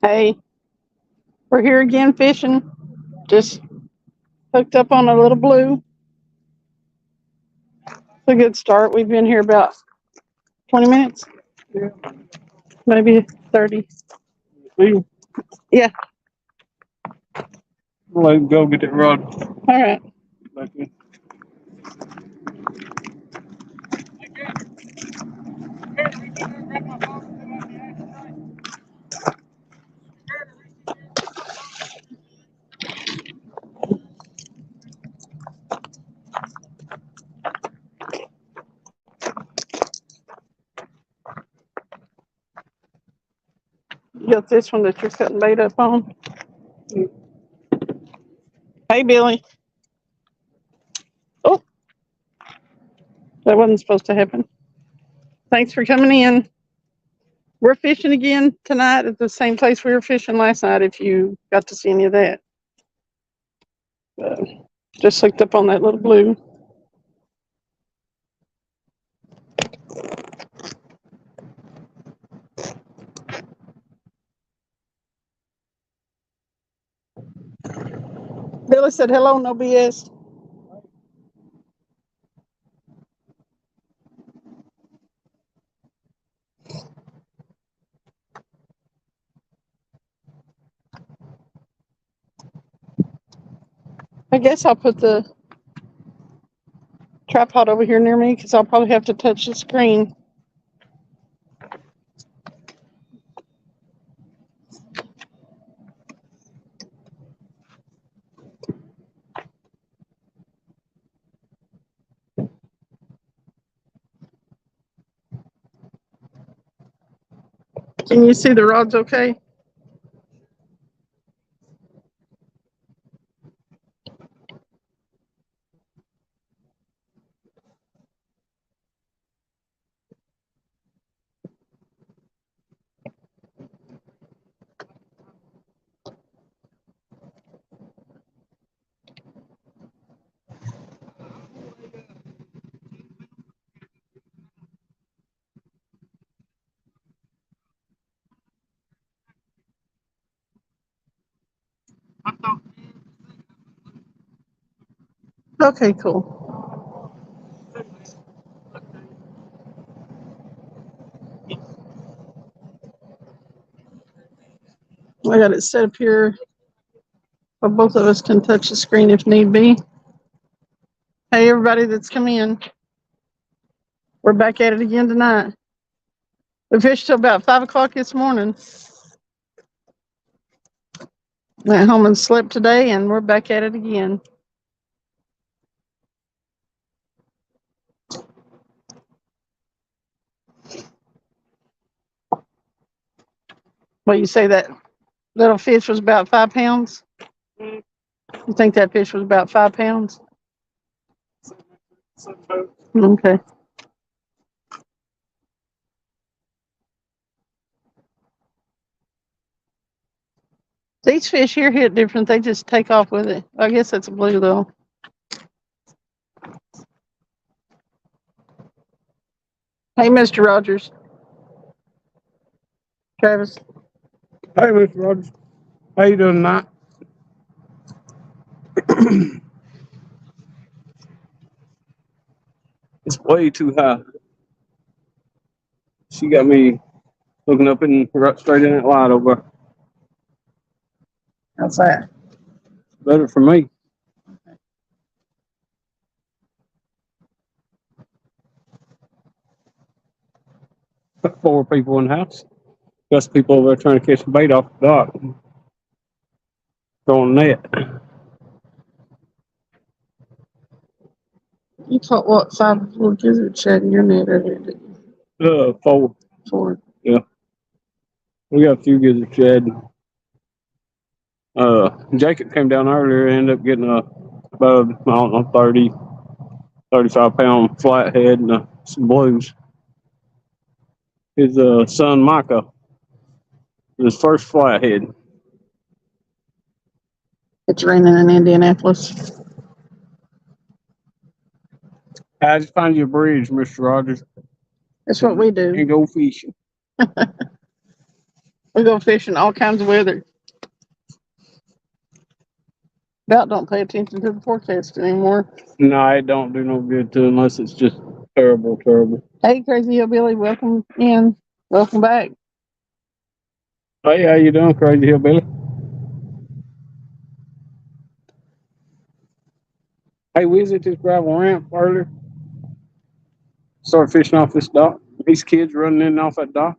Hey, we're here again fishing. Just hooked up on a little blue. It's a good start. We've been here about 20 minutes, maybe 30. See, Yeah, let's go get that rod. all right. Back in. You got this one that you're cutting bait up on. Hey, Billy. Oh, that wasn't supposed to happen. Thanks for coming in. We're fishing again tonight at the same place we were fishing last night, if you got to see any of that. Uh, just hooked up on that little blue. Billy said hello, no BS. I guess I'll put the tripod over here near me because I'll probably have to touch the screen. Can you see the rods okay? Okay, cool. I got it set up here so both of us can touch the screen if need be. Hey, everybody that's come in. We're back at it again tonight. We fished till about 5 o'clock this morning. Went home and slept today, and we're back at it again. Well, you say that little fish was about 5 pounds? You think that fish was about 5 pounds? Okay. These fish here hit different. They just take off with it. I guess that's a blue, though. Hey, Mr. Rogers. Travis. Hey, Mr. Rogers. How you doing tonight? It's way too high. She got me looking up and right straight in that light over. How's that? Better for me. Got 4 people in the house. Got some people over there trying to catch some bait off the dock. Throwing a net. You caught what, 5 little gizzard shad in your net earlier, didn't you? 4. 4. Yeah. We got a few gizzard shad. Jacob came down earlier and ended up getting about, I don't know, 30, 35 pound flathead and some blues. His son Micah, his first flathead. It's raining in Indianapolis. I just find you a bridge, Mr. Rogers, That's what we do. and go fishing. We go fishing all kinds of weather. About don't pay attention to the forecast anymore. No, it don't do no good to unless it's just terrible, terrible. Hey, Crazy Hillbilly, welcome in. Welcome back. Hey, how you doing, Crazy Hillbilly? Hey, we was at this gravel ramp earlier. Started fishing off this dock. These kids running in and off that dock.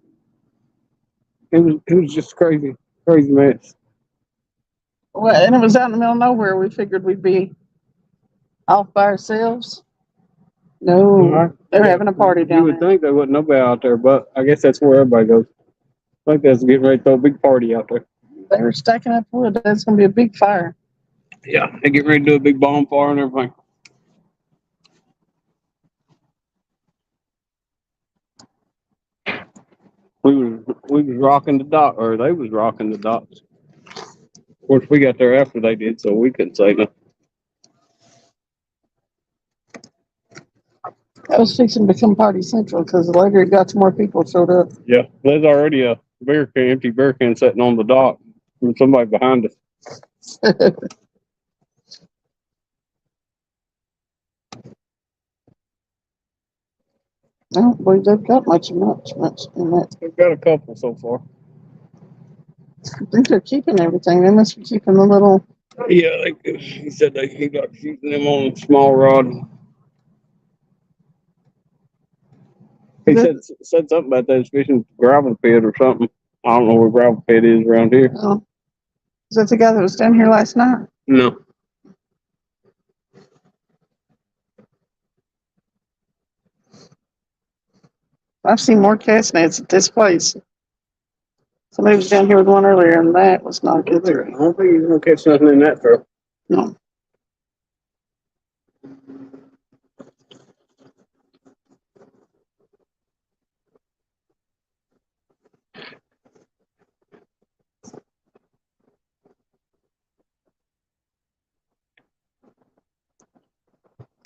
It was just crazy mess. Well, and it was out in the middle of nowhere. We figured we'd be off by ourselves. No, they're having a party You down would there. think there wasn't nobody out there, but I guess that's where everybody goes. I think that's getting ready to throw a big party out there. They were stacking up wood. That's going to be a big fire. Yeah, they get ready to do a big bonfire and everything. We was rocking the dock, or they was rocking the docks. Of course, we got there after they did, so we couldn't say nothing. I was fixing to become party central because later it got some more people showed up. Yeah, there's already a empty beer can sitting on the dock from somebody behind us. I don't believe they've got much in that. We've got a couple so far. I think they're keeping everything. They must be keeping the little. Yeah, he said he got shooting them on a small rod. He said something about that fishing gravel pit or something. I don't know where gravel pit is around here. Oh, is that the guy that was down here last night? No. I've seen more cast nets at this place. Somebody was down here with one earlier, and that was not good. I don't think he's gonna catch nothing in that throw. No.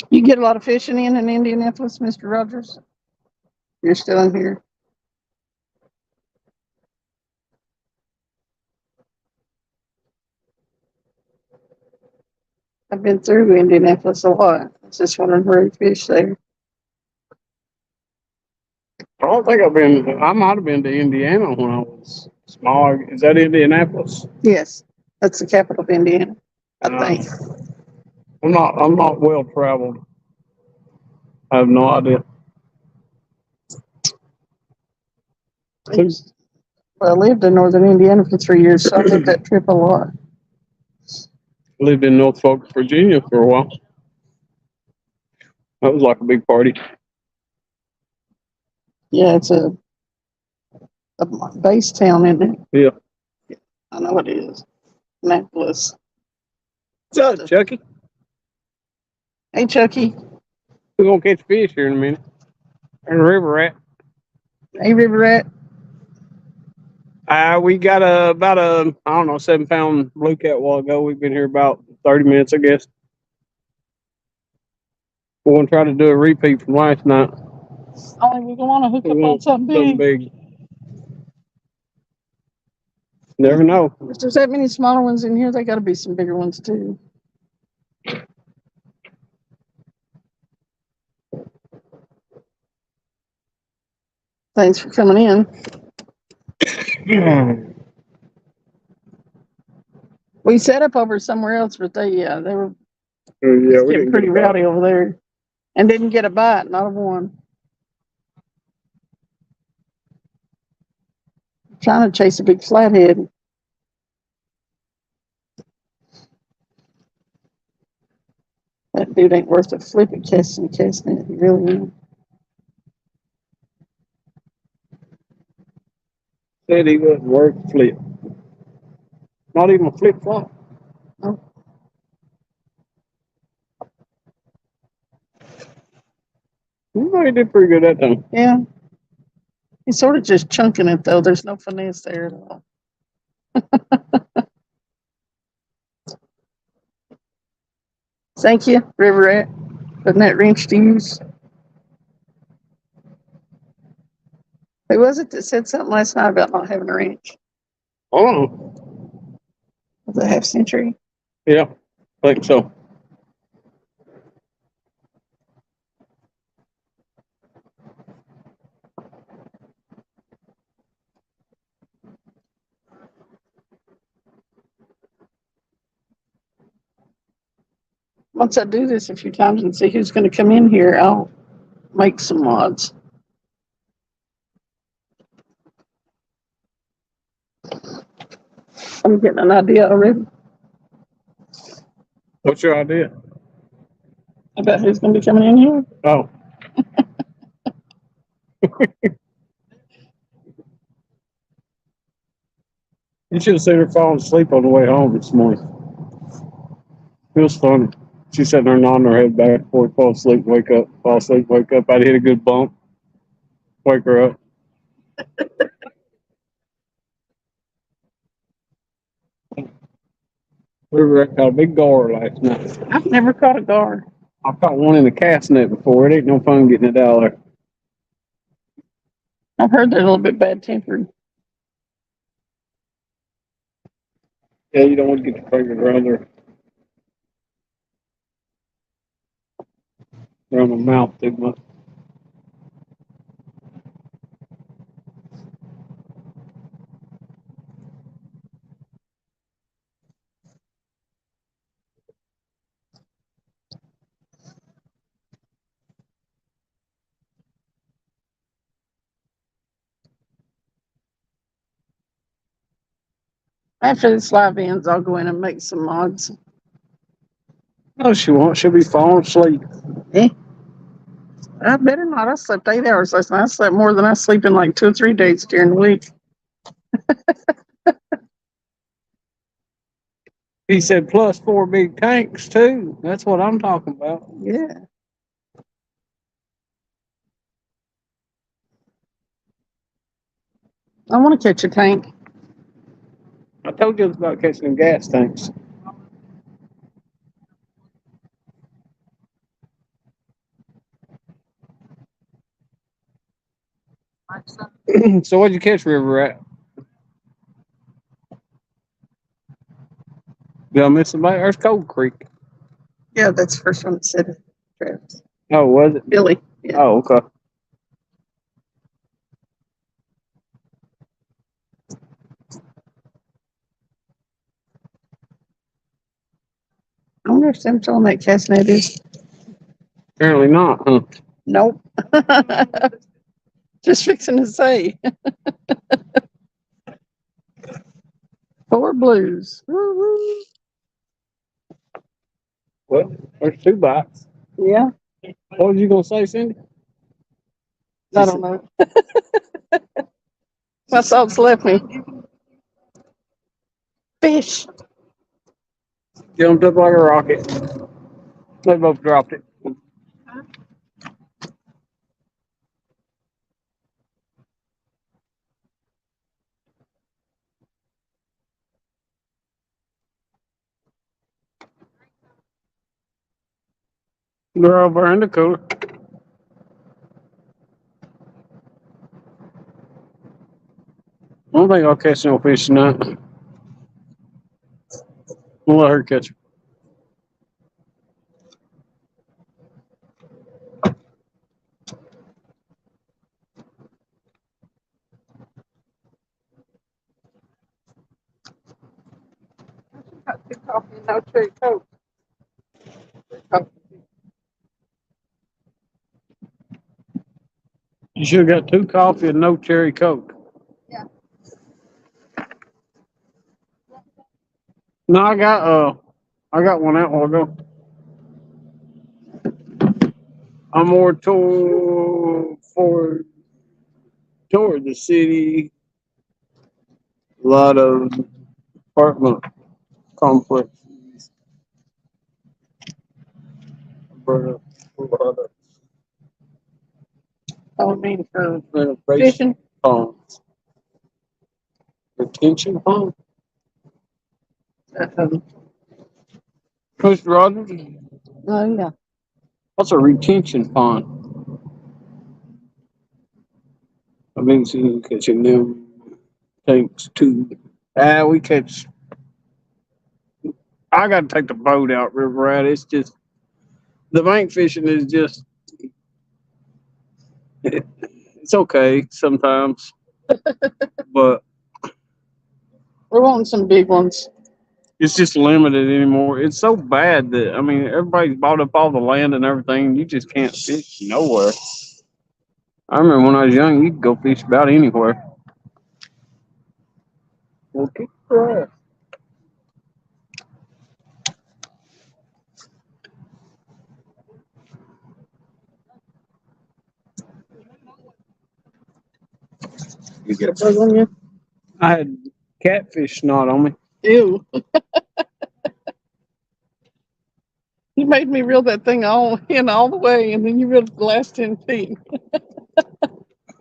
You get a lot of fishing in Indianapolis, Mr. Rogers? You're still in here? I've been through Indianapolis a lot. I was just wondering where you fish there. I don't think I might have been to Indiana when I was small. Is that Indianapolis? Yes, that's the capital of Indiana, I think. I'm not well traveled. I have no idea. Well, I lived in northern Indiana for 3 years, so I did that trip a lot. Lived in Norfolk, Virginia for a while. That was like a big party. Yeah, it's a base town, isn't it? Yeah. I know it is. Annapolis. What's up, Chucky? Hey, Chucky. We're gonna catch fish here in a minute. There's a river rat. Hey, River Rat. We got about a 7-pound blue cat a while ago. We've been here about 30 minutes, I guess. We're gonna try to do a repeat from last night. Oh, we're going to hook up on something big. Never know. If there's that many smaller ones in here, they got to be some bigger ones too. Thanks for coming in. We set up over somewhere else, but they were getting pretty rowdy over there, and didn't get a bite, not a one. Trying to chase a big flathead. That dude ain't worth a flip at casting a cast net. He really ain't. Said he wasn't worth a flip. Not even a flip flop. Oh. He did pretty good that time. Yeah. He's sort of just chunking it though. There's no finesse there at all. Thank you, River Rat, putting that wrench to use. Who was it that said something last night about not having a wrench? Oh, Was it half century? yeah, I think so. Once I do this a few times and see who's going to come in here, I'll make some mods. I'm getting an idea already What's your idea? about who's going to be coming in here. Oh. You should have seen her falling asleep on the way home this morning. It was funny. She's sitting there nodding her head back and forth, fall asleep, wake up, fall asleep, wake up. I'd hit a good bump, wake her up. We were at a big gar last night. I've never caught a gar. I caught one in the cast net before. It ain't no fun getting it out of there. I've heard they're a little bit bad tempered. Yeah, you don't want to get your fingers around the mouth too much. After this live ends, I'll go in and make some mods. No, she won't. She'll be falling asleep. I better not. I slept 8 hours last night. I slept more than I sleep in like 2 or 3 days during the week. He said plus 4 big tanks too. That's what I'm talking about. Yeah. I want to catch a tank. I told you it was about catching them gas tanks. So what'd you catch, River Rat? Did I miss somebody? There's Cold Creek. Yeah, that's the first one that said it. Travis. Oh, was it? Billy. Yeah. Oh, okay. I wonder if Sim's on that cast net is. Apparently not, huh? Nope. Just fixing to say. 4 blues. Woo-woo. Well, there's 2 bites. Yeah. What was you gonna say, Cindy? I don't know. My thoughts left me. Fish. Jumped up like a rocket. They both dropped it. They're over in the cooler. I don't think I'll catch no fish tonight. We'll let her catch it. Got 2 coffee and no cherry coke. You should have got 2 coffee and no cherry coke. Yeah. No, I got one out while ago. I'm more toward the city. A lot of apartment complexes. But I mean for renovation fishing. ponds. Retention pond? Mr. Rogers, Oh, yeah. what's a retention pond? I've been seeing catching them tanks too. We catch. I got to take the boat out, river rat. It's just the bank fishing is just. It's okay sometimes, but We're wanting some big ones. it's just limited anymore. It's so bad that I mean everybody's bought up all the land and everything. You just can't fish nowhere. I remember when I was young, you could go fish about anywhere. Well, kick your ass. You get a bug on you? I had catfish snot on me. Ew. You made me reel that thing all the way, and then you reeled the last 10 feet.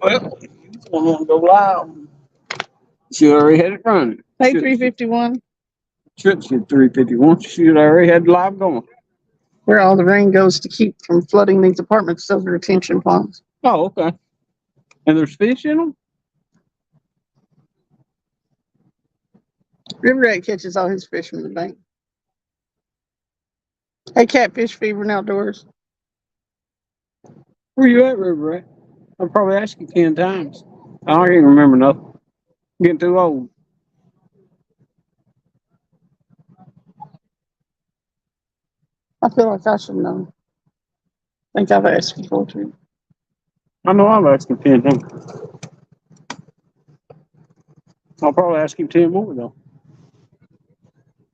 Well, you just want to go live. She already had it running. Hey, Should 351, should 351. She already had live going. where all the rain goes to keep from flooding these apartments, those are retention ponds. Oh, okay. And there's fish in them? River Rat catches all his fish from the bank. Hey, Catfish Fever and Outdoors. Where you at, River Rat? I've probably asked you 10 times. I don't even remember nothing. I'm getting too old. I feel like I should know. I think I've asked you before too. I know I've asked him 10 times. I'll probably ask him 10 more, though.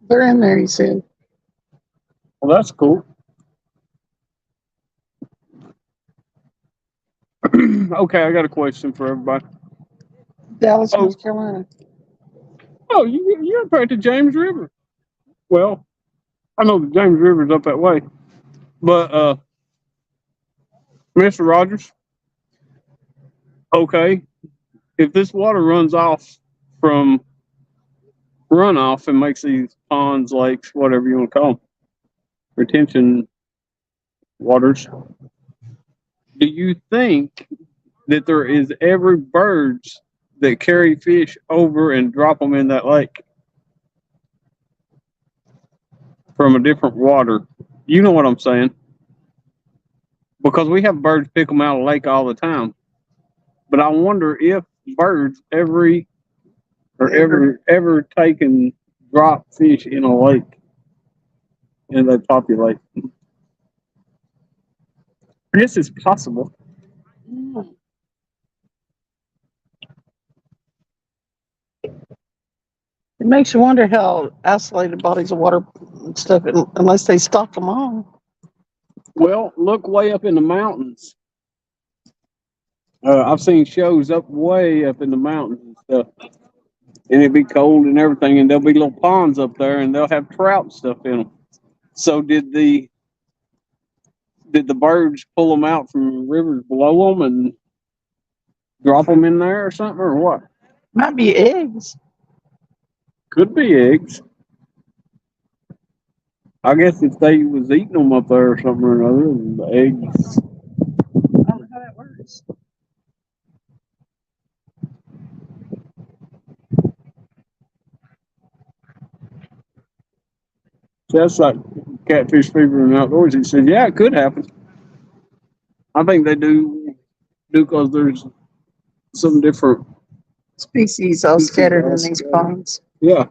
They're in there, he said. Well, that's cool. Okay, I got a question for everybody. Dallas, Oh. North Carolina. Oh, you're back to James River. Well, I know the James River's up that way. But, Mr. Rogers, okay, if this water runs off from runoff and makes these ponds, lakes, whatever you want to call them, retention waters, do you think that there is ever birds that carry fish over and drop them in that lake from a different water? You know what I'm saying? Because we have birds pick them out of the lake all the time. But I wonder if birds ever take and drop fish in a lake and they populate. I guess it's possible. Mm. It makes you wonder how isolated bodies of water and stuff, unless they stock them all. Well, look way up in the mountains. I've seen shows up way up in the mountains and stuff, and it'd be cold and everything, and there'll be little ponds up there, and they'll have trout and stuff in them. So did the birds pull them out from rivers below them and drop them in there or something, or what? Might be eggs. Could be eggs. I guess if they was eating them up there or something or another, the eggs. I don't know how that works. So that's like catfish fever and outdoors. He said, yeah, it could happen. I think they do because there's some different. Species all scattered in these ponds. Yeah.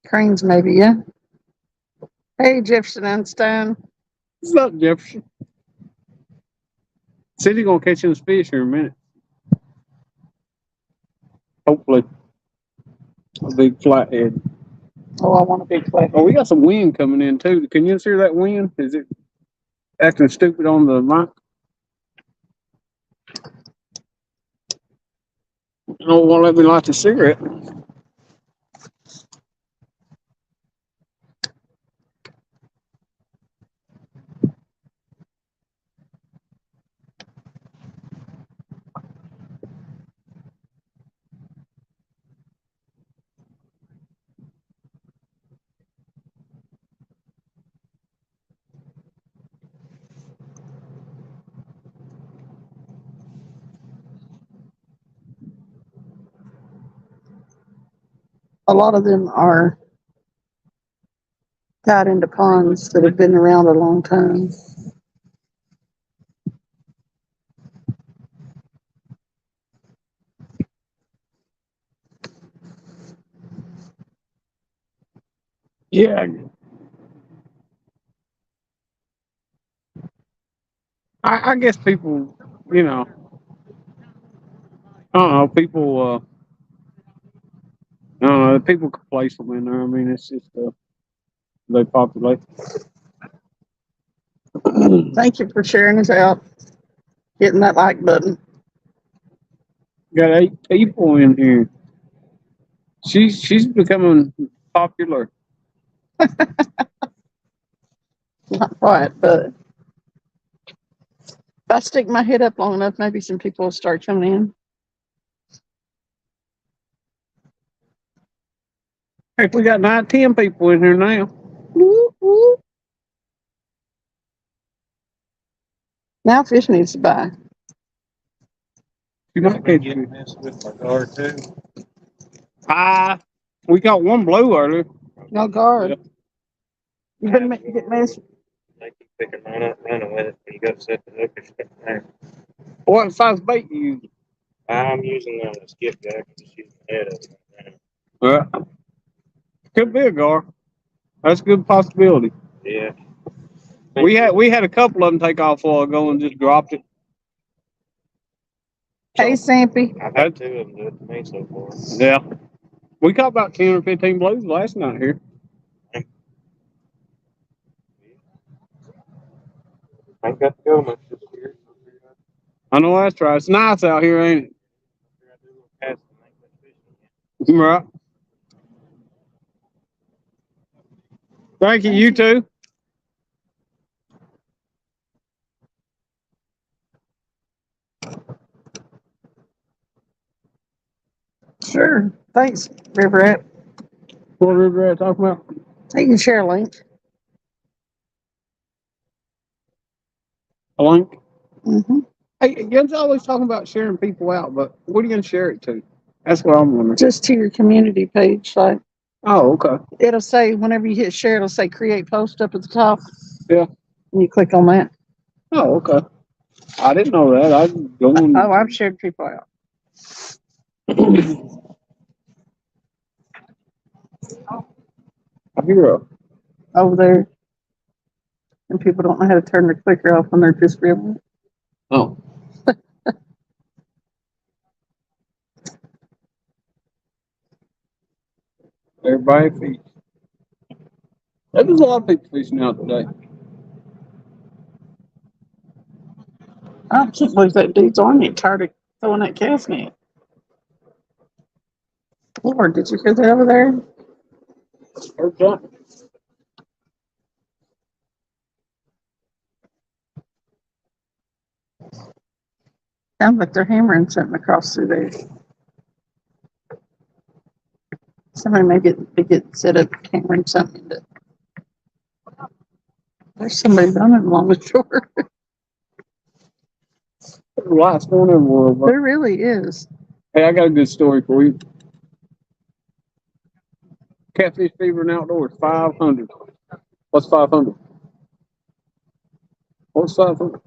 Cranes, maybe, yeah. Hey, Jefferson Einstein. It's not Jefferson. Said he's gonna catch his fish here in a minute. Hopefully. A big flathead. Oh, I want a big flat. Oh, we got some wind coming in too. Can you hear that wind? Is it acting stupid on the mic? Oh, won't let me light the cigarette. a lot of them are tied into ponds that have been around a long time. Yeah. I guess people, you know, I don't know, people, I don't know, people could place them in there. I mean, it's just, they populate. Thank you for sharing us out, hitting that like button. Got 8 people in here. She's becoming popular. Not quite, but if I stick my head up long enough, maybe some people will start coming in. Heck, we got 9, 10 people in here now. Woo, woo. Now fish needs to buy. You might catch Getting this with my guard too. We got one blue earlier. No guard. Yeah. You didn't get messed. They keep picking mine up, running with it. You got to set the hook or stuff there. What size bait you use? I'm using a skipjack. I'm just using the head of it right Yeah. Could be a gar. That's a good possibility. now. Yeah. We had a couple of them take off a while ago and just dropped it. Hey, Sampy. I've had 2 of them do it to me so far. Yeah. We caught about 10 or 15 blues last night here. I ain't got to go much this year. I know that's right. It's nice out here, ain't it? I do a little casting, I ain't got fishing again. Right. Thank you. You too. Sure. Thanks, River Rat. What river rat talking about? You can share a link. A link. Mm-hmm. Hey, you're always talking about sharing people out, but what are you going to share it to? That's what I'm wondering. Just to your community page. Like, Oh, okay. it'll say, whenever you hit share, it'll say create post up at the top. Yeah. And you click on that. Oh, okay. I didn't know that. I go on. Oh, I've shared people out. I hear a Over there. And people don't know how to turn their clicker off when they're just real. oh. Everybody feeds. There's a lot of people fishing out today. I can't believe that dude's on it, tired of throwing that cast net. Lord, did you hear that over there? Heard that. Sounds like they're hammering something across through there. Somebody may get set up hammering something. There's somebody running along the shore. There's lots going everywhere. But There really is. hey, I got a good story for you. Catfish fever and outdoors, 500. What's 500? What's 500?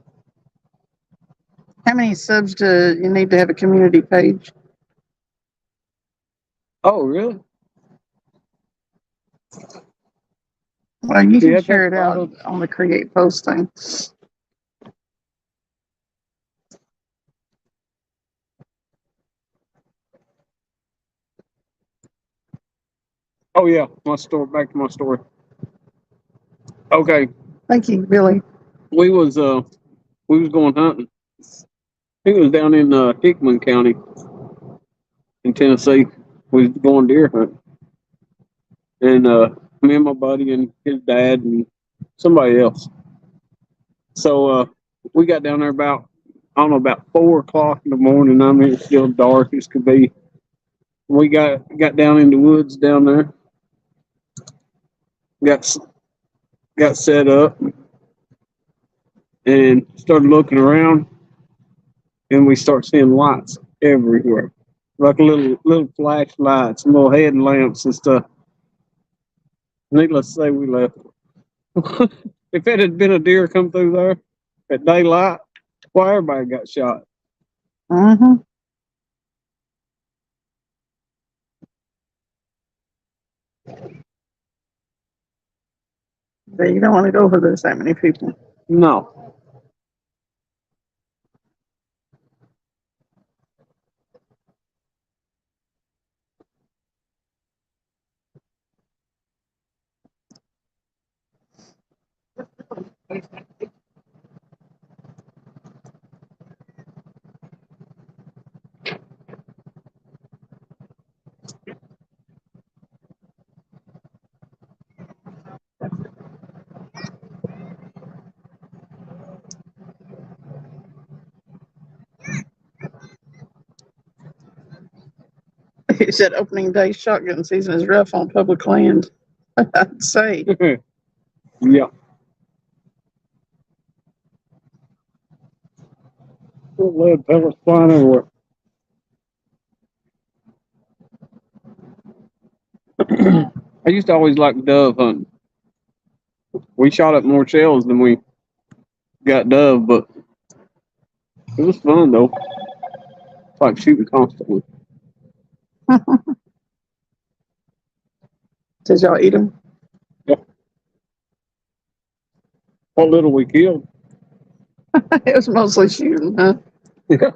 How many subs do you need to have a community page? Oh, really? Well, you Yeah, can share it that's out on the create post thing. Oh, yeah. My story. Back to my story. Okay. Thank you, Billy. We was going hunting. I think it was down in Hickman County in Tennessee. We was going deer hunting. And me and my buddy and his dad and somebody else. So we got down there about, I don't know, about 4 o'clock in the morning. I mean, it's still dark as could be. We got down in the woods down there. Got set up and started looking around, and we start seeing lights everywhere. like a little flashlights, little headlamps and stuff. Needless to say, we left. If it had been a deer come through there at daylight, why everybody got shot? Mm-hmm. But you don't want to go where there's that many people. No. He said opening day shotgun season is rough on public land. I'd say. Yeah. Lead pellets flying everywhere. I used to always like dove hunting. We shot up more shells than we got dove, but it was fun though. It's like shooting constantly. Did y'all eat them? Yeah. What little we killed. It was mostly shooting, huh? Yeah.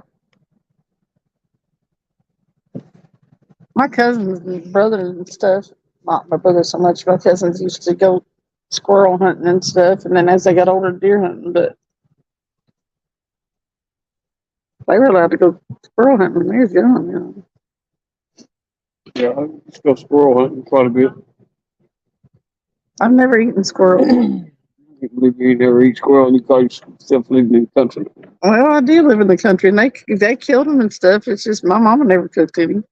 My cousins and brothers and stuff, not my brother so much, my cousins used to go squirrel hunting and stuff, and then as they got older, deer hunting, but they were allowed to go squirrel hunting when they was young, you know. Yeah, I used to go squirrel hunting quite a bit. I've never eaten squirrel. I can't believe you never eat squirrel and you call yourself living in the country. Well, I do live in the country, and they killed them and stuff. It's just my mama never cooked any.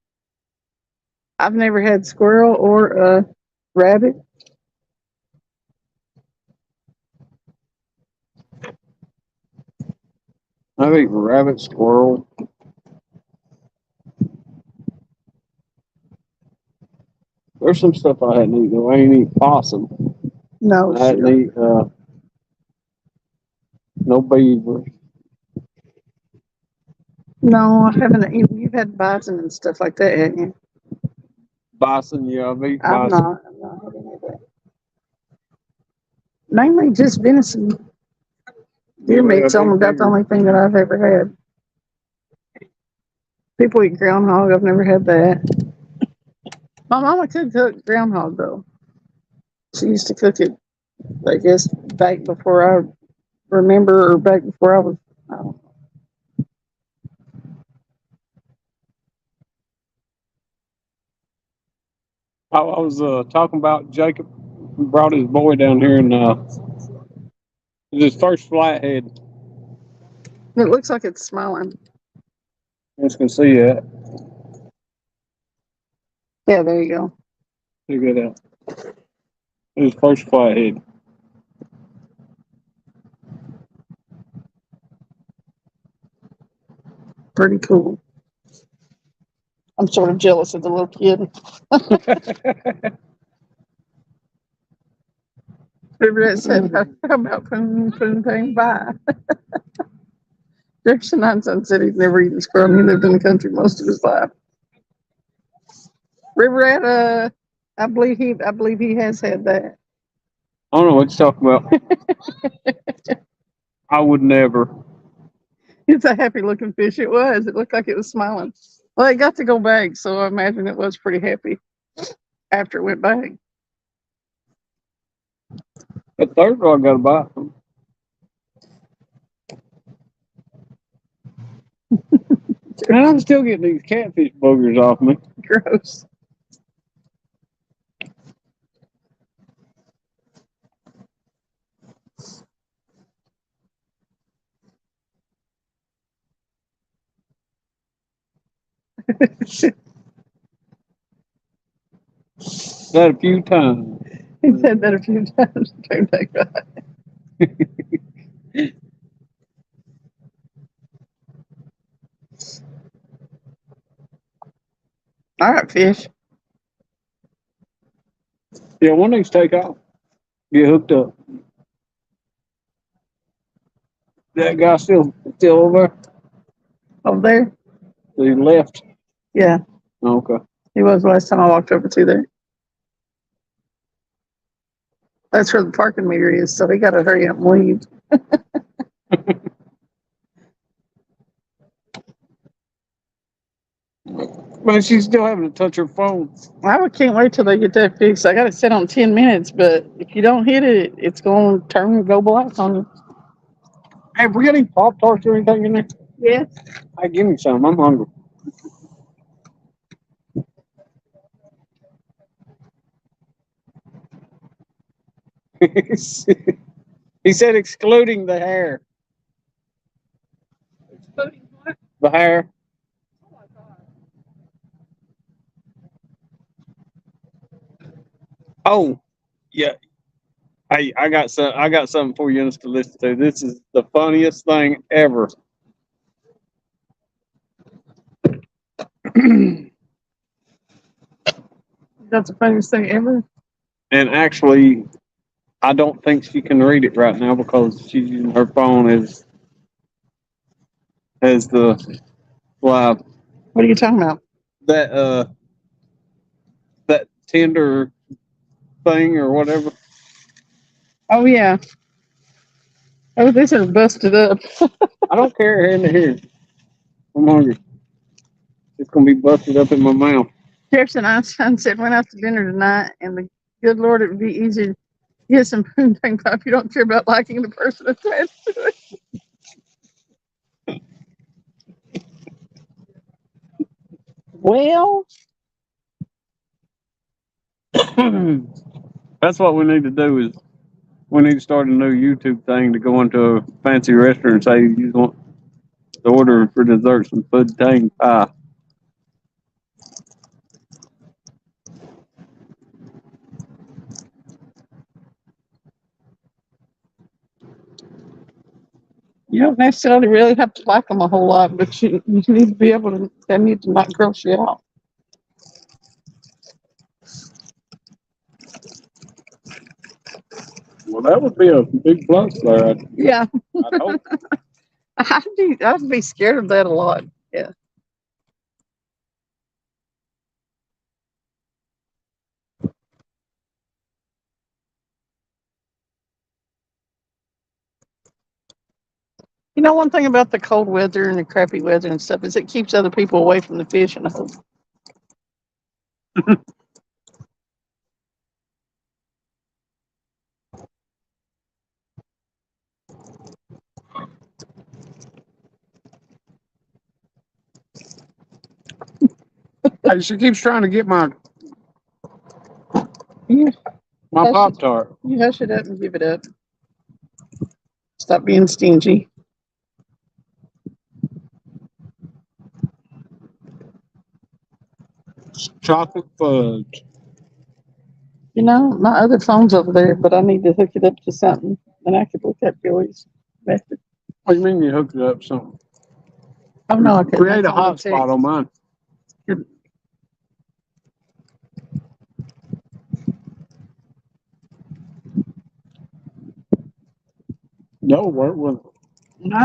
I've never had squirrel or rabbit. I've eaten rabbit, squirrel. There's some stuff I hadn't eaten. I ain't eat possum. No, I hadn't shoot. eat no beaver. No, I haven't eaten. You've had bison and stuff like that, haven't you? Bison, yeah, I've eaten I've bison. not. I've not had any of that. Mainly just venison. Deer meat's only about the only thing that I've ever had. People eat groundhog. I've never had that. My mama could cook groundhog though. She used to cook it, I guess, back before I remember, or back before I was. I don't know. I was talking about Jacob, who brought his boy down here, and it's his first flathead. It looks like it's smiling. You can see that. Yeah, there you go. Figure it out. His first flathead. Pretty cool. I'm sort of jealous of the little kid. Remember said, how about Poon Pang Bye? Jefferson Hindson said he'd never eaten squirrel. He lived in the country most of his life. River Rat, I believe he has had that. I don't know what you're talking about. I would never. It's a happy looking fish. It was. It looked like it was smiling. Well, it got to go back, so I imagine it was pretty happy after it went back. That third one I got a bite from. And I'm still getting these catfish boogers off me. Gross. That a few times. He said that a few times. Came back by. All right, fish. Yeah, one needs to take off. Get hooked up. That guy still over Over there? there? He left. Yeah, Okay. he was last time I walked over to there. That's where the parking meter is, so he got to hurry up and leave. Man, she's still having to touch her phone. I can't wait till they get that fixed. I got it set on 10 minutes, but if you don't hit it, it's going to turn and go black on you. Hey, we got any Pop Tarts or anything in there? Yes. Hey, give me some. I'm hungry. He said excluding the hair. The hair. Oh, yeah. Hey, I got something for you to listen to. This is the funniest thing ever. That's the funniest thing ever. And actually, I don't think she can read it right now because she's using her phone as the live. What are you talking about? That that Tinder thing or whatever. Oh, yeah. Oh, these are busted up. I don't care here. I'm hungry. It's gonna be busted up in my mouth. Jefferson Einstein said, went out to dinner tonight, and the good Lord, it would be easy to get some food thing if you don't care about liking the person attached to it. Well, That's what we need to do is we need to start a new YouTube thing to go into a fancy restaurant and say you want to order for dessert some pudding pie. you don't necessarily really have to like them a whole lot, but you need to be able to, they need to not gross you out. Well, that would be a big plus there. Yeah. I'd hope. I'd be scared of that a lot. Yeah. You know, one thing about the cold weather and the crappy weather and stuff is it keeps other people away from the fish and hope. Hey, she keeps trying to get my You, Pop Tart. you hush it up and give it up. Stop being stingy. Chocolate fudge. You know, my other phone's over there, but I need to hook it up to something, and I could look up Joey's message. What do you mean you hooked it up something? Oh no, I couldn't. Create a That's on the hotspot text. on mine. No, where it was. No.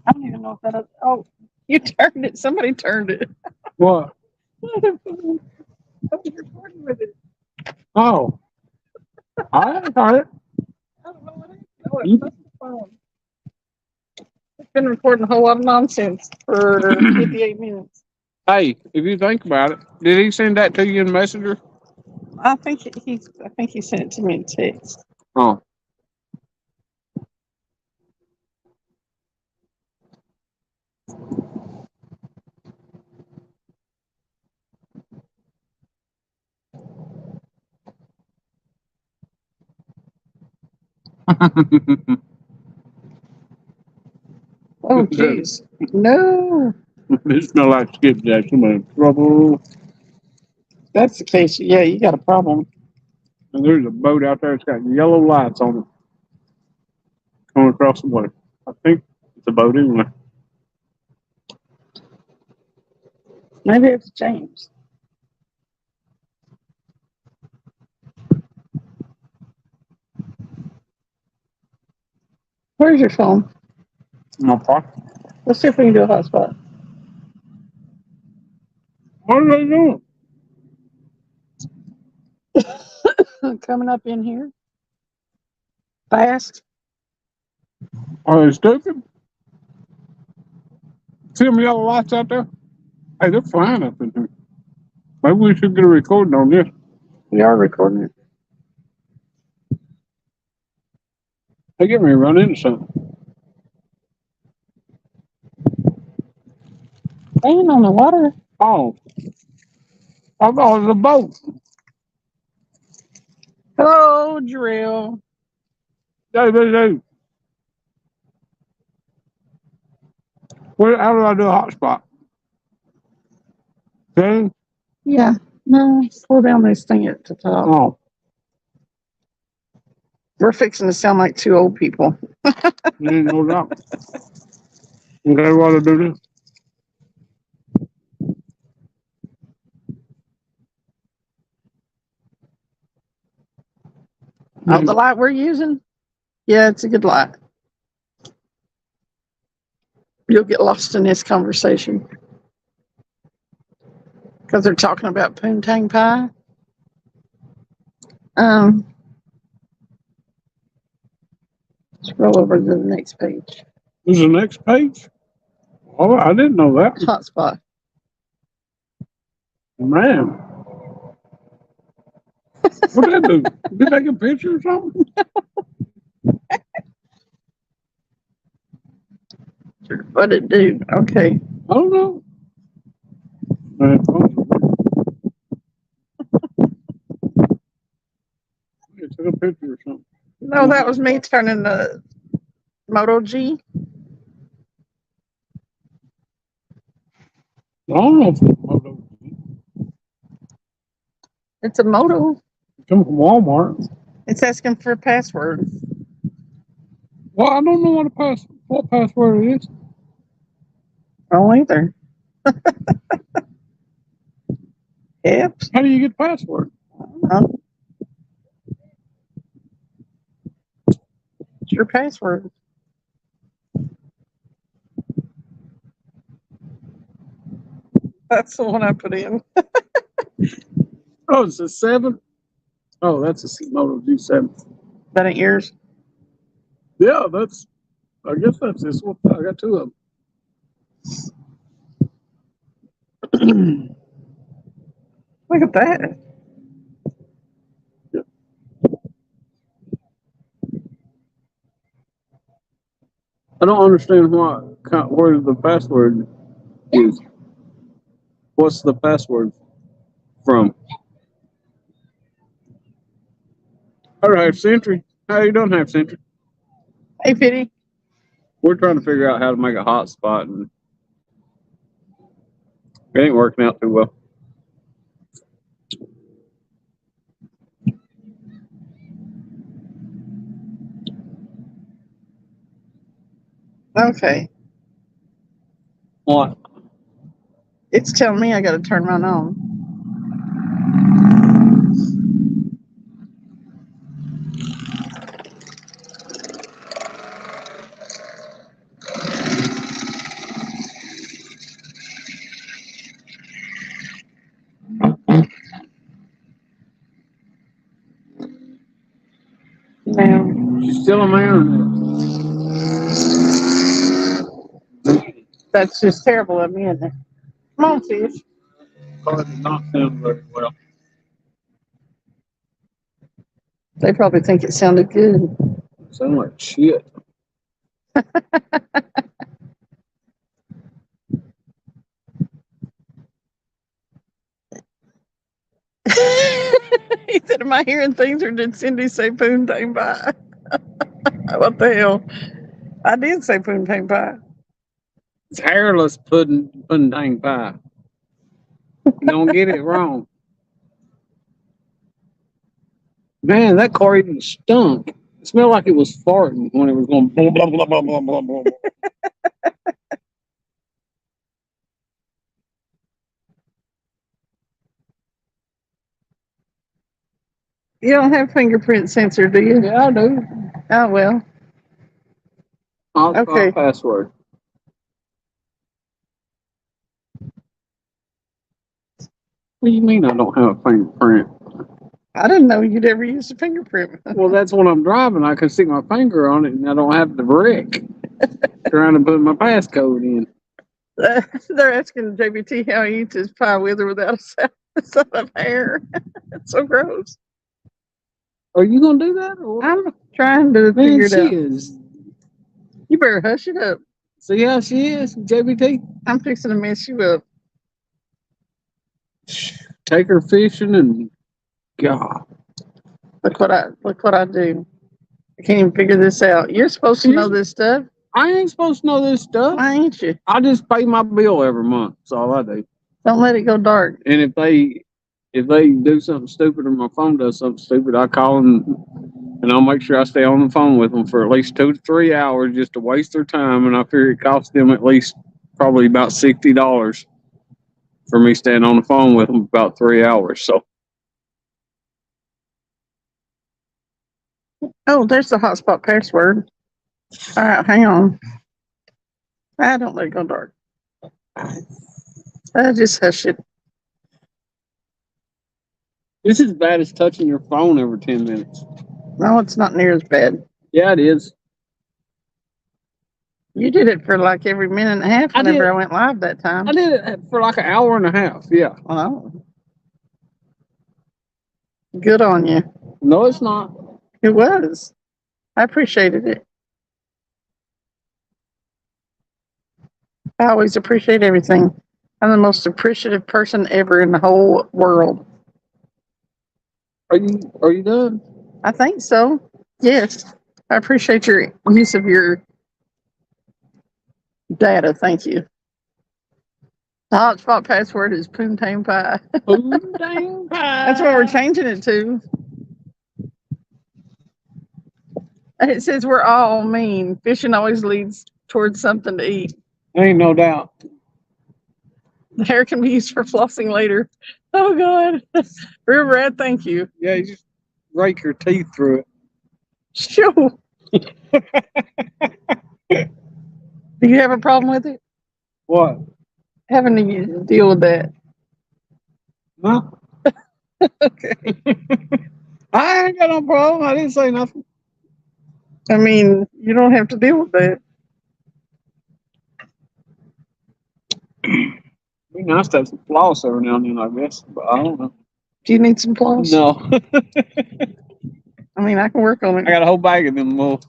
I don't even know if that. Oh, you turned it. Somebody turned it. What? I was recording with it. Oh. I got it. I don't know what it is. Oh, it's just the phone. It's been recording a whole lot of nonsense for 58 minutes. Hey, if you think about it, did he send that to you in Messenger? I think he sent it to me in text. Oh. Oh, jeez. No. It smells like skipjack. Somebody in trouble. That's the case. Yeah, you got a problem. And there's a boat out there. It's got yellow lights on it. Coming across the water. I think it's a boat anyway. Maybe it's James. Where's your phone? My pocket. Let's see if we can do a hotspot. What are they doing? Coming up in here. Fast. Are they stupid? See them yellow lights out there? Hey, they're flying up in here. Maybe we should get a recording on this. We are recording it. They get me to run into something. Staying on the water. Oh. I thought it was a boat. Hello, Drill. Hey. How do I do a hotspot? Okay? Yeah. No, slow down this thing at the top. Oh. We're fixing to sound like two old people. Ain't no doubt. Okay, what to do this? Oh, the light we're using? Yeah, it's a good light. You'll get lost in this conversation. Because they're talking about poontang pie. Scroll over to the next page. This is the next page? Oh, I didn't know that. Hotspot. Man. What did that do? Did you take a picture or something? What it do? Okay. I don't know. You took a picture or something. No, that was me turning the Moto G. I don't know if it's Moto. It's a Moto. It comes from Walmart. It's asking for a password. Well, I don't know what password it is. I don't either. Yep. How do you get the password? It's your password. That's the one I put in. Oh, it's a 7? Oh, that's a Moto G7. That ain't yours. Yeah, I guess that's this one. I got two of them. Look at that. I don't understand where the password is. What's the password from? All right, Half Century. How you doing, Half Century? Hey, Fitty. We're trying to figure out how to make a hotspot, and it ain't working out too well. Okay. What? It's telling me I got to turn mine on. No. She's still on my internet. That's just terrible of me, isn't it? Come on, Fish. Oh, it did not sound very well. They probably think it sounded good. It sounded like shit. He said, am I hearing things or did Cindy say poontang pie? What the hell? I did say poontang pie. It's hairless pudding pie. Don't get it wrong. Man, that car even stunk. It smelled like it was farting when it was going blah, blah, blah, blah, blah, blah, blah. You don't have fingerprint sensor, do you? Yeah, I do. Oh, well. Hotspot Okay. password. What do you mean I don't have a fingerprint? I didn't know you'd ever use a fingerprint. Well, that's when I'm driving. I can stick my finger on it and I don't have to wreck trying to put my passcode in. They're asking JBT how he eats his pie with or without a set of hair. It's so gross. Are you going to do that? Or what? I'm trying to Man, figure it she out. is. You better hush it up. See how she is, JBT? I'm fixing to mess you up. Take her fishing and God. Look what I do. I can't even figure this out. You're supposed to know this stuff. I ain't supposed to know this stuff. Why ain't you? I just pay my bill every month. That's all I do. Don't let it go dark. And if they do something stupid or my phone does something stupid, I call them and I'll make sure I stay on the phone with them for at least 2 to 3 hours just to waste their time. And I figure it costs them at least probably about $60 for me staying on the phone with them about 3 hours. So Oh, there's the hotspot password. All right, hang on. I don't let it go dark. I just hush it. this is as bad as touching your phone every 10 minutes. No, it's not near as bad. Yeah, it is. You did it for like every minute and a half whenever I went live that time. I did it for like an hour and a half. Yeah. Oh. Good on you. No, it's not. It was. I appreciated it. I always appreciate everything. I'm the most appreciative person ever in the whole world. Are you done? I think so. Yes. I appreciate your use of your data. Thank you. The hotspot password is Poontang Pie. Poontang Pie. That's what we're changing it to. And it says we're all mean. Fishing always leads towards something to eat. Ain't no doubt. The hair can be used for flossing later. Oh, God. Real Brad, thank you. Yeah, you just rake your teeth through it. Sure. Do you have a problem with it? What? Having to deal with that. No. Okay. I ain't got no problem. I didn't say nothing. I mean, you don't have to deal with that. Be nice to have some floss every now and then, I guess, but I don't know. Do you need some floss? No. I mean, I can work on I it. got a whole bag of them little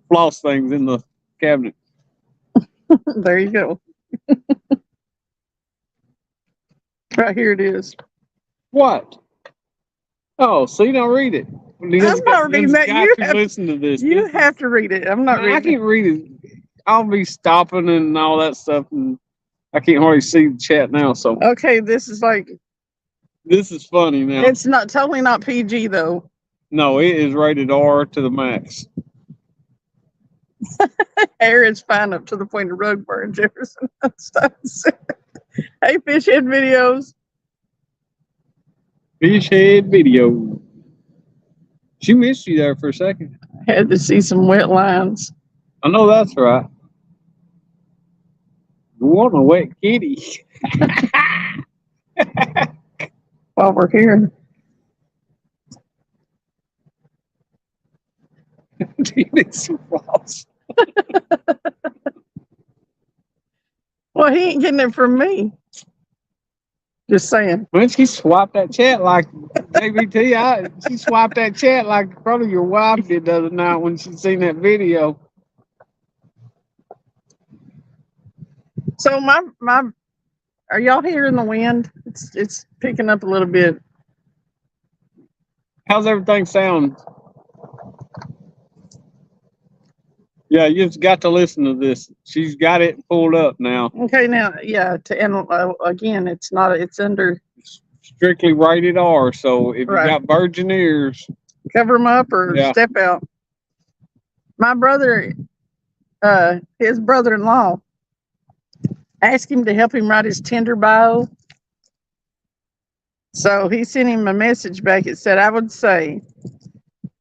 floss things in the cabinet. There you go. Right here it is. What? Oh, see, now read it. I'm not reading that. You to have- listen to this. You This have to read it. I'm not I reading can't read it. I'll be stopping and all that stuff, and I can't hardly see the chat now. So it. Okay, this is like, this is funny now. it's not totally not PG though. No, it is rated R to the max. Hair is fine up to the point of rug burn, Jefferson. Hey, fish head videos. Fish head video. She missed you there for a second. Had to see some wet lines. I know that's right. You want a wet kitty? While we're here. Do you need some floss? Well, he ain't getting it from me. Just saying. When she swiped that chat like JBT, she swiped that chat like probably your wife did the other night when she seen that video. So my are y'all hearing the wind? It's picking up a little bit. How's everything sound? Yeah, you just got to listen to this. She's got it pulled up now. Okay, now yeah. Again, it's not. It's under. Strictly rated R. So if Right. you got virgin ears, Cover them up or Yeah. step out. My brother, his brother-in-law, asked him to help him write his Tinder bio. So he sent him a message back. It said, I would say,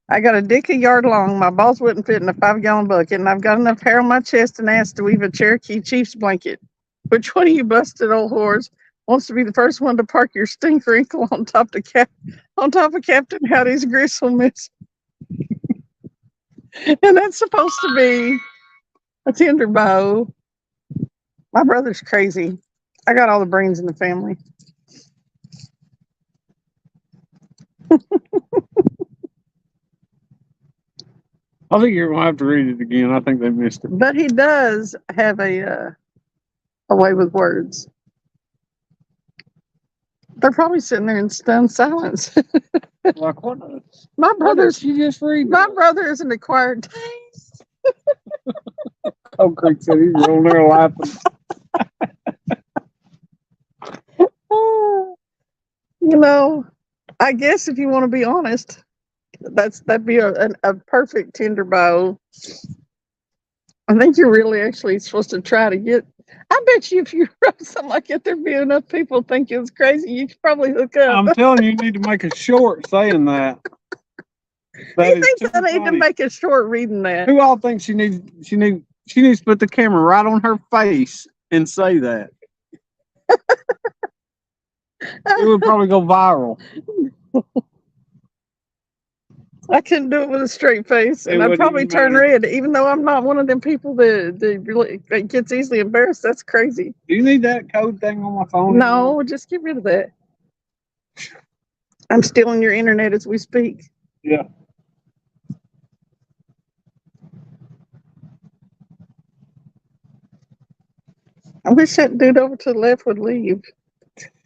I got a dick a yard long. My balls wouldn't fit in a 5-gallon bucket, and I've got enough hair on my chest and ass to weave a Cherokee Chiefs blanket. Which one of you busted old whores wants to be the first one to park your stink wrinkle on top of Captain Howdy's gristleness? And that's supposed to be a Tinder bow. My brother's crazy. I got all the brains in the family. I think you're gonna have to read it again. I think they missed it. But he does have a way with words. They're probably sitting there in stunned silence. Like what? My brother's You just read. my brother is an acquired taste. Creek said he's on there laughing. You know, I guess if you want to be honest, that'd be a perfect Tinder bio. I think you're really actually supposed to try to get. I bet you if you wrote something like that, there'd be enough people think it's crazy. You could probably hook up. I'm telling you, you need to make a short saying that. He thinks I need to make a short reading that. Who all thinks she needs to put the camera right on her face and say that? It would probably go viral. I couldn't do it with a straight face, and I'd wouldn't probably even turn matter. red. Even though I'm not one of them people that gets easily embarrassed. That's crazy. Do you need that code thing on my phone? No, just get rid of that. I'm stealing your internet as we speak. Yeah. I wish that dude over to the left would leave.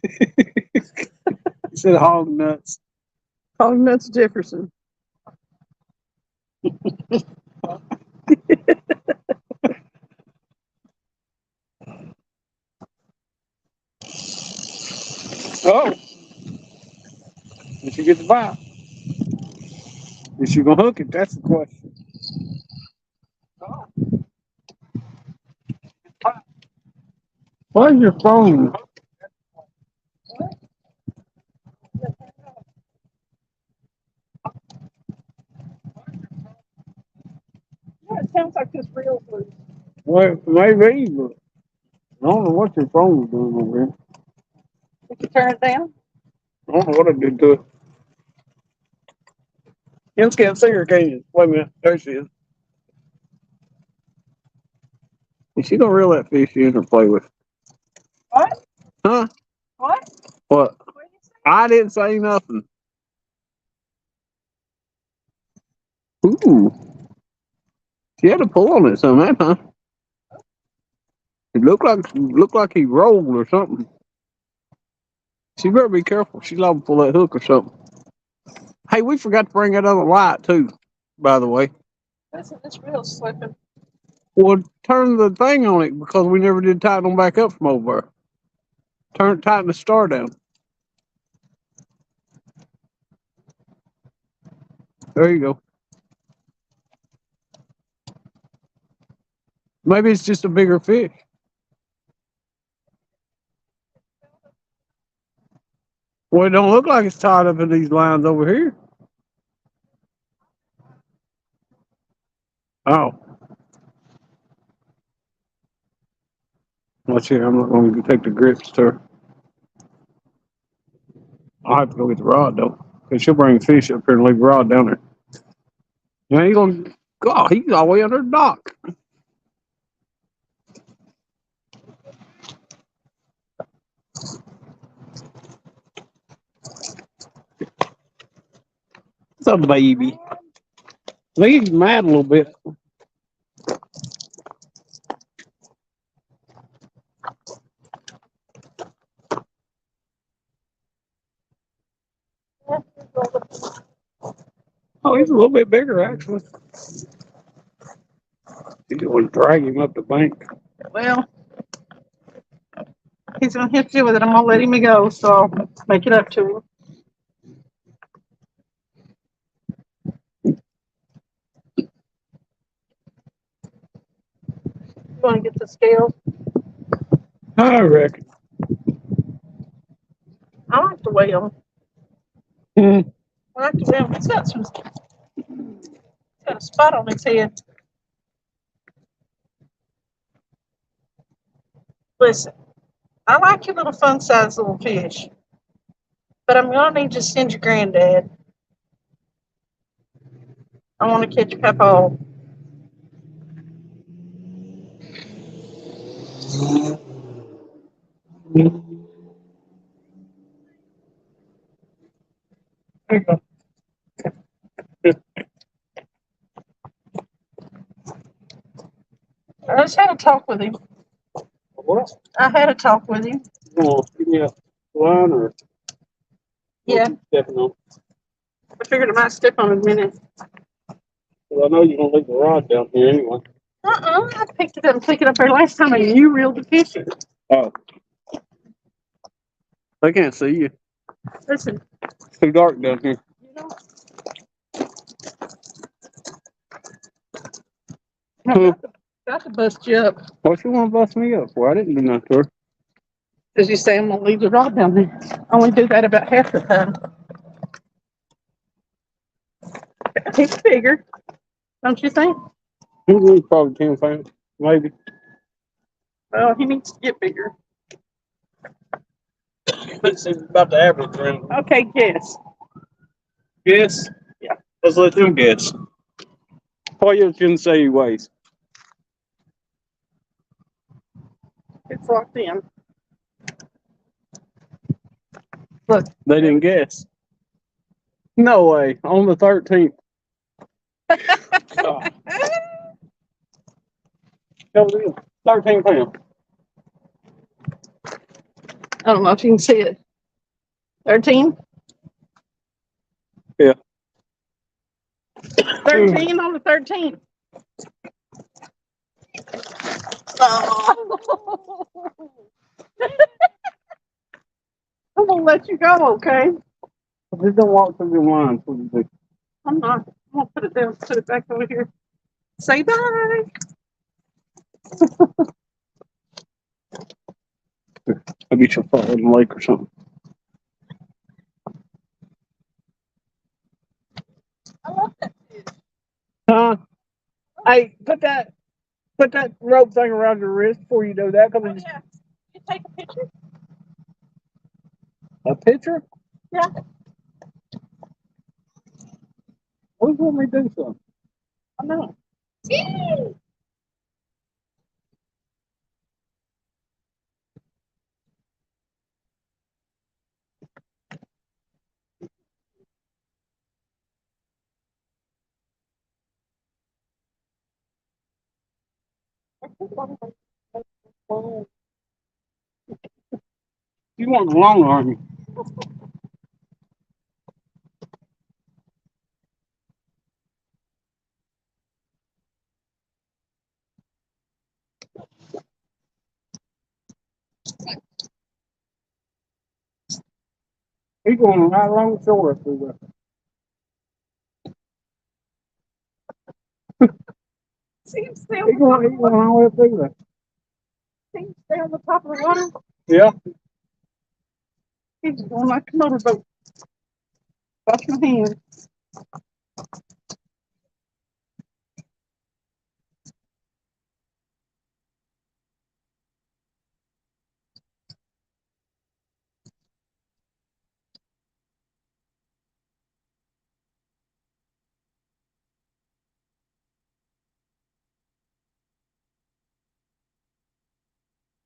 He said hog nuts. Hog Nuts Jefferson. Oh. Did she get the bite? Is she gonna hook it? That's the question. Where's your phone? Yeah, it sounds like this real food. Well, maybe, but I don't know what your phone was doing over here. Did you turn it down? I don't know what I did to it. You can't see her, can you? Wait a minute. There she is. Is she gonna reel that fish in or play with? What? Huh? What? What? What did you say? I didn't say nothing. Ooh. She had to pull on it some that time. It looked like he rolled or something. She better be careful. She's liable to pull that hook or something. Hey, we forgot to bring that other light too, by the way. This reel's slipping. Well, turn the thing on it because we never did tighten them back up from over there. Tighten the star down. There you go. Maybe it's just a bigger fish. Well, it don't look like it's tied up in these lines over here. Oh. Watch here. I'm not going to take the grips to her. I'll have to go get the rod, though. Because she'll bring fish up here and leave the rod down there. Now he's going to... God, he's all the way under the dock. What's up, baby? I think he's mad a little bit. Oh, he's a little bit bigger, actually. You don't want to drag him up the bank. Well, he's gonna hit you with it. I'm gonna let him go, so I'll make it up to him. You want to get the scales? I reckon. I like to weigh them. Well, it's got some. Got a spot on its head. Listen, I like your little fun-sized little fish, but I'm gonna need you to send your granddad. I want to catch Papa. There you go. I just had a talk with him. What? I had a talk with him. You want to give me a line or Yeah, stepping on? I figured I might step on it in a minute. Well, I know you're gonna leave the rod down here anyway. I picked it up and took it up there last time and you reeled the fish in. Oh. I can't see you. Listen, It's too dark down here. you know, Hmm. got to bust you up. What you want to bust me up for? I didn't do nothing to her. As you say, I'm gonna leave the rod down there. I only do that about half the time. He's bigger, don't you think? He's probably 10 pounds, maybe. Well, he needs to get bigger. Let's see about the average round. Okay, guess. Guess? Yeah. Let's let them guess. What you shouldn't say he weighs. It's locked in. They didn't guess. No way. On the 13th. Oh, tell them. 13 pounds. I don't know if you can see it. 13? Yeah. 13 on the 13th. Oh. I'm gonna let you go, okay? Just don't walk through your lines. What do you do? I'm not. I'm gonna put it down, put it back over here. Say bye. I'll get you a fall in the lake or something. I love that fish. Huh? Hey, put that rope thing around your wrist before you do that. Oh, yeah. You take a picture? A picture? Yeah. What do you want me to do something? I know. You want the long arm? He's going right along the shore through See him stay there. on He's going all the way through there. see him stay on the top of the water. Yeah. He's going like a motorboat. Wash my hands.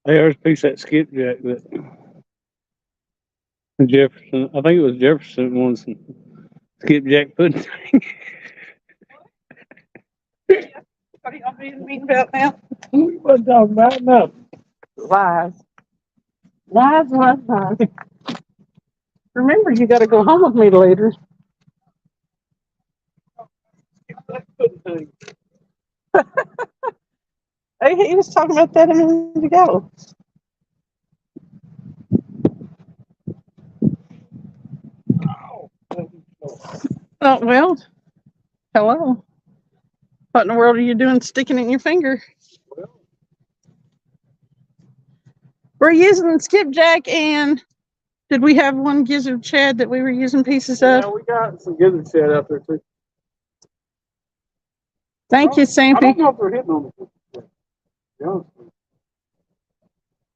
Hey, there's a piece of that skipjack that Jefferson, I think it was Jefferson once, skipjack pudding. What are y'all being mean about now? We wasn't talking about nothing. Lies. Lies, lies, lies. Remember, you got to go home with me later. Hey, he was talking about that a minute ago. Oh, well, hello. What in the world are you doing sticking it in your finger? We're using skipjack and Did we have one gizzard shad that we were using pieces Yeah, of? we got some gizzard shad out there too. Thank you, I Sampy. don't know if they're hitting on it. To be honest with you.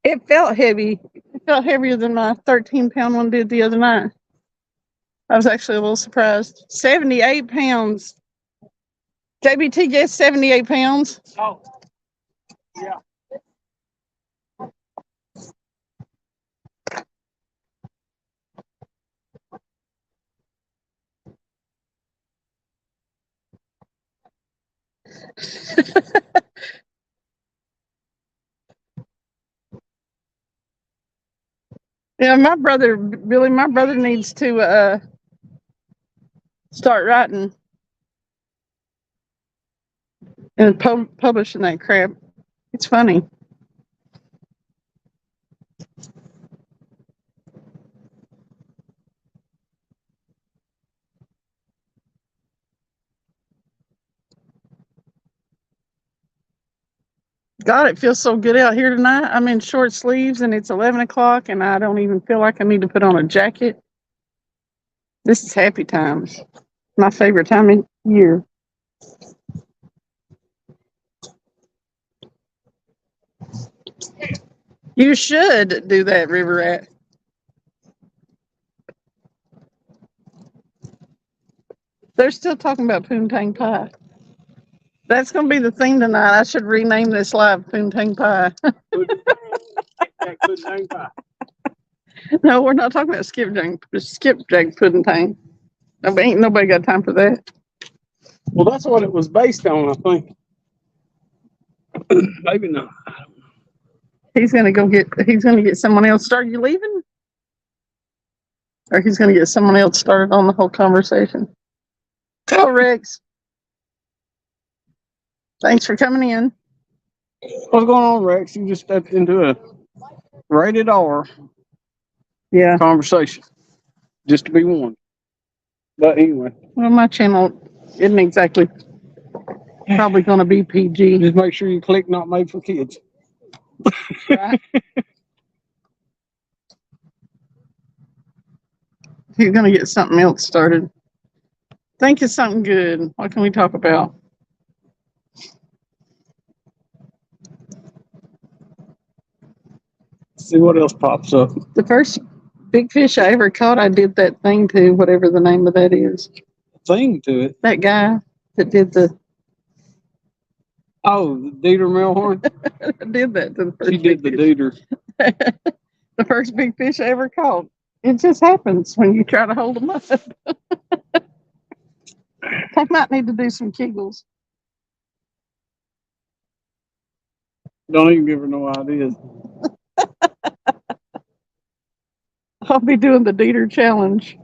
It felt heavy. It felt heavier than my 13-pound one did the other night. I was actually a little surprised. 78 pounds. JBT guessed 78 pounds. Oh, yeah. Yeah, my brother, Billy, my brother needs to start writing and publishing that crap. It's funny. God, it feels so good out here tonight. I'm in short sleeves and it's 11 o'clock and I don't even feel like I need to put on a jacket. This is happy times. My favorite time of year. You should do that, River Rat. They're still talking about poontang pie. That's going to be the thing tonight. I should rename this live Poontang Pie. No, we're not talking about skipjack pudding. Ain't nobody got time for that. Well, that's what it was based on, I think. Maybe not. He's gonna get someone else started. You leaving? Or he's gonna get someone else started on the whole conversation. Oh, Rex. Thanks for coming in. What's going on, Rex? You just stepped into a rated R Yeah. conversation. Just to be warned. But anyway. Well, my channel isn't exactly probably gonna be PG. Just make sure you click not made for kids. Right? He's gonna get something else started. Think of something good. What can we talk about? See what else pops up. The first big fish I ever caught, I did that thing to, whatever the name of that is. Thing to it. That guy that did the Oh, the Dieter Melhorn? did that to the first. She did the big fish. Dieter. The first big fish I ever caught. It just happens when you try to hold them up. I might need to do some kegels. Don't even give her no ideas. I'll be doing the Dieter challenge.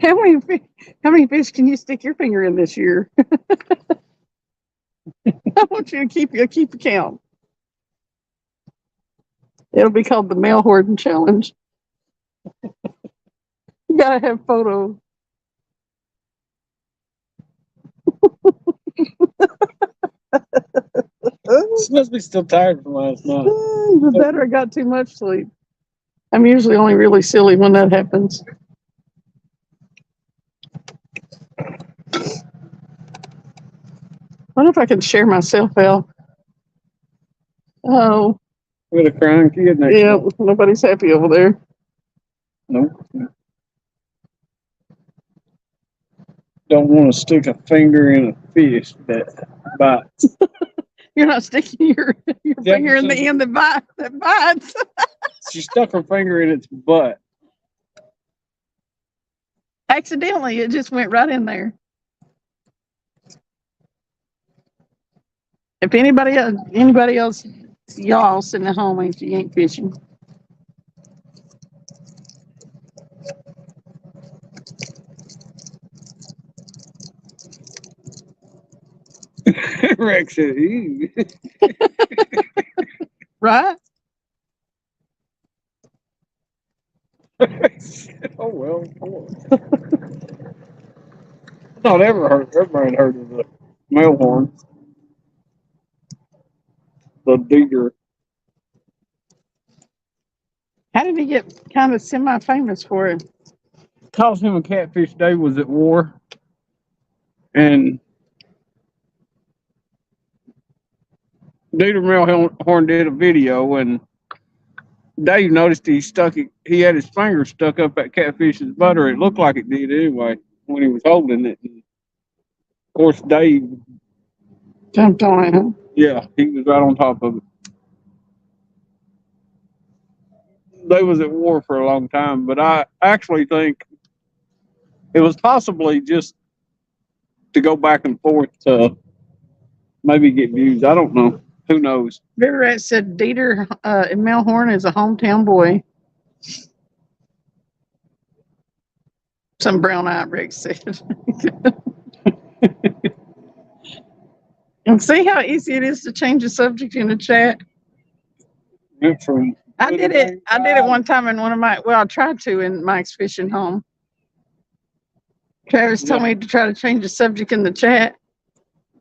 How many fish can you stick your finger in this year? I want you to keep a count. It'll be called the Melhorn challenge. You gotta have photos. She must be still tired from last night. The better I got too much sleep. I'm usually only really silly when that happens. Wonder if I can share myself out. Oh, With a crying kid next yeah, to nobody's happy over there. Nope. Don't want to stick a finger in a fish that bites. You're not sticking your finger in the so- end that bites. She stuck her finger in its butt. Accidentally, it just went right in there. If anybody else, y'all sitting at home ain't fishing. Rex said, "Ew." Right? Oh well. I thought everybody heard of the Melhorn. The Dieter. How did he get kind of semi-famous for it? Cause him and Catfish Dave was at war, and Dieter Melhorn did a video, and Dave noticed he had his finger stuck up at Catfish's butter. It looked like it did anyway when he was holding it. And of course, Dave, Jumped on it, huh? yeah, he was right on top of it. They was at war for a long time, but I actually think it was possibly just to go back and forth to maybe get views. I don't know. Who knows? River Rat said Dieter Melhorn is a hometown boy. Some brown-eyed Rick said. And see how easy it is to change the subject in the chat? Went from I did it one time in I tried to in Mike's fishing home. Travis told me to try to change the subject in the chat.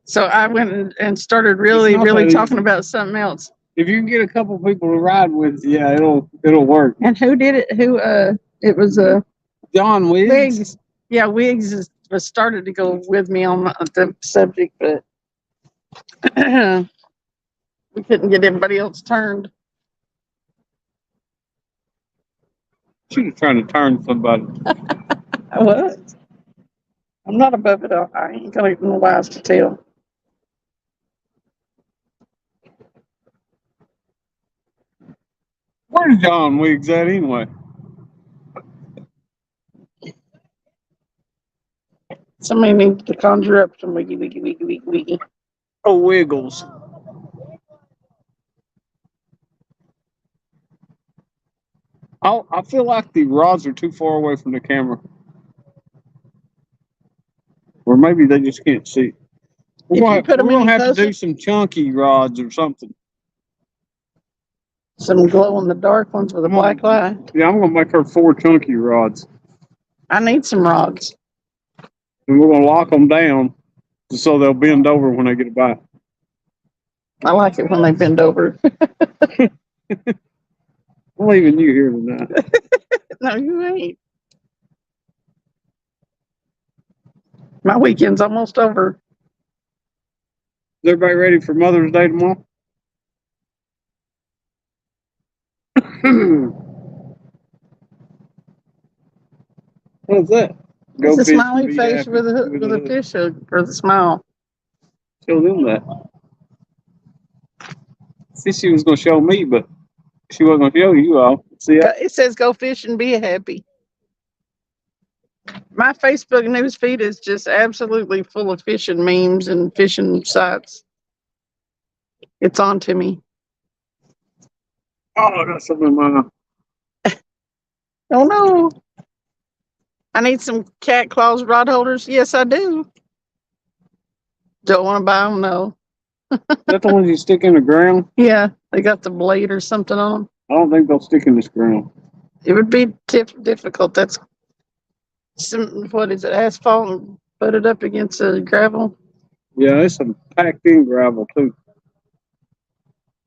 So I went and started really It's not that talking easy. about something else. If you can get a couple people to ride with, yeah, it'll work. And who did it? It was John Wiggs. Wiggs. Yeah, Wiggs was started to go with me on the subject, but we couldn't get everybody else turned. She was trying to turn somebody. I was. I'm not above it all. I ain't got no lies to tell. Where's John Wiggs at anyway? Somebody needs to conjure up some wiggy. Oh, Wiggles. I feel like the rods are too far away from the camera. Or maybe they just can't see. If you put 'em We're gonna any have to do closer- some chunky rods or something. Some glow in the dark ones with a black light. Yeah, I'm gonna make her 4 chunky rods. I need some rods. And we're gonna lock them down so they'll bend over when they get a bite. I like it when they bend over. I'm leaving you here tonight. No, you ain't. My weekend's almost over. Is everybody ready for Mother's Day tomorrow? What's that? It's a fish and smiley be face happy. with a fish hook for the smile. Show them that. See, she was gonna show me, but she wasn't gonna show you all. See, It says go fish and be happy. My Facebook news feed is just absolutely full of fishing memes and fishing sites. It's on to me. oh, I got something in my Oh no. I need some cat claws rod holders. Yes, I do. Don't want to buy them? No. Is that the ones you stick in the ground? Yeah, they got the blade or something on them. I don't think they'll stick in this ground. It would be difficult. That's what is it, asphalt and put it up against the gravel? Yeah, it's some packed in gravel too.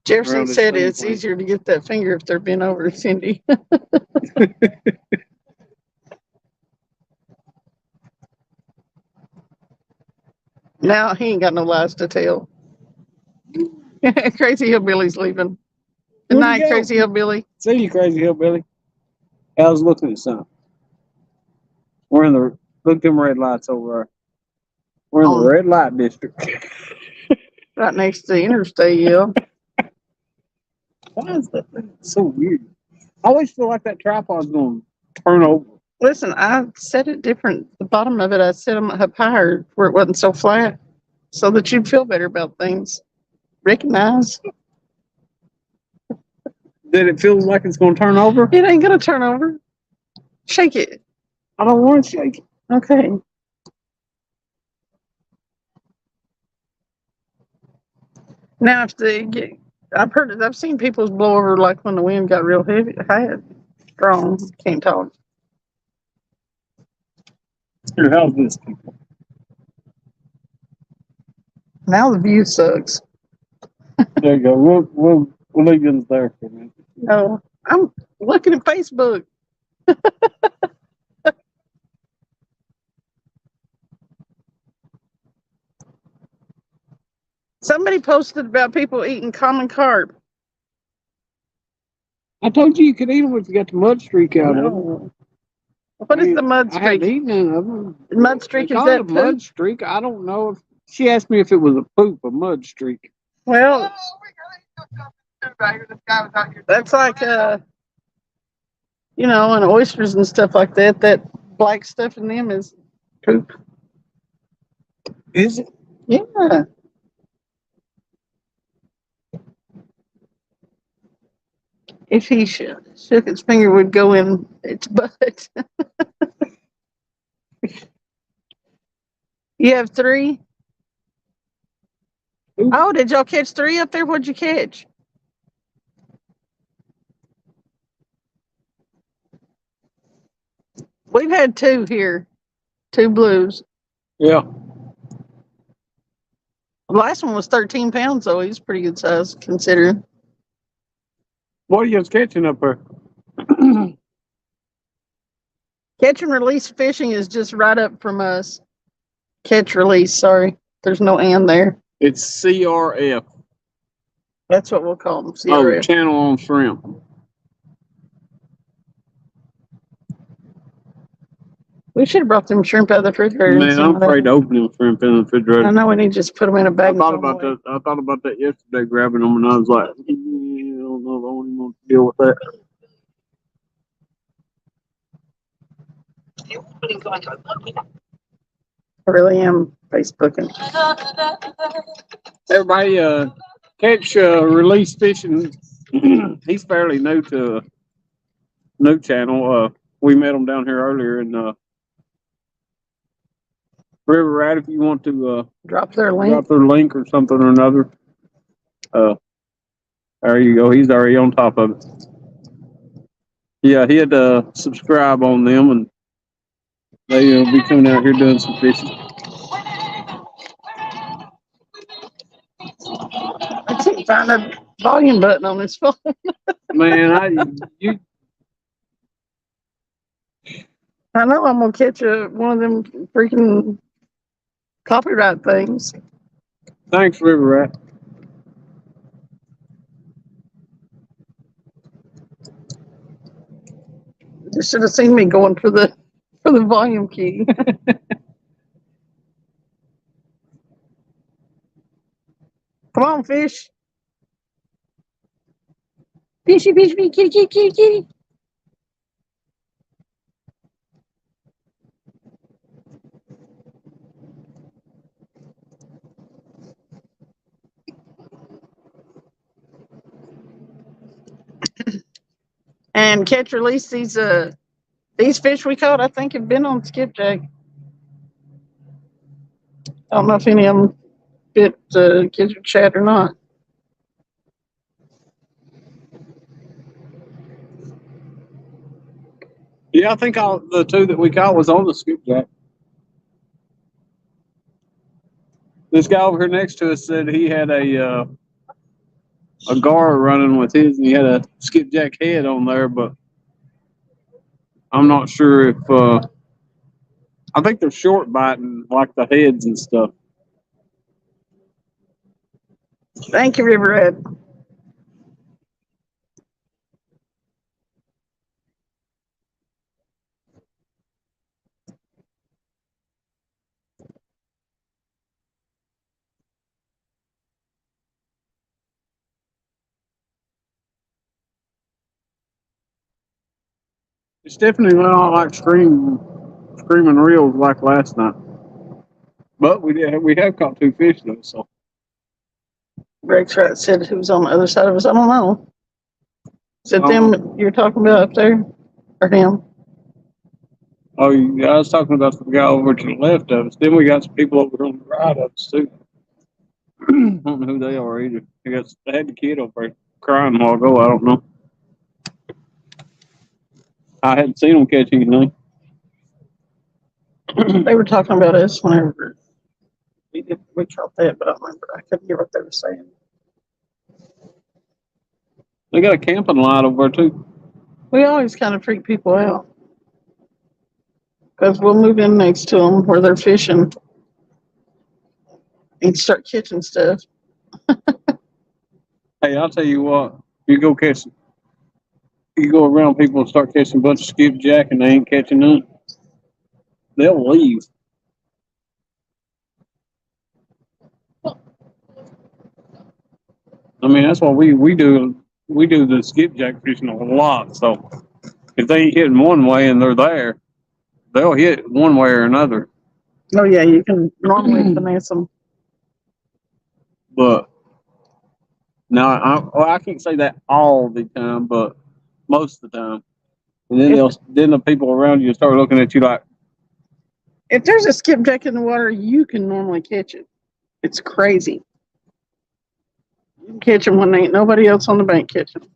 Jefferson Around this said thing it's point. easier to get that finger if they're bent over, Cindy. Now he ain't got no lies to tell. Crazy Hillbilly's leaving. Good Where'd he night, go? Crazy Hillbilly. See you, crazy hillbilly. I was looking at something. We're in the look them red lights over there. We're in Oh. the red light district. Right next to the interstate, yeah. Why is that thing so weird? I always feel like that tripod's going to turn over. Listen, I set it different. The bottom of it, I set them up higher where it wasn't so flat so that you'd feel better about things. Recognize. That it feels like it's going to turn over? It ain't going to turn over. Shake it. I don't want to shake it. Okay. Now, if they get, I've seen people's blow over like when the wind got real heavy, strong. Can't talk. Here, how's this? Now the view sucks. There you go. We'll leave you there for a minute. No, looking at Facebook. Somebody posted about people eating common carp. I told you could eat them if you got the mud streak out of them. No. What is the mud I hadn't streak? eaten none of them. Mud streak They is call it that a mud poop? streak. I don't know if she asked me if it was a poop, a mud streak. Well, that's like you know, and oysters and stuff like that. That black stuff in them is poop. Is it? Yeah. If he shook his finger, would go in its butt. You have 3? Ooh. Oh, did y'all catch 3 up there? What'd you catch? We've had 2 here, 2 blues. Yeah. The last one was 13 pounds, though. He's pretty good size considering. What are you catching up there? Catch and release fishing is just right up from us. Catch release, sorry. There's no and there. It's CRF. That's what we'll call them. Oh, CRF. Channel on Shrimp. We should have brought them shrimp out of the refrigerator. and Man, seen I'm what afraid to happened. open them shrimp in the refrigerator. I know we need to just put them in a bag. I thought about that. I thought about that yesterday, grabbing them, and I was like, I don't know if I want to deal with that. I really am Facebooking. Everybody, catch release fishing. He's fairly new to new channel. We met him down here earlier in River Rat. If you want to Drop their link. drop their link or something or another, there you go. He's already on top of it. Yeah, he had to subscribe on them, and they will be coming out here doing some fishing. I can't find a volume button on this phone. Man, you I know I'm gonna catch one of them freaking copyright things. thanks, River Rat. You should have seen me going for the volume key. Come on, fish. Fishy, fishy, fishy, kitty, kitty, kitty, kitty. And catch release these fish we caught, I think, have been on skipjack. I don't know if any of them fit kids or chat or not. Yeah, I think the 2 that we caught was on the skipjack. This guy over here next to us said he had a gar running with his, and he had a skipjack head on there, but I'm not sure if I think they're short biting, like the heads and stuff. Thank you, River Red. It's definitely not like screaming reels like last night. But we have caught 2 fish though, so. Rex Rat said who was on the other side of us. I don't know. Is it them you're talking about up there? Or him? Oh, yeah, I was talking about the guy over to the left of us. Then we got some people over on the right of us too. I don't know who they are either. They had the kid over there crying a while ago. I don't know. I hadn't seen them catch anything. They were talking about us whenever we caught that, but I don't remember. I couldn't hear what they were saying. They got a camping lot over there too. We always kind of freak people out because we'll move in next to them where they're fishing and start catching stuff. Hey, I'll tell you what. You go around people and start catching a bunch of skipjack and they ain't catching none. They'll leave. I mean, that's what we do. We do the skipjack fishing a lot. So if they ain't hitting one way and they're there, they'll hit one way or another. Oh yeah, you can normally finesse them. But now, I can't say that all the time, but most of the time. And then then the people around you start looking at you like, If there's a skipjack in the water, you can normally catch it. It's crazy. You can catch them when there ain't nobody else on the bank catching them.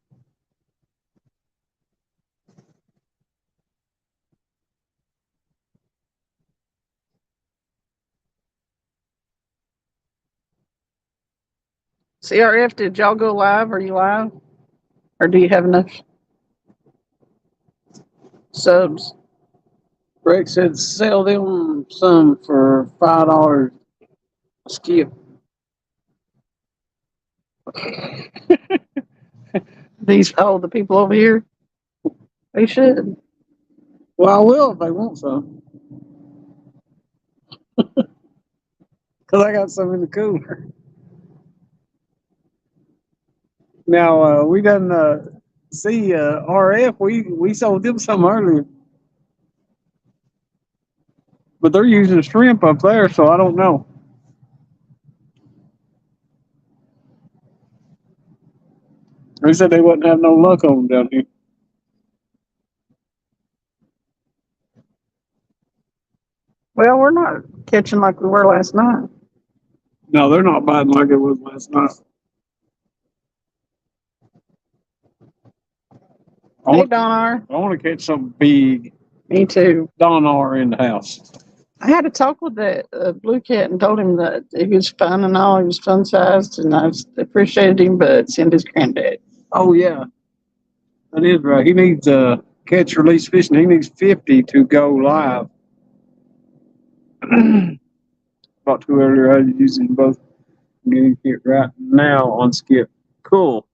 CRF, did y'all go live? Are you live? Or do you have enough subs? Greg said, sell them some for $5 a skip. The people over here? They should. Well, I will if they want some. Because I got some in the cooler. Now, we done see RF. We sold them some earlier. But they're using shrimp up there, so I don't know. They said they wouldn't have no luck on them down here. Well, we're not catching like we were last night. No, they're not biting like it was last night. Hey, Donar. I want to catch something big. Me too. Donar in the house. I had a talk with that blue cat and told him that he was fun and all. He was fun sized, and I appreciated him, but send his granddad. Oh, yeah. That is right. He needs catch release fishing. He needs 50 to go live. About to earlier. I was using both. I'm getting it right now on skip. Cool.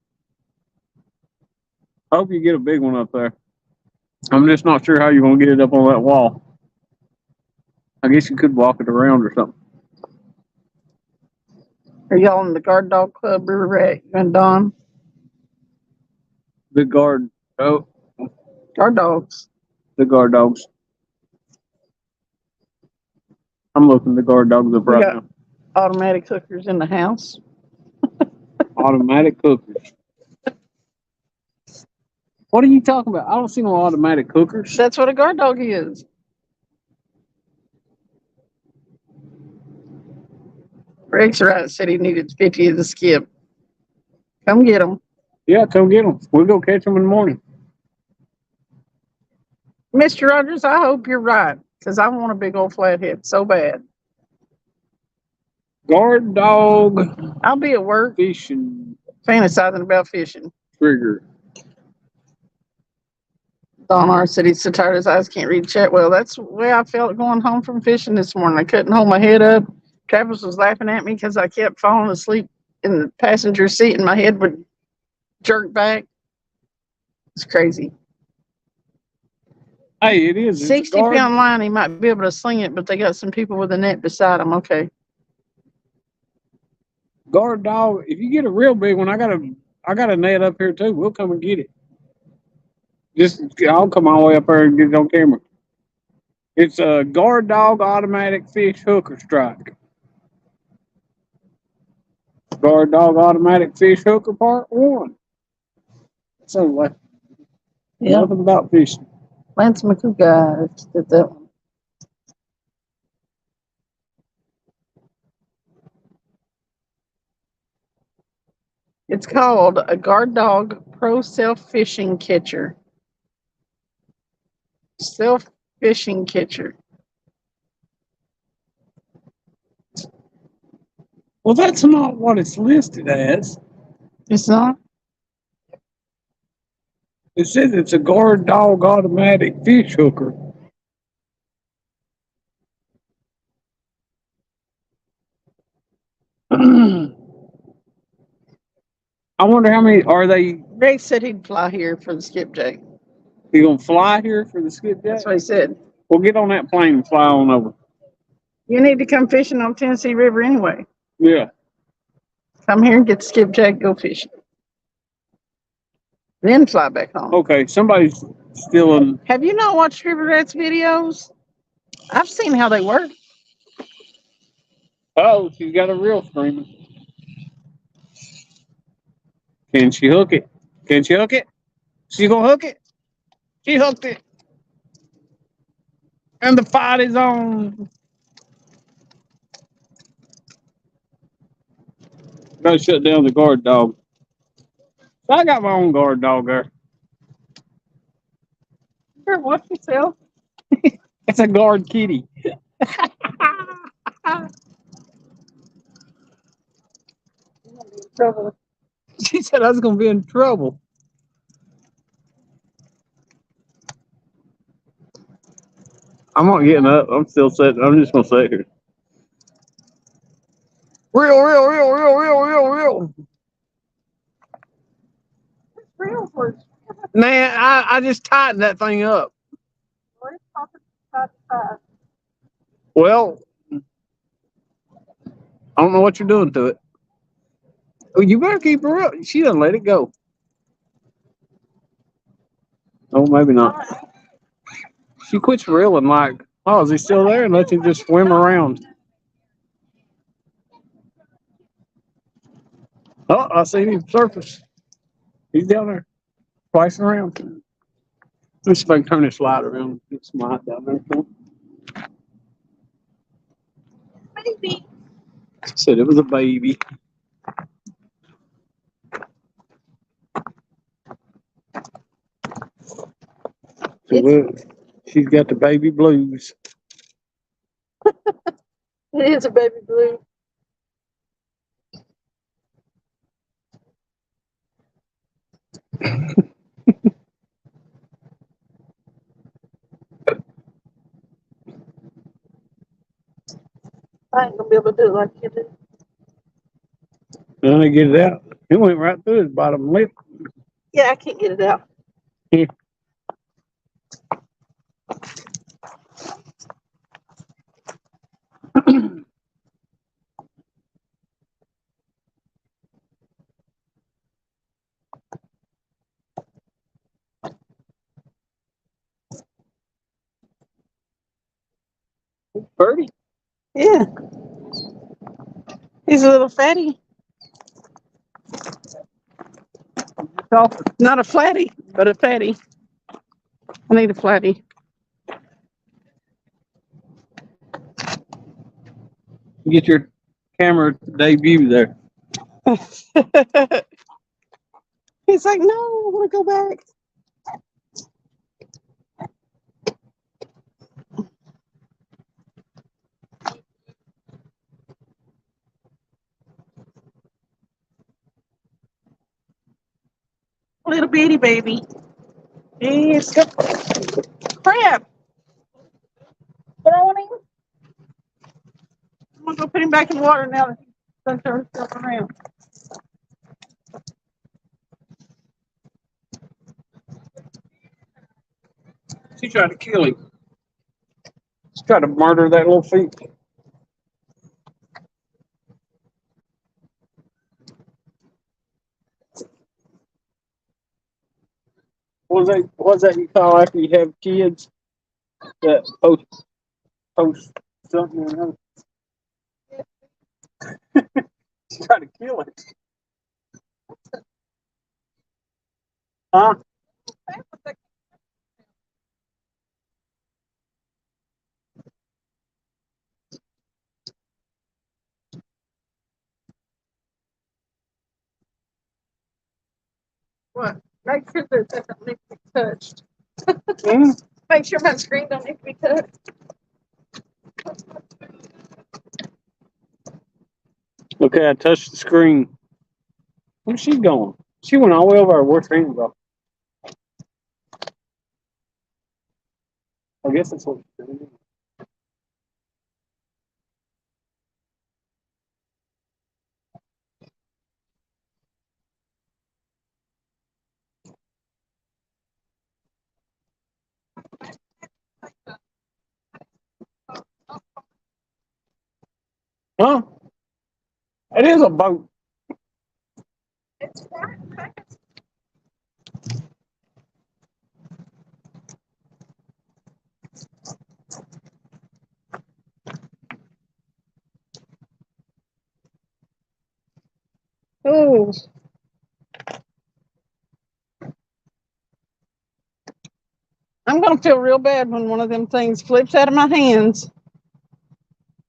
Hope you get a big one up there. I'm just not sure how you're going to get it up on that wall. I guess you could walk it around or something. Are y'all in the Guard Dog Club, River Rat, and Don? The guard. Oh, Guard Dogs. the guard dogs. I'm looking the guard dogs up right now. Automatic hookers in the house. Automatic cookers. What are you talking about? I don't see no automatic cookers. That's what a guard dog is. Rex Wright said he needed 50 of the skip. Come get them. Yeah, come get them. We'll go catch them in the morning. Mr. Rogers, I hope you're right, because I want a big old flathead so bad. Guard dog I'll be at work fishing fantasizing about fishing. trigger. Don R said he's so tired his eyes can't read chat. Well, that's the way I felt going home from fishing this morning. I couldn't hold my head up. Travis was laughing at me because I kept falling asleep in the passenger seat and my head would jerk back. It's crazy. Hey, it is. 60-pound line, he might be able to sling it, but they got some people with a net beside him. Okay. Guard dog. If you get a real big one, I got a net up here too. We'll come and get it. I'll come all the way up there and get it on camera. It's a guard dog automatic fish hooker strike. Guard dog automatic fish hooker part 1. So like, nothing about fishing. Lance McCook did that one. It's called a Guard Dog Pro Self Fishing Catcher. Self Fishing Catcher. Well, that's not what it's listed as. It's not? It says it's a guard dog automatic fish hooker. I wonder how many are they? Ray said he'd fly here for the skipjack. You gonna fly here for the skipjack? That's what he said. Well, get on that plane and fly on over. You need to come fishing on Tennessee River anyway. Yeah. Come here and get the skipjack, go fishing. Then fly back home. Okay, somebody's stealing. Have you not watched River Rats videos? I've seen how they work. Oh, she's got a reel screaming. Can she hook it? Can she hook it? She gonna hook it? She hooked it. And the fight is on. Gotta shut down the guard dog. I got my own guard dog there. Sure, watch yourself. It's a guard kitty. Trouble. She said I was gonna be in trouble. I'm not getting up. I'm still sitting. I'm just gonna sit here. Real. Real for Man, I just tightened that thing up. Well, I don't know what you're doing to it. Oh, you better keep her up. She doesn't let it go. Oh, maybe not. She quits reeling like, oh, is he still there? And lets him just swim around. Oh, I seen him surface. He's down there, splicing around. Let's see if I can turn this light around. Get some light down there. baby. Said it was a baby. So look, she's got the baby blues. It is a baby blue. I ain't gonna be able to do it like you do. Then they get it out. It went right through his bottom lip. Yeah, I can't get it out. Yeah. Birdie. Yeah. He's a little fatty. Not a flatty, but a fatty. I need a flatty. Get your camera debut there. He's like, no, I want to go back. Little bitty baby. Yes. Crap. Throwing him. I'm going to go put him back in the water now that he's done turned himself around. She tried to kill him. She tried to murder that little feet. What's that you call after you have kids? That post something or another. She tried to kill it. Huh? What? Make sure that that don't need to be touched. Hmm? Make sure my screen don't need to be touched. Okay, I touched the screen. Where's she going? She went all the way over our worst hands off. I guess that's what you're doing. Huh? It is a boat. Oh, I'm gonna feel real bad when one of them things flips out of my hands.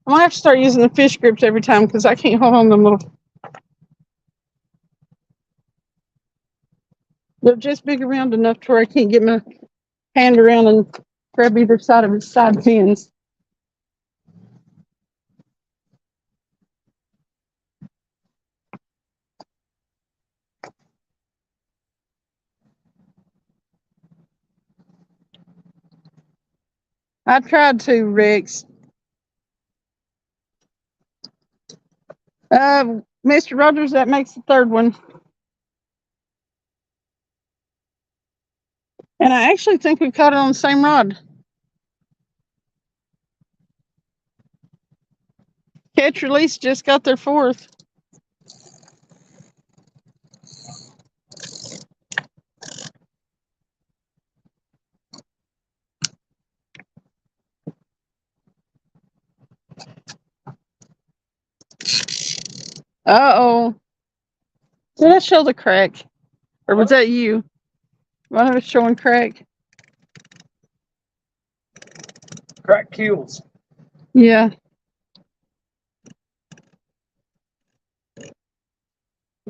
I'm gonna have to start using the fish grips every time because I can't hold on them little. They're just big around enough to where I can't get my hand around and grab either side of his side fins. I tried to, Rex. Mr. Rogers, that makes the third one. And I actually think we caught it on the same rod. Catch Release just got their fourth. Uh-oh. Did I show the crack? Or was that you? One of us showing crack? Crack kills. Yeah.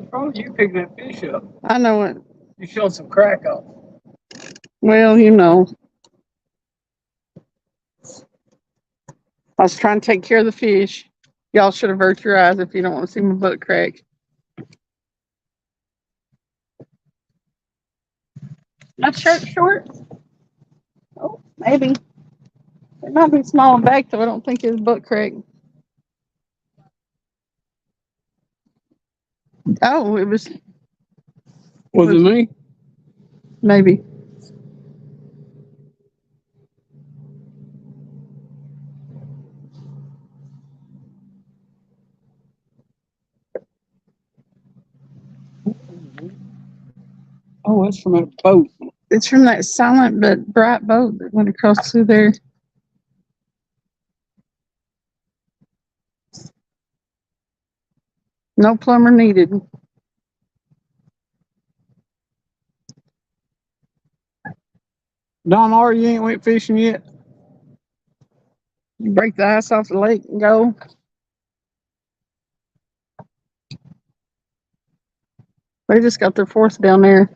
Probably you picked that fish up. I know it. You showed some crack off. Well, you know. I was trying to take care of the fish. Y'all should avert your eyes if you don't want to see my butt crack. My shirt short? Oh, maybe. It might be small and back, though. I don't think it's butt crack. Oh, it was. Was it me? Maybe. Oh, that's from that boat. It's from that silent but bright boat that went across through there. No plumber needed. Don R, you ain't went fishing yet? You break the ice off the lake and go. They just got their fourth down there.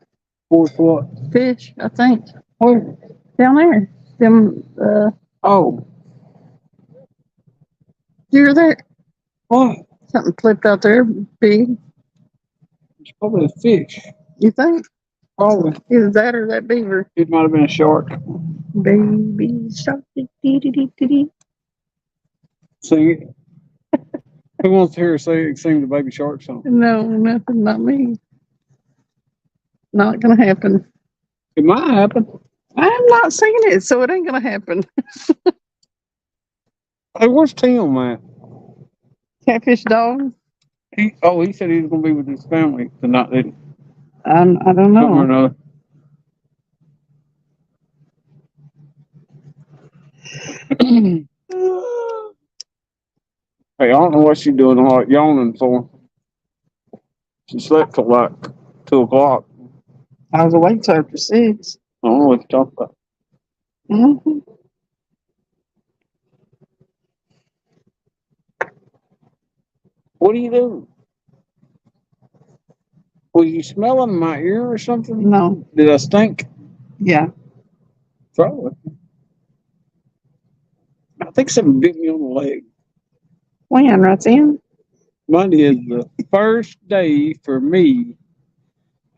Fourth what? Fish, I think. Where? Down there. Them, Oh. you're there. What? Something flipped out there, big. It's probably a fish. You think? Probably. Either that or that beaver. It might have been a shark. Baby shark. Dee. Sing it. Who wants to hear her sing the baby shark song? No, nothing, not me. Not gonna happen. It might happen. I'm not singing it, so it ain't gonna happen. Hey, where's Tim at? Catfish dog? He said he was gonna be with his family tonight. Didn't he? I don't Something or know. another. Hey, I don't know what she's doing like yawning for. She slept till like 2 o'clock. I was awake till after 6. I don't know what you're talking about. Mm-hmm. What are you doing? Was you smelling my ear or something? No. Did I stink? Yeah. Probably. I think something bit me on the leg. When, right then? Monday is the first day for me.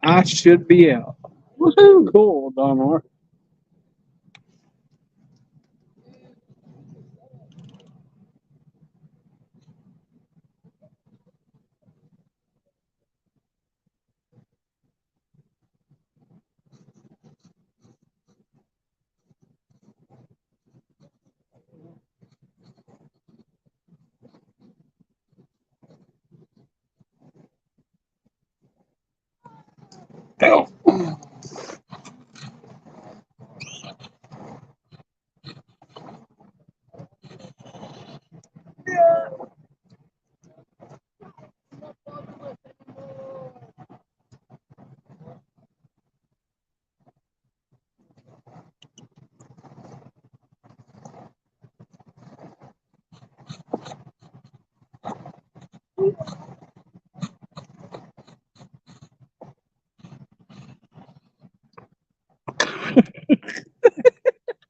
I should be out. Woohoo! Cool, Donor. Oh.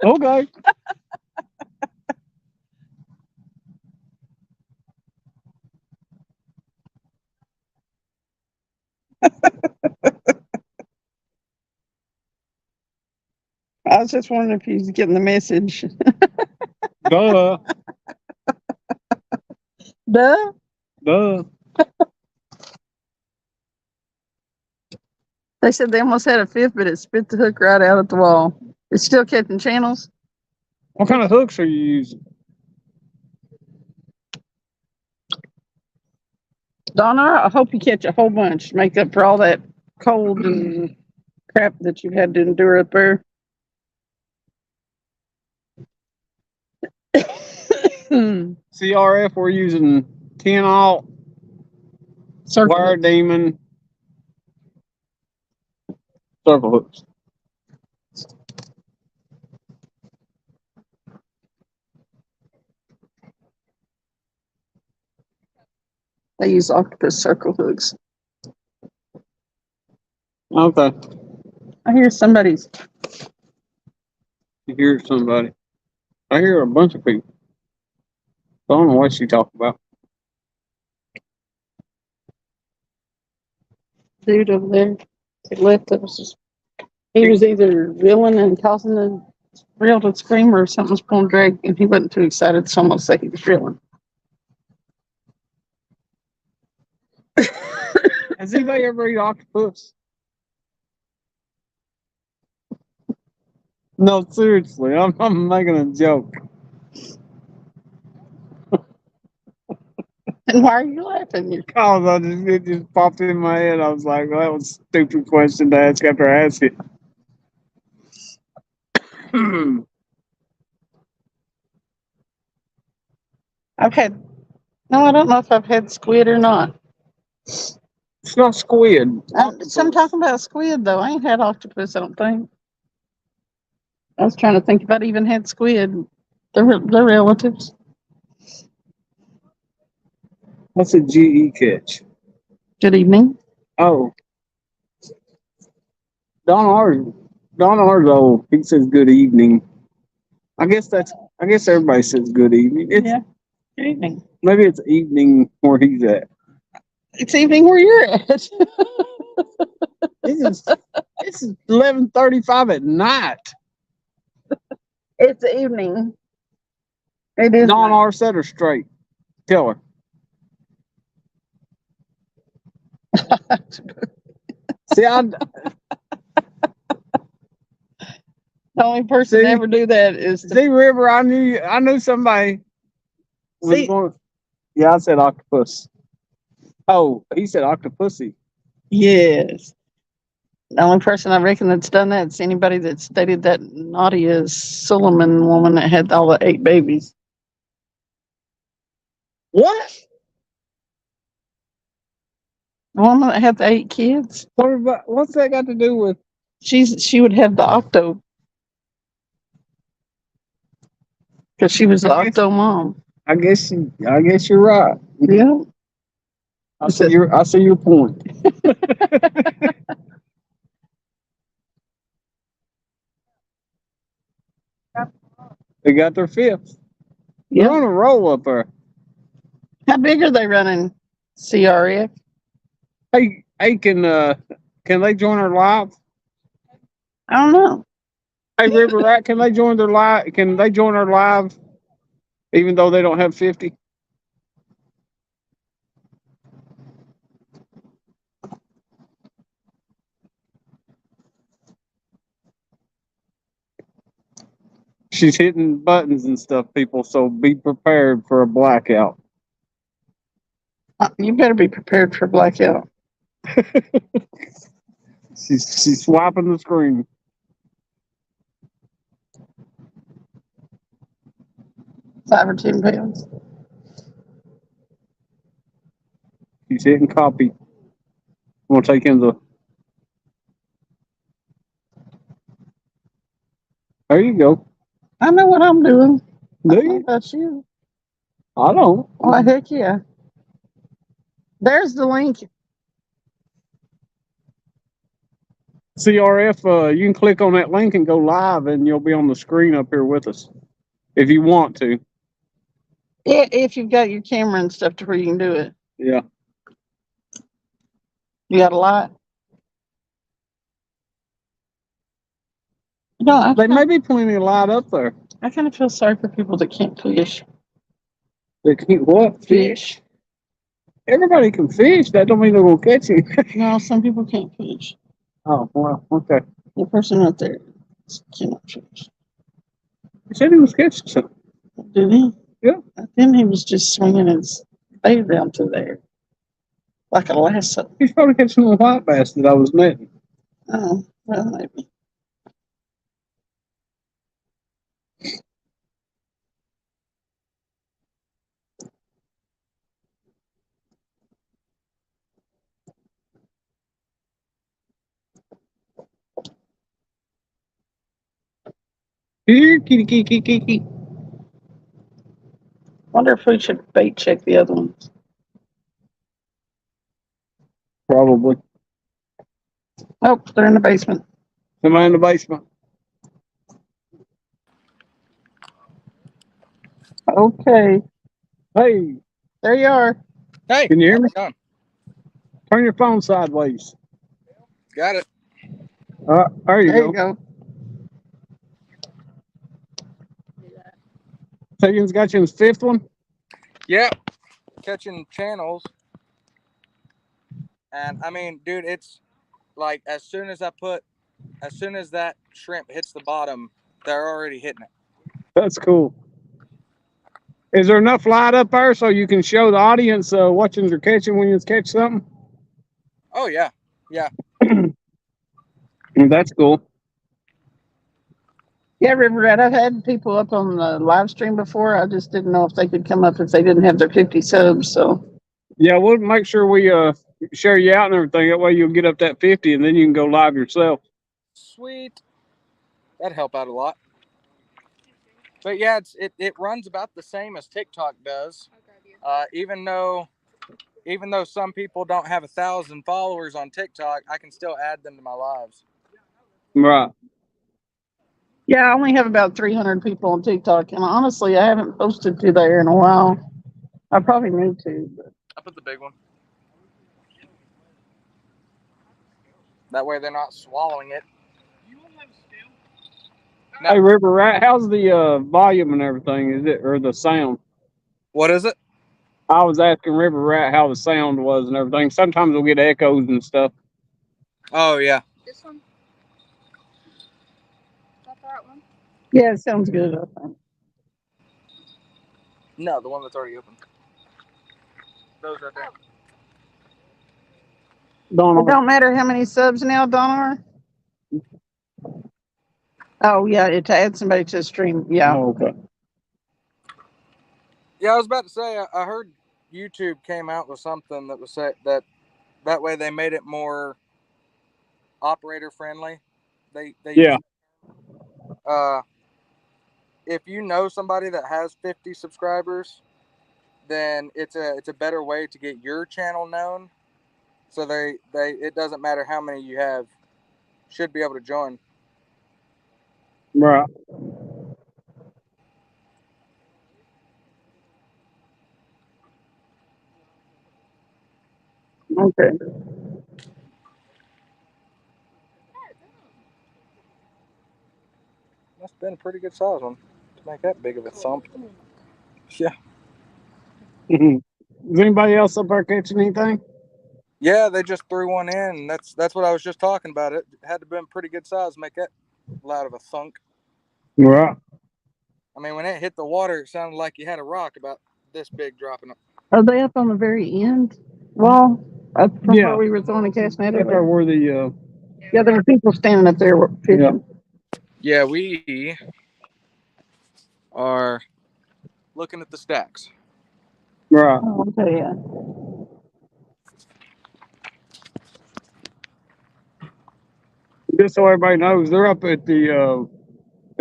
Okay. I was just wondering if he's getting the message. Duh. Duh. Duh. They said they almost had a fifth, but it spit the hook right out at the wall. It's still catching channels. What kind of hooks are you using? Donna, I hope you catch a whole bunch to make up for all that cold and crap that you've had to endure up there. CRF, we're using 10-aught, Circle Wire hooks. Demon, circle hooks. They use octopus circle hooks. Okay. I hear somebody's. You hear somebody. I hear a bunch of people. I don't know what she talking about. Dude over there that left us. He was either reeling and causing the reel to scream or something was pulling drag, and he wasn't too excited. So almost like he was reeling. Has anybody ever eaten octopus? No, seriously, I'm making a joke. And why are you laughing? Cause it just popped in my head. I was like, well, that was a stupid question to ask after I asked it. I've had. No, I don't know if I've had squid or not. It's not squid. So I'm talking about squid though. I ain't had octopus. I don't think. I was trying to think if I'd even had squid. They're relatives. What's a GE catch? Good evening. Oh, Don Arzo, he says good evening. I guess everybody says good evening. It's, Yeah. Good evening. maybe it's evening where he's at. It's evening where you're at. This is 11:35 at night. It's evening. It is. Don R set her straight. Tell her. See, The only person to ever do that is see, River. I knew somebody was See- going. Yeah, I said octopus. Oh, he said octopussy. yes. The only person I reckon that's done that is anybody that's dated that Nadia Suleiman woman that had all the 8 babies. What? The woman that had the 8 kids. What's that got to do with? She would have the octo. Because she was the octo mom. I guess you're right. Yeah. I see your point. They got their 5th. They're Yeah. on a roll up there. How big are they running, CRF? Hey, can they join our live? I don't know. Hey, River Rat, can they join their live? Can they join our live, even though they don't have 50? She's hitting buttons and stuff, people. So be prepared for a blackout. You better be prepared for blackout. She's swiping the screen. Five or 10 pounds. She's hitting copy. I'm gonna take in the. There you go. I know what I'm doing. I Do don't know you? about you. I don't. Why, heck yeah. There's the link. CRF, you can click on that link and go live, and you'll be on the screen up here with us if you want to. If you've got your camera and stuff to where you can do it. Yeah. You got a lot? No, There may be plenty of light up there. I kind of feel sorry for people that can't fish. They can't what? Fish. Everybody can fish. That don't mean they're gonna catch you. No, some people can't fish. Oh well, okay. The person right there cannot fish. He said he was catching something. Did he? Yeah. Then he was just swinging his bait around to there. Like a lasso. He's probably catching a white bass that I was netting. Oh, well, maybe. Here, kitty, kitty, kitty, kitty. Wonder if we should bait check the other ones. Probably. Oh, they're in the basement. Somebody in the basement. Okay, Hey, there you are. Hey, can you hear me? how's it going? Turn your phone sideways. Got it. There you There go. you go. Higgins got you in his fifth one. Yep. Catching channels. And I mean, dude, it's like as soon as that shrimp hits the bottom, they're already hitting it. That's cool. Is there enough light up there so you can show the audience what you're catching when you catch something? Oh yeah. That's cool. Yeah, River Rat, I've had people up on the live stream before. I just didn't know if they could come up if they didn't have their 50 subs. So, Yeah, we'll make sure we share you out and everything. That way you'll get up that 50 and then you can go live yourself. Sweet. That'd help out a lot. But yeah, it runs about the same as TikTok does. Even though some people don't have 1,000 followers on TikTok, I can still add them to my lives. Right. yeah, I only have about 300 people on TikTok. And honestly, I haven't posted to there in a while. I probably need to. But I put the big one. That way they're not swallowing it. No. Hey, River Rat, how's the volume and everything? Is it or the sound? What is it? I was asking River Rat how the sound was and everything. Sometimes we'll get echoes and stuff. Oh yeah. This one? Is that the right one? yeah, it sounds good, I think. No, the one that's already open. Those right there. It Donald. don't matter how many subs now, Donar. Oh, yeah, to add somebody to the stream. Yeah. Oh, okay. Yeah, I was about to say. I heard YouTube came out with something that was said that way they made it more operator friendly. They Yeah. if you know somebody that has 50 subscribers, then it's a better way to get your channel known. So they it doesn't matter how many you have, should be able to join. Right. Okay. That's been a pretty good size one to make that big of a thump. Yeah. Is anybody else up there catching anything? Yeah, they just threw one in. That's what I was just talking about. It had to have been pretty good size to make that loud of a thunk. Right. I mean, when it hit the water, it sounded like you had a rock about this big dropping it. Are they up on the very end? Well, up from Yeah. where we were throwing a cast net Up there over? where the Yeah, there were people standing up there fishing. Yeah, we are looking at the stacks. Right. Oh, okay, yeah. Just so everybody knows, they're up at the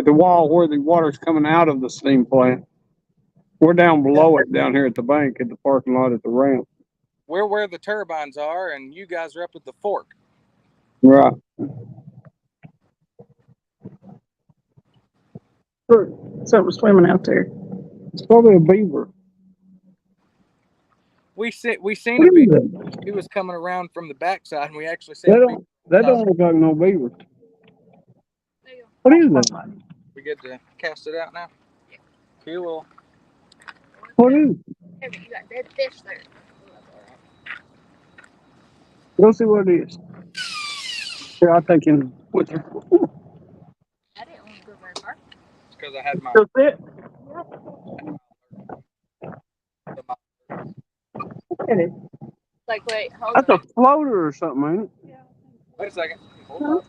wall where the water's coming out of the steam plant. We're down below it, down here at the bank, at the parking lot, at the ramp. We're where the turbines are, and you guys are up at the fork. Right. Look, something swimming out there. It's probably a beaver. We seen What a is beaver. it? He was coming around from the backside, and we actually seen That a beaver. don't look like no beaver. What is that? We get to cast it out now. Cool. What is it? Hey, but you got dead fish there. Go see what it is. Here, I'll take him with you. I didn't want to go very far. It's because I had my. Go see it. Look at it. Like, wait, hold That's on. a floater or something, ain't it? Wait a second. Hold on.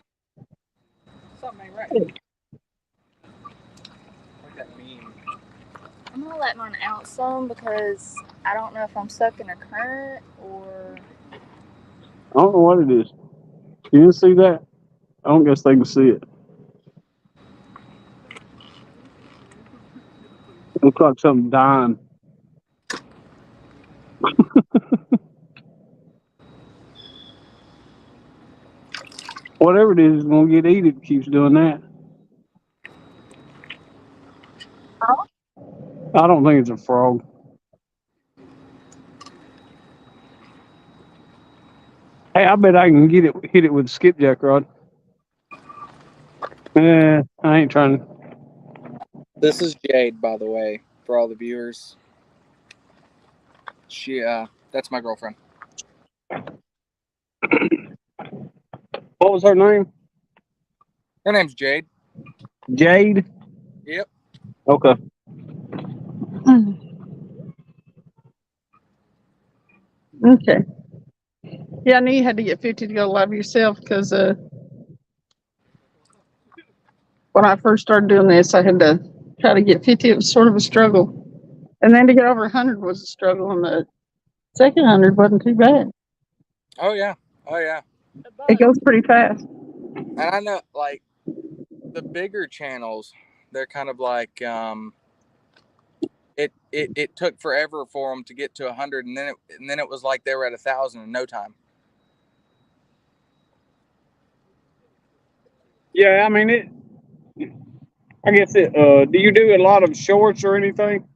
Something ain't right. What that mean? I'm gonna let mine out some because I don't know if I'm stuck in a current or. I don't know what it is. You didn't see that? I don't guess they can see it. Looks like something dying. Whatever it is gonna get eaten if it keeps doing that. I don't think it's a frog. Hey, I bet I can hit it with a skipjack rod. I ain't trying to. This is Jade, by the way, for all the viewers. She, that's my girlfriend. What was her name? Her name's Jade. Jade? Yep. Okay. Okay. Yeah, I knew you had to get 50 to go live yourself because when I first started doing this, I had to try to get 50. It was sort of a struggle. And then to get over 100 was a struggle, and the second 100 wasn't too bad. Oh yeah. Oh yeah. It goes pretty fast. And I know, like, the bigger channels, they're kind of like, it took forever for them to get to 100, and then it was like they were at 1,000 in no time. Yeah, I mean it. I guess it. Do you do a lot of shorts or anything?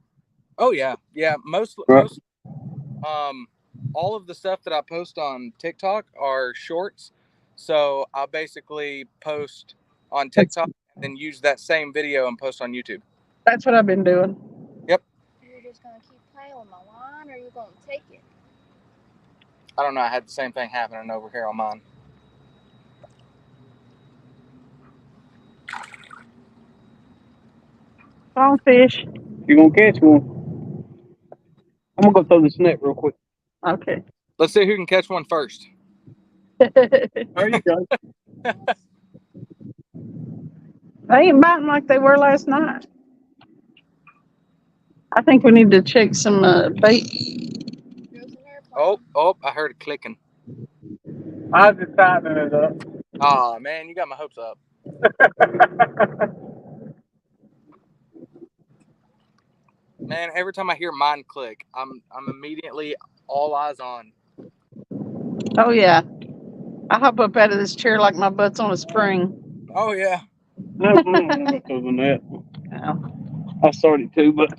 Oh yeah, yeah. Most, all of the stuff that I post on TikTok are shorts. So I basically post on TikTok and then use that same video and post on YouTube. That's what I've been doing. You're just gonna keep playing with my line, or you gonna take it? I don't know. I had the same thing happening over here on mine. Come on, fish. You gonna catch one? I'm gonna go throw this net real quick. Okay. Let's see who can catch one first. There you go. They ain't biting like they were last night. I think we need to check some bait. Oh, I heard a clicking. I was just tightening it up. Oh man, you got my hopes up. Man, every time I hear mine click, I'm immediately all eyes on. Oh, yeah. I hop up out of this chair like my butt's on a spring. Oh yeah. No, I don't want to throw the net. Oh. I started to, but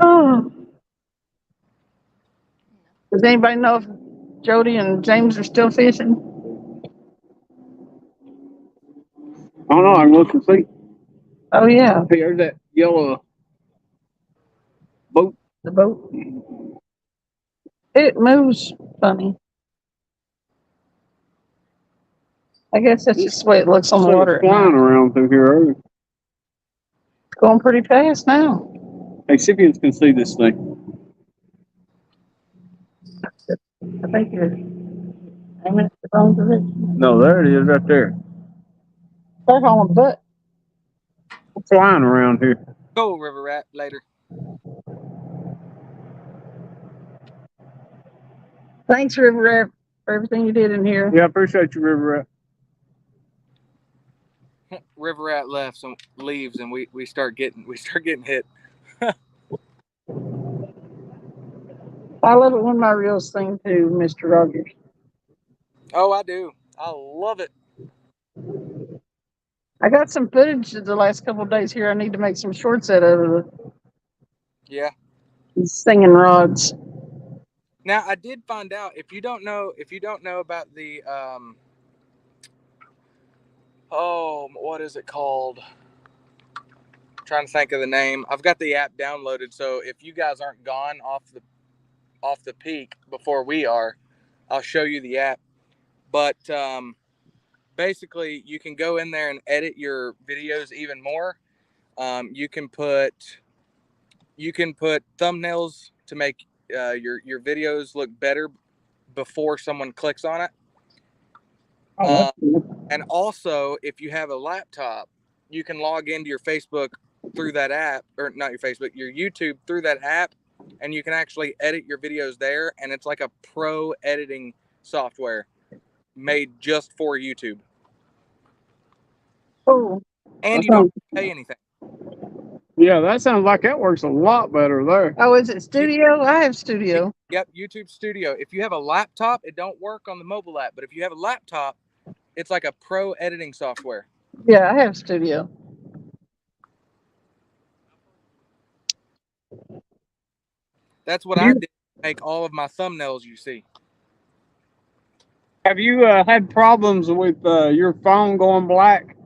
Oh. Does anybody know if Jody and James are still fishing? I don't know. I can look and see. Oh, yeah. Hey, there's that yellow boat. The boat. It moves funny. I guess that's just the way it looks on the water. Flying around through here earlier. It's going pretty fast now. Hey, see if you can see this thing. think you're aiming at the wrong direction. No, there it is right there. They're hauling butt. Flying around here. Go, River Rat, later. Thanks, River Rat, for everything you did in here. Yeah, I appreciate you, River Rat. River Rat leaves, and we start getting hit. I love it when my reels sing too, Mr. Rogers. Oh, I do. I love it. I got some footage the last couple of days here. I need to make some shorts out of Yeah. these singing rods. Now I did find out, if you don't know about the what is it called? I'm trying to think of the name. I've got the app downloaded, so if you guys aren't gone off the peak before we are, I'll show you the app. But basically, you can go in there and edit your videos even more. You can put thumbnails to make your videos look better before someone clicks on it. And also, if you have a laptop, you can log into your Facebook through that app, or not your Facebook, your YouTube through that app, and you can actually edit your videos there. And it's like a pro editing software made just for YouTube. Oh, And you don't pay anything. Yeah, that sounds like that works a lot better there. oh, is it Studio? I have Studio. Yep, YouTube Studio. If you have a laptop, it don't work on the mobile app. But if you have a laptop, it's like a pro editing software. Yeah, I have Studio. That's what I did to make all of my thumbnails you see. Have you had problems with your phone going black?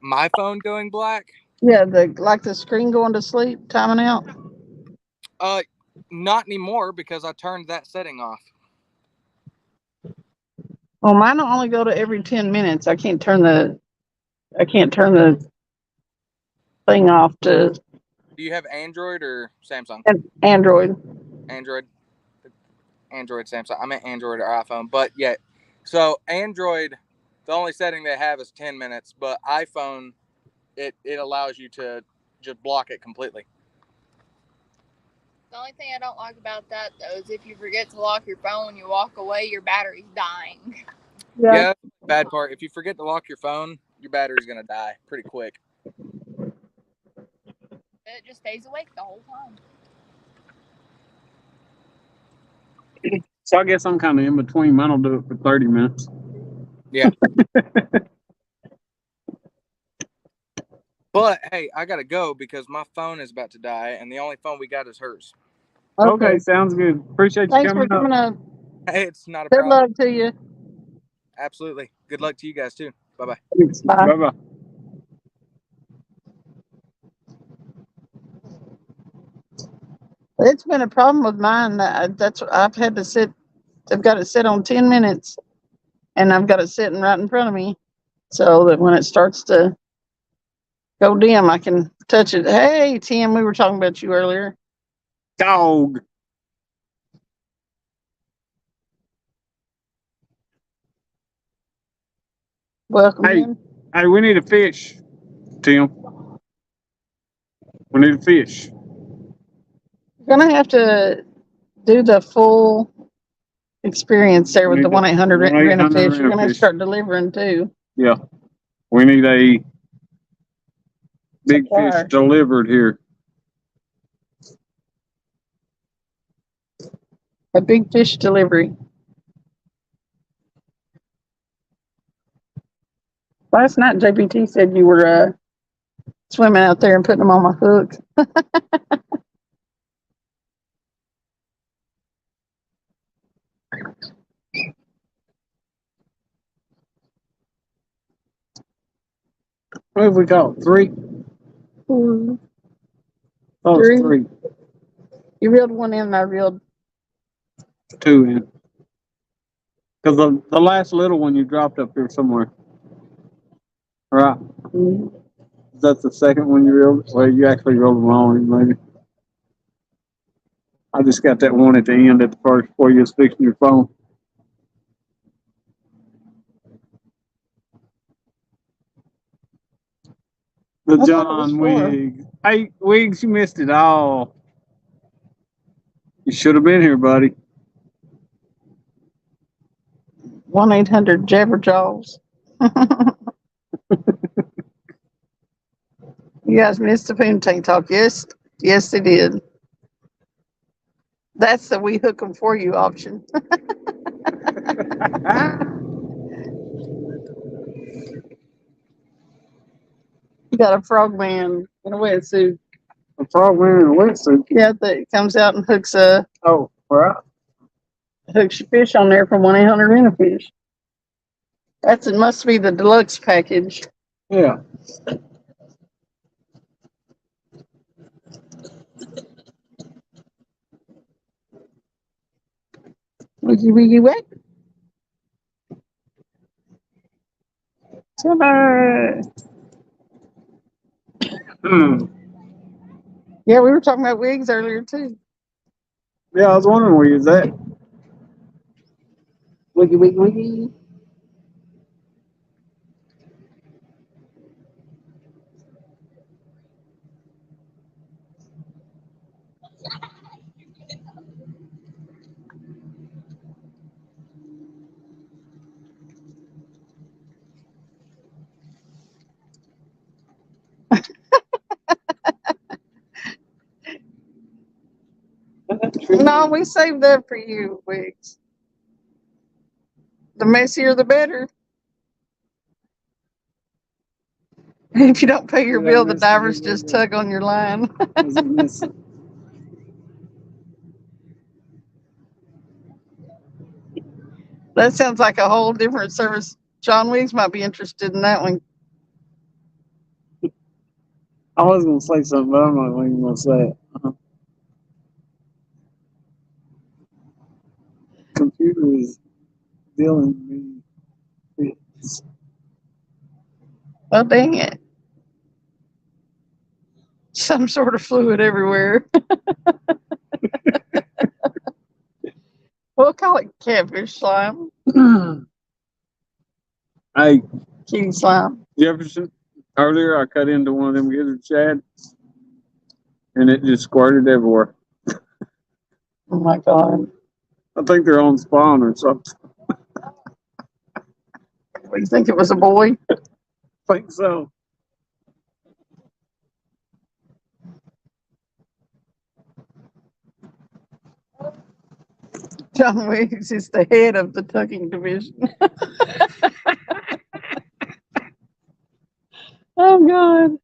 My phone going black? Yeah, the screen going to sleep, timing out. Not anymore, because I turned that setting off. Well, mine will only go to every 10 minutes. I can't turn the thing off to Do you have Android or Samsung? Android. Android, Samsung. I meant Android or iPhone. But yeah, so Android, the only setting they have is 10 minutes, but iPhone, it allows you to just block it completely. The only thing I don't like about that, though, is if you forget to lock your phone when you walk away, your battery's dying. Yeah, bad part. If you forget to lock your phone, your battery's going to die pretty quick. It just stays awake the whole time. So I guess I'm kind of in between. Mine will do it for 30 minutes. Yeah. But hey, I gotta go because my phone is about to die, and the only phone we got is hers. Okay, sounds good. Appreciate you Thanks for coming up. coming up. Hey, it's not a Good problem. luck to you. Absolutely. Good luck to you guys too. Bye-bye. Bye. Bye-bye. It's been a problem with mine. That's I've had to sit. I've got it set on 10 minutes, and I've got it sitting right in front of me, so that when it starts to go dim, I can touch it. Hey, Tim, we were talking about you earlier. Dog. Welcome Hey. in. Hey, we need a fish, Tim. We need a fish. You're gonna have to do the full experience there with the 1-800 rent a fish. You're gonna have to start delivering too. Yeah. We need a big Supplier. fish delivered here. A big fish delivery. Last night, JBT said you were swimming out there and putting them on my hook. What have we got? 3? Ooh. Oh, it's 3. You reeled one in and I reeled 2 in. Because the last little one you dropped up here somewhere. Right. That's the second one you reeled? Well, you actually reeled them all in, maybe. I just got that one at the end at the first before you was fixing your phone. The I thought it was John four. Wiggs. Hey, Wiggs, you missed it all. You should have been here, buddy. 1-800 Jabberjaws. You guys missed the Poontang talk. Yes, yes, they did. That's the we hook 'em for you option. You got a frogman in a wetsuit. A frogman in a wetsuit. Yeah, that comes out and hooks Oh, right. hooks your fish on there from 1-800 Rent-A-Fish. It must be the deluxe package. Yeah. Wiggy wiggy wet. Timber. Hmm. Yeah, we were talking about wigs earlier too. Yeah, I was wondering where you was at. Wiggy wiggy wiggy. No, we saved that for you, wigs. The messier, the better. If you don't pay your bill, the divers just tug on your line. That sounds like a whole different service. John Wiggs might be interested in that one. I was going to say something, but I'm not even going to say it. Computer is dealing me fits. Oh, dang it. Some sort of fluid everywhere. We'll call it catfish slime, Hey, kitty slime. Jefferson, earlier I cut into one of them gizzard shad, and it just squirted everywhere. Oh my God. I think they're on spawn or something. What, do you think it was a boy? I think so. John Wiggs is the head of the tucking division. Oh God.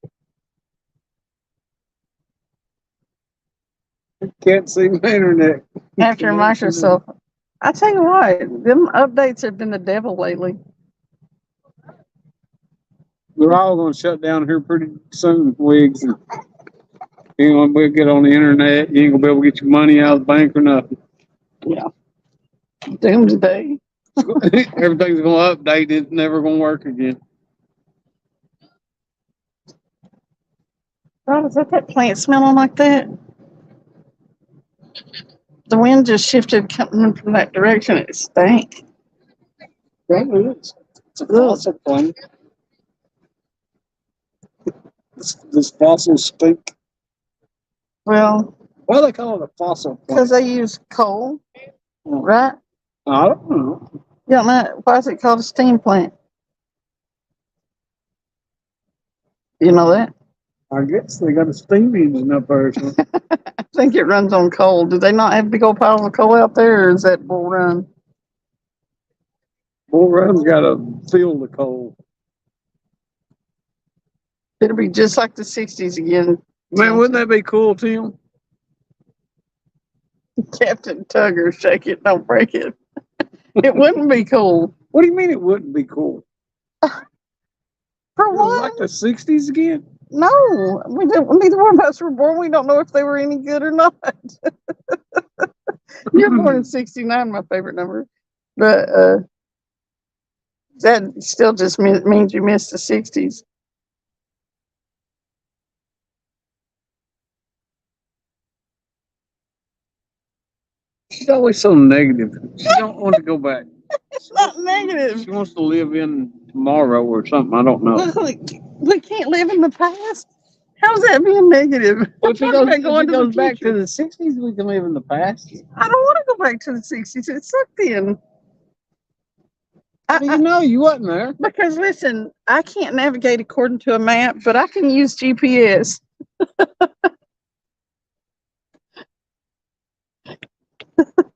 Can't see my internet. After Microsoft. I tell you what, them updates have been the devil lately. They're all going to shut down here pretty soon, Wiggs. And you ain't going to be able to get on the internet. You ain't going to be able to get your money out of the bank or nothing. Yeah. Doomsday. Everything's going to update. It's never going to work again. God, is that plant smelling like that? The wind just shifted coming from that direction. It stank. That is. It's a fossil plant. This fossil stink. Well, Why do they call it a fossil because plant? they use coal, right? I don't know. You don't know, why is it called a steam plant? You know that? I guess they got a steam engine up there. So. I think it runs on coal. Do they not have big old piles of coal out there, or is that Bull Run? Bull Run's got a field of coal. It'll be just like the 60s again. Man, wouldn't that be cool, Tim? Captain Tugger, shake it, don't break it. It wouldn't be cool. What do you mean it wouldn't be cool? For what? Like the 60s again? No, we don't. Neither one of us were born. We don't know if they were any good or not. You're born in '69, my favorite number, but that still just means you missed the '60s. always so negative. She don't want to go back. It's not negative. She wants to live in tomorrow or something. I don't know. Look, we can't live in the past. How's that being negative? Well, if it I'm goes, going to the back to future. the 60s, we can live in the past. I don't want to go back to the 60s. It sucked then. How do you know you wasn't there? Because listen, I can't navigate according to a map, but I can use GPS.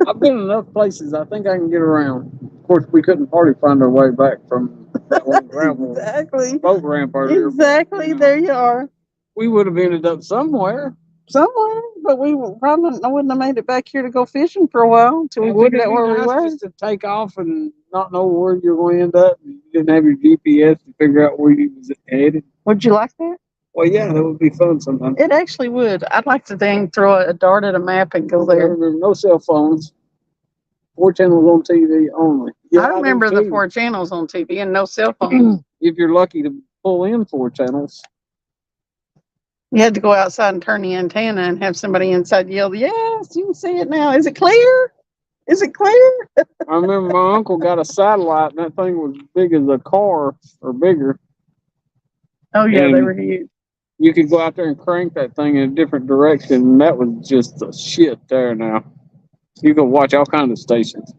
I've been in enough places. I think I can get around. Of course, we couldn't hardly find our way back from that one gravel Exactly. boat ramp earlier. Exactly. There you are. We would have ended up somewhere. Somewhere, but we probably I wouldn't have made it back here to go fishing for a while until we Wouldn't figured it out be where we nice were. just to take off and not know where you're going to end up? You didn't have your GPS to figure out where you was headed. Would you like that? Well, yeah, that would be fun sometimes. It actually would. I'd like to dang throw a dart at a map and go there. No cell phones. 4 channels on TV only. Yeah, I remember the do 4 channels on TV and no cell phone. if you're lucky to pull in 4 channels. You had to go outside and turn the antenna and have somebody inside yell, "Yes, you can see it now. Is it clear? Is it clear?" I remember my uncle got a satellite, and that thing was big as a car or bigger. Oh yeah, they And were huge. you could go out there and crank that thing in a different direction, and that was just a shit there now. You could watch all kinds of stations.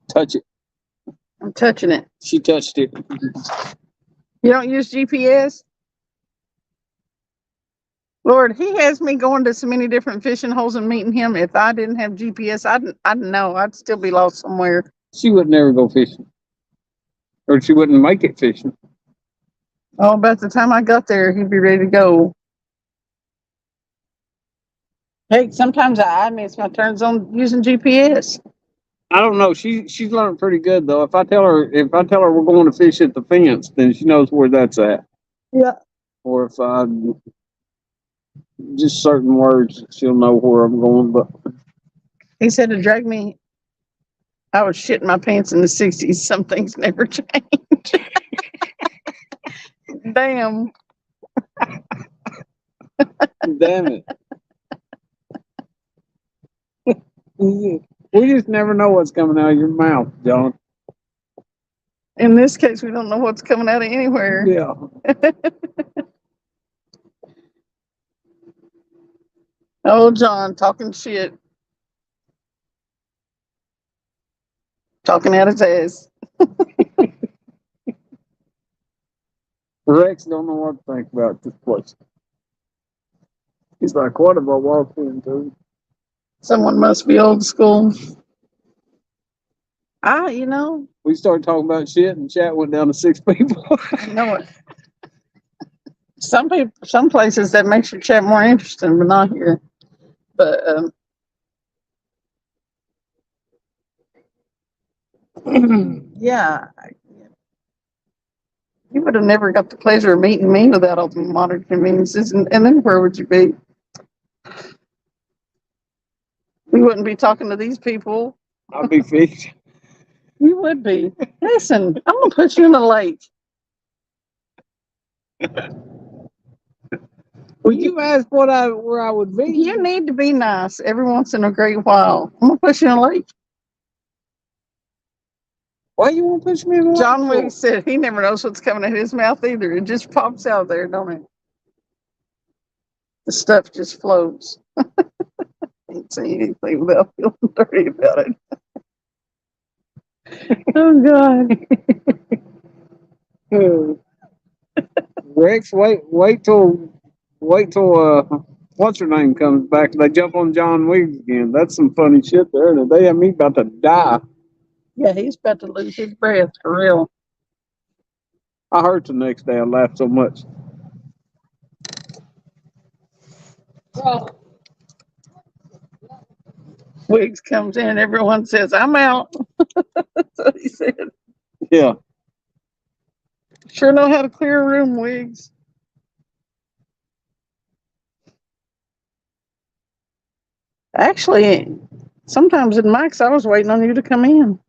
Touch it. I'm touching it. She touched it. You don't use GPS? Lord, he has me going to so many different fishing holes and meeting him. If I didn't have GPS, I'd know. I'd still be lost somewhere. She would never go fishing. Or she wouldn't make it fishing. Oh, by the time I got there, he'd be ready to go. Hey, sometimes I miss my turns on using GPS. I don't know. She's learned pretty good though. If I tell her we're going to fish at the fence, then she knows where that's at. Yeah. Or if I just certain words, she'll know where I'm going. But He said to drag me. I was shitting my pants in the 60s. Some things never change. Damn. damn it, we just never know what's coming out of your mouth, John. In this case, we don't know what's coming out of anywhere. Yeah. Oh, John, talking shit. Talking out his ass. Rex don't know what to think about this place. He's like, what have I walked into? Someone must be old school. You know, We started talking about shit, and chat went down to 6 people. I know it. Some places that makes your chat more interesting, but not here. But yeah, you would have never got the pleasure of meeting me without all the modern conveniences, and then where would you be? We wouldn't be talking to these people. I'll be fishing. You would be. Listen, I'm gonna put you in the lake. Well, you asked where I would be. You need to be nice every once in a great while. I'm gonna put you in a lake. Why you want to push me in the lake? John Wiggs said he never knows what's coming out of his mouth either. It just pops out there, don't it? The stuff just flows. Can't say anything without feeling dirty about it. Oh God. Rex, wait till what's her name comes back and they jump on John Wiggs again. That's some funny shit there. And they have me about to die. Yeah, he's about to lose his breath for real. I heard the next day. I laughed so much. Wiggs comes in, everyone says, "I'm out." That's what he said. Yeah. Sure know how to clear a room, Wiggs. Actually, sometimes in Mike's, I was waiting on you to come in.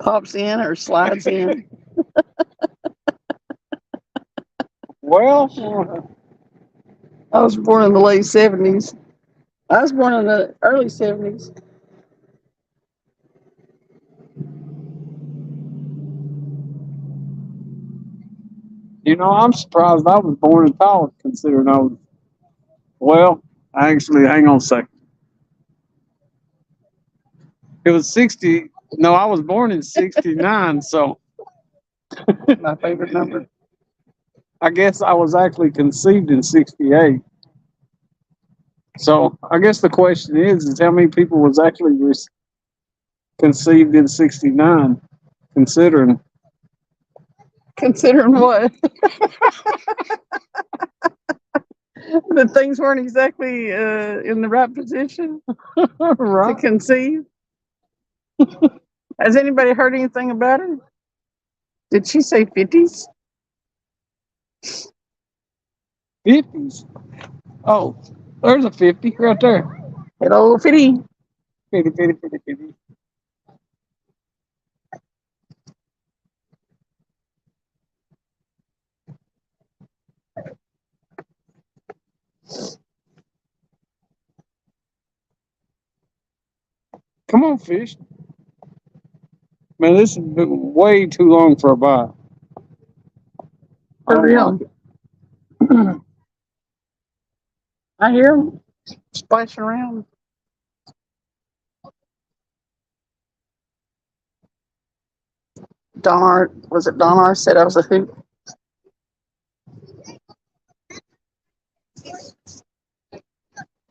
Pops in or slides in. Well, I was born in the late 70s. I was born in the early 70s. you know, I'm surprised I was born in college, considering I was. Well, actually, hang on a second. It was 60. No, I was born in 69, so My favorite number. I guess I was actually conceived in 68. So I guess the question is how many people was actually conceived in 69, considering. Considering what? That things weren't exactly in the right position to Right. conceive. Has anybody heard anything about her? Did she say 50s? 50s. Oh, there's a 50 right there. Hello, 50. 50, 50, 50, 50. Come on, fish. Man, this has been way too long for a bite. For real. I hear them splashing around. Was it Don R said I was a hoot?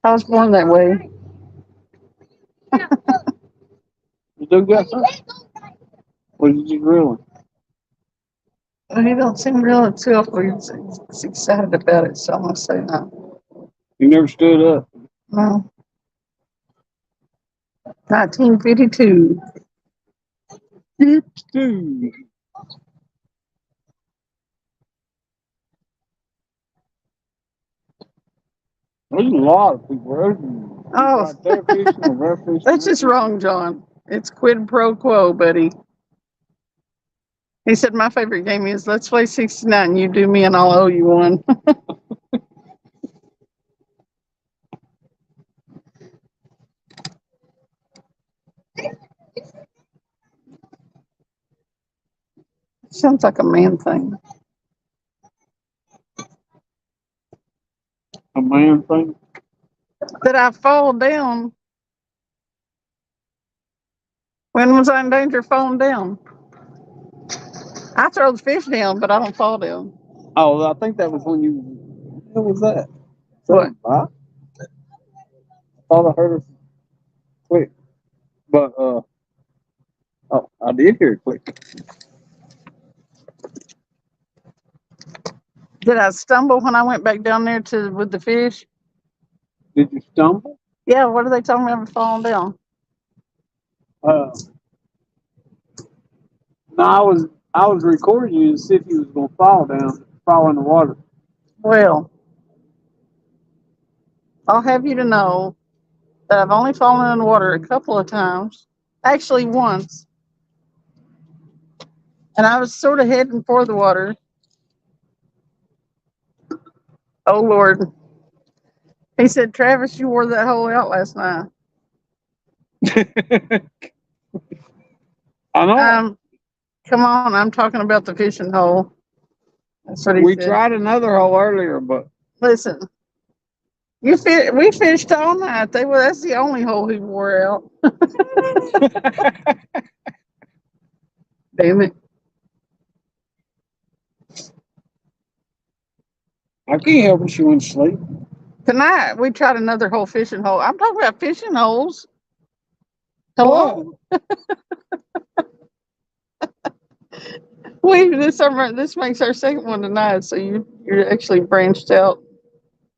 I was born that way. You do got that? Or did you really? He don't seem real too he's excited about it, so I'm gonna say no. You never stood up. No. 1952. Dude. There's a lot of people. Oh. Right there fishing, over there fishing. That's just wrong, John. It's quid pro quo, buddy. He said my favorite game is let's play 69. You do me and I'll owe you one. Sounds like a man thing. A man thing. Did I fall down? When was I in danger of falling down? I throw the fish down, but I don't fall down. Oh, I think that was when you. What was that? What? I thought I heard it quick. But, oh, I did hear it quick. Did I stumble when I went back down there with the fish? Did you stumble? Yeah, what are they telling me I'm falling down? No, I was recording you to see if you was gonna fall in the water. Well, I'll have you to know that I've only fallen in the water a couple of times. Actually, once. And I was sort of heading for the water. Oh, Lord. He said, Travis, you wore that hole out last night. I know. Come on, I'm talking about the fishing hole. That's what he We said. tried another hole earlier, but Listen, we fished all night. That's the only hole he wore out. Damn it. I can't help it. She went to sleep. Tonight, we tried another hole fishing hole. I'm talking about fishing holes. Hello? This makes our second one tonight, so you're actually branched out.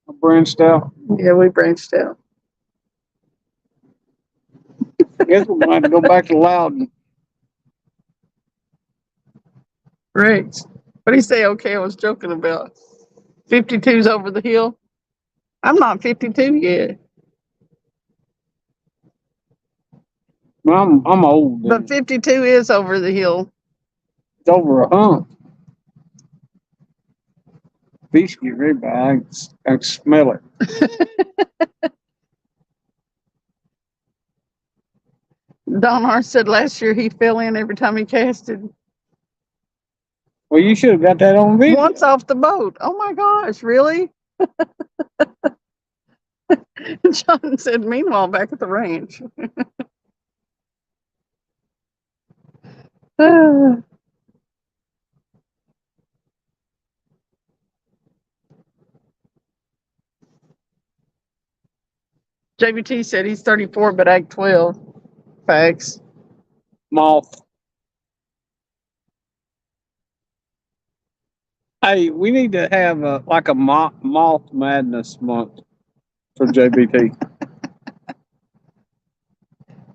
I branched out. Yeah, we branched out. I guess we're going to have to go back to Loudon. Rex, what do you say? Okay, I was joking about 52's over the hill. I'm not 52 yet. Well, I'm old. But 52 is over the hill. It's over a hump. fish get very bad. I can smell it. Don R said last year he fell in every time he casted. Well, you should have got that on video. Once off the boat. Oh my gosh, really? John said, meanwhile, back at the ranch. JBT said he's 34, but Act 12. Facts. Moth. Hey, we need to have like a moth madness month for JBT.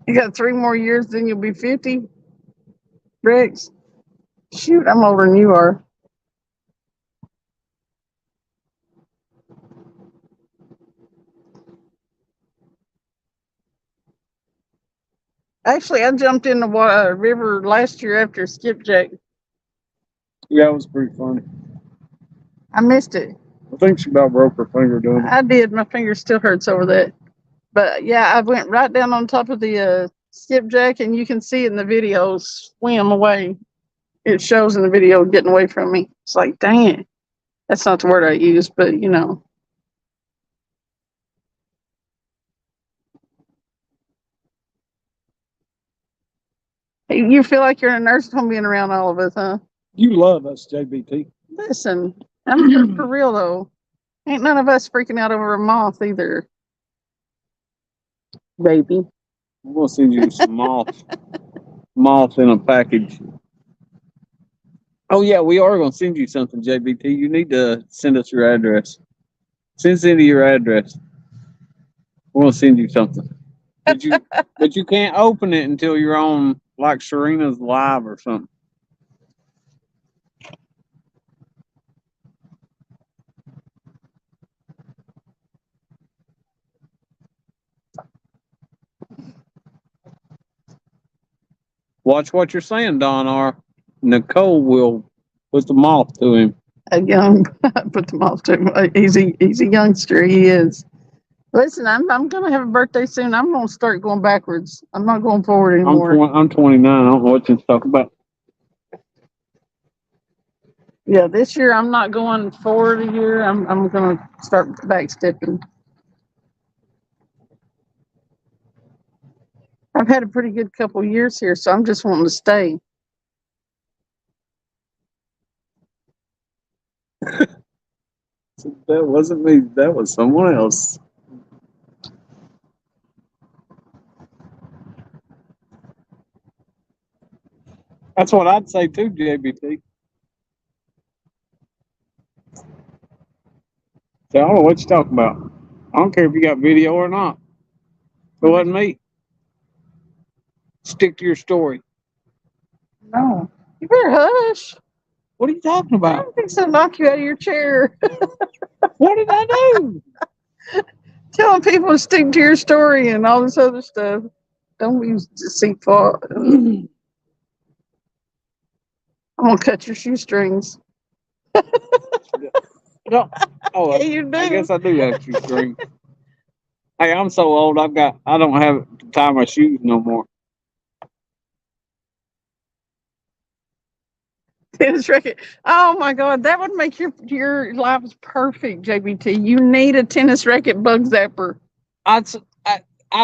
You got 3 more years, then you'll be 50. Rex. Shoot, I'm older than you are. Actually, I jumped in the river last year after skipjack. Yeah, that was pretty funny. I missed it. I think she about broke her finger doing it. I did. My finger still hurts over that. But yeah, I went right down on top of the skipjack, and you can see in the video swim away. It shows in the video getting away from me. It's like, dang it. That's not the word I use, but you know. Hey, you feel like you're in a nursing home being around all of us, huh? You love us, JBT. Listen, I'm for real though. Ain't none of us freaking out over a moth either. Baby. I'm gonna send you some moth in a package. Oh yeah, we are gonna send you something, JBT. You need to send us your address. Send Cindy your address. We're gonna send you something. But you can't open it until you're on like Serena's live or something. Watch what you're saying, Don R. Nicole will put the moth to him. A young, put them off to him. He's a youngster. He is. Listen, I'm gonna have a birthday soon. I'm gonna start going backwards. I'm not going forward anymore. I'm 29. I don't know what to talk about. Yeah, this year I'm not going forward a year. I'm gonna start backstepping. I've had a pretty good couple years here, so I'm just wanting to stay. That wasn't me. That was someone else. That's what I'd say too, JBT. So I don't know what you're talking about. I don't care if you got video or not. It wasn't me. Stick to your story. No, you better hush. What are you talking I about? don't think so. Knock you out of your chair. What did I do? Telling people to stick to your story and all this other stuff. Don't be deceitful. I'm gonna cut your shoestrings. No. Oh, Yeah, you do. I guess I do have shoestrings. Hey, I'm so old. I don't have to tie my shoes no more. Tennis racket. Oh my God, that would make your lives perfect, JBT. You need a tennis racket bug zapper. I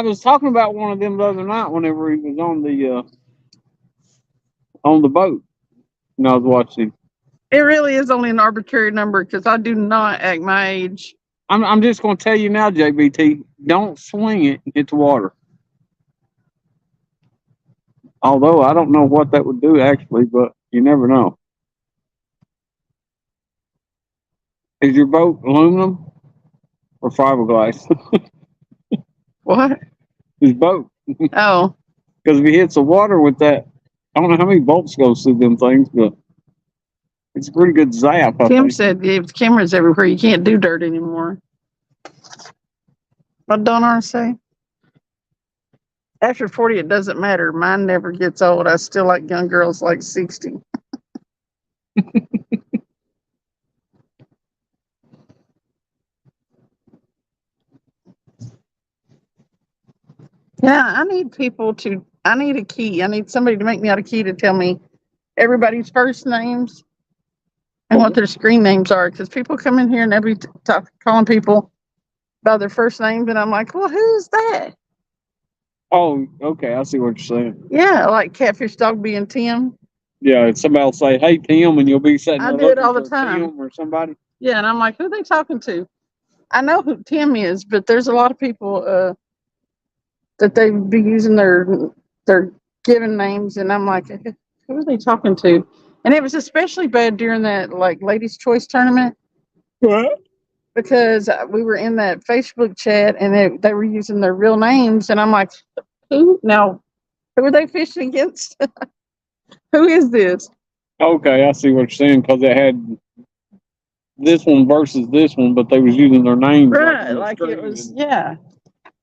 was talking about one of them the other night whenever he was on the boat. And I was watching. It really is only an arbitrary number because I do not act my age. I'm just going to tell you now, JBT, don't swing it and hit the water. Although I don't know what that would do actually, but you never know. Is your boat aluminum or fiberglass? What? His boat. Oh, Because if he hits the water with that, I don't know how many bolts goes through them things, but it's a pretty good zap. I Tim think. said if cameras everywhere, you can't do dirt anymore. What don't I say? After 40, it doesn't matter. Mine never gets old. I still like young girls like 60. Yeah, I need I need a key. I need somebody to make me out a key to tell me everybody's first names and what their screen names are. Because people come in here and every calling people by their first names, and I'm like, well, who's that? Oh, okay. I see what you're saying. Yeah, like Catfish Dog being Tim. Yeah, if somebody will say, "Hey, Tim," and you'll be sitting I there do it looking all the for time. Tim or somebody. Yeah, and I'm like, who are they talking to? I know who Tim is, but there's a lot of people that they be using their given names, and I'm like, who are they talking to? And it was especially bad during that like ladies' choice tournament What? because we were in that Facebook chat and they were using their real names, and I'm like, who now? Who are they fishing against? Who is this? Okay, I see what you're saying because it had this one versus this one, but they was using their names Right, on the like it screen, was, and yeah,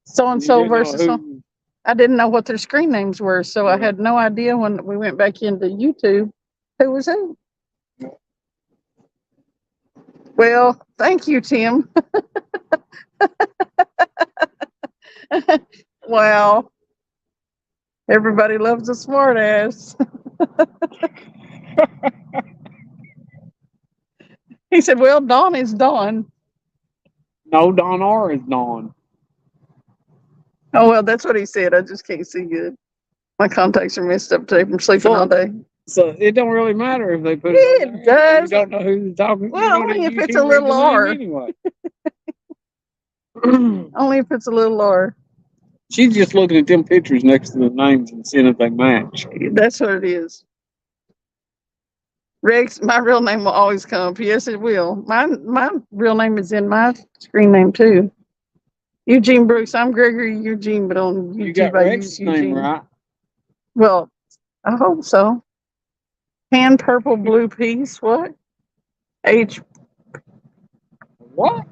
so and you so didn't know versus so. who. I didn't know what their screen names were, so I had no idea when we went back into YouTube who was who. Well, thank you, Tim. Wow, everybody loves a smart ass. He said, well, Dawn is Dawn. No, Don R is Dawn. Oh, well, that's what he said. I just can't see good. My contacts are messed up today from sleeping all day. So it don't really matter if they put Yeah, it on it there. does. You don't know who's talking. Well, you know only that if it's YouTube a little reads the name R. anyway. Only if it's a little R. She's just looking at them pictures next to the names and seeing if they match. That's what it is. Rex, my real name will always come up. Yes, it will. My real name is in my screen name too. Eugene Brooks. I'm Gregory Eugene, but on YouTube You got I Rex's use name Eugene. right. Well, I hope so. Pan purple blue piece. What? H. What?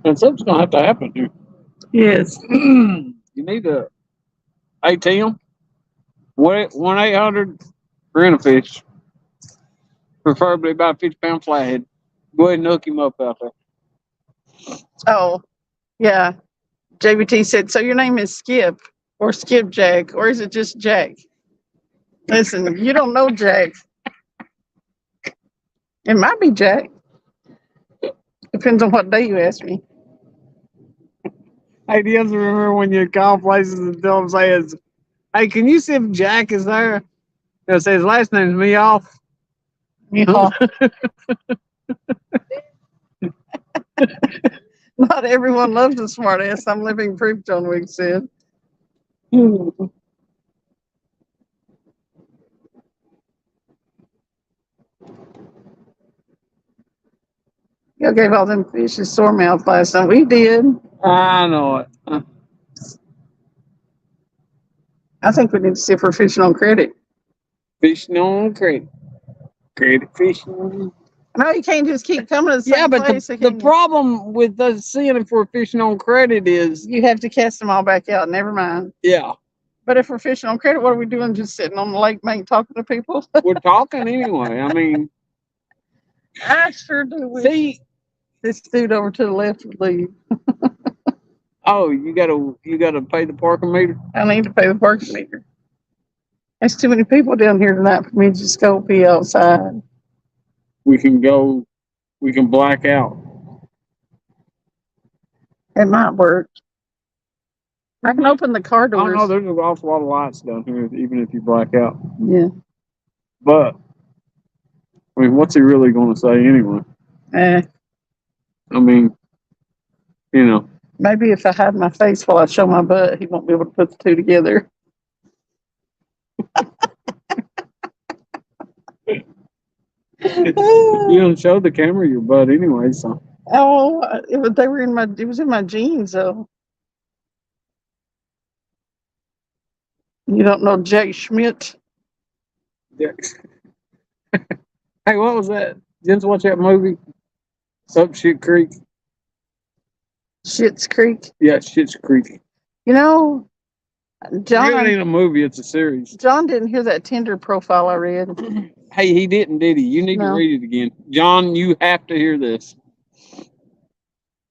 And something's gonna have to happen here. Yes. You need a ATM. 1-800 fish, preferably about a 50-pound flathead. Go ahead and hook him up out there. Oh, yeah. JBT said, so your name is Skip or Skip Jack, or is it just Jack? Listen, you don't know Jack. It might be Jack. Depends on what day you ask me. Hey, do you ever remember when you call places and tell them, say, hey, can you see if Jack is there? They'll say his last name's Meoff. Yeah. Not everyone loves a smart ass. I'm living proof, John Wick said. Y'all gave all them fishes sore mouth last time. We did. I know it. I think we need to see if we're fishing on credit. Fishing on credit. Credit fishing. No, you can't just keep coming to the same Yeah, but place. the problem with us seeing if we're fishing on credit is, You have to cast them all back out. Never mind. yeah, But if we're fishing on credit, what are we doing? Just sitting on the lake bank talking to people? we're talking anyway. I mean, I sure do wish see, this dude over to the left would leave. oh, you gotta pay the parking meter. I need to pay the parking meter. There's too many people down here tonight for me to just go pee outside. We can black out. It might work. I can open the car I don't doors. know, there's an awful lot of lights down here, even if you black out. Yeah. But, I mean, what's he really going to say anyway? I mean, you know. Maybe if I hide my face while I show my butt, he won't be able to put the two together. You don't show the camera your butt anyway, so. Oh, it was in my jeans though. You don't know Jake Schmidt? Yeah. Hey, what was that? Didn't you watch that movie? Up Shit Creek? Schitt's Creek. Yeah, Shit's Creek. You know, It John, ain't a movie, it's a series. John didn't hear that Tinder profile I read. Hey, he didn't, did he? You need to No. read it again. John, you have to hear this.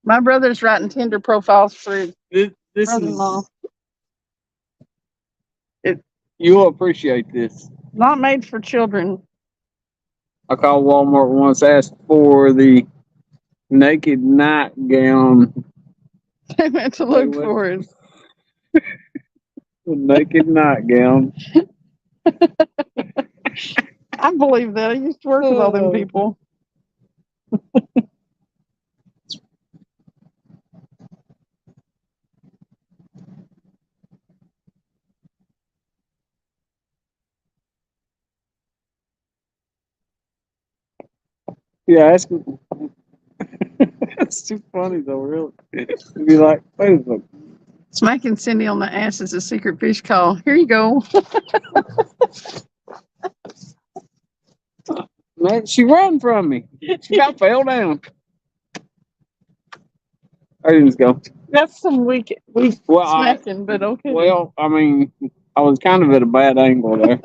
My brother's writing Tinder profiles for his This brother-in-law. is, you'll appreciate this. Not made for children. I called Walmart once, asked for the naked nightgown. They went to look went- for it. The naked nightgown. I believe that. I used to work with all them people. Yeah, ask him. It's too funny though, really. You'd be like, wait a second. Smacking Cindy on the ass is a secret fish call. Here you go. Man, she ran from me. She about fell down. There you go. That's some weak Well, smacking, but okay. Well, I mean, I was kind of at a bad angle there.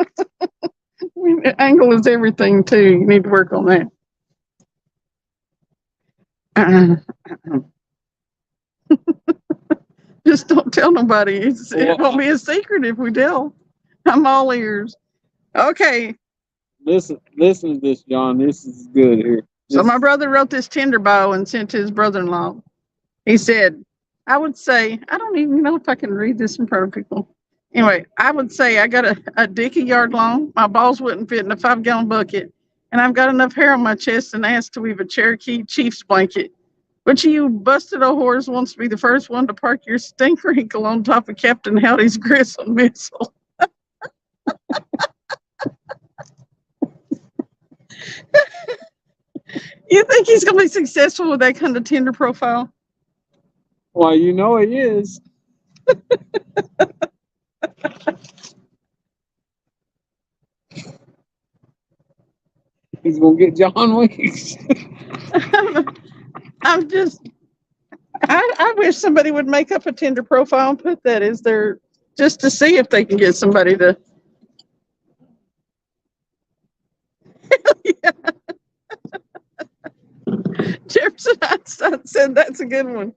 Angle is everything too. You need to work on that. Just don't tell nobody. It won't be a secret if we tell. I'm all ears. Okay. Listen to this, John. This is good here. So my brother wrote this Tinder bio and sent to his brother-in-law. He said, I would say, I don't even know if I can read this in front of people. Anyway, I would say I got a dick a yard long. My balls wouldn't fit in a 5-gallon bucket. And I've got enough hair on my chest and ass to weave a Cherokee Chiefs blanket. Which of you busted old whores wants to be the first one to park your stink wrinkle on top of Captain Howdy's gristle missile? You think he's going to be successful with that kind of Tinder profile? Well, you know he is. He's gonna get John Weeks. I'm just, I wish somebody would make up a Tinder profile and put that as their, just to see if they can get somebody to. Yeah. Jefferson Einstein said that's a good one.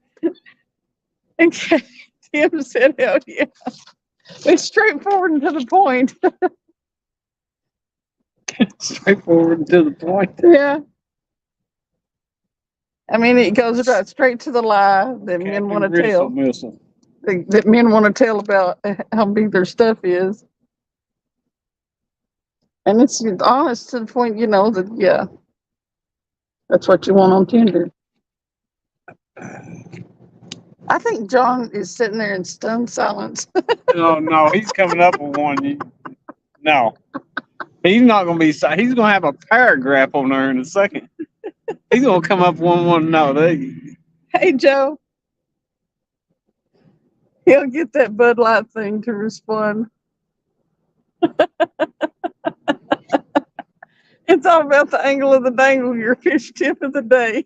And Tim said, hell yeah. It's straightforward and to the point. Straightforward and to the point. Yeah. I mean, it goes right straight to the lie that men want to tell. Missile. That men want to tell about how big their stuff is. And it's honest to the point, you know, that, yeah, that's what you want on Tinder. I think John is sitting there in stunned silence. No, he's coming up with one. No, he's not gonna be. He's gonna have a paragraph on there in a second. He's gonna come up with one. No, Hey, Joe. He'll get that Bud Light thing to respond. It's all about the angle of the dangle, your fish tip of the day.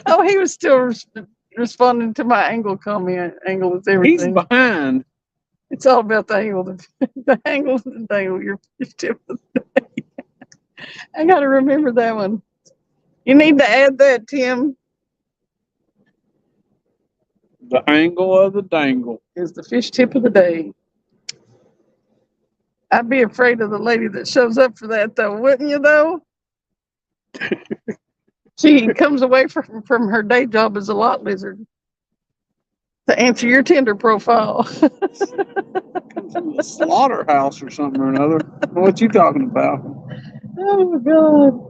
Oh, he was still responding to my angle comment. Angle is he's everything. behind. It's all about the angle. The angle of the dangle, your fish tip of the day. I got to remember that one. You need to add that, Tim. The angle of the dangle Is the fish tip of the day. I'd be afraid of the lady that shows up for that, though, wouldn't you, though? She comes away from her day job as a lot lizard to answer your Tinder profile. from the slaughterhouse or something or another. What you talking about? Oh, my God.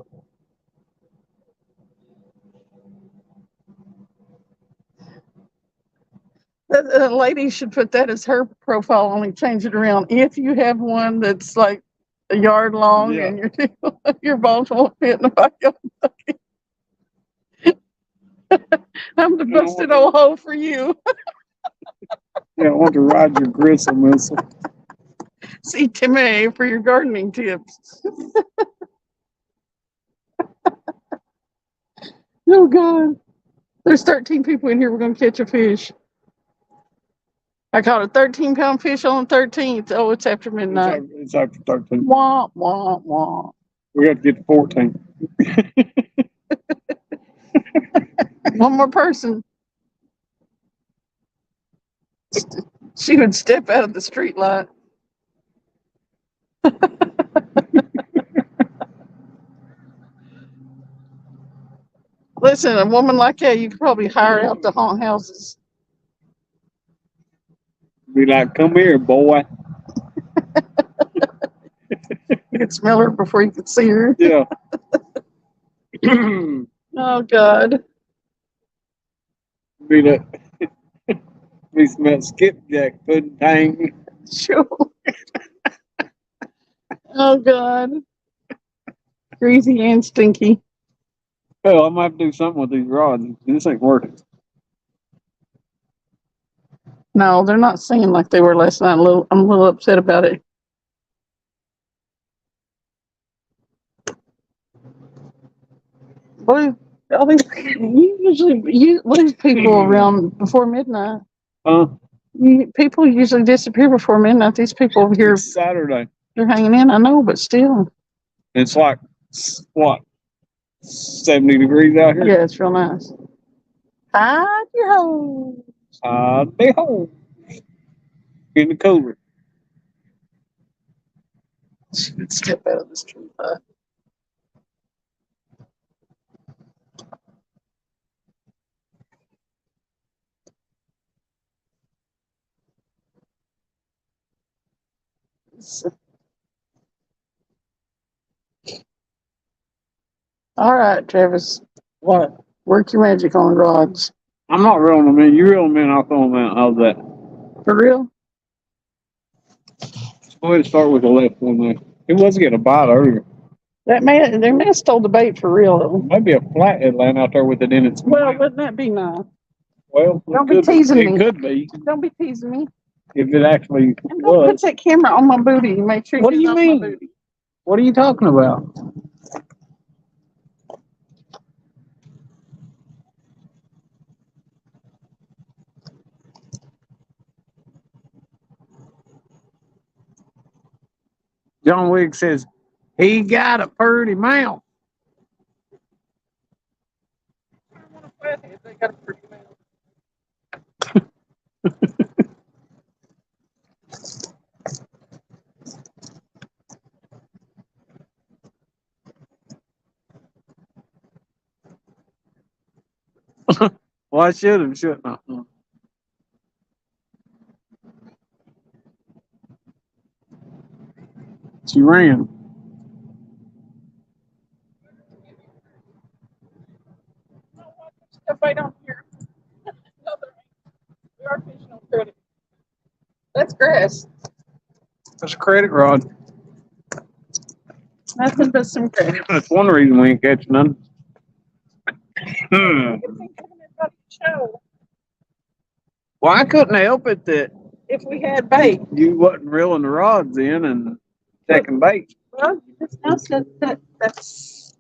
That lady should put that as her profile, only change it around. If you have one that's like a yard long Yeah. and your balls won't fit in a backyard bucket. I'm the busted old hole for you. Yeah, I want to ride your gristle missile. See Timmy for your gardening tips. Oh, God. There's 13 people in here. We're going to catch a fish. I caught a 13-pound fish on the 13th. Oh, it's after midnight. It's after 13. Wah, wah, wah. We got to get to 14. One more person. She would step out of the street light. Listen, a woman like that, you could probably hire out to haunt houses. Be like, come here, boy. You could smell her before you could see her. Yeah. Oh, God. Be like, we smell skipjack pudding tang. Sure. Oh, God. Greasy and stinky. Hell, I might have to do something with these rods. This ain't working. No, they're not singing like they were last night. I'm a little upset about it. What are these people around before midnight? People usually disappear before midnight. These people over here, It's Saturday. they're hanging in. I know, but still. It's like, what, 70 degrees out here? Yeah, it's real nice. Hide your hose. They home. In the cooler. Should step out of the street. All right, Travis. What? Work your magic on the rods. I'm not reeling them in. You reel them in, I'll throw them out. How's that? For real? Go ahead and start with the left one there. It was getting a bite earlier. They may have stole the bait for real. Maybe a flathead laying out there with it in its Well, mouth. wouldn't that be nice? Well, Don't be teasing me. It could be Don't be teasing me. if it actually And don't put was. that camera on my booty. Make sure What do it's you off mean? my booty. What are you talking about? John Wigg says he got a purty mouth. They got a pretty mouth. Well, I should have, shouldn't I? She ran. Stuff right on here. We are fishing on credit. That's grass. That's a credit rod. Nothing but some credit. That's one reason we ain't catching none. Hmm. Show. Well, I couldn't help it that If we had bait. you wasn't reeling the rods in and checking bait. Well, you just now said that's.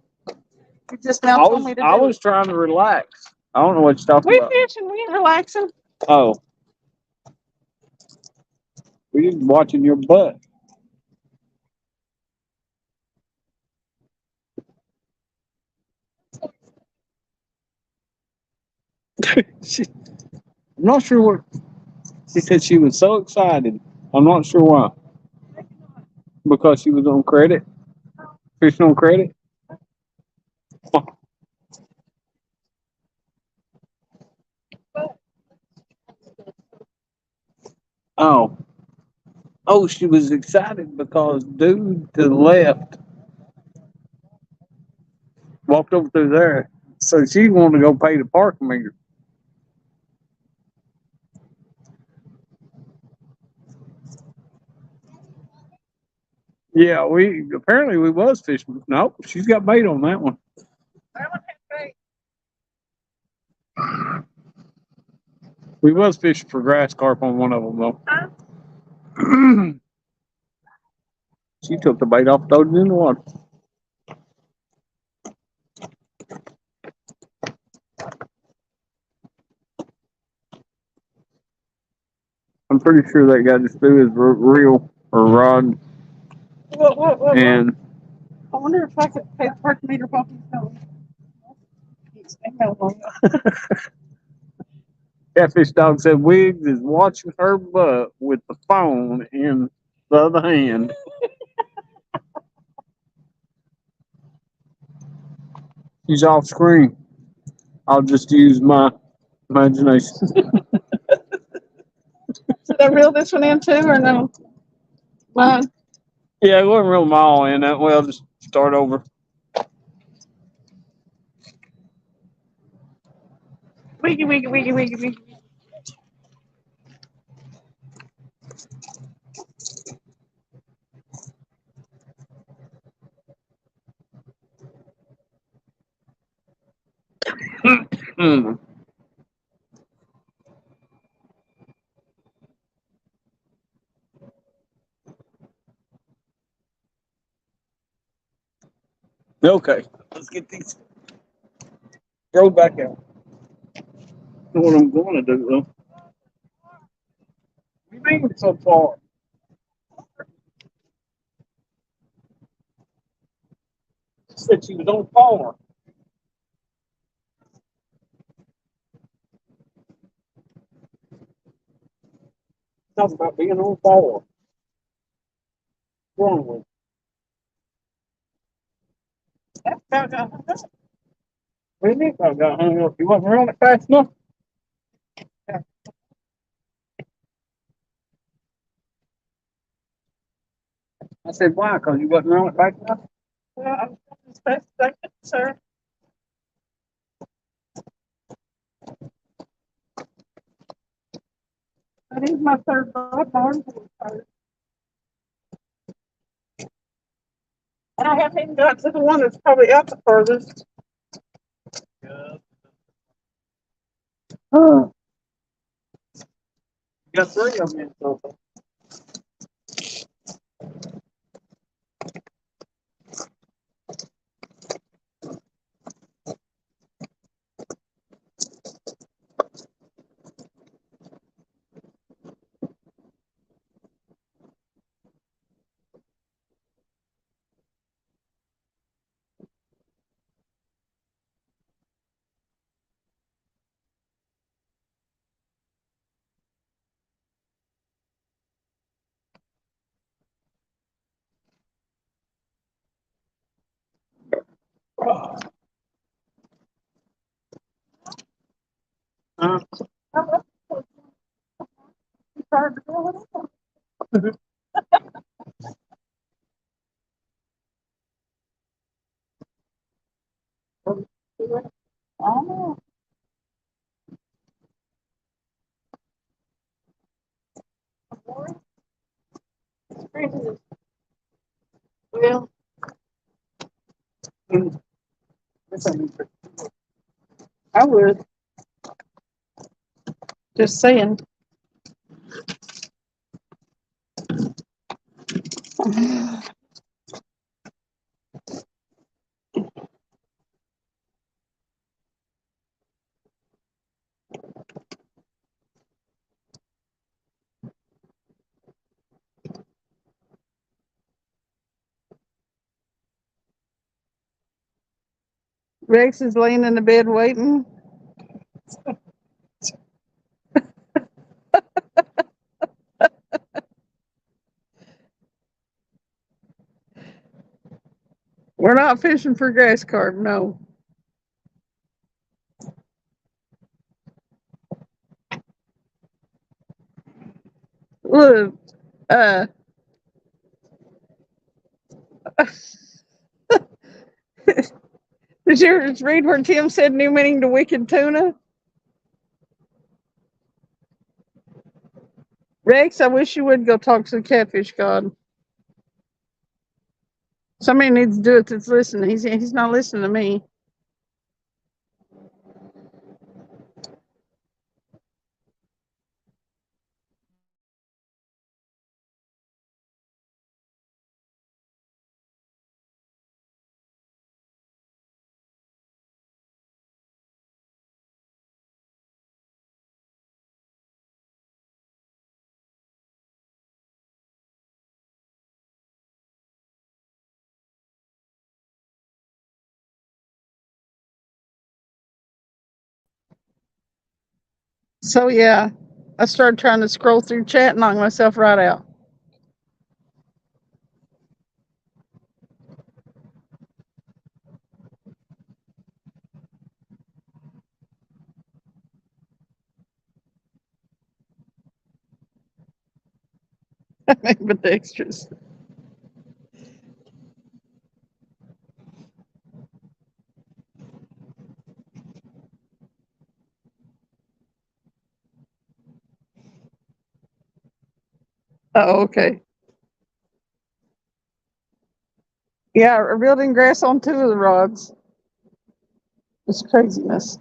You just now I told me to do was trying to relax. I don't know what you're talking We about. fishing. We ain't relaxing. Oh. We just watching your butt. I'm not sure what. She said she was so excited. I'm not sure why. Because she was on credit. Fishing on credit. Oh. Oh, she was excited because dude to the left walked over through there. So she wanted to go pay the parking meter. Yeah, we was fishing. Nope, she's got bait on that one. We was fishing for grass carp on one of them though. She took the bait off, throwed it in the water. I'm pretty sure that guy just threw his reel or rod, What? and I wonder if I could pay the parking meter while he's going. He's hang on. Catfish Dog said Wiggs is watching her butt with the phone in the other hand. She's off screen. I'll just use my imagination. Should I reel this one in too, or no? Mine. Yeah, it wasn't real mile in that way. I'll just start over. Wiggy. Hmm. Okay, let's get these. Throw back out. Know what I'm going to do though. What do you mean so far? She said she was on fire. Talk about being on fire. What's wrong with you? What do you mean I got hung up? You wasn't running fast enough? I said, why? Because you wasn't running fast enough? Well, I'm as fast as I can, sir. That is my third rod bar. And I haven't even got to the one that's probably out the furthest. You got three of them in so far. Uh, Oh, well, I would. Just saying. Rex is laying in the bed waiting. We're not fishing for grass carp, no. Look, uh, did you read where Tim said new meaning to wicked tuna? Rex, I wish you would go talk to the catfish god. Somebody needs to do it that's listening. He's not listening to me. So yeah, I started trying to scroll through chat and knock myself right out. But the extras. Oh, okay. Yeah, we're building grass on 2 of the rods. It's craziness.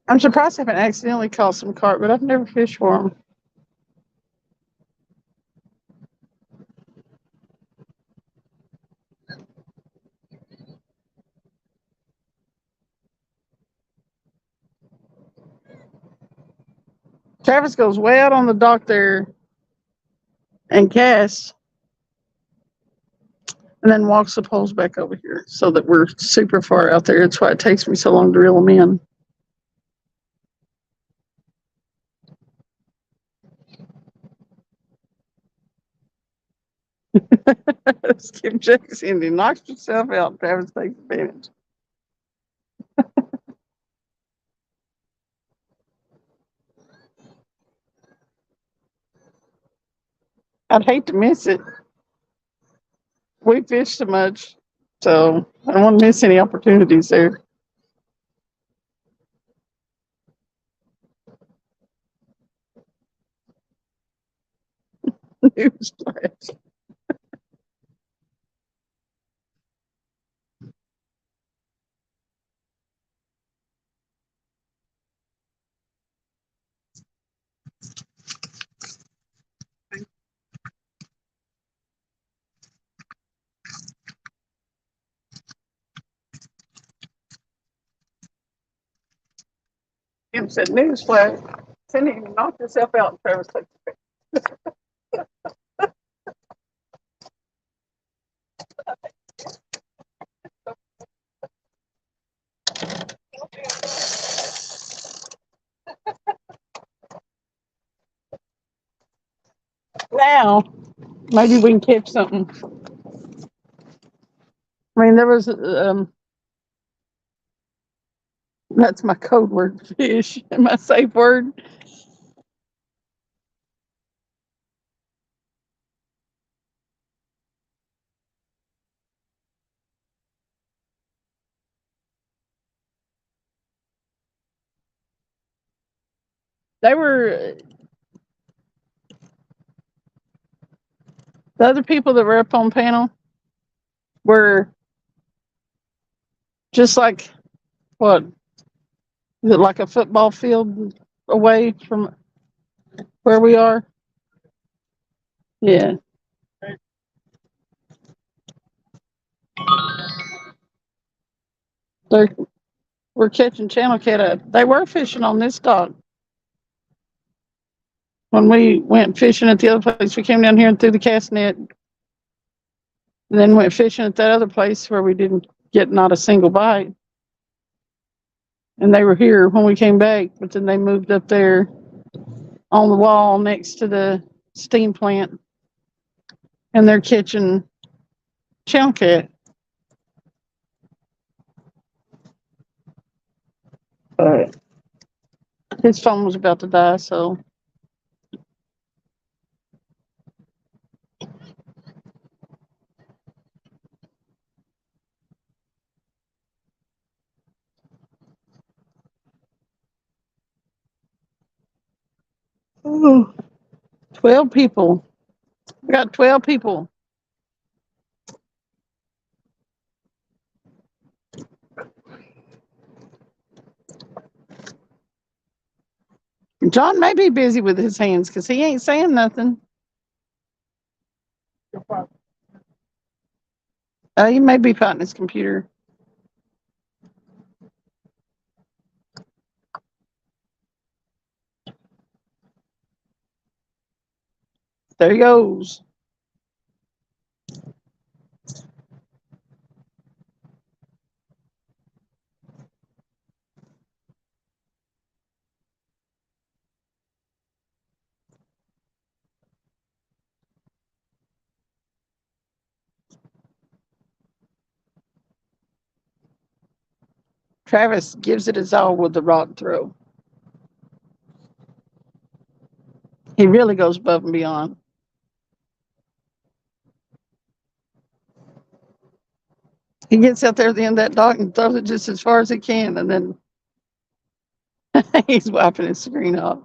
I'm surprised I haven't accidentally caught some carp, but I've never fished for them. Travis goes way out on the dock there and casts, and then walks the poles back over here so that we're super far out there. That's why it takes me so long to reel them in. Skip Jackson, he knocks himself out. Travis takes advantage. I'd hate to miss it. We fish so much, so I don't want to miss any opportunities there. Newsflash. Kim said, newsflash. Cindy, you knocked yourself out and Travis takes advantage. Now, maybe we can catch something. I mean, there was, that's my code word, fish, my safe word. They were, the other people that were up on panel were just like, what, is it like a football field away from where we are? Yeah. They're, we're catching channel cat. They were fishing on this dock. When we went fishing at the other place, we came down here and threw the cast net, and then went fishing at that other place where we didn't get not a single bite. And they were here when we came back, but then they moved up there on the wall next to the steam plant, and they're catching channel cat. But his phone was about to die, so ooh, 12 people. We got 12 people. John may be busy with his hands because he ain't saying nothing. He may be fighting his computer. There he goes. Travis gives it his all with the rod throw. He really goes above and beyond. He gets out there at the end of that dock and throws it just as far as he can, and then he's wiping his screen off.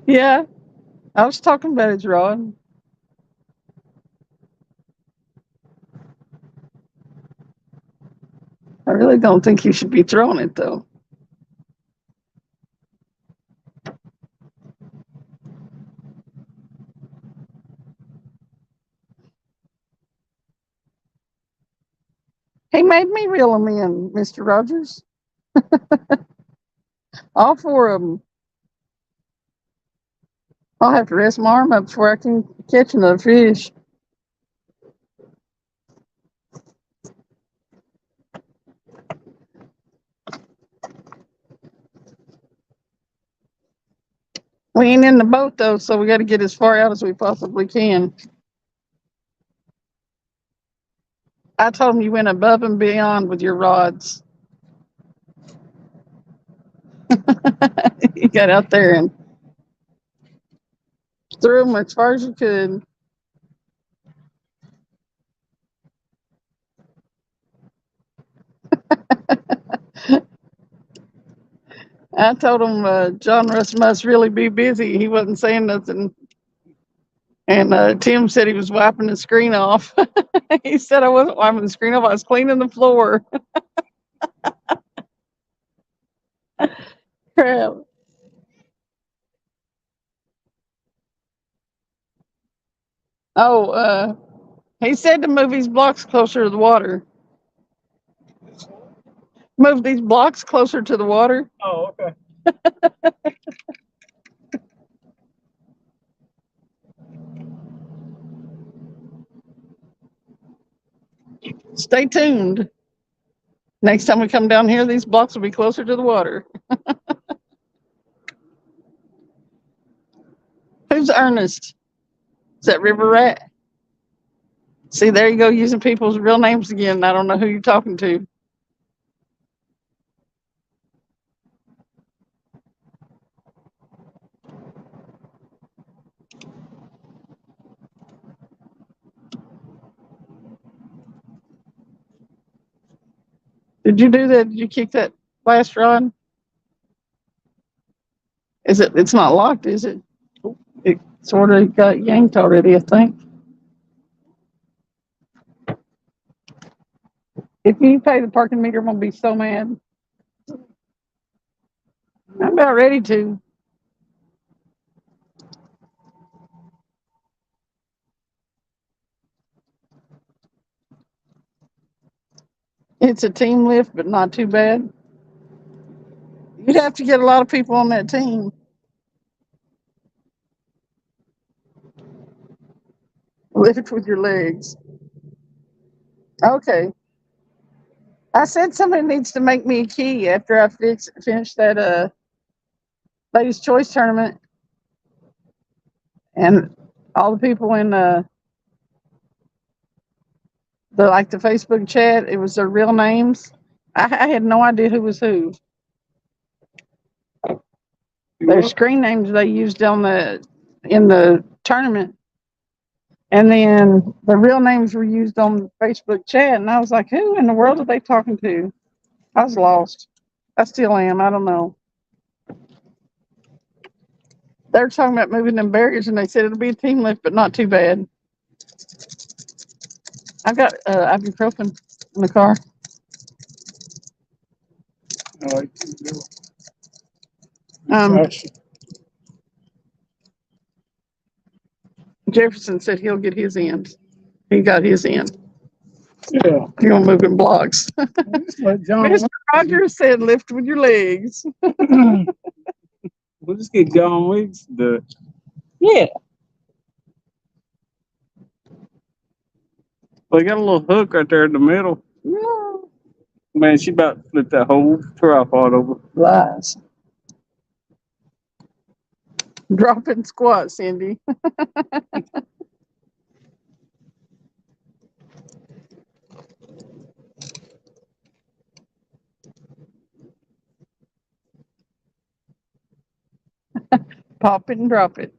Yeah, I was talking about his rod. I really don't think you should be throwing it, though. He made me reel him in, Mr. Rogers. All four of them. I'll have to rest my arm up before I can catch another fish. We ain't in the boat, though, so we got to get as far out as we possibly can. I told him you went above and beyond with your rods. You got out there and threw them as far as you could. I told him John Russ must really be busy. He wasn't saying nothing. And Tim said he was wiping the screen off. He said I wasn't wiping the screen off. I was cleaning the floor. Crap. Oh, he said to move these blocks closer to the water. Move these blocks closer to the water. Oh, okay. Stay tuned. Next time we come down here, these blocks will be closer to the water. Who's Ernest? Is that River Rat? See, there you go, using people's real names again. I don't know who you're talking to. Did you do that? Did you kick that last rod? Is it? It's not locked, is it? It sort of got yanked already, I think. If you pay the parking meter, I'm gonna be so mad. I'm about ready to. It's a team lift, but not too bad. You'd have to get a lot of people on that team. Lift with your legs. Okay. I said somebody needs to make me a key after I finish that Ladies' Choice tournament. And all the people in the Facebook chat, it was their real names. I had no idea who was who. Their screen names they used in the tournament. And then the real names were used on the Facebook chat. And I was like, who in the world are they talking to? I was lost. I still am. I don't know. They were talking about moving them barriers, and they said it'll be a team lift, but not too bad. I've got ibuprofen in the car. Jefferson said he'll get his end. He got his end. Yeah. You're gonna move in blocks. Just let John. Mr. Rogers said lift with your legs. We'll just get John Wicks to do it. Yeah. They got a little hook right there in the middle. No. Man, she about to flip that whole tripod over. Lies. Dropping squat, Cindy. Pop it and drop it.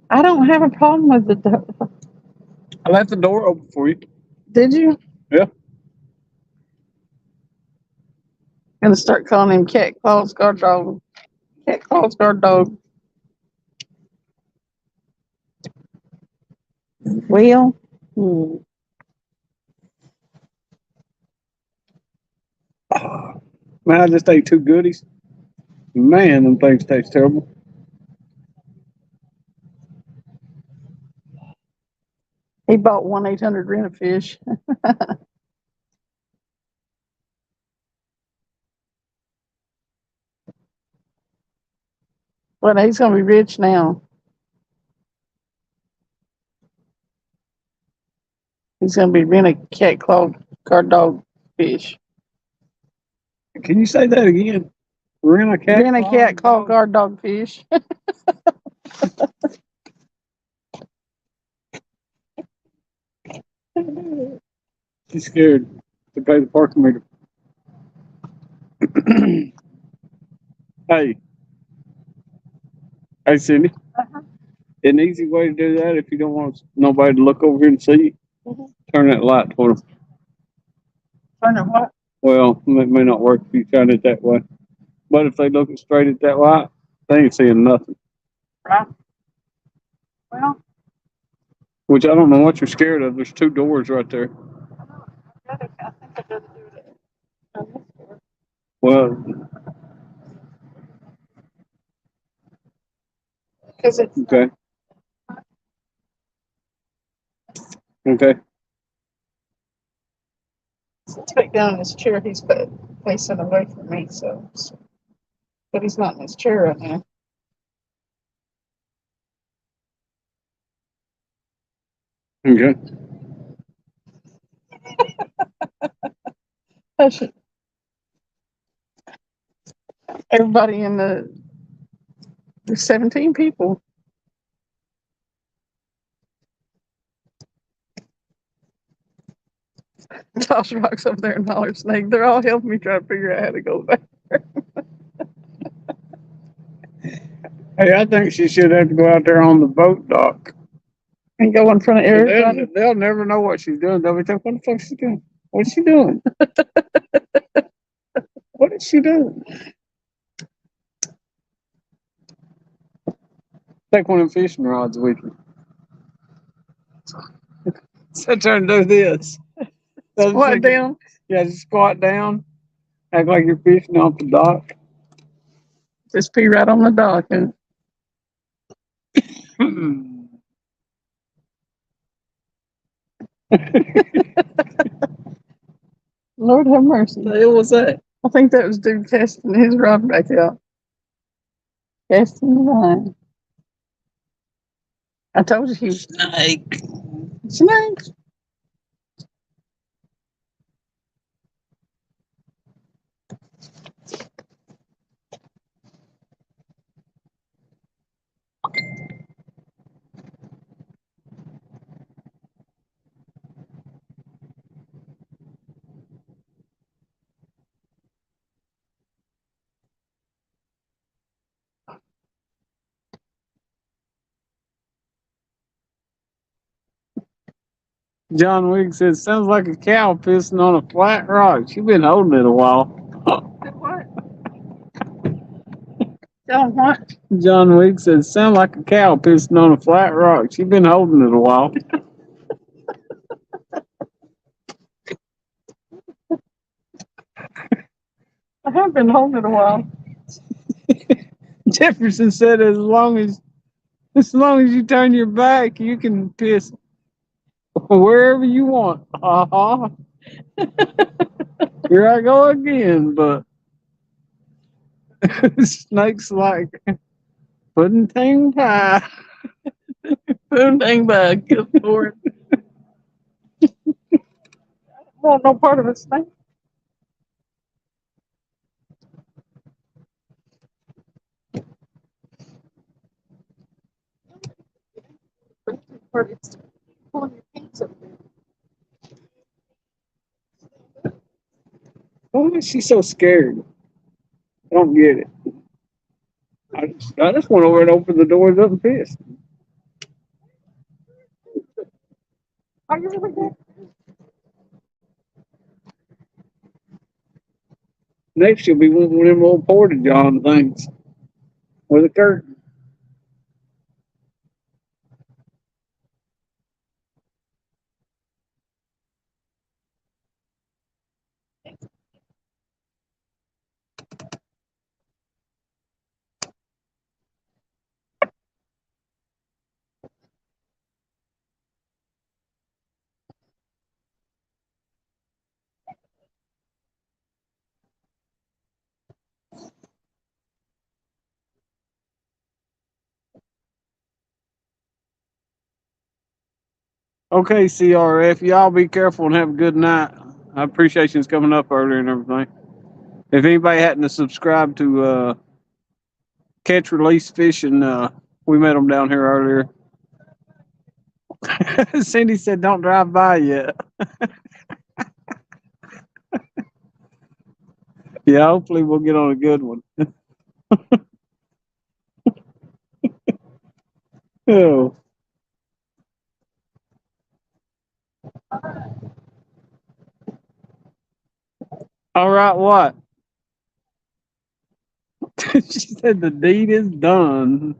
I don't have a problem with the door. I left the door open for you. Did you? Yeah. Gonna start calling him Cat Claws Guard Dog. Cat Claws Guard Dog. Well, Man, I just ate 2 goodies. Man, them things taste terrible. he bought 1-800 Rent-A-Fish. Well, he's gonna be rich now. He's gonna be rent a cat claw guard dog fish. Can you say that again? Rent a cat? Rent a cat claw guard dog fish. She's scared to pay the parking meter. Hey. Hey, Cindy. Uh-huh. An easy way to do that if you don't want nobody to look over here and see you, turn that light toward them. Turn it what? Well, it may not work if you turn it that way. But if they looking straight at that light, they ain't seeing nothing. Right. Well, Which I don't know what you're scared of. There's 2 doors right there. I think I gotta do that. Well, Because it's okay. Okay. take down his chair. He's facing away from me, so. But he's not in his chair right now. Okay. Hush it. Everybody there's 17 people. Josh Rock's up there in Holler Snake. They're all helping me try to figure out how to go back. Hey, I think she should have to go out there on the boat dock. And go in front of everybody. They'll never know what she's doing. They'll be thinking, what the fuck is she doing? What's she doing? What is she doing? Take one of them fishing rods with you. Sit there and do this. Squat down. Yeah, just squat down. Act like you're fishing off the dock. Just pee right on the dock. And Lord have mercy. The hell was that? I think that was dude casting his rod back out. Casting the line. I told you he's Snake. snakes. John Wiggs says, sounds like a cow pissing on a flat rock. She's been holding it a while. What? John, what? John Wiggs says, sound like a cow pissing on a flat rock. She's been holding it a while. I have been holding it a while. Jefferson said as long as As long as you turn your back, you can piss wherever you want. Here I go again, but snakes like putting thing pie. Boom, dang bug. Good Lord. I want no part of a snake. Pulling your pants up there. Why is she so scared? I don't get it. I just went over and opened the doors up and pissed. Are you really good? Next, she'll be one of them old porta john things with a curtain. Okay, CRF, y'all be careful and have a good night. I appreciate you coming up earlier and everything. If anybody hadn't to subscribe to Catch Release Fishing, we met them down here earlier. Cindy said, "Don't drive by yet." Yeah, hopefully we'll get on a good one. Oh. All right, what? She said the deed is done.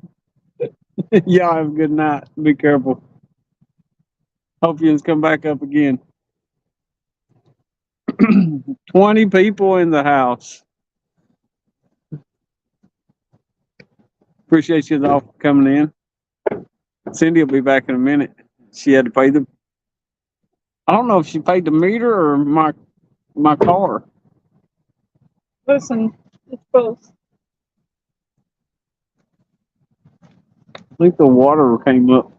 Y'all have a good night. Be careful. Hope you come back up again. 20 people in the house. Appreciate you all for coming in. Cindy will be back in a minute. She had to pay the. I don't know if she paid the meter or my car. Listen, it's both. I think the water came up.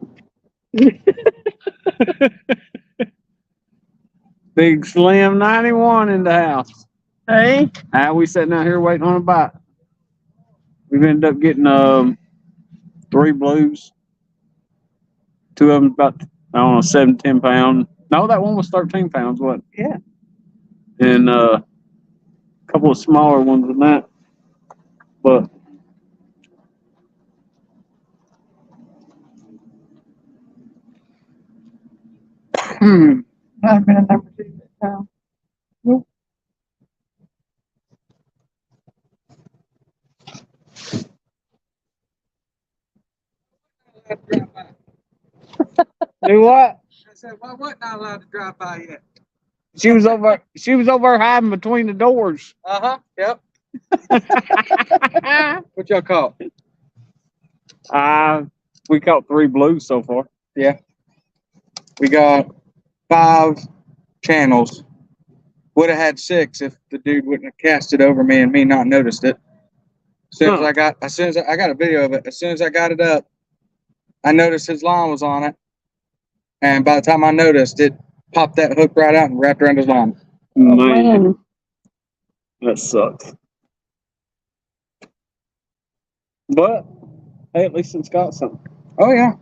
Big Slim 91 in the house. Hey, We sitting out here waiting on a bite. We've ended up getting 3 blues. 2 of them about, I don't know, 7, 10 pounds. No, that one was 13 pounds, wasn't it? Yeah. And a couple of smaller ones than that. But might have been a number 2 that time. Nope. do what? I said, well, what not allowed to drive by yet? She was over hiding between the doors. Uh-huh. Yep. What y'all caught? We caught 3 blues so far. We got 5 channels. Would have had 6 if the dude wouldn't have cast it over me and me not noticed it. As soon as I got a video of it, as soon as I got it up, I noticed his line was on it. And by the time I noticed, it popped that hook right out and wrapped around his line. Man, that sucks. But hey, at least it's got something. Oh yeah.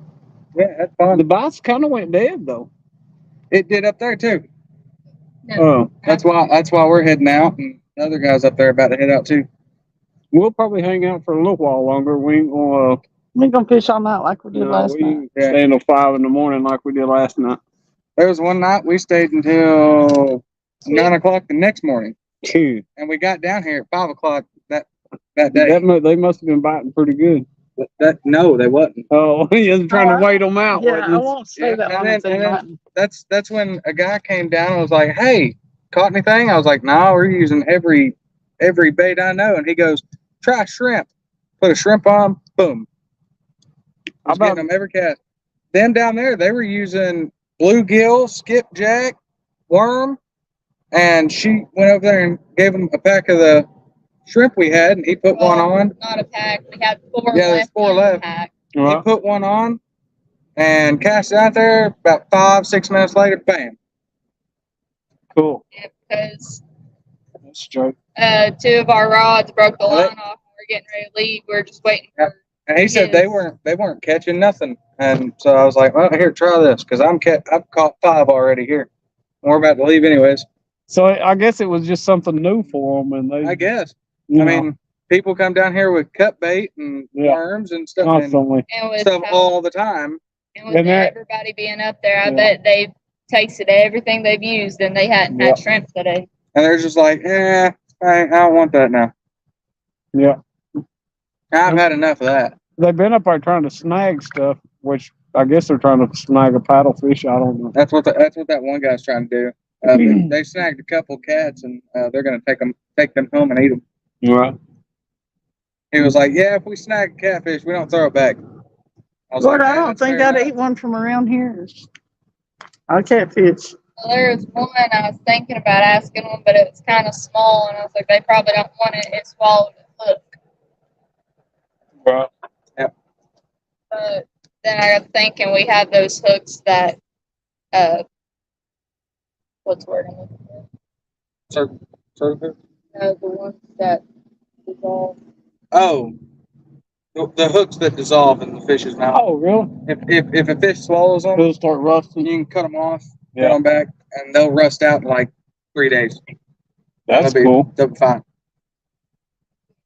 Yeah, that's fun. The bites kind of went dead though. It did up there too. Oh, That's why we're heading out, and the other guys up there are about to head out too. we'll probably hang out for a little while longer. We ain't gonna. We gonna fish all night like we did last we night. ain't stay until 5 in the morning like we did last night. There was one night we stayed until 9 o'clock the next morning, Phew. and we got down here at 5 o'clock that day. They must have been biting pretty good. No, they wasn't. Oh, he was trying to wait them out. Yeah, wasn't I he? won't say Yeah, that and one. then- Thing, and then- right? That's when a guy came down and was like, "Hey, caught anything?" I was like, "No, we're using every bait I know." And he goes, "Try shrimp." Put a shrimp on, boom. Was about- getting them every cast. Them down there, they were using bluegill, skipjack, worm, and she went over there and gave him a pack of the shrimp we had, and he put one on. Not a pack. We had 4 Yeah, there's left 4 in the left. pack. He Right. put one on and cast it out there. About 5-6 minutes later, bam. Cool. Yeah, because That's straight. 2 of our rods broke the Well, they- line off and we're getting ready to leave. We're just waiting for And he said they Yes. weren't catching nothing. And so I was like, well, here, try this, because I've caught 5 already here. And we're about to leave anyways. So I guess it was just something new for them, and they. I guess. you I know, mean, people come down here with cut bait and Yeah. worms and stuff, and constantly. and with, stuff how- all the time. and with And that- everybody being up there, I Yeah. bet they've tasted everything they've used and they hadn't Yeah. had shrimp today. And they're just like, I don't want that now. Yeah, I've had enough of that. they've been up there trying to snag stuff, which I guess they're trying to snag a paddlefish. I don't know. That's what that one guy's trying to do. They snagged a couple cats, and they're gonna take them home and eat them. Right. He was like, "Yeah, if we snag a catfish, we don't throw it back." I was Lord, like, I "Yeah, don't that's think fair I'd enough." eat one from around here. I catfish. Well, there was one I was thinking about asking them, but it was kind of small, and I was like, they probably don't want it. It swallowed a hook. Right. But then I got thinking, we have those hooks that, what's the word I'm looking for? Circle. The ones that dissolve. Oh, the hooks that dissolve in the fish's mouth. Oh, really? If a fish swallows them, It'll start rusting. you can cut them off, Yeah. put them back, and they'll rust out in like 3 days. That's They'll be- cool. They'll be fine.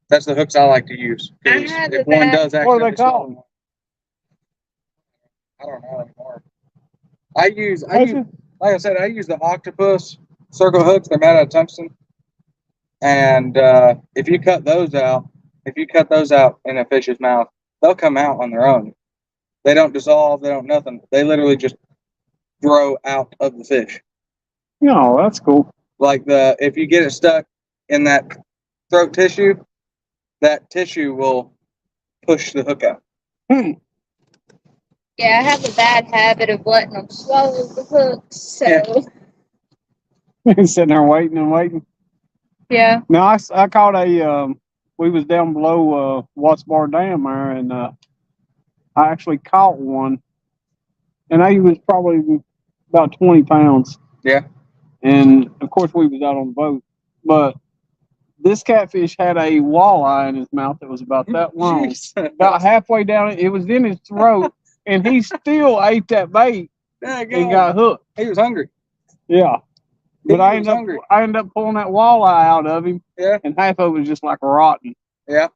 That's the hooks I like to use. 'Cause I had if the one bad- does What are they accidentally swallow called? them, I don't know anymore. I use, like I said, I use the octopus circle hooks. They're made out of tungsten. And if you cut those out in a fish's mouth, they'll come out on their own. They don't dissolve. They don't nothing. They literally just grow out of the fish. No, that's cool. Like if you get it stuck in that throat tissue, that tissue will push the hook out. Yeah, I have a bad habit of letting them swallow the hooks. So, Yeah. Sitting there waiting and waiting. yeah. No, I caught we was down below Watts Bar Dam there, and I actually caught one, and he was probably about 20 pounds. Yeah. And of course we was out on the boat, but this catfish had a walleye in his mouth that was about that long. Jeez. About halfway down, it was in his throat, and he still ate that bait and got hooked. He was hungry. Yeah. But He I was ended up pulling that walleye out of him, Yeah. and half of it was just like rotten. Yeah.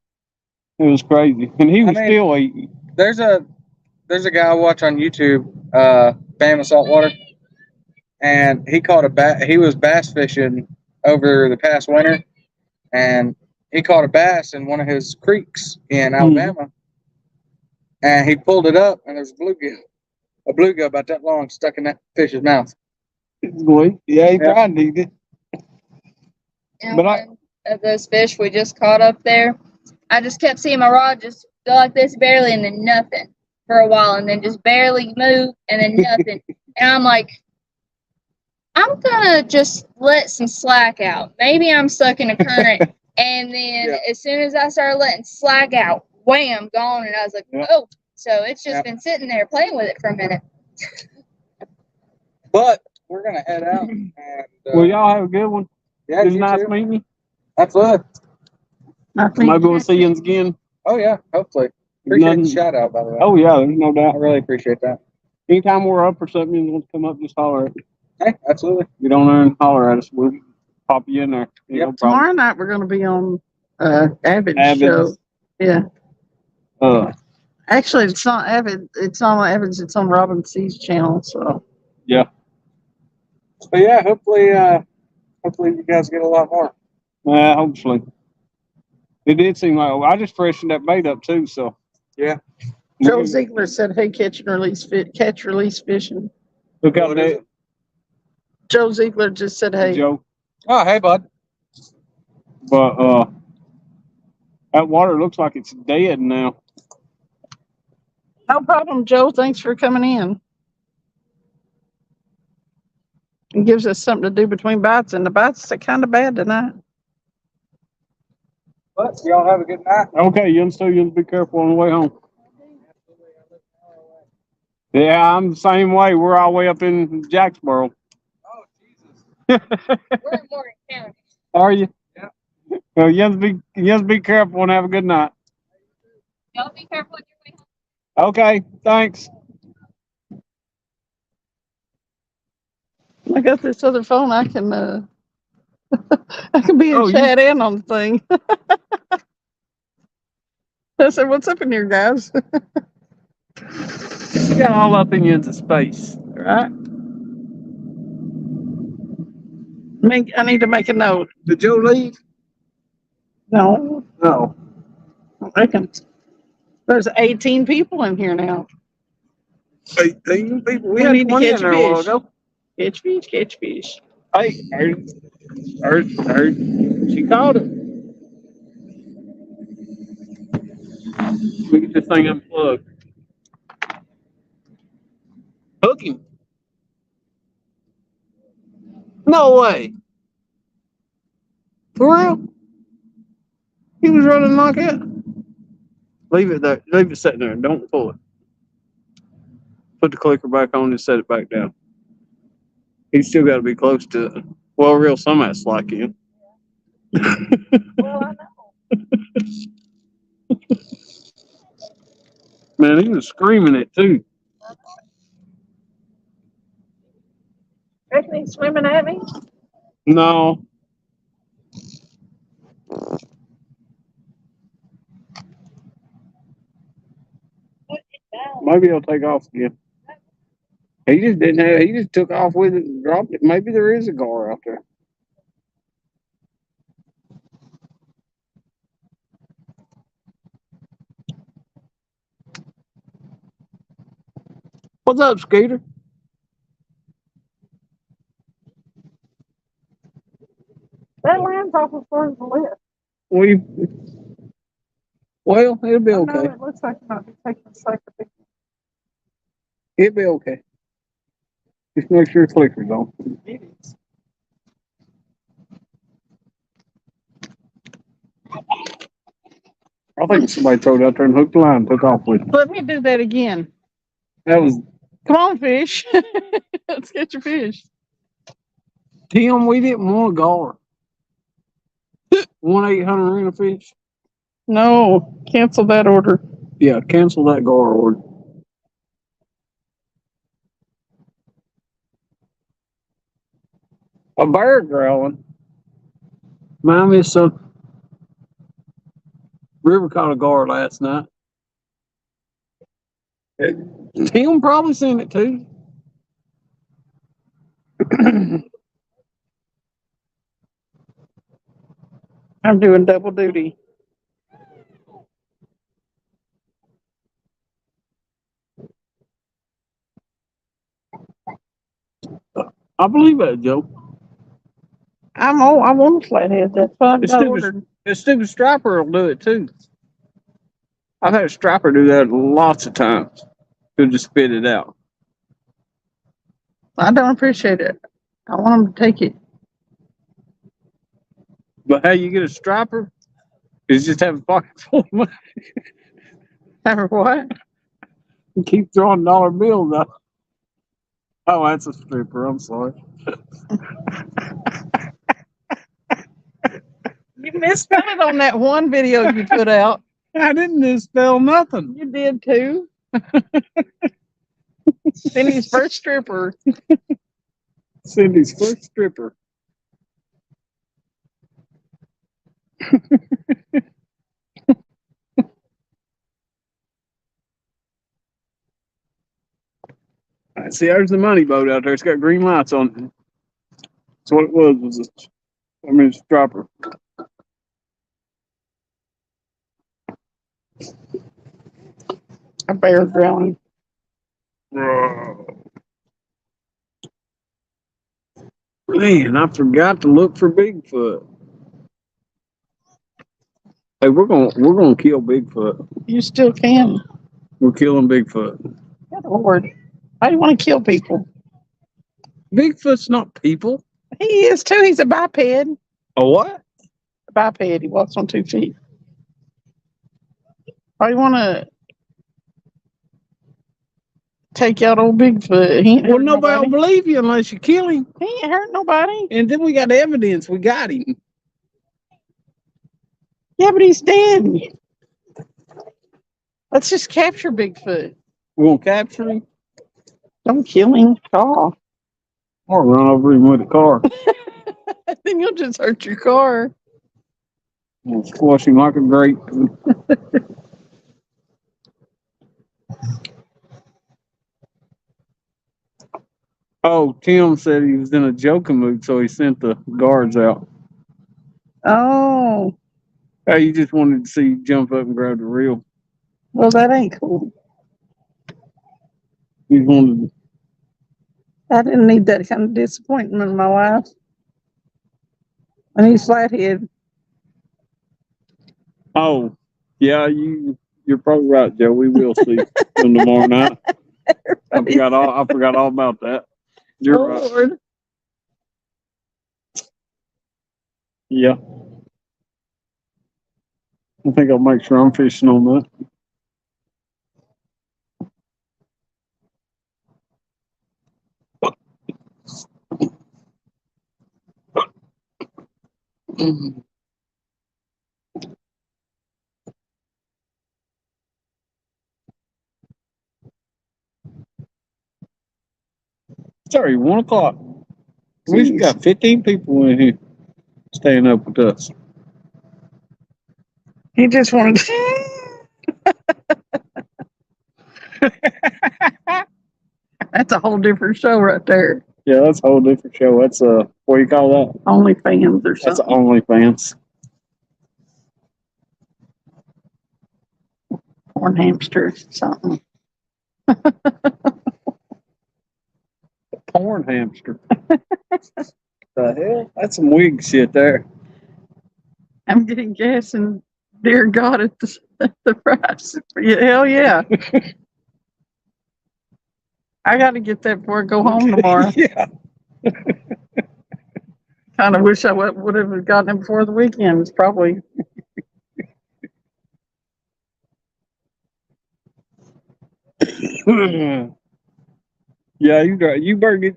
It was crazy, and he was I mean- still eating. There's a guy I watch on YouTube, Bama Saltwater, and he caught he was bass fishing over the past winter, and he caught a bass in one of his creeks in Alabama, and he pulled it up, and there's a bluegill about that long stuck in that fish's mouth. Yeah, he Yeah. tried to eat it. And But I- one of those fish we just caught up there, I just kept seeing my rod just go like this barely and then nothing for a while and then just barely move and then nothing. And I'm like, I'm gonna just let some slack out. Maybe I'm stuck in a current. And then Yeah. as soon as I started letting slack out, wham, gone. And I was like, Yeah. oh. So it's just Yeah. been sitting there playing with it for a minute. But we're gonna head out, and Well, y'all have a good one. yeah, It was you nice too. meeting you. Absolutely. I think Maybe we'll see you again. Oh yeah, hopefully. Appreciate Nothing- the shout out, by the way. Oh yeah, there's no I doubt. really appreciate that. Anytime we're up or something, you want to come up, just holler at us. Hey, absolutely. Get on there and holler at us. We'll pop you in there. Ain't Yep. no problem. tomorrow night we're going to be on Avid's Avid's. show. Yeah. Actually, it's not Avid. It's not on Avid's. It's on Robin C's channel. So But yeah, hopefully you guys get a lot more. Hopefully. It did seem like I just freshened that bait up too. So Yeah. Joe Ziegler said, "Hey, catch release fishing." Look out What is there, it? Joe Ziegler just said, "Hey." Joe. Oh, hey, bud. But that water looks like it's dead now. No problem, Joe. Thanks for coming in. It gives us something to do between bites, and the bites are kind of bad tonight. But y'all have a good night. Okay, you so you'll be careful on the way home. Yeah, I'm the same way. We're all the way up in Jacksboro. Oh, Jesus. We're in Morgan County. Are you? Yeah. Well, you have to be careful and have a good night. Y'all be careful on your way home. Okay, thanks. I got this other phone. I can I can be in Oh, you- chat and on the thing. I said, "What's up in here, guys?" You got all up in into space, right? I need to make a note. Did Joe leave? No, No. I reckon there's 18 people in here now. 18 people. We had need to 20 in catch there a while fish. ago. Catch fish, catch fish. Hey, heard. She called it. We get this thing unplugged. Hook him. No way. For real? He was running like that? Leave it there. Leave it sitting there. Don't pull it. Put the clicker back on and set it back down. He's still got to be close to it. Well, real some that's like him. Well, I know. Man, he was screaming it too. Reckon he's swimming at me? No. Maybe he'll take off again. He just didn't have. He just took off with it and dropped it. Maybe there is a gar out there. What's up, Scooter? That land's awful far to the left. Well, it'll be I know, okay. it looks like it might be taking a safer picture. It'll be okay. Just make sure the clicker's on. It is. I think somebody threw it out there and hooked the line and took off with it. Let me do that again. That was Come on, fish. Let's get your fish. Tim. We didn't want a gar. 1-800 rent a fish. No, cancel that order. Yeah, cancel that gar order. A bear growling. Remind me of some. River caught a gar last night. Tim probably seen it too. I'm doing double duty. I believe that, Joe. I want a flathead. That's why I It's got stupid. ordered. The stupid striper will do it too. I've had a striper do that lots of times. He'll just spit it out. I don't appreciate it. I want them to take it. But how you get a striper is just have a pocket full of money Or what? and keep throwing dollar bills out. Oh, that's a stripper. I'm sorry. You misspelled it on that one video you put out. I didn't misspell nothing. You did too. Cindy's first stripper. Cindy's first stripper. I see, there's the money boat out there. It's got green lights on it. That's what it was a striper. A bear growling. Man, I forgot to look for Bigfoot. Hey, we're gonna kill Bigfoot. You still can. We're killing Bigfoot. Good Lord. Why do you want to kill people? Bigfoot's not people. He is too. He's a biped. A A what? biped. He walks on 2 feet. Why do you want to take out old Bigfoot? He ain't Well, hurt nobody will nobody. believe you unless you kill him. He ain't hurt nobody. And then we got evidence. We got him. Yeah, but he's dead. Let's just capture Bigfoot. We're gonna capture him Don't kill him. Oh, or run over him with a car. then you'll just hurt your car. We'll squash him like a grape. Oh, Tim said he was in a joking mood, so he sent the guards out. Oh, Hey, you just wanted to see you jump up and grab the reel. well, that ain't cool. You wanted. I didn't need that kind of disappointment in my life. And he's flathead. Oh, yeah, you're probably right, Joe. We will see him tomorrow night. I forgot all about that. You're right. Lord. Yeah. I think I'll make sure I'm fishing on that. It's already 1 o'clock. We've Jeez. got 15 people in here staying up with us. He just wanted to. That's a whole different show right there. Yeah, that's a whole different show. That's what do you call that? OnlyFans or That's something. OnlyFans. Porn hamster or something. Porn hamster. The hell? That's some wig shit there. I'm getting gas and dear God at the price. Yeah, hell yeah. I got to get that before I go home tomorrow. Yeah. Kind of wish I would have gotten it before the weekend. It's probably. Yeah, you better get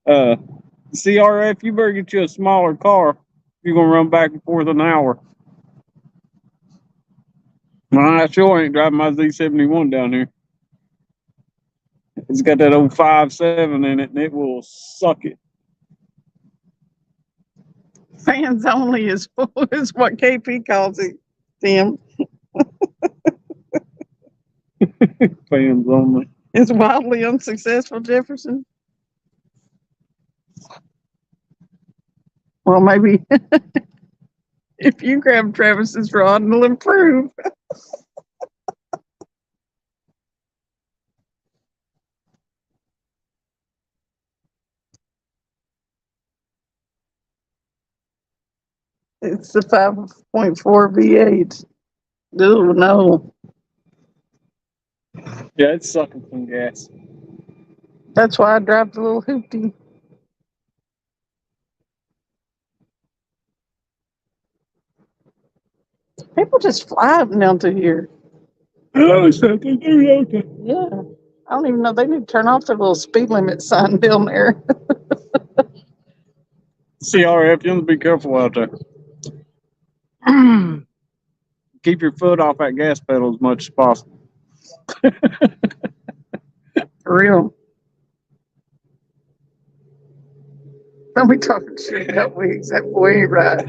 CRF. You better get you a smaller car. You're gonna run back and forth an hour. I sure ain't driving my Z71 down here. It's got that old 5.7 in it, and it will suck it. Fans only is what KP calls it, Tim. Fans only. It's wildly unsuccessful, Jefferson. Well, maybe if you grab Travis's rod, it'll improve. It's the 5.4 V8. Oh, no. Yeah, it's sucking some gas. That's why I drive the little hoopty. People just fly up down to here. Oh, something to do, don't they? Yeah. I don't even know. They need to turn off their little speed limit sign down there. CRF, you have to be careful out there. Keep your foot off that gas pedal as much as possible. For real. Don't be talking shit about wigs. That boy ain't right.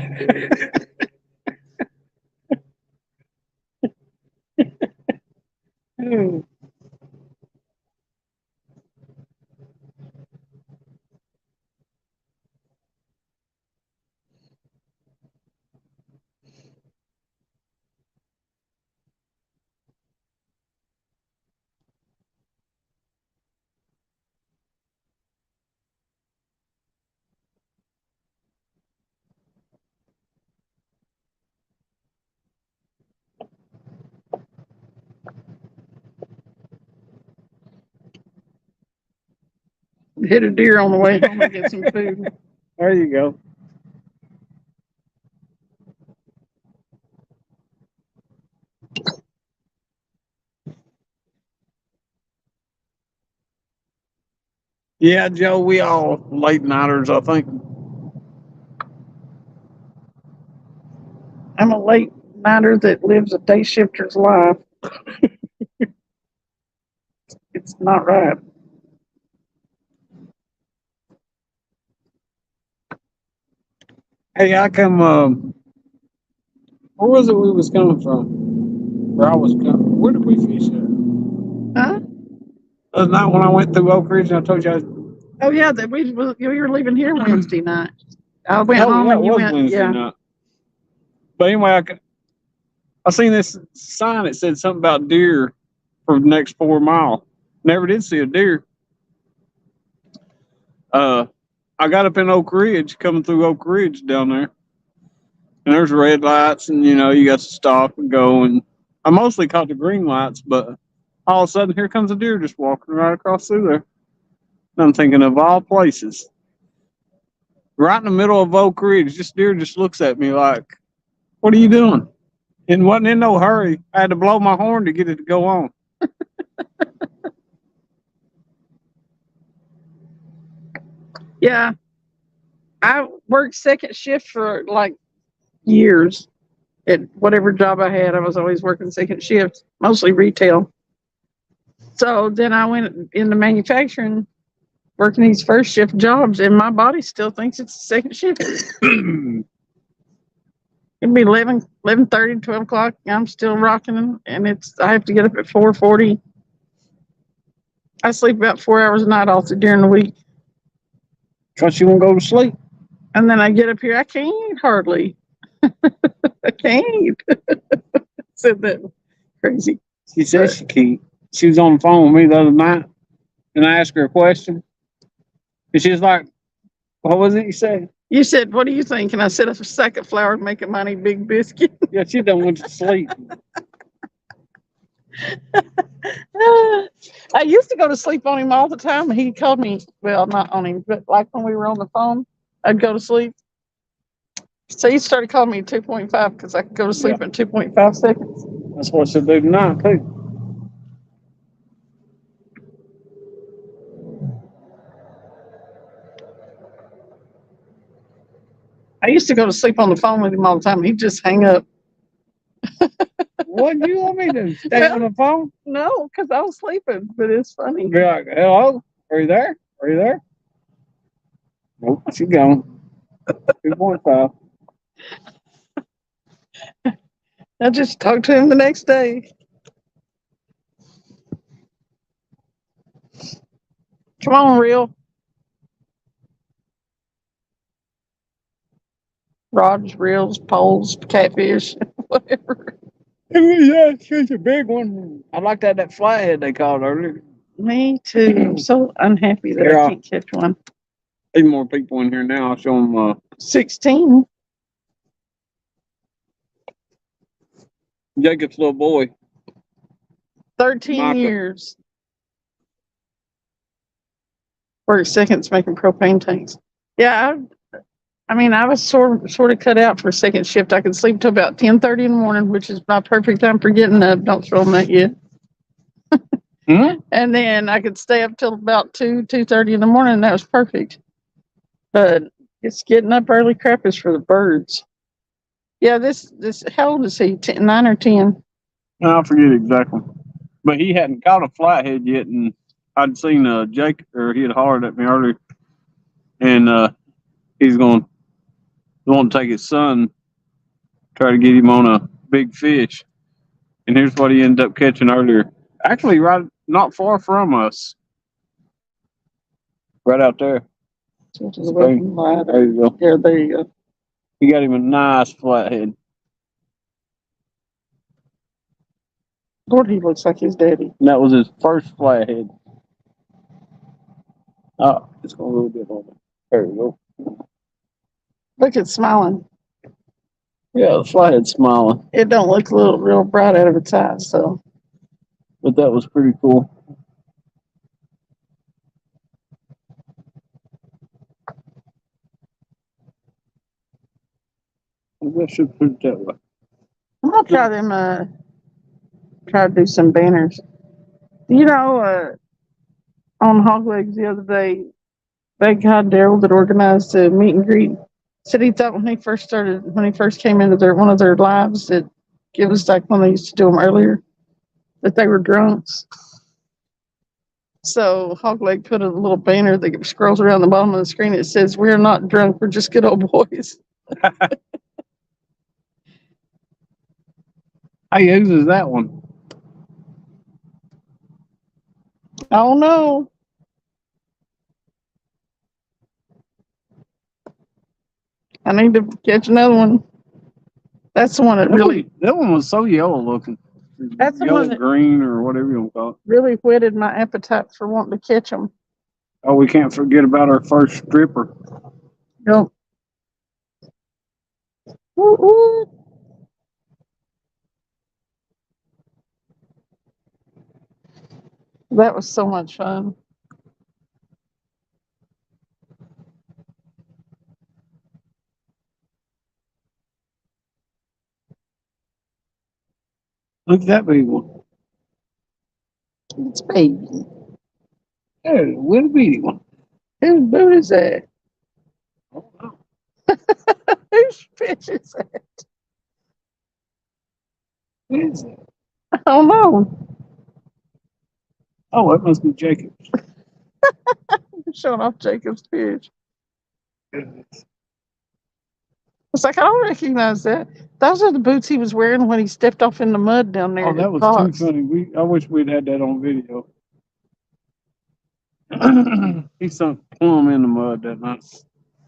hit a deer on the way home and get some food. There you go. Yeah, Joe, we all late nighters, I think. I'm a late nighter that lives a day shifter's life. It's not right. Hey, I come, where was it we was coming from? Where I was coming. Where did we fish at? Huh? The other night when I went through Oak Ridge and I told you Oh yeah, that we were leaving here Wednesday night. I went oh, home yeah, and it you was went. Wednesday Yeah. night. But anyway, I seen this sign that said something about deer for the next 4 miles. Never did see a deer. I got up in Oak Ridge, coming through Oak Ridge down there, and there's red lights, and you know you got to stop and go. And I mostly caught the green lights, but all of a sudden here comes a deer just walking right across through there. And I'm thinking, of all places, right in the middle of Oak Ridge, this deer just looks at me like, "What are you doing?" And wasn't in no hurry. I had to blow my horn to get it to go on. Yeah. I worked second shift for like years. At whatever job I had, I was always working second shift, mostly retail. So then I went into manufacturing, working these first shift jobs, and my body still thinks it's a second shift. It'd be 11:30, 12 o'clock. I'm still rocking, and I have to get up at 4:40. I sleep about 4 hours a night also during the week. Because you won't go to sleep. And then I get up here, I can't hardly. I can't. Said that crazy. She said she can't. She was on the phone with me the other night, and I asked her a question. And she was like, "What was it you said?" You said, what do you think? And I said, a sack of flour make a mighty big biscuit. Yeah, she done went to sleep. I used to go to sleep on him all the time. He called me, well, not on him, but like when we were on the phone, I'd go to sleep. So he started calling me 2.5 because I could go to sleep in 2.5 seconds. That's what she'll do tonight, too. I used to go to sleep on the phone with him all the time. He'd just hang up. What do you want me to stay on the phone? No, because I was sleeping, but it's funny. Be like, "Hello? Are you there? Are you there?" Nope, she gone. 2.5. I just talked to him the next day. Come on, Real. Rods, reels, poles, catfish, whatever. Yeah, she's a big one. I like that flathead they called earlier. Me too. I'm so unhappy that Yeah. I can't catch one. There's more people in here now. I'll show them 16. Jacob's little boy. 13 Micah. years. Worked seconds making propane tanks. Yeah, I mean, I was sort of cut out for second shift. I could sleep till about 10:30 in the morning, which is my perfect time for getting up. Don't show them that yet. And then I could stay up till about 2:30 in the morning. And that was perfect. But it's getting up early crap is for the birds. Yeah, this how old is he? 9 or 10? I forget exactly. But he hadn't caught a flathead yet, and I'd seen Jake, or he had hollered at me earlier, and he's want to take his son, try to get him on a big fish. And here's what he ended up catching earlier. Actually, right not far from us. Right out there. To the left and right. There you go. Yeah, there you go. He got him a nice flathead. Lord, he looks like his daddy. And that was his first flathead. Oh, it's going a little bit on it. There we go. Look, it's smiling. Yeah, the flathead's smiling. It don't look real bright out of its eyes, so. But that was pretty cool. Maybe I should put it that way. I'm gonna try them, try to do some banners. You know, on Hog Legs the other day, that guy Daryl that organized the meet and greet said he thought when he first came into one of their lives, that it was like when they used to do them earlier, that they were drunks. So Hog Leg put a little banner that scrolls around the bottom of the screen. It says, "We're not drunk. We're just good old boys." Hey, whose is that one? I don't know. I need to catch another one. That's the one that really, That one was so yellow looking. That's the yellow, one that- green, or whatever you want to call it. really whetted my appetite for wanting to catch them. Oh, we can't forget about our first stripper. Yep. Woo, woo. That was so much fun. Look at that big one. It's baby. Yeah, little bitty one. Whose boot is that? Oh, wow. Whose fish is that? What is that? I don't know. Oh, that must be Jacob. I'm showing off Jacob's fish. It's like, I don't recognize that. Those are the boots he was wearing when he stepped off in the mud down there. Oh, at that was Fox. too funny. I wish we'd had that on video. He sunk plumb in the mud that night.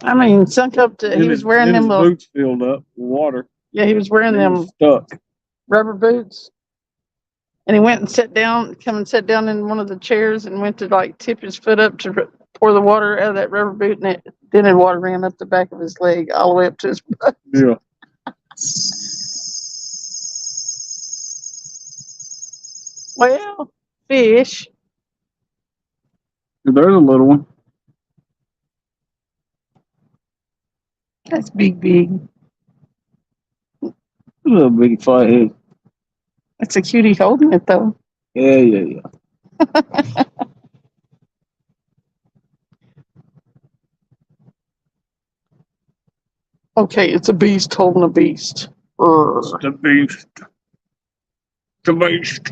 I mean, sunk up to, he was wearing them his little, boots filled up with water. yeah, he was wearing And he was them stuck. rubber boots. And he went and sat down in one of the chairs and went to like tip his foot up to pour the water out of that rubber boot. And then the water ran up the back of his leg all the way up to his butt. Yeah. Well, fish. There's a little one. That's big. A little bitty flathead. That's a cutie holding it though. Yeah. Okay, it's a beast holding a beast. It's the beast. The beast.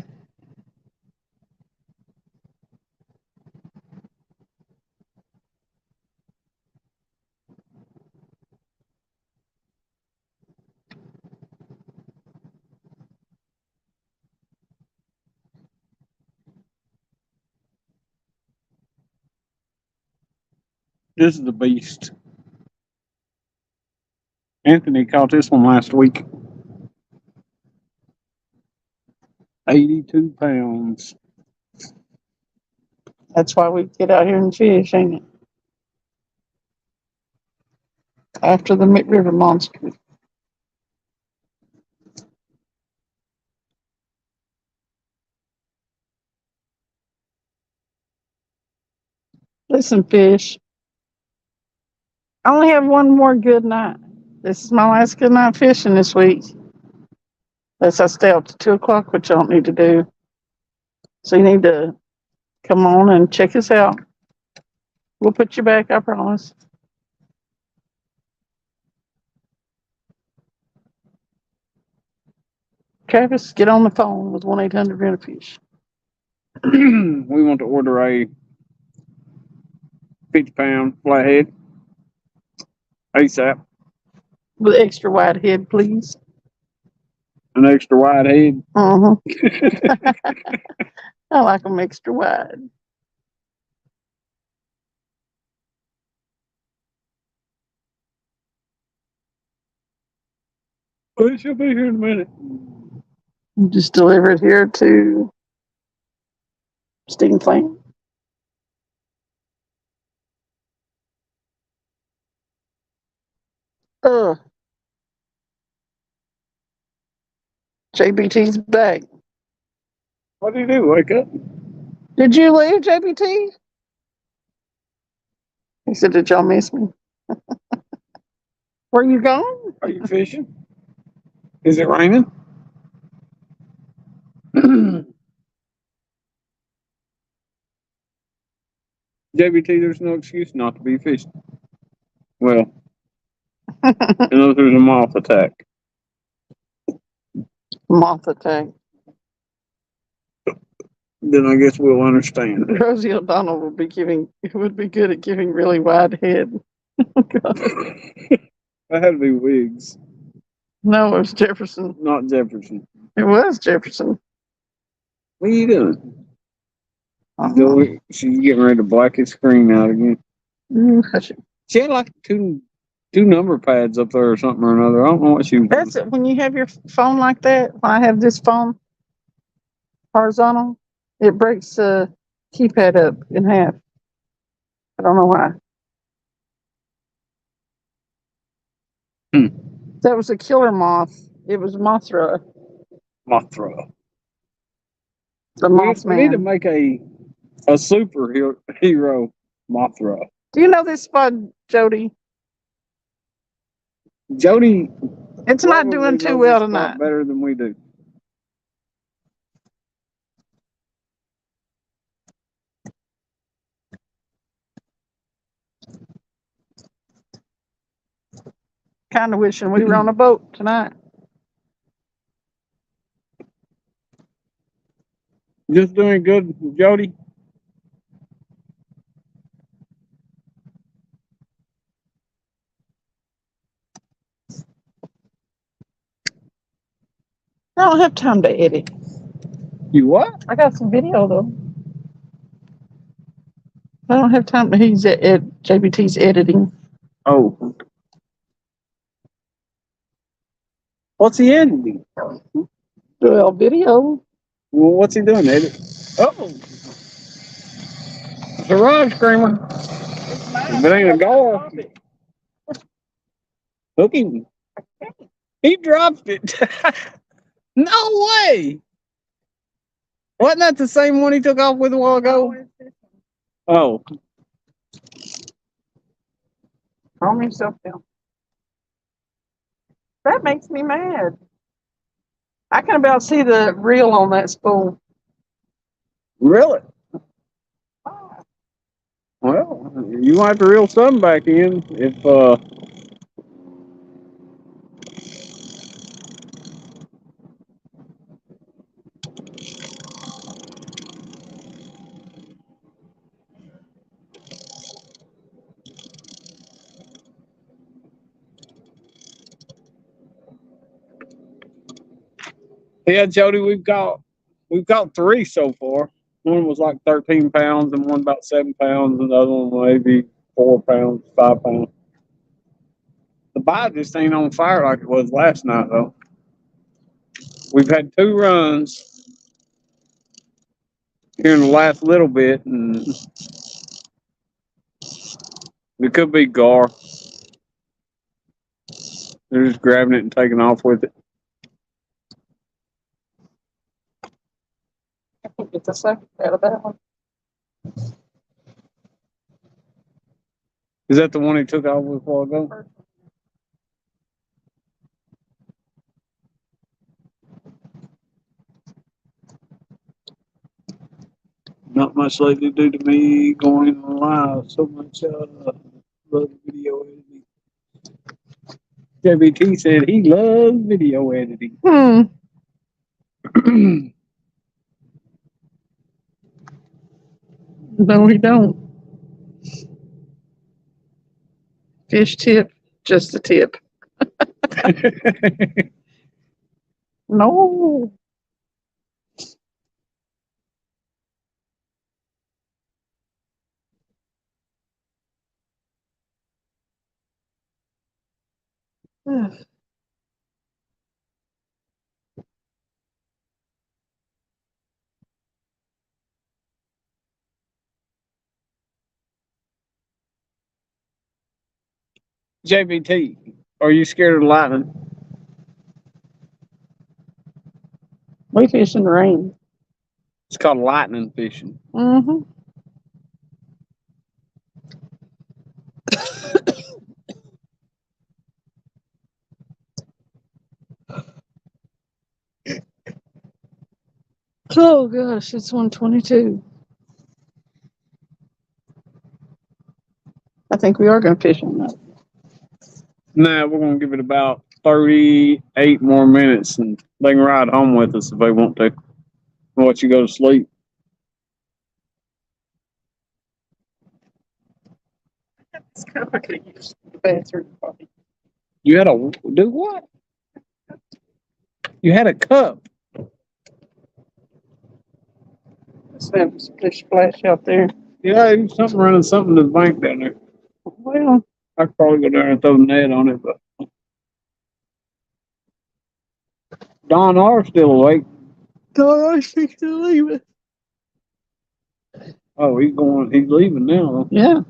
This is the beast. Anthony caught this one last week. 82 pounds. That's why we get out here and fish, ain't it? After the McRiver monster. Listen, fish. I only have one more good night. This is my last good night fishing this week. Unless I stay up to 2 o'clock, which I don't need to do. So you need to come on and check us out. We'll put you back, I promise. Travis, get on the phone with 1-800-RENT-A-FISH. We want to order a 50-pound flathead ASAP. With extra wide head, please. An extra wide head. I like them extra wide. Well, she'll be here in a minute. Just deliver it here to Steam Plant. JBT's back. What do you do? Wake up? Did you leave, JBT? He said, did y'all miss me? Where you going? Are you fishing? Is it raining? JBT, there's no excuse not to be fishing. Well, unless there's a moth attack. Moth attack. Then I guess we'll understand. Rosie O'Donnell would be good at giving really wide head. That had to be Wiggs, No, it was Jefferson. not Jefferson. It was Jefferson. What are you doing? She's getting ready to black his screen out again. Hush it. She had like two number pads up there or something or another. I don't know what she was doing. That's it. When you have your phone like that, when I have this phone horizontal, it breaks the keypad up in half. I don't know why. That was a killer moth. It was Mothra, Mothra. the We need to Mothman. make a superhero Mothra. Do you know this spot, Jody? Jody. It's not probably doing too knows well this spot tonight. better than we do. Kind of wishing we were on a boat tonight. Just doing good, Jody. I don't have time to edit. You what? I got some video though. I don't have time to. He's at JBT's editing. Oh. What's he editing? Well, video. Well, what's he doing? Edit. Oh. It's a rod screamer. If it ain't a gar, hook him. He dropped it. No way. Wasn't that the same one he took off with a while ago? Oh. Calm yourself down. That makes me mad. I can about see the reel on that spool. Really? Well, you might have to reel some back in if yeah, Jody, we've got 3 so far. One was like 13 pounds and one about 7 pounds, and the other one maybe 4 pounds, 5 pounds. The bite just ain't on fire like it was last night though. We've had 2 runs here in the last little bit, and it could be gar. They're just grabbing it and taking off with it. I can get the second out of that one. Is that the one he took off with a while ago? Not much lately due to me going live. So much love video editing. JBT said he loves video editing. No, we don't. Fish tip, just the tip. No. JBT, are you scared of lightning? We fish in the rain. It's called lightning fishing. Mm-hmm. Oh gosh, it's 1:22. I think we are going to fish on that. Nah, we're gonna give it about 38 more minutes, and they can ride home with us if they want to. I'll let you go to sleep. It's kind of like a use the bathroom. You had a do what? You had a cup. Let's have a splish splash out there. Yeah, there's something running something to the bank down there. Well, I could probably go down there and throw the net on it, but Don R still awake. God, I think to leave it. Oh, he's leaving now. Yeah.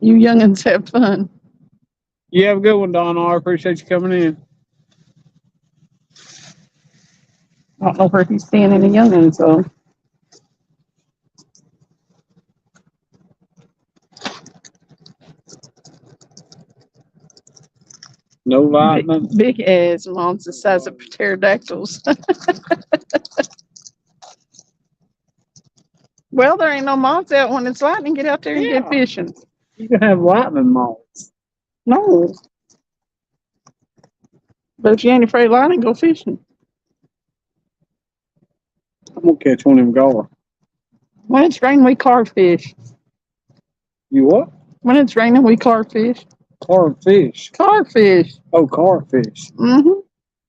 You youngins have fun. You have a good one, Don R. Appreciate you coming in. I don't know where he's seeing any youngins, so. No lightning. Big ass moms the size of pterodactyls. Well, there ain't no moths out when it's lightning. Get out there and Yeah. get fishing. You can have lightning moths. No. But if you ain't afraid of lightning, go fishing. I'm gonna catch one of them gar. When it's raining, we carve fish. You what? When it's raining, we carve fish. Carved fish. Carve fish. Oh, carved fish. Mm-hmm.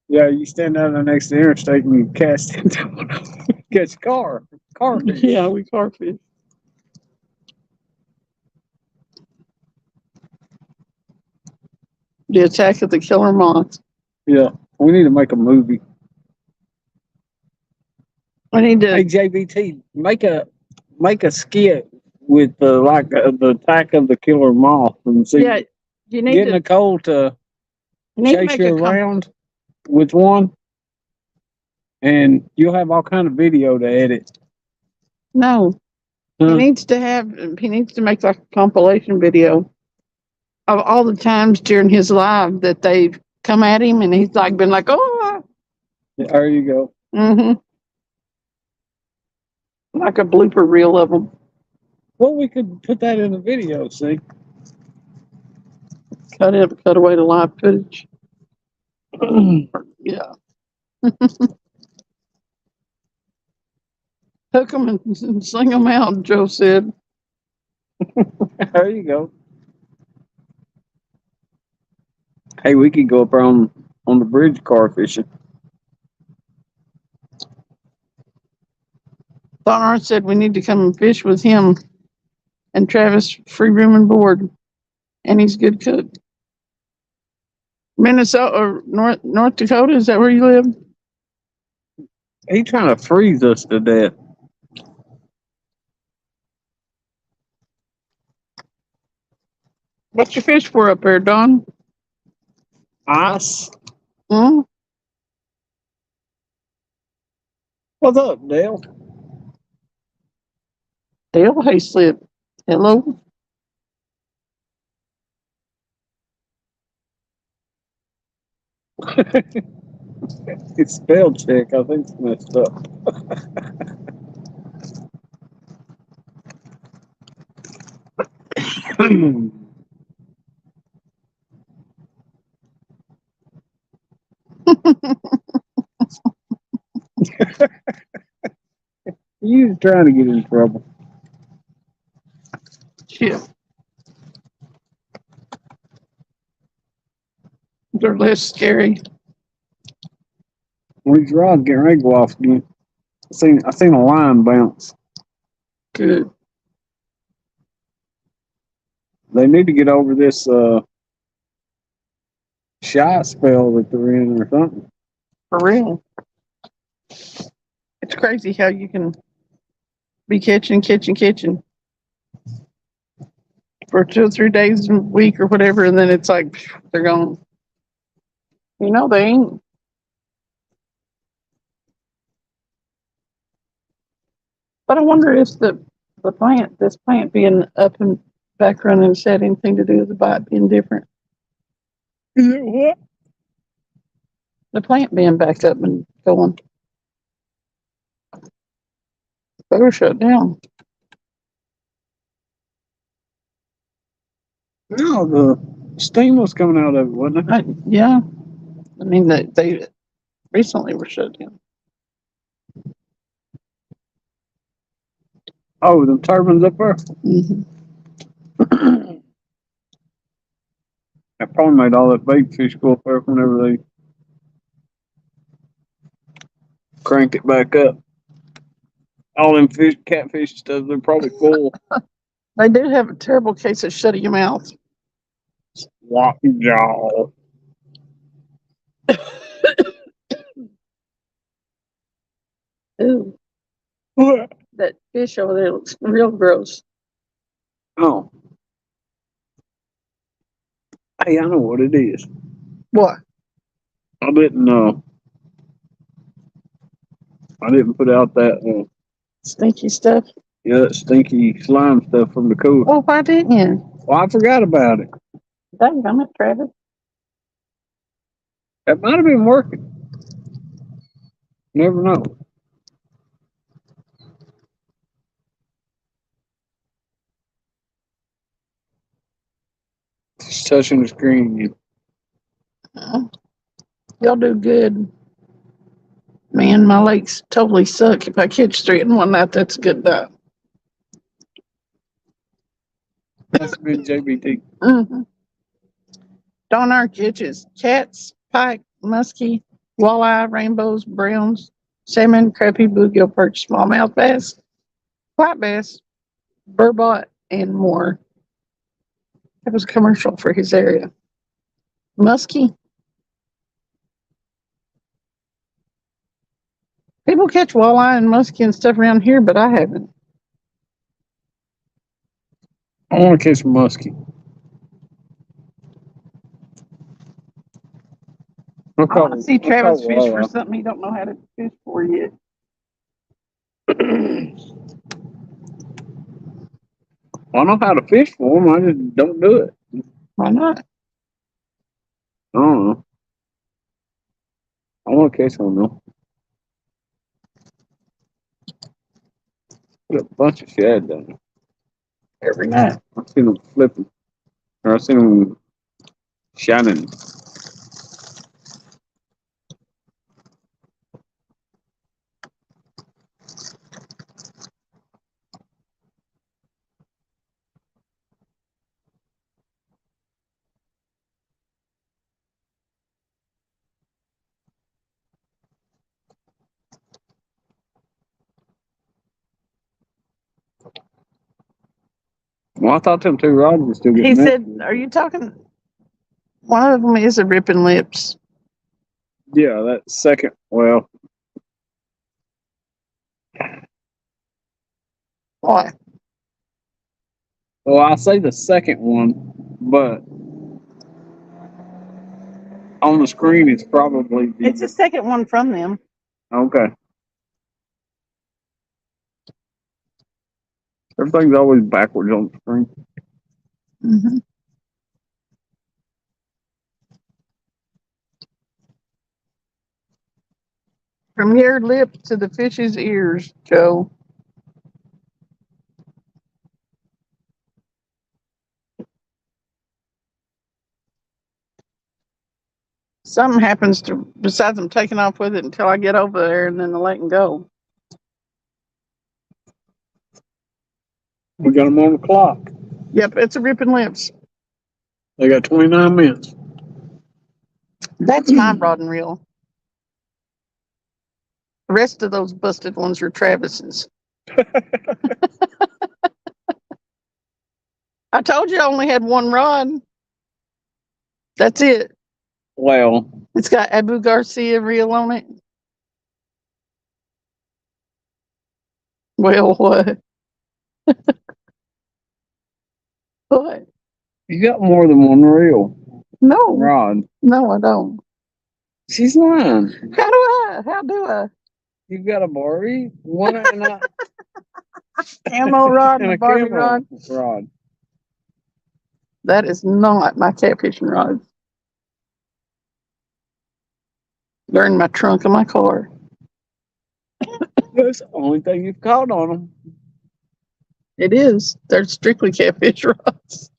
Yeah, you stand down there next to the interstate and you cast into one of them. Catch a car. Car fish. Yeah, we carve fish. The Attack of the Killer Moths. Yeah. We need to make a movie. I need to. Hey JVT, make a skit with the Attack of the Killer Moth and see. Yeah, you need Get to. Nicole to You need to chase make you a around with one, and you'll have all kind of video to edit. No, Huh? he needs to make like a compilation video of all the times during his live that they've come at him, and he's like been like, oh, There you go. like a blooper reel of them. Well, we could put that in the video. See, Cut away the live footage. Yeah. Hook them and sling them out, Joe said. there you go. Hey, we could go up on the bridge car fishing. Donard said we need to come and fish with him and Travis, free room and board, and he's a good cook. Minnesota or North Dakota, is that where you live? He trying to freeze us to death. What's your fish for up there, Don? Ice. Hmm? What's up, Dale? Dale Hayslip. Hello. It's spell check. I think it's messed up. He's trying to get in trouble. Shit. They're less scary. When these rods getting ready to go off again. I seen a line bounce. Good. They need to get over this shy spell that they're in or something. For real. It's crazy how you can be catching for 2 or 3 days a week or whatever, and then it's like they're gone. You know they ain't. But I wonder if this plant being up and back running, has had anything to do with the bite being different. What? The plant being back up and going. They were shut down. No, the steam was coming out of it, wasn't it? Yeah. I mean, they recently were shut down. Oh, the turbines up there. Mhm. That probably made all that bait fish go up there whenever they crank it back up. All them fish, catfish and stuff, they're probably full. They do have a terrible case of shutting your mouth. Lock jaw. Ooh, What? that fish over there looks real gross. Oh. Hey, I know what it is. What? I didn't put out that, Stinky stuff? that stinky slime stuff from the cooler. Well, why didn't you? Well, I forgot about it. Dang, it, Travis. That might have been working. Never know. Just touching the screen. Y'all do good. Man, my legs totally suck. If I catch three in one night, that's a good night. That's been JBT. Mm-hmm. Darn our catches. Cats, pike, muskie, walleye, rainbows, browns, salmon, crappie, bluegill, perch, smallmouth bass, white bass, burbot, and more. That was a commercial for his area. Muskie. People catch walleye and muskie and stuff around here, but I haven't. I want to catch a muskie. I want to see Travis fish for something he don't know how to fish for yet. I know how to fish for them. I just don't do it. Why not? I don't know. I want to catch one though. Put a bunch of shad down there. Every night. I've seen them flipping. Or I've seen them shining. Well, I thought them two rods were still getting He that. said, are you talking? One of them is a ripping lips. Yeah, that second. Well, Why? I say the second one, but on the screen it's probably the. It's the second one from them. Okay. Everything's always backwards on the screen. Mm-hmm. From your lip to the fish's ears, Joe. Something happens to besides them taking off with it until I get over there and then they're letting go. We got them on the clock. Yep, it's a ripping lips. They got 29 minutes. That's my rod and reel. The rest of those busted ones are Travis's. I told you I only had one rod. That's it. Well, It's got Abu Garcia reel on it. Well, what? What? you got more than one reel. No, Rod. no, I don't. She's lying. How do I? How do I? You got a Barbie, one and a Camo rod and a Barbie camo rod. rod. That is not my catfishing rod. They're in my trunk of my car. That's the only thing you've caught on them. It is. They're strictly catfish rods.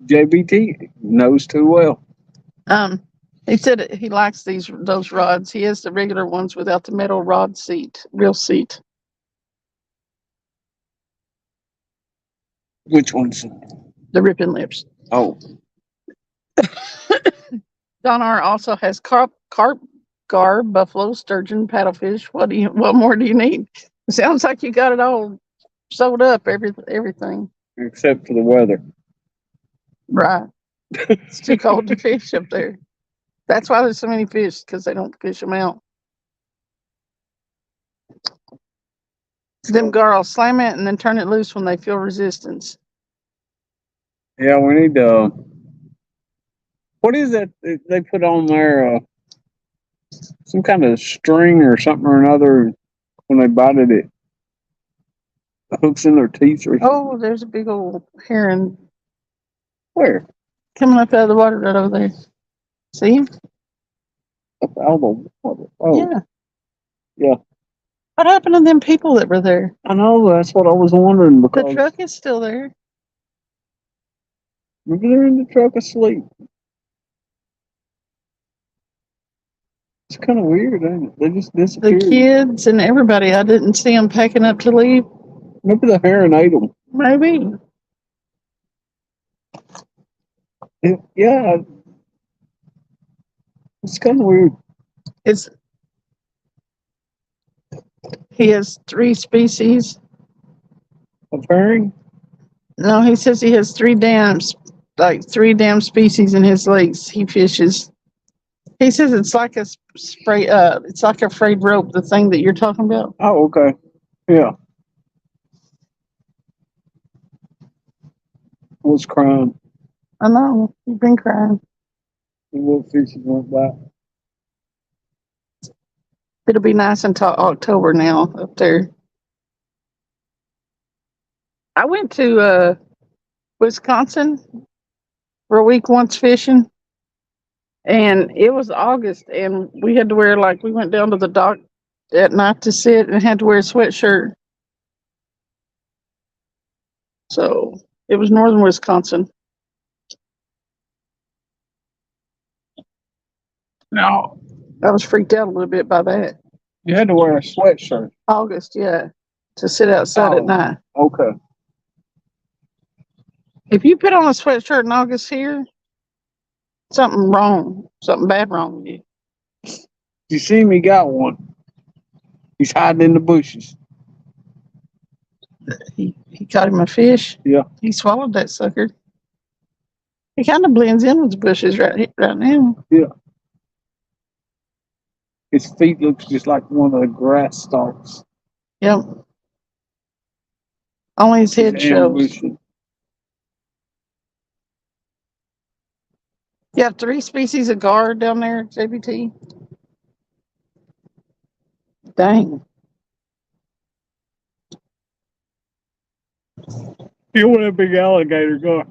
JBT knows too well. He said he likes those rods. He has the regular ones without the metal rod seat, real seat. Which ones? The Ripping Lips. Oh, Don R also has carp, gar, buffalo, sturgeon, paddlefish. What more do you need? It sounds like you got it all sewed up, everything. except for the weather. Right. It's too cold to fish up there. That's why there's so many fish, because they don't fish them out. Them girls slam it and then turn it loose when they feel resistance. Yeah, we need to. What is that they put on there? Some kind of string or something or another. When they bite it hooks in their teeth or something. Oh, there's a big old heron Where? coming up out of the water right over there. See him? Up out of the water. Oh, Yeah. Yeah. What happened to them people that were there? I know. That's what I was wondering The because truck is still there. maybe they're in the truck asleep. It's kind of weird, ain't it? They just The disappeared. kids and everybody. I didn't see them packing up to leave. Maybe the heron ate them. Maybe. Yeah. It's kind of weird. He has 3 species. Of herring? No, he says he has 3 dams, like 3 damn species in his lakes he fishes. He says it's like a spray, it's like a frayed rope, the thing that you're talking about. Oh, okay. Yeah. I was crying. I know, you've been crying. The little fishes went by. It'll be nice until October now up there. I went to Wisconsin for a week once fishing, and it was August, and we had to wear, like, we went down to the dock at night to sit and had to wear a sweatshirt. So it was northern Wisconsin. No. I was freaked out a little bit by that. You had to wear a sweatshirt. August, yeah, to sit outside at Oh. night. Okay. If you put on a sweatshirt in August here, something bad wrong with you. You see me got one. He's hiding in the bushes. He caught him a fish. Yeah. He swallowed that sucker. He kind of blends in with the bushes right now. His feet looks just like one of the grass stalks. Yep. Only his head Damn shows. bushes. You have 3 species of gar down there, JBT. Dang. You want a big alligator go?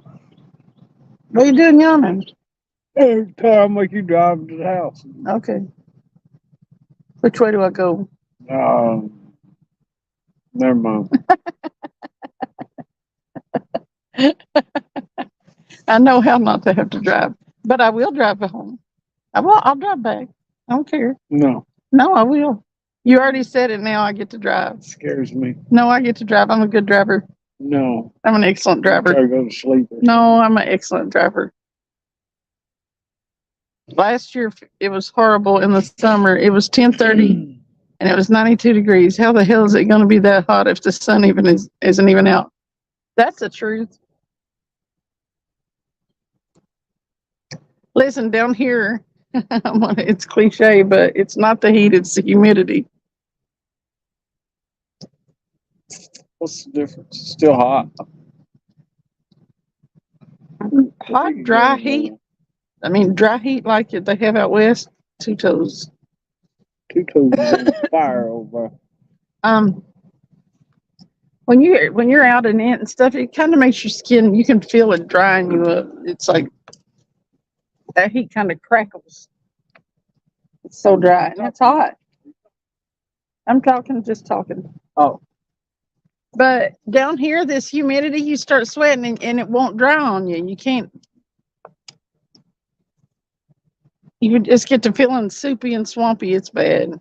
What are you doing yawning? Every time I make you drive to the house. Okay. Which way do I go? Never mind. I know how not to have to drive, but I will drive home. I'll drive back. I don't care. No, No, I will. You already said it. Now I get to drive. it scares me. No, I get to drive. I'm a good driver. No. I'm an excellent driver. Try to go to sleep. No, I'm an excellent driver. Last year it was horrible in the summer. It was 10:30 and it was 92 degrees. How the hell is it going to be that hot if the sun isn't even out? That's the truth. Listen, down here, it's cliche, but it's not the heat, it's the humidity. What's the difference? It's still hot. Hot, dry heat. I mean, dry heat like they have out west, 2 toes. 2 toes on fire over. When you're out in it and stuff, it kind of makes your skin, you can feel it drying you up. It's like that heat kind of crackles. It's so dry and it's hot. I'm talking, just talking. Oh. But down here, this humidity, you start sweating and it won't dry on you. You can't. You just get to feeling soupy and swampy. It's bad.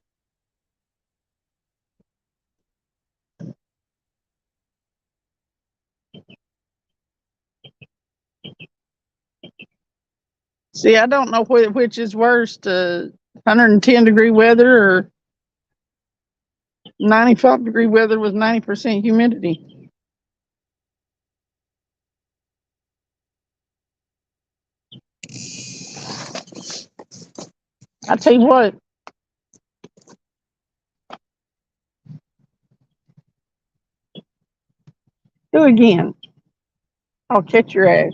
See, I don't know which is worse, 110-degree weather or 95-degree weather with 90% humidity. I tell you what, do it again. I'll catch your ass.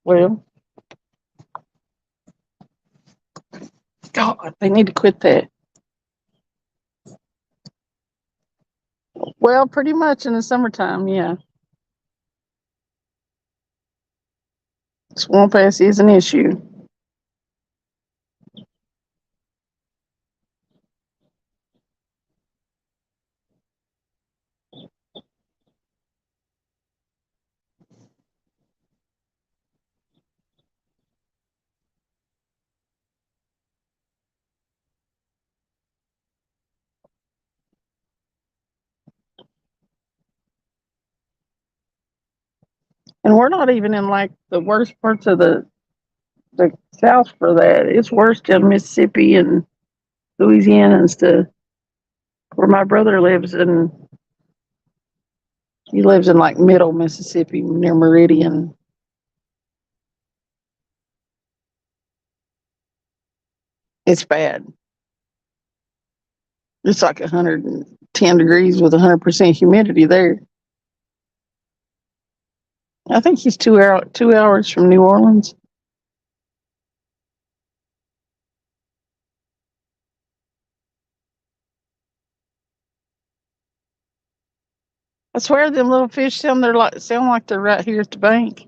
Well, God, they need to quit that. Well, pretty much in the summertime, yeah. Swamp ass is an issue. And we're not even in like the worst parts of the South for that. It's worse down Mississippi and Louisiana and stuff. Where my brother lives in, he lives in like middle Mississippi near Meridian. It's bad. It's like 110 degrees with 100% humidity there. I think he's 2 hours from New Orleans. I swear them little fish sound like they're right here at the bank.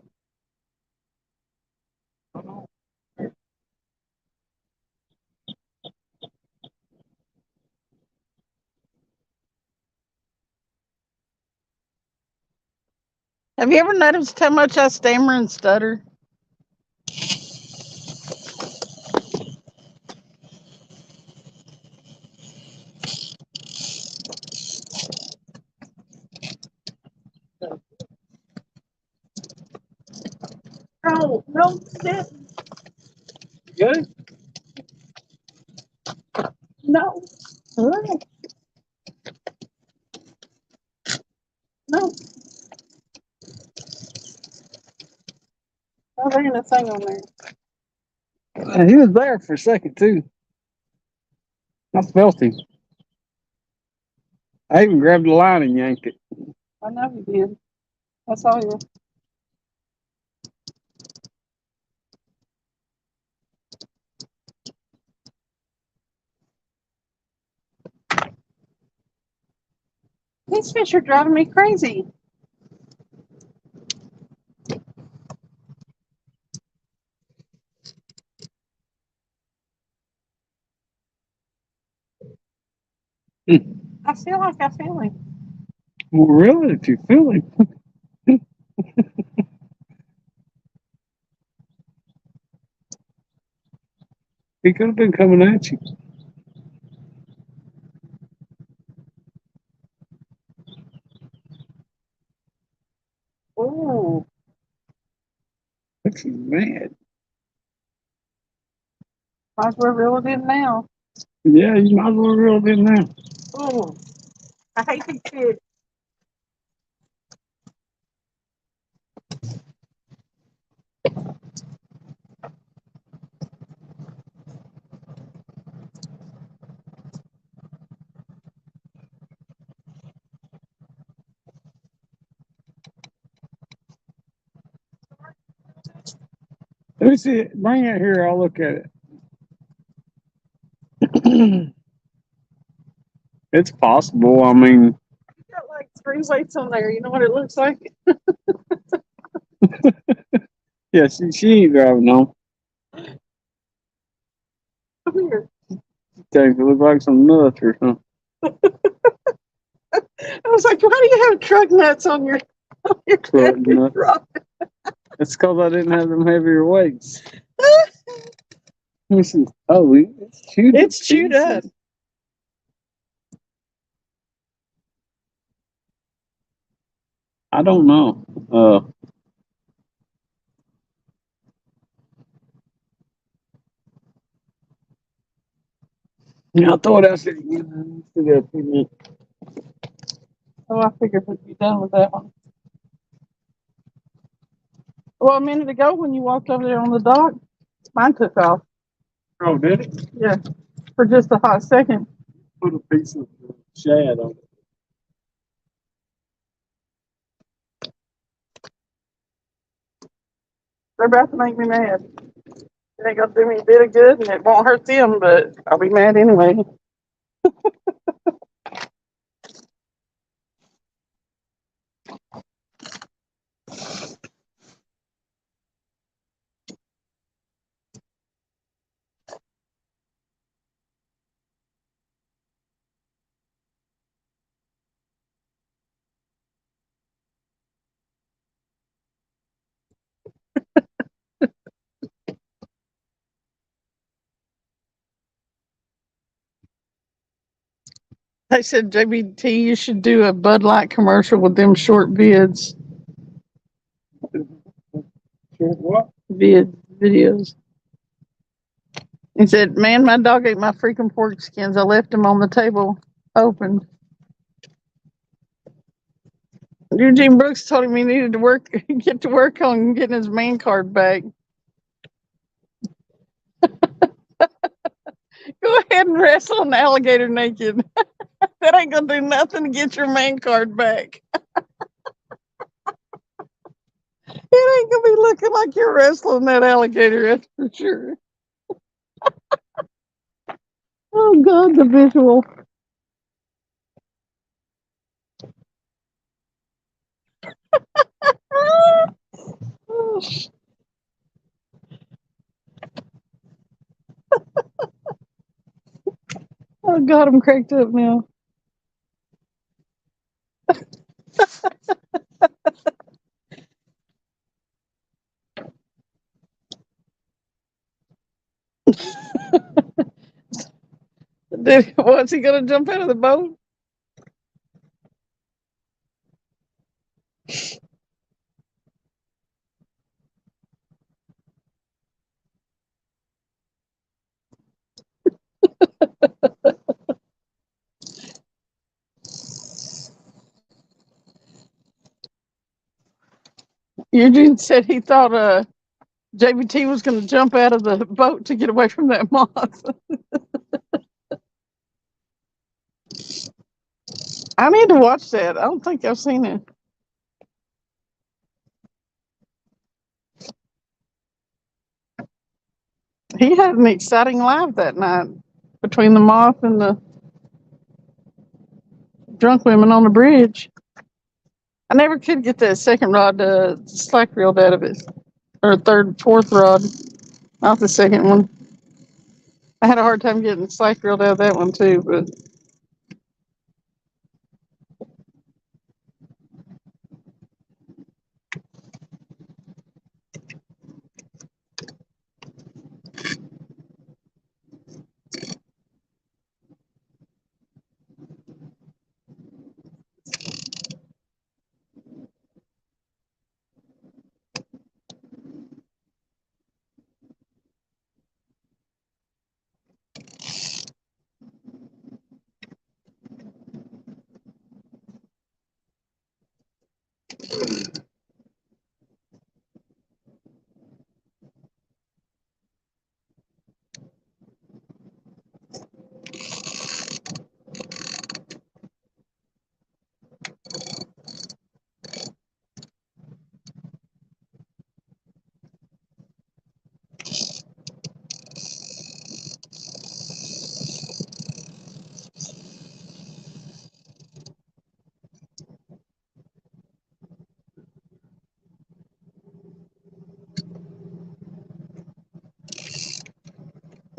Have you ever noticed how much I stammer and stutter? Oh, no, Good? no, no. There ain't a thing on there. He was there for a second too. I felt him. I even grabbed the line and yanked it. I know you did. I saw you. These fish are driving me crazy. I feel like I feel him. Well, really, if you feel him. He could have been coming at you. Ooh, Looks mad. might as well reel it in now. Yeah, you might as well reel it in now. Ooh, I hate these fish. Let me see it. Bring it here. I'll look at it. It's possible. I mean, Got like 3 weights on there. You know what it looks like? yeah, she ain't driving home. Come here. It look like some nuts or something. I was like, why do you have truck nuts on your Truck camping nuts. truck? It's because I didn't have them heavier weights. This is it's chewed. It's chewed up. I don't know. Yeah, I thought I said, still got a few minutes. Oh, I figured we'd be done with that one. Well, a minute ago when you walked over there on the dock, mine took off. Oh, did it? Yeah, for just a hot second. Put a piece of shad on it. They're about to make me mad. It ain't gonna do me a bit of good, and it won't hurt them, but I'll be mad anyway. They said, JBT, you should do a Bud Light commercial with them short vids. Sure, what? Videos. He said, man, my dog ate my freaking pork skins. I left them on the table open. Eugene Brooks told him he needed to get to work on getting his man card back. Go ahead and wrestle an alligator naked. That ain't gonna do nothing to get your man card back. It ain't gonna be looking like you're wrestling that alligator, that's for sure. Oh God, the visual. Oh God, I'm cracked up now. Was he gonna jump out of the boat? Eugene said he thought JBT was gonna jump out of the boat to get away from that moth. I need to watch that. I don't think I've seen it. He had an exciting live that night between the moth and the drunk women on the bridge. I never could get that second rod slack reeled out of it, or third, fourth rod, not the second one. I had a hard time getting slack reeled out of that one too, but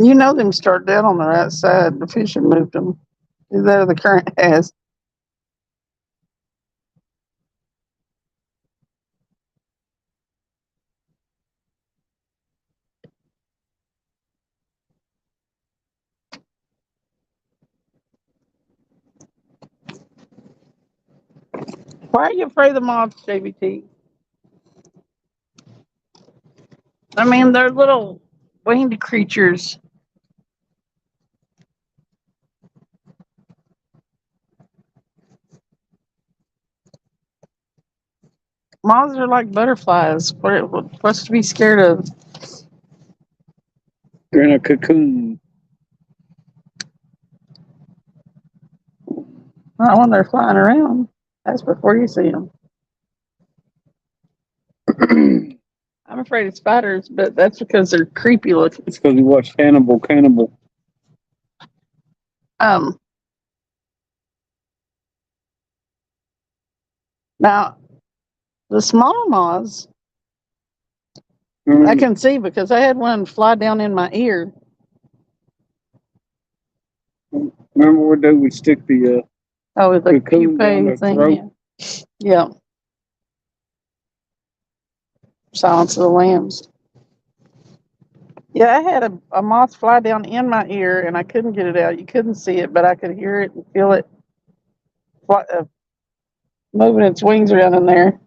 You know them start down on the right side. The fishing moved them. There the current has. Why are you afraid of moths, JBT? I mean, they're little winged creatures. Moths are like butterflies. What's to be scared of? They're in a cocoon. Not when they're flying around. That's before you see them. I'm afraid of spiders, but that's because they're creepy looking. It's because you watch Cannibal. Now the smaller moths I Remember, can see because I had one fly down in my ear. remember where they would stick the Oh, with the cocoon down pupae their thing. throat? Yeah. Silence of the Lambs. Yeah, I had a moth fly down in my ear and I couldn't get it out. You couldn't see it, but I could hear it and feel it moving its wings around in there.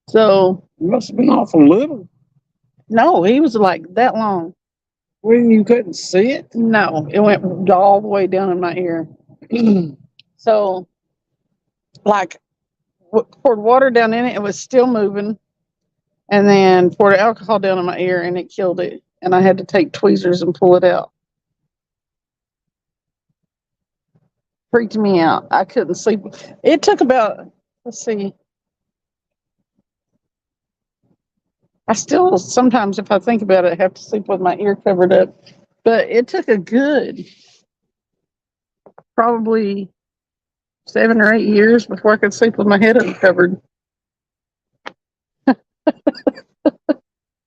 So, It must have been awful little. no, he was like that long. When you couldn't see it? No, it went all the way down in my ear. So, like, poured water down in it, it was still moving. And then poured alcohol down in my ear and it killed it. And I had to take tweezers and pull it out. Freaked me out. I couldn't sleep. It took about, let's see. I still sometimes, if I think about it, have to sleep with my ear covered up. But it took a good probably 7 or 8 years before I could sleep with my head uncovered. I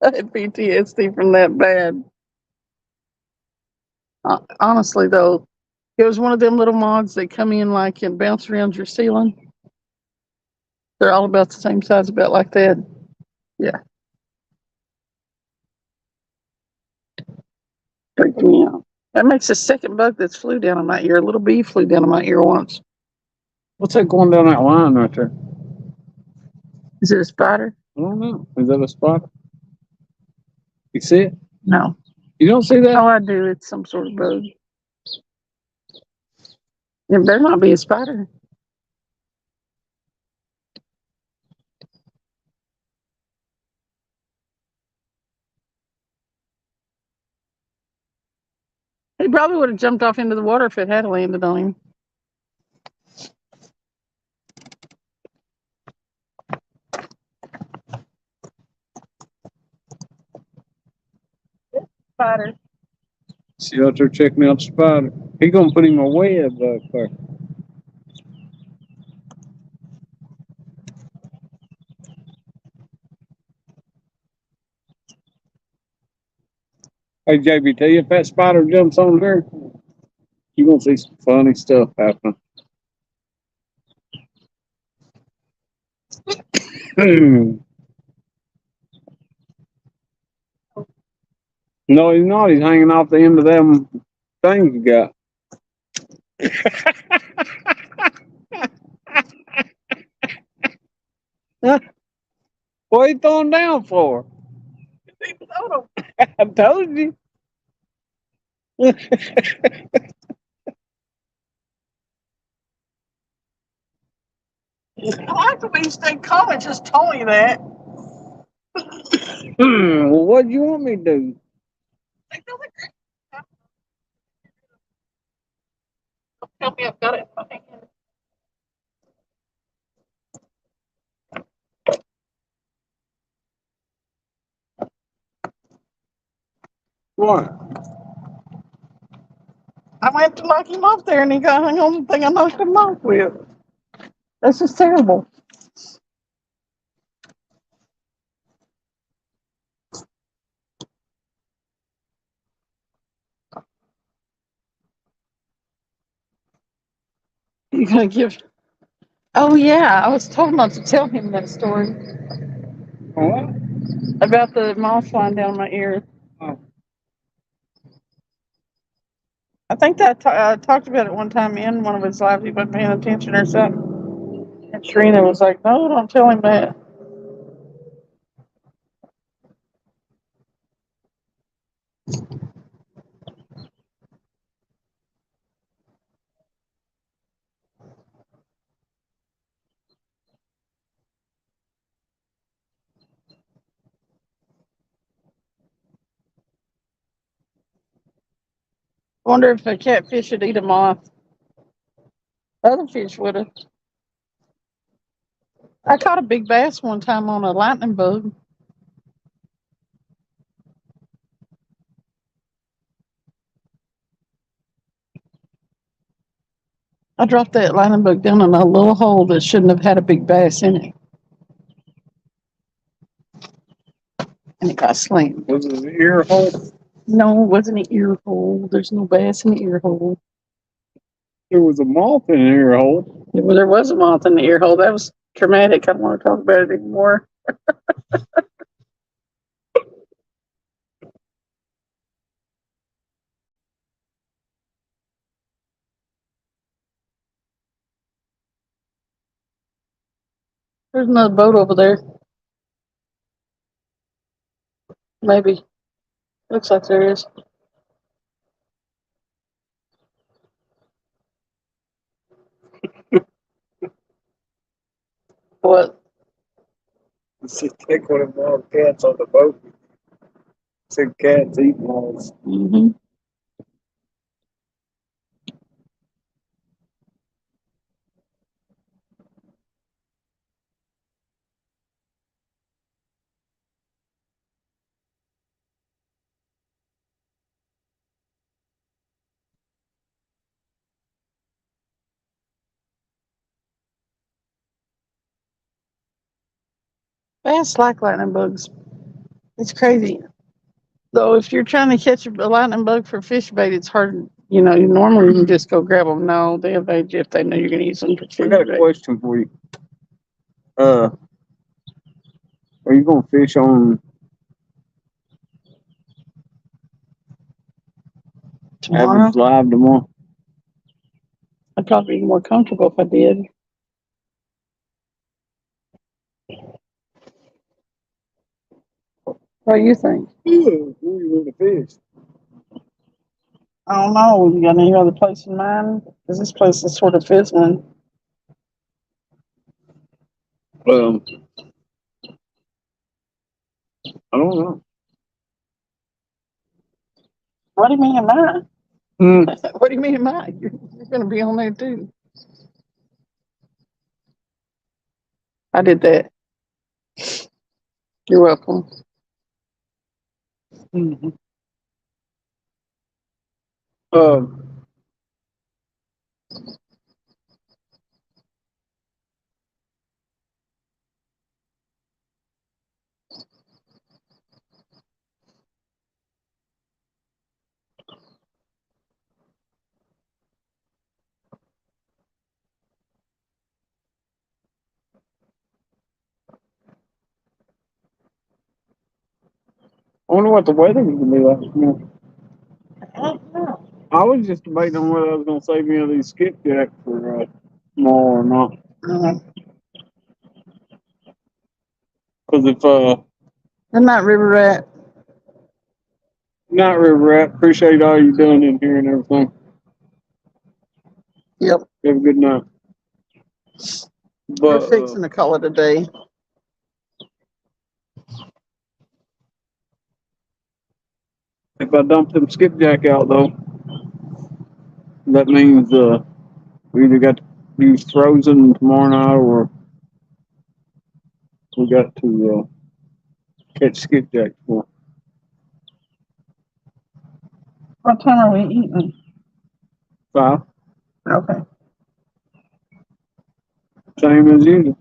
had PTSD from that bad. Honestly, though, it was one of them little moths that come in like and bounce around your ceiling. They're all about the same size, about like that. Yeah. Freaked me out. That makes the second bug that's flew down in my ear. A little bee flew down in my ear once. What's that going down that line right there? Is it a spider? I don't know. Is that a spider? You see it? No. You don't see that? Oh, I do. It's some sort of bug. It better not be a spider. He probably would have jumped off into the water if it had landed on him. Spider. See out there checking out the spider. He gonna put him a web up there. Hey JBT, if that spider jumps on there, you gonna see some funny stuff happening. No, he's not. He's hanging off the end of them things you got. What are you throwing down for? I told you. I like the way you stay calm and just told you that. Well, what do you want me to do? Tell me I've got it in my hand. What? I went to knock him off there and he got hung on the thing I knocked him off with. That's just terrible. You gonna give? Oh yeah, I was told not to tell him that story What? about the moth flying down my ear. Oh. I think that I talked about it one time in one of his lives. He wasn't paying attention or something. And Sharina was like, "No, don't tell him that." I wonder if a catfish would eat a moth. Other fish would have. I caught a big bass one time on a lightning bug. I dropped that lightning bug down in a little hole that shouldn't have had a big bass in it. And it got slammed. Was it an ear hole? No, it wasn't an ear hole. There's no bass in the ear hole. There was a moth in an ear hole. Yeah, well, there was a moth in the ear hole. That was traumatic. I don't want to talk about it anymore. There's another boat over there. Maybe. Looks like there is. What? She take one of the cats on the boat. Said cats eat moths. Mm-hmm. Bass like lightning bugs. It's crazy. Though, if you're trying to catch a lightning bug for fish bait, it's hard. You know, you normally you just go grab them. No, they evade you if they know you're going to use them for I fish got a bait. question for you. Are you gonna fish on Tomorrow, Average Live tomorrow? I'd probably be more comfortable if I did. What do you think? Who you want to fish? I don't know. You got any other place in mind? Because this place is sort of fizzling. I don't know. What do you mean, am I? Hmm. What do you mean, am I? You're going to be on there too. I did that. You're welcome. Mm-hmm. I wonder what the weather was gonna be like tomorrow. I don't know. I was just debating on whether I was gonna save any of these skipjacks for tomorrow or not. Because if Good night, River Rat. Night River Rat, appreciate all you're doing in here and everything. Yep. Have a good night. We're But fixing to call it a day. if I dump them skipjack out though, that means we either got to use frozen tomorrow night or we got to catch skipjack tomorrow. What time are we eating? 5, Okay. same as usual.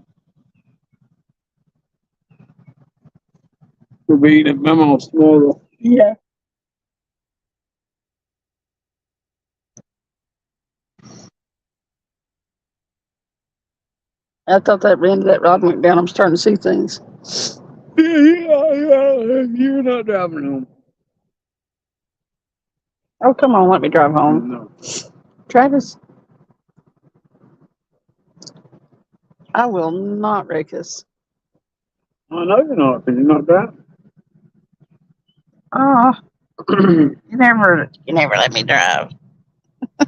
We'll be eating at Mama's tomorrow. Yeah. I thought that ended that rod went down. I'm starting to see things. You're not driving home. Oh, come on, let me drive home. No. Travis, I will not wreck us. I know you're not, because you're not driving. Oh, you never let me drive. I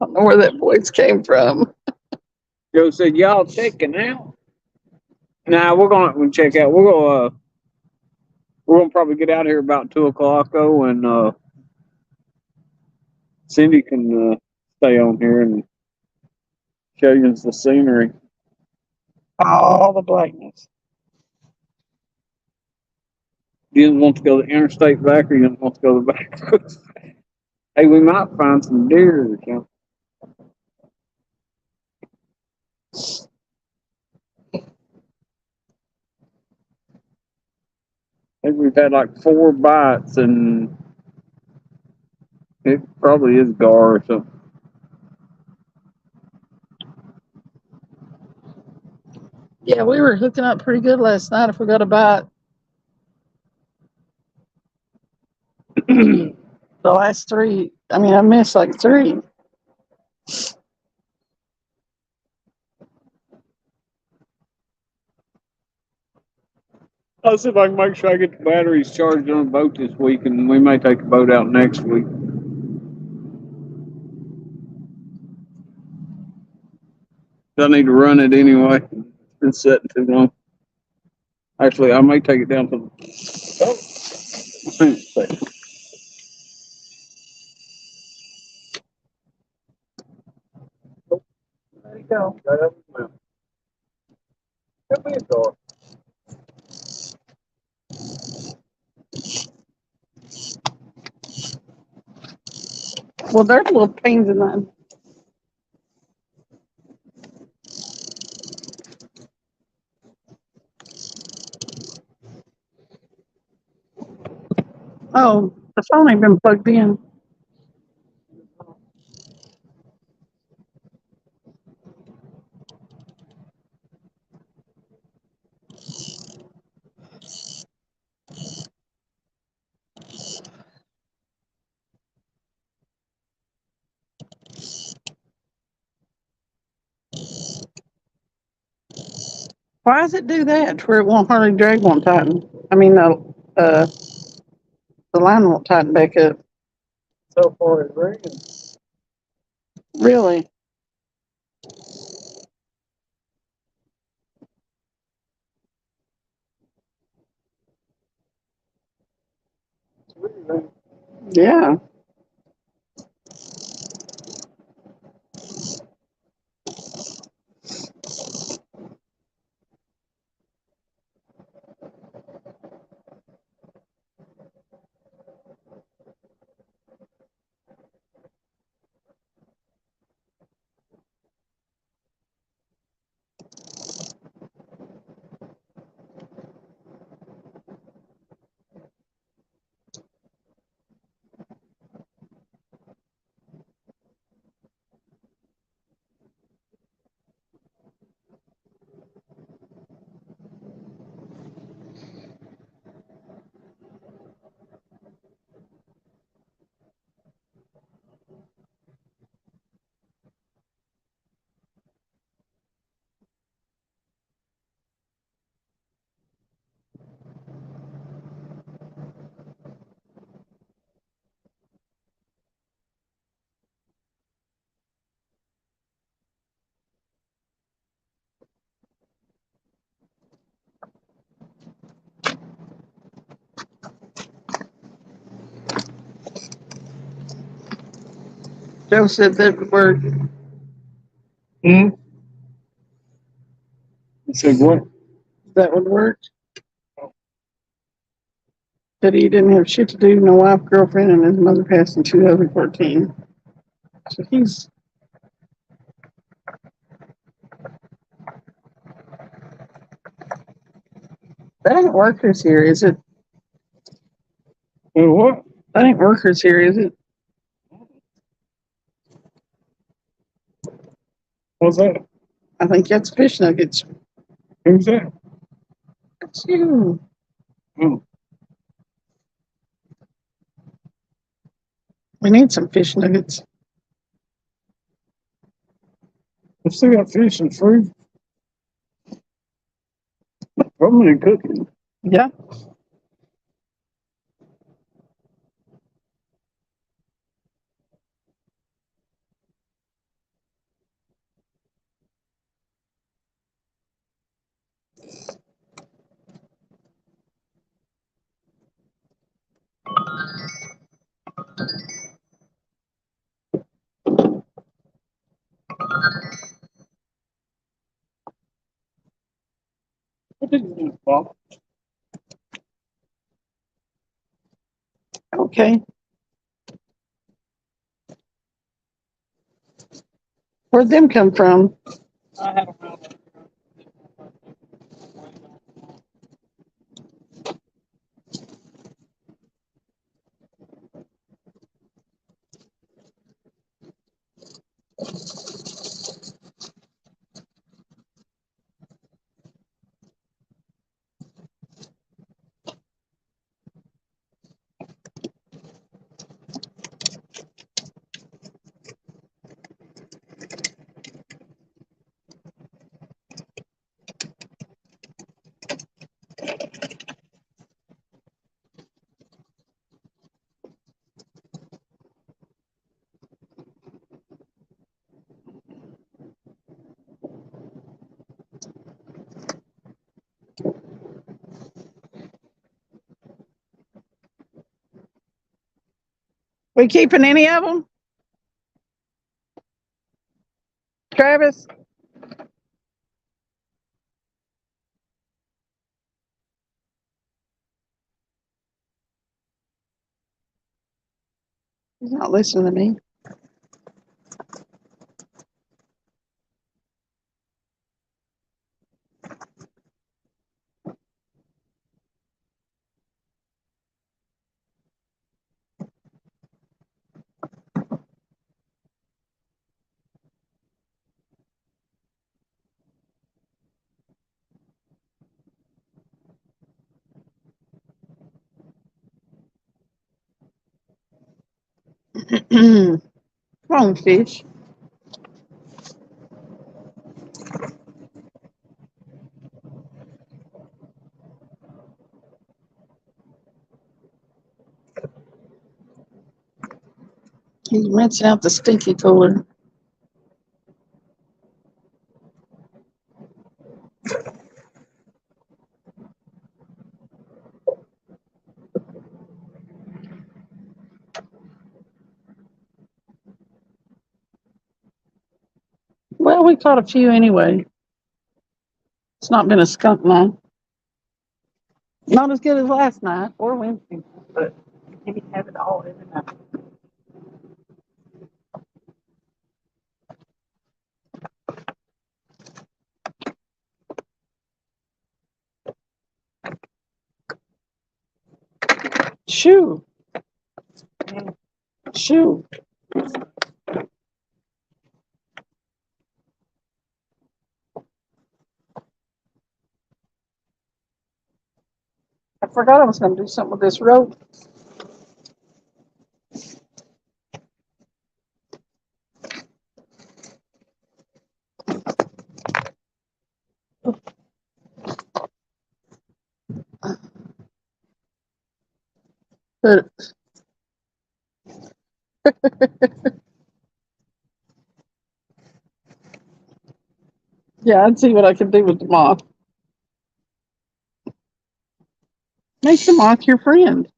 don't know where that voice came from. Joe said, y'all checking out? Nah, we'll check out. We're gonna probably get out of here about 2 o'clock though, and Cindy can stay on here and show you the scenery. All the blackness. You just want to go to the interstate back, or you just want to go to the back? Hey, we might find some deer or something. I think we've had like 4 bites, and it probably is gar or something. Yeah, we were hooking up pretty good last night if we got a bite. The last 3, I mean, I missed like 3. I'll see if I can make sure I get the batteries charged on a boat this week, and we may take a boat out next week. I need to run it anyway. It's been sitting too long. Actually, I may take it down to the. There you go. Right up the mountain. Come here, dog. Well, there's little pains in mine. Oh, the phone ain't been plugged in. Why does it do that to where it won't hardly drag, won't tighten? I mean, the line won't tighten back up. So far, it's ringing. Really? It's really ringing. Yeah. Joe said that would work. Hmm? You said what? That would work. Said he didn't have shit to do, no wife, girlfriend, and his mother passed in 2014. So that ain't workers here, is it? What? That ain't workers here, is it? What's that? I think that's fish nuggets. Who's that? That's you. Oh, We need some fish nuggets. I still got fish and fruit. Probably cooking. Yeah. What did you do, Bob? Okay. Where'd them come from? I had a We keeping any of them? Travis? He's not listening to me. Come on, fish. He's rinsing out the stinky cooler. Well, we caught a few anyway. It's not been a skunk night. Not as good as last night or Wednesday, but he have it all every night. Shoo. Shoo. I forgot I was going to do something with this rope. But yeah, I'd see what I could do with the moth. Make the moth your friend.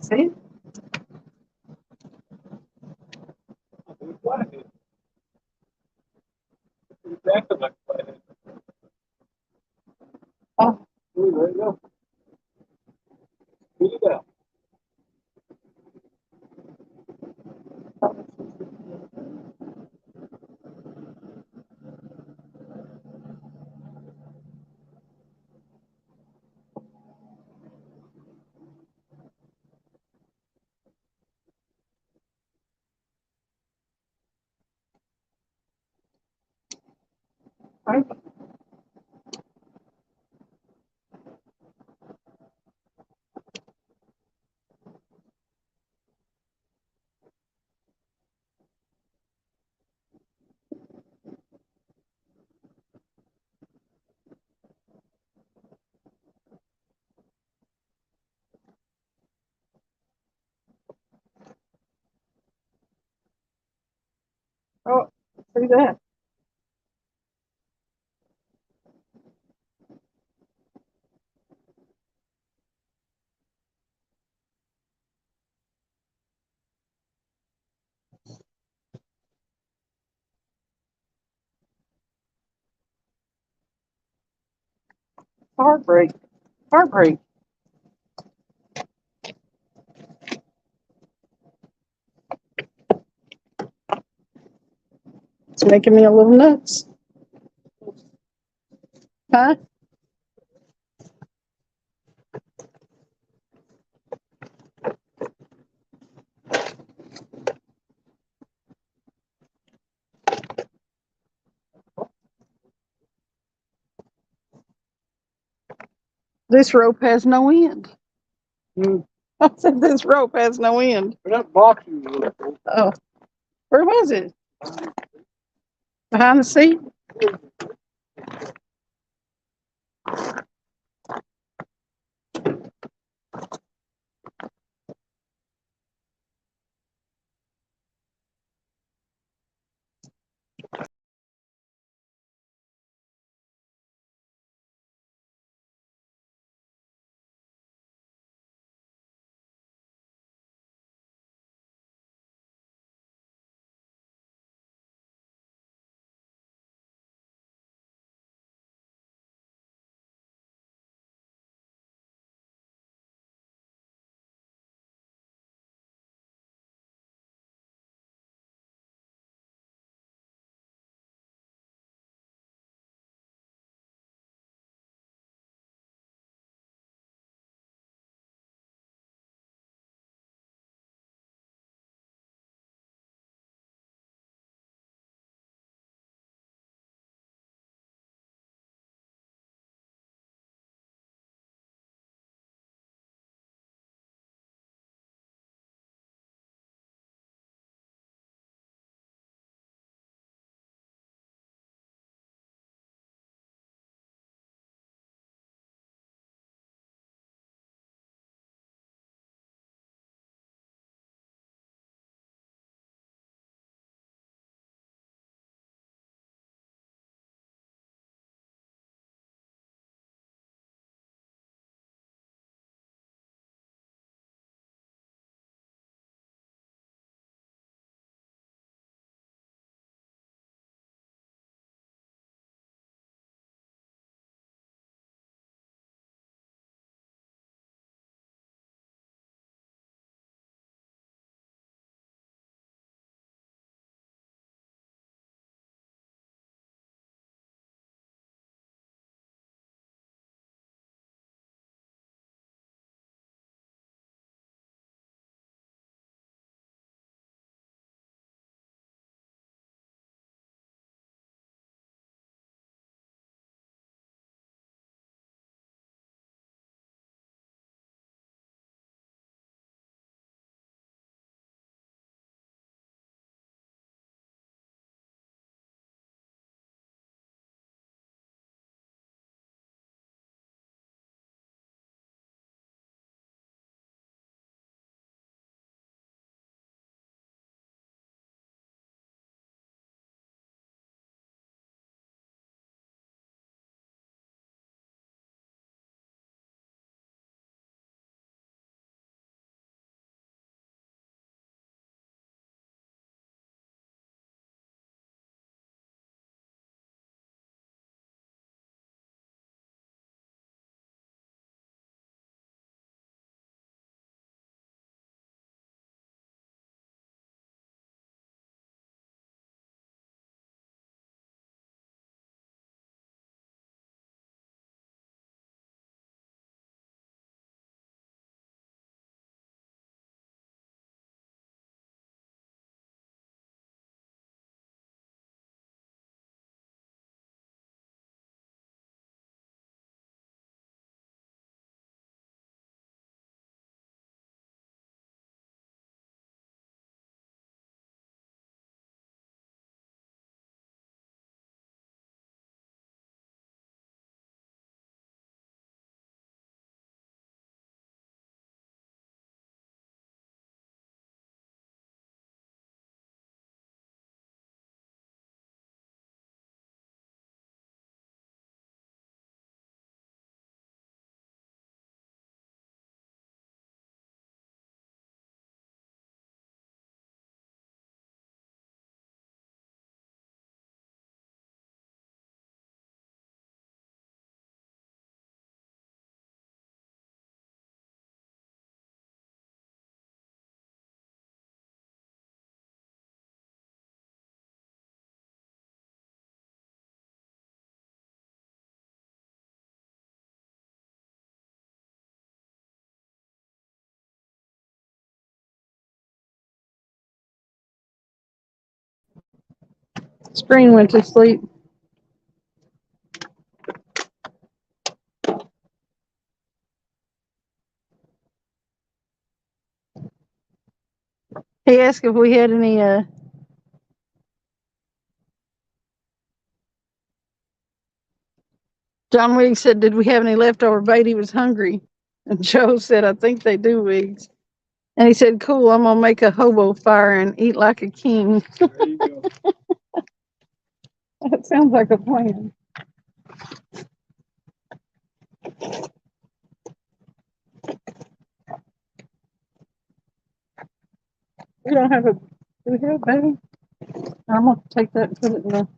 See? Oh, Ooh, there you go. Look at that. right. Oh, see that? Heartbreak. Heartbreak. It's making me a little nuts. Huh? This rope has no end. Hmm. I said this rope has no end. That box you look for. Oh, where was it? Behind the seat? Screen went to sleep. He asked if we had any, John Wiggs said, did we have any leftover bait? He was hungry. And Joe said, I think they do, Wiggs. And he said, cool, I'm gonna make a hobo fire and eat like a king. There you go. That sounds like a plan. We don't have a, do we have a bag? I'm gonna take that and put it in the,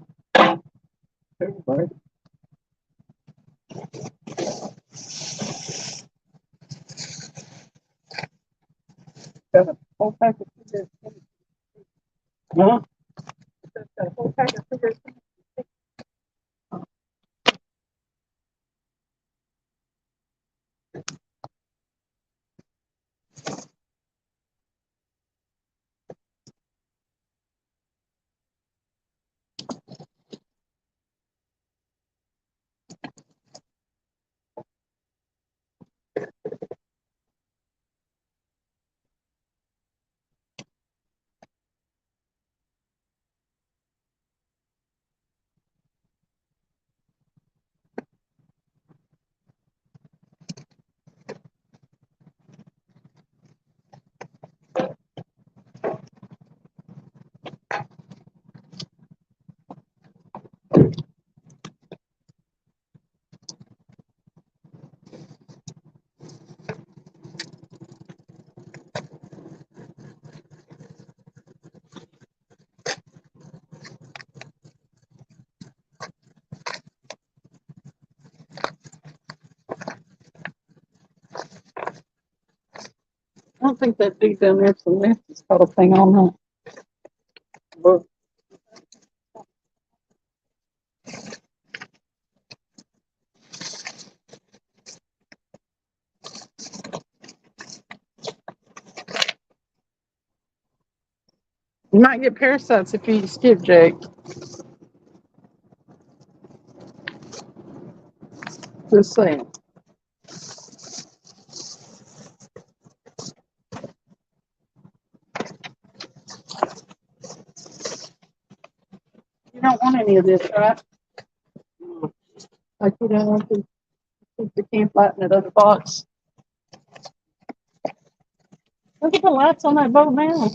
Everybody. got a whole pack of cigarettes. Huh? Got a whole pack of cigarettes. I don't think that dude down there to the left has got a thing on that. Look, You might get parasites if you eat skipjack. Just saying. You don't want any of this, right? Like you don't want to keep the camp light in that other box. Look at the lights on that boat now.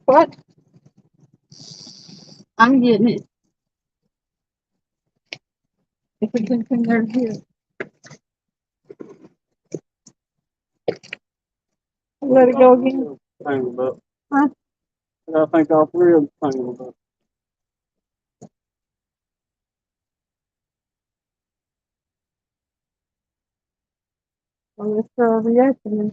What? I'm getting it. If we can come there here. Let it go again. tangled up. Huh? I think all three of them tangled up. Well, let's throw a reaction in.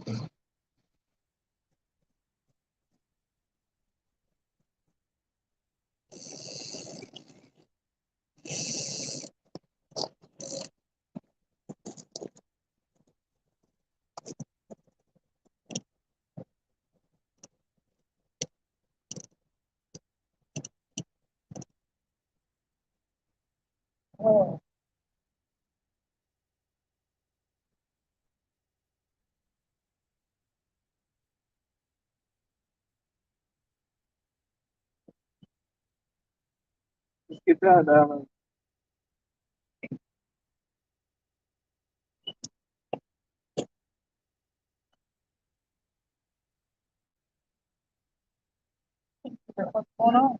Oh. Let's get that down What's going on?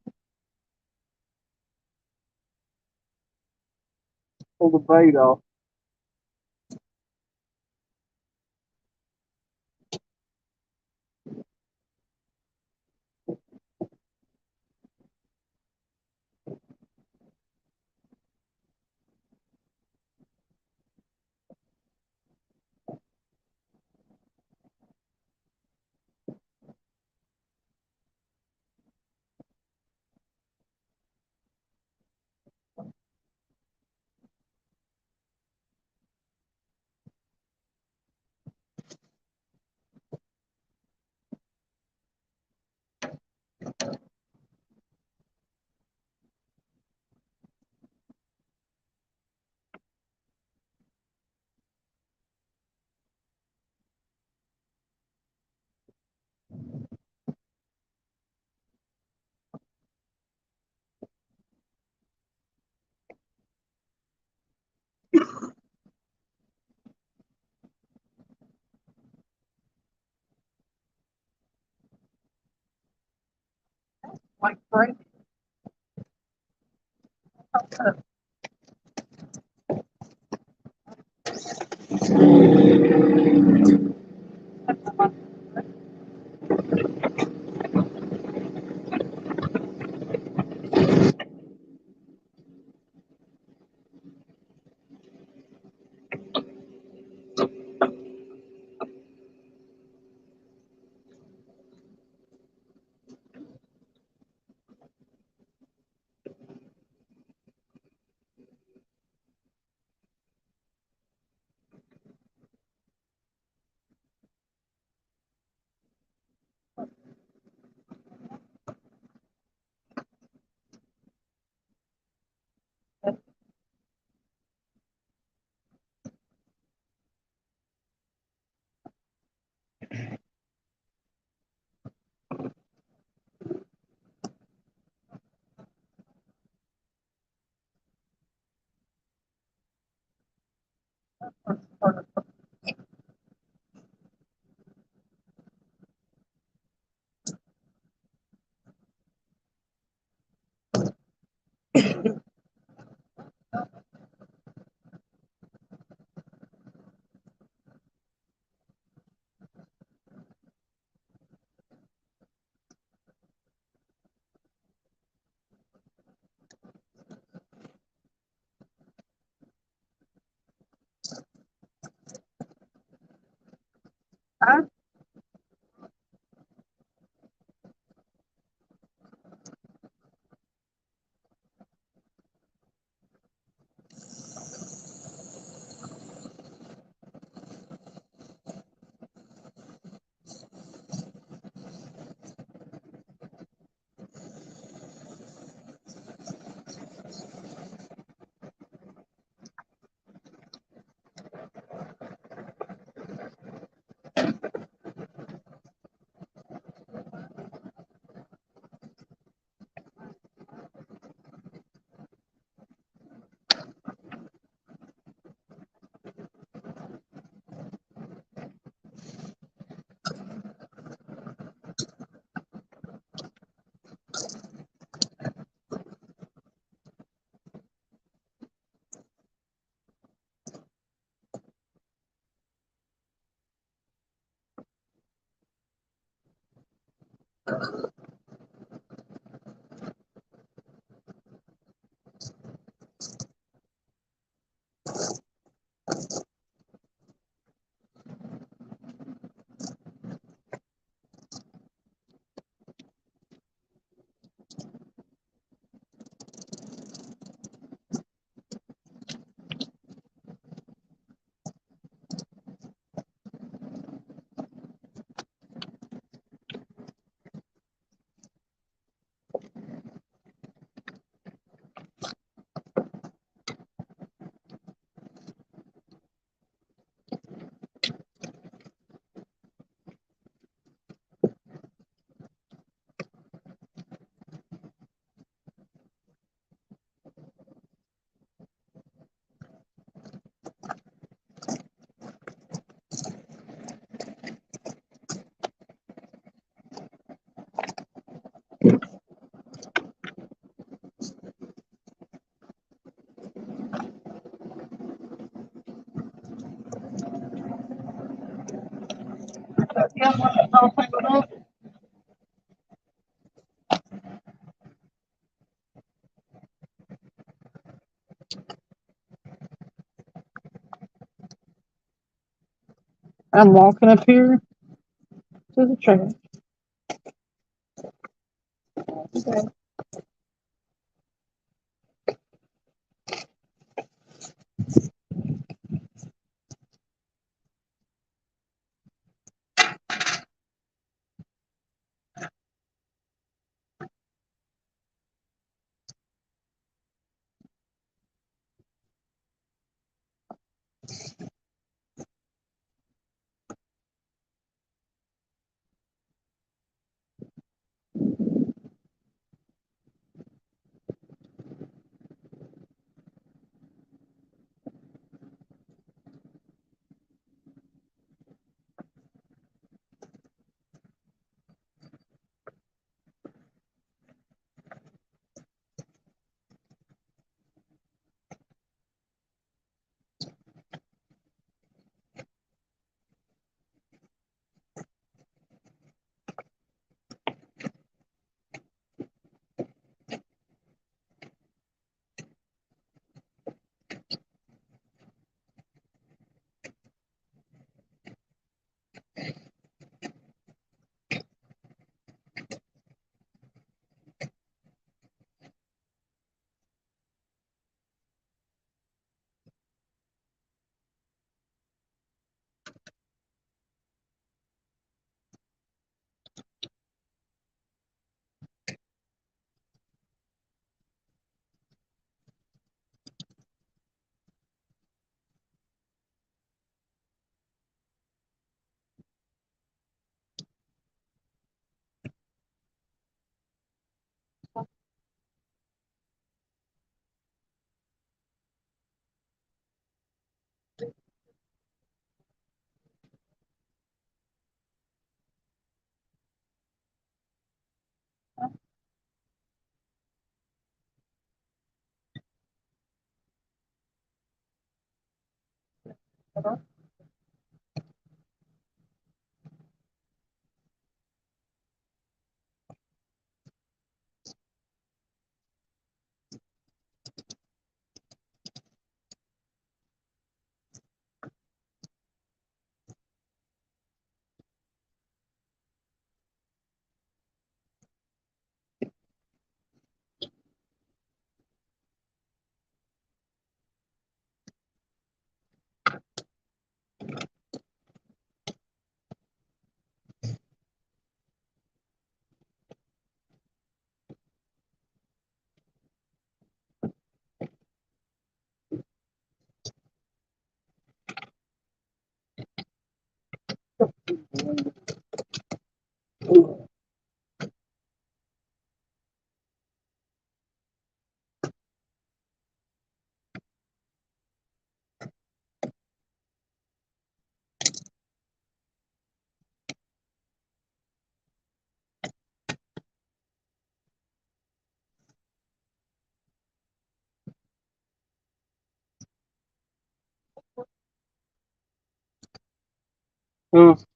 pull the bait off. like break. I'm walking up here to the trail.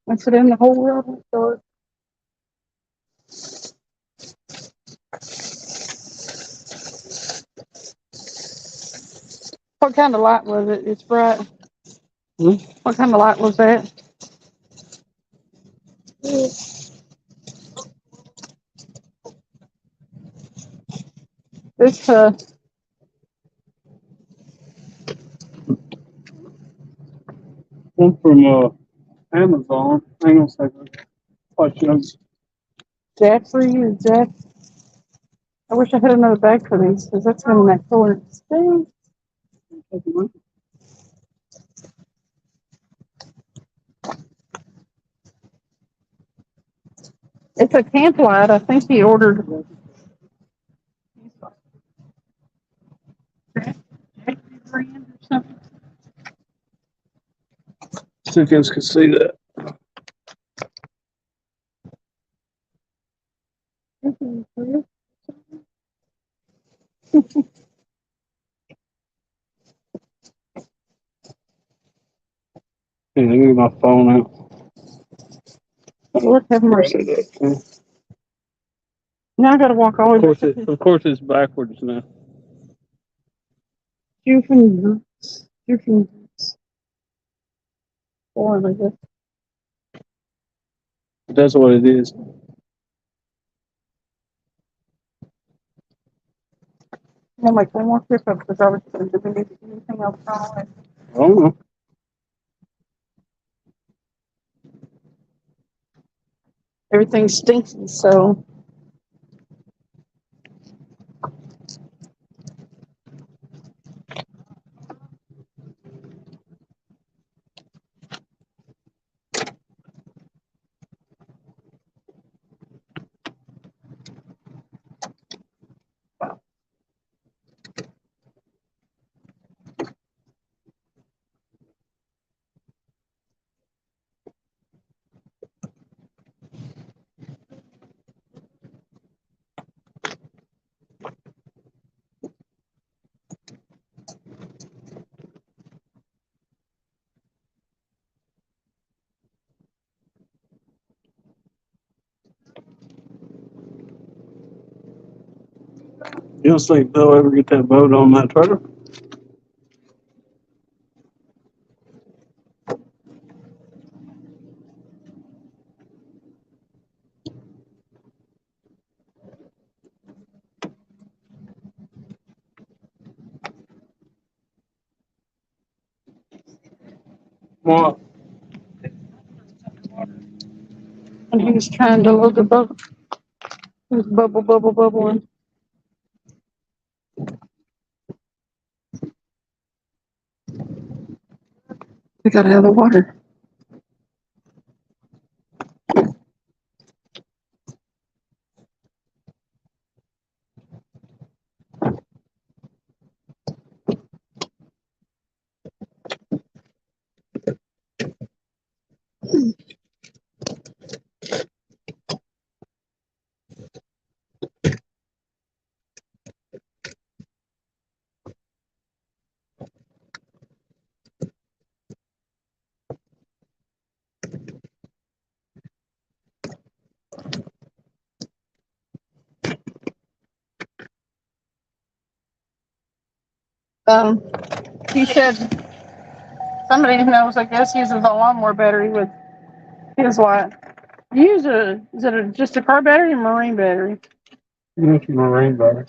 That's it in the whole world. So what kind of light was it? It's bright. Hmm? What kind of light was that? This One from Amazon. Hang on a second. Watch those. Jack for you, Jack. I wish I had another bag for these because that's in that cooler. It's a camp light. I think he ordered. Brand or something. So you guys can see that. Yeah, let me get my phone out. Lord have mercy. Now I gotta walk all Of the way. of course, it's backwards now. Juicing boots. Juicing boots. Boy, I guess. That's what it is. I'm gonna make one more trip up because I was going to do anything else wrong. I don't know. Everything's stinky, so. You don't think they'll ever get that boat on that trailer? What? And he was trying to load the boat. He was bubbling. He got out of the water. He said somebody who knows, I guess, uses a lawnmower battery with his light. You use just a car battery or marine battery? It's marine battery.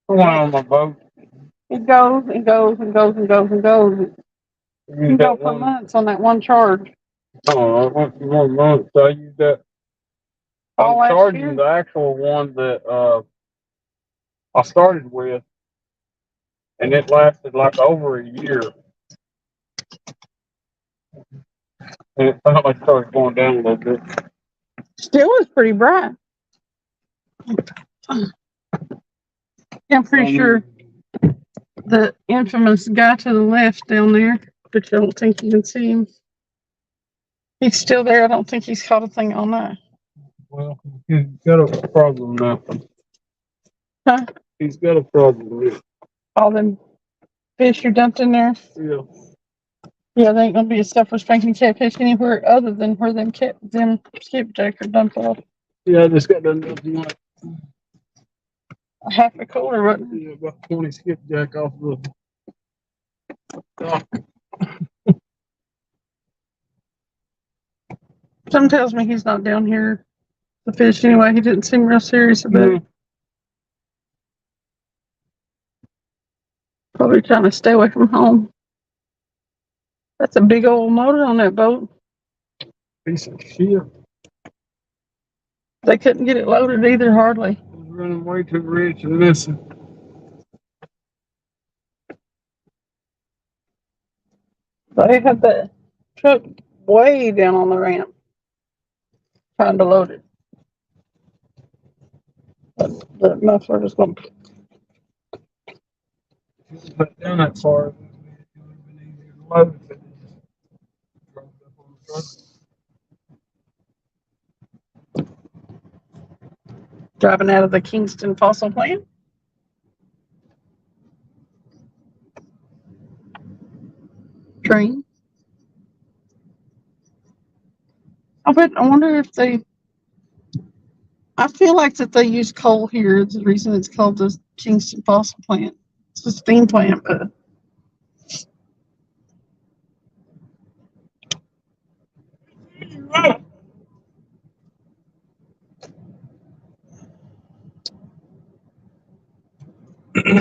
One on my boat. It goes and goes and goes and goes and goes. You can go for One. months on that one charge. Oh, I went for 1 month. So I used that. All I'm last charging year? the actual one that I started with, and it lasted like over a year. And it finally started going down a little bit. Still is pretty bright. Yeah, I'm pretty sure the infamous guy to the left down there, but you don't think you can see him. He's still there. I don't think he's caught a thing all night. Well, he's got a problem now. Huh? He's got a problem with it. All them fish you dumped in there. Yeah. Yeah, there ain't gonna be a stuff for spanking catfish anywhere other than where them skipjack are dumped off. Yeah, I just got done dumping like A half a cooler, wasn't it? yeah, about 20 skipjack off the dock. Some tells me he's not down here to fish anyway. He didn't seem real serious about it. Probably trying to stay away from home. That's a big old motor on that boat. Piece of shit. They couldn't get it loaded either, hardly. I was running way too rich and missing. They had the truck way down on the ramp trying to load it. But the muffler was going to. If it went down that far, it would have been easier to load if it just drove up on the truck. Driving out of the Kingston fossil plant. Train. I wonder if I feel like that they use coal here. The reason it's called the Kingston fossil plant. It's a steam plant, but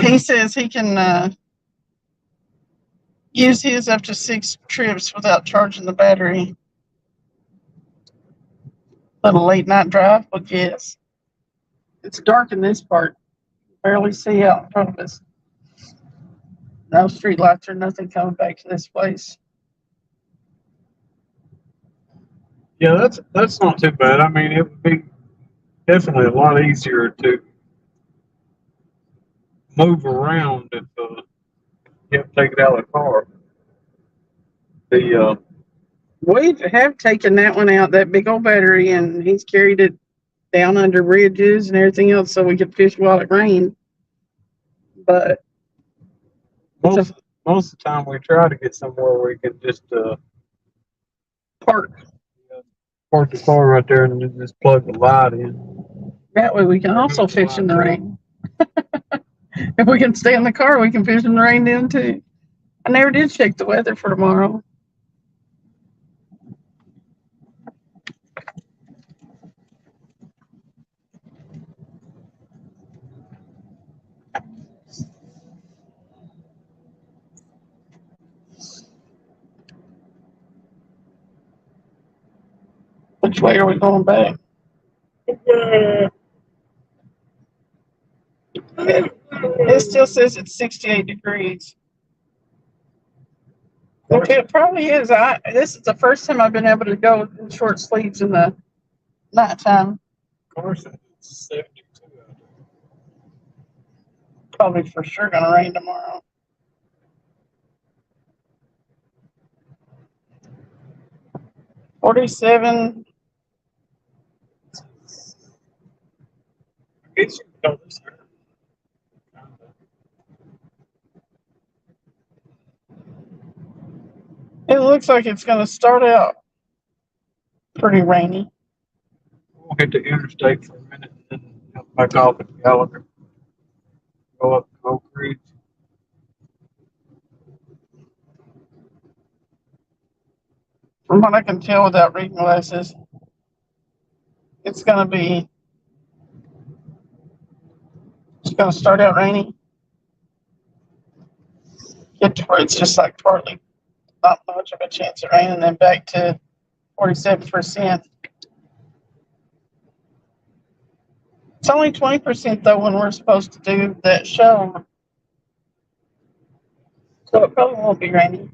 he says he can use his up to 6 trips without charging the battery. Little late night drive, but yes. It's dark in this part. Barely see out in front of us. No street lights or nothing coming back to this place. Yeah, that's not too bad. I mean, it would be definitely a lot easier to move around if you have to take it out of the car. We have taken that one out, that big old battery, and he's carried it down under bridges and everything else so we could fish while it rained. But most of the time we try to get somewhere where we can just park. park the car right there and then just plug the light in. That way we can also fish in the rain. If we can stay in the car, we can fish in the rain then too. I never did check the weather for tomorrow. Which way are we going back? It still says it's 68 degrees. It probably is. This is the first time I've been able to go in short sleeves in the nighttime. Of course, it's 72 out there. Probably for sure gonna rain tomorrow. $47. It's It looks like it's gonna start out pretty rainy. We'll hit the interstate for a minute and then back off at Gallagher. go up to Oak Ridge. From what I can tell without reading glasses, it's gonna start out rainy. Get to where it's just like partly, not much of a chance of rain, and then back to 47%. It's only 20% though when we're supposed to do that show. So it probably won't be rainy.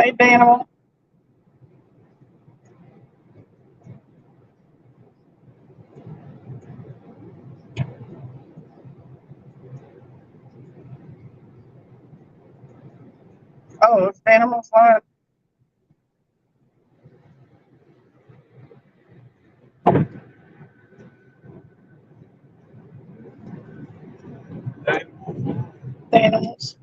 Hey, Daniel. Oh, it's Animals Live. The animals.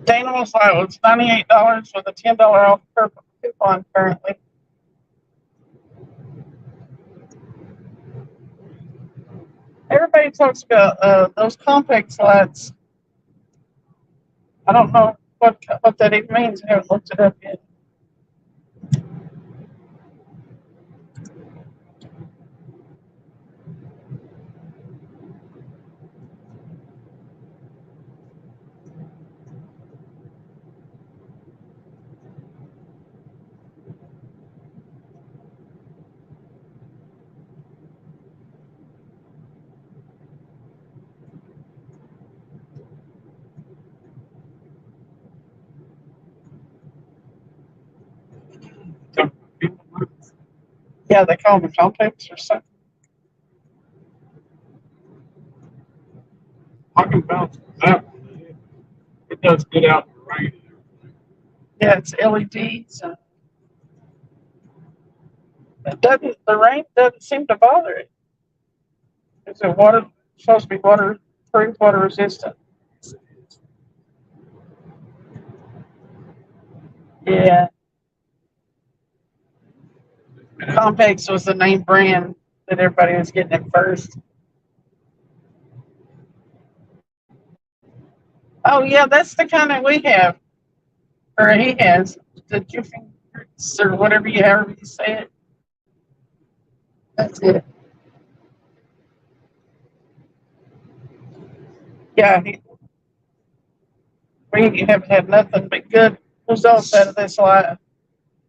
Animals Live. It's $98 with a $10 off coupon currently. Everybody talks about those compact slides. I don't know what that even means. I haven't looked it up yet. Yeah, they call them compacts or something. I can bounce that one. It does get out in the rain. Yeah, it's LEDs. The rain doesn't seem to bother it. It's supposed to be waterproof, water resistant. Yeah. Compacts was the name brand that everybody was getting at first. Oh yeah, that's the kind that we have, or he has. The Juicy Fruits or whatever however you say it. That's it. Yeah, we have had nothing but good results out of this live.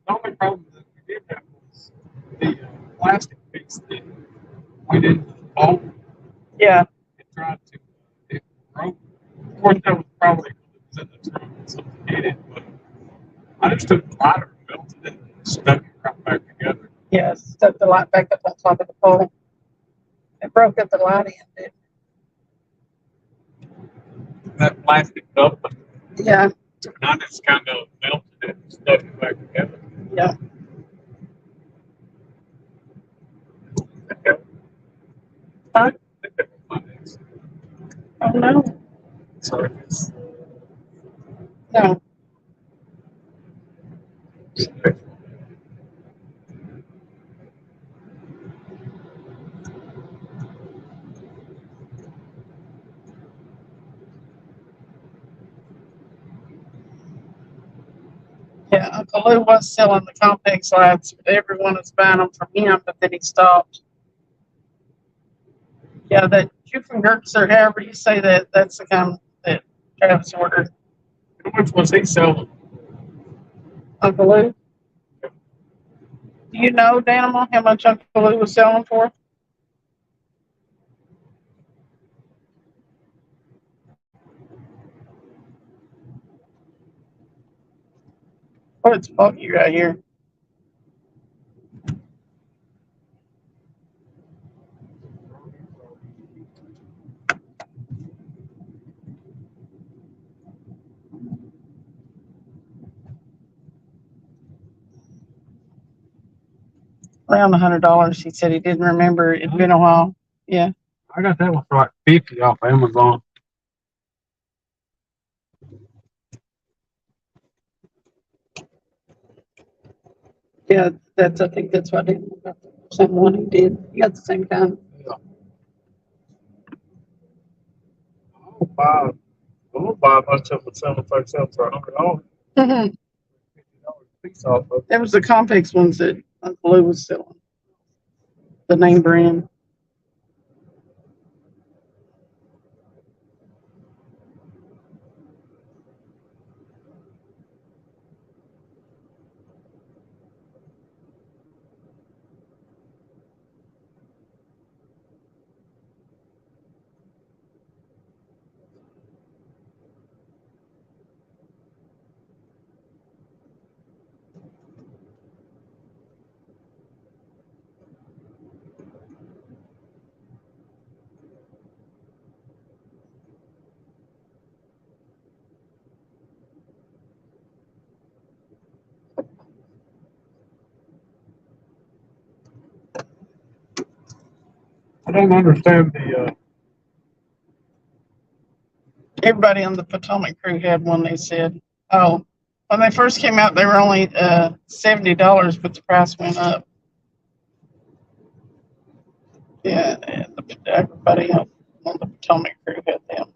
The only problem that we did have was the plastic piece that went into the bowl. Yeah, It tried to, it broke. Of course, that was probably because it was in the trunk and something hit it, but I just took the lighter and melted it and stuck it right back together. yeah, stuck the light back up on top of the pole. It broke up the light end. That plastic cup, Yeah, and I just kind of melted it and stuck it back together. yeah. Huh? Oh no, So it's no. Yeah, Uncle Lou was selling the compact slides, but everyone was buying them from him, but then he stopped. Yeah, that Gertz or however you say that, that's the kind that Travis ordered. How much was he selling? Uncle Lou. Do you know, Danimal, how much Uncle Lou was selling for? Oh, it's foggy right here. Around $100. He said he didn't remember. It'd been a while. Yeah. I got that one for like 50 off Amazon. Yeah, I think that's what he got. The same one he did. He got the same kind. I'll buy a bunch of them and sell them for themselves for $100. Mm-hmm. $50 a piece off of. That was the Complex ones that Uncle Lou was selling. The name brand. I don't understand the. Everybody on the Potomac crew had one, they said. Oh, when they first came out, they were only $70, but the price went up. Yeah, and everybody on the Potomac crew had them.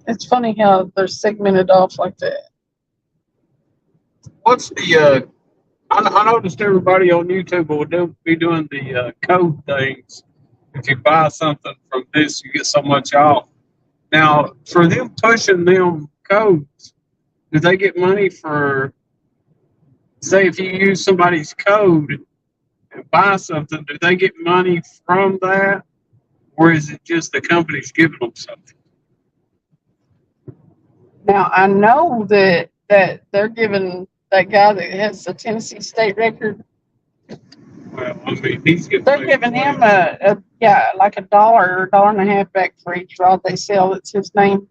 It's funny how they're segmented off like that. What's the? I noticed everybody on YouTube will be doing the code things. If you buy something from this, you get so much off. Now, for them pushing them codes, do they get money for? Say, if you use somebody's code and buy something, do they get money from that, or is it just the company's giving them something? Now I know that they're giving that guy that has the Tennessee state record. Well, I mean, he's getting. They're giving him like $1 or $1.50 back for each rod they sell. That's his name.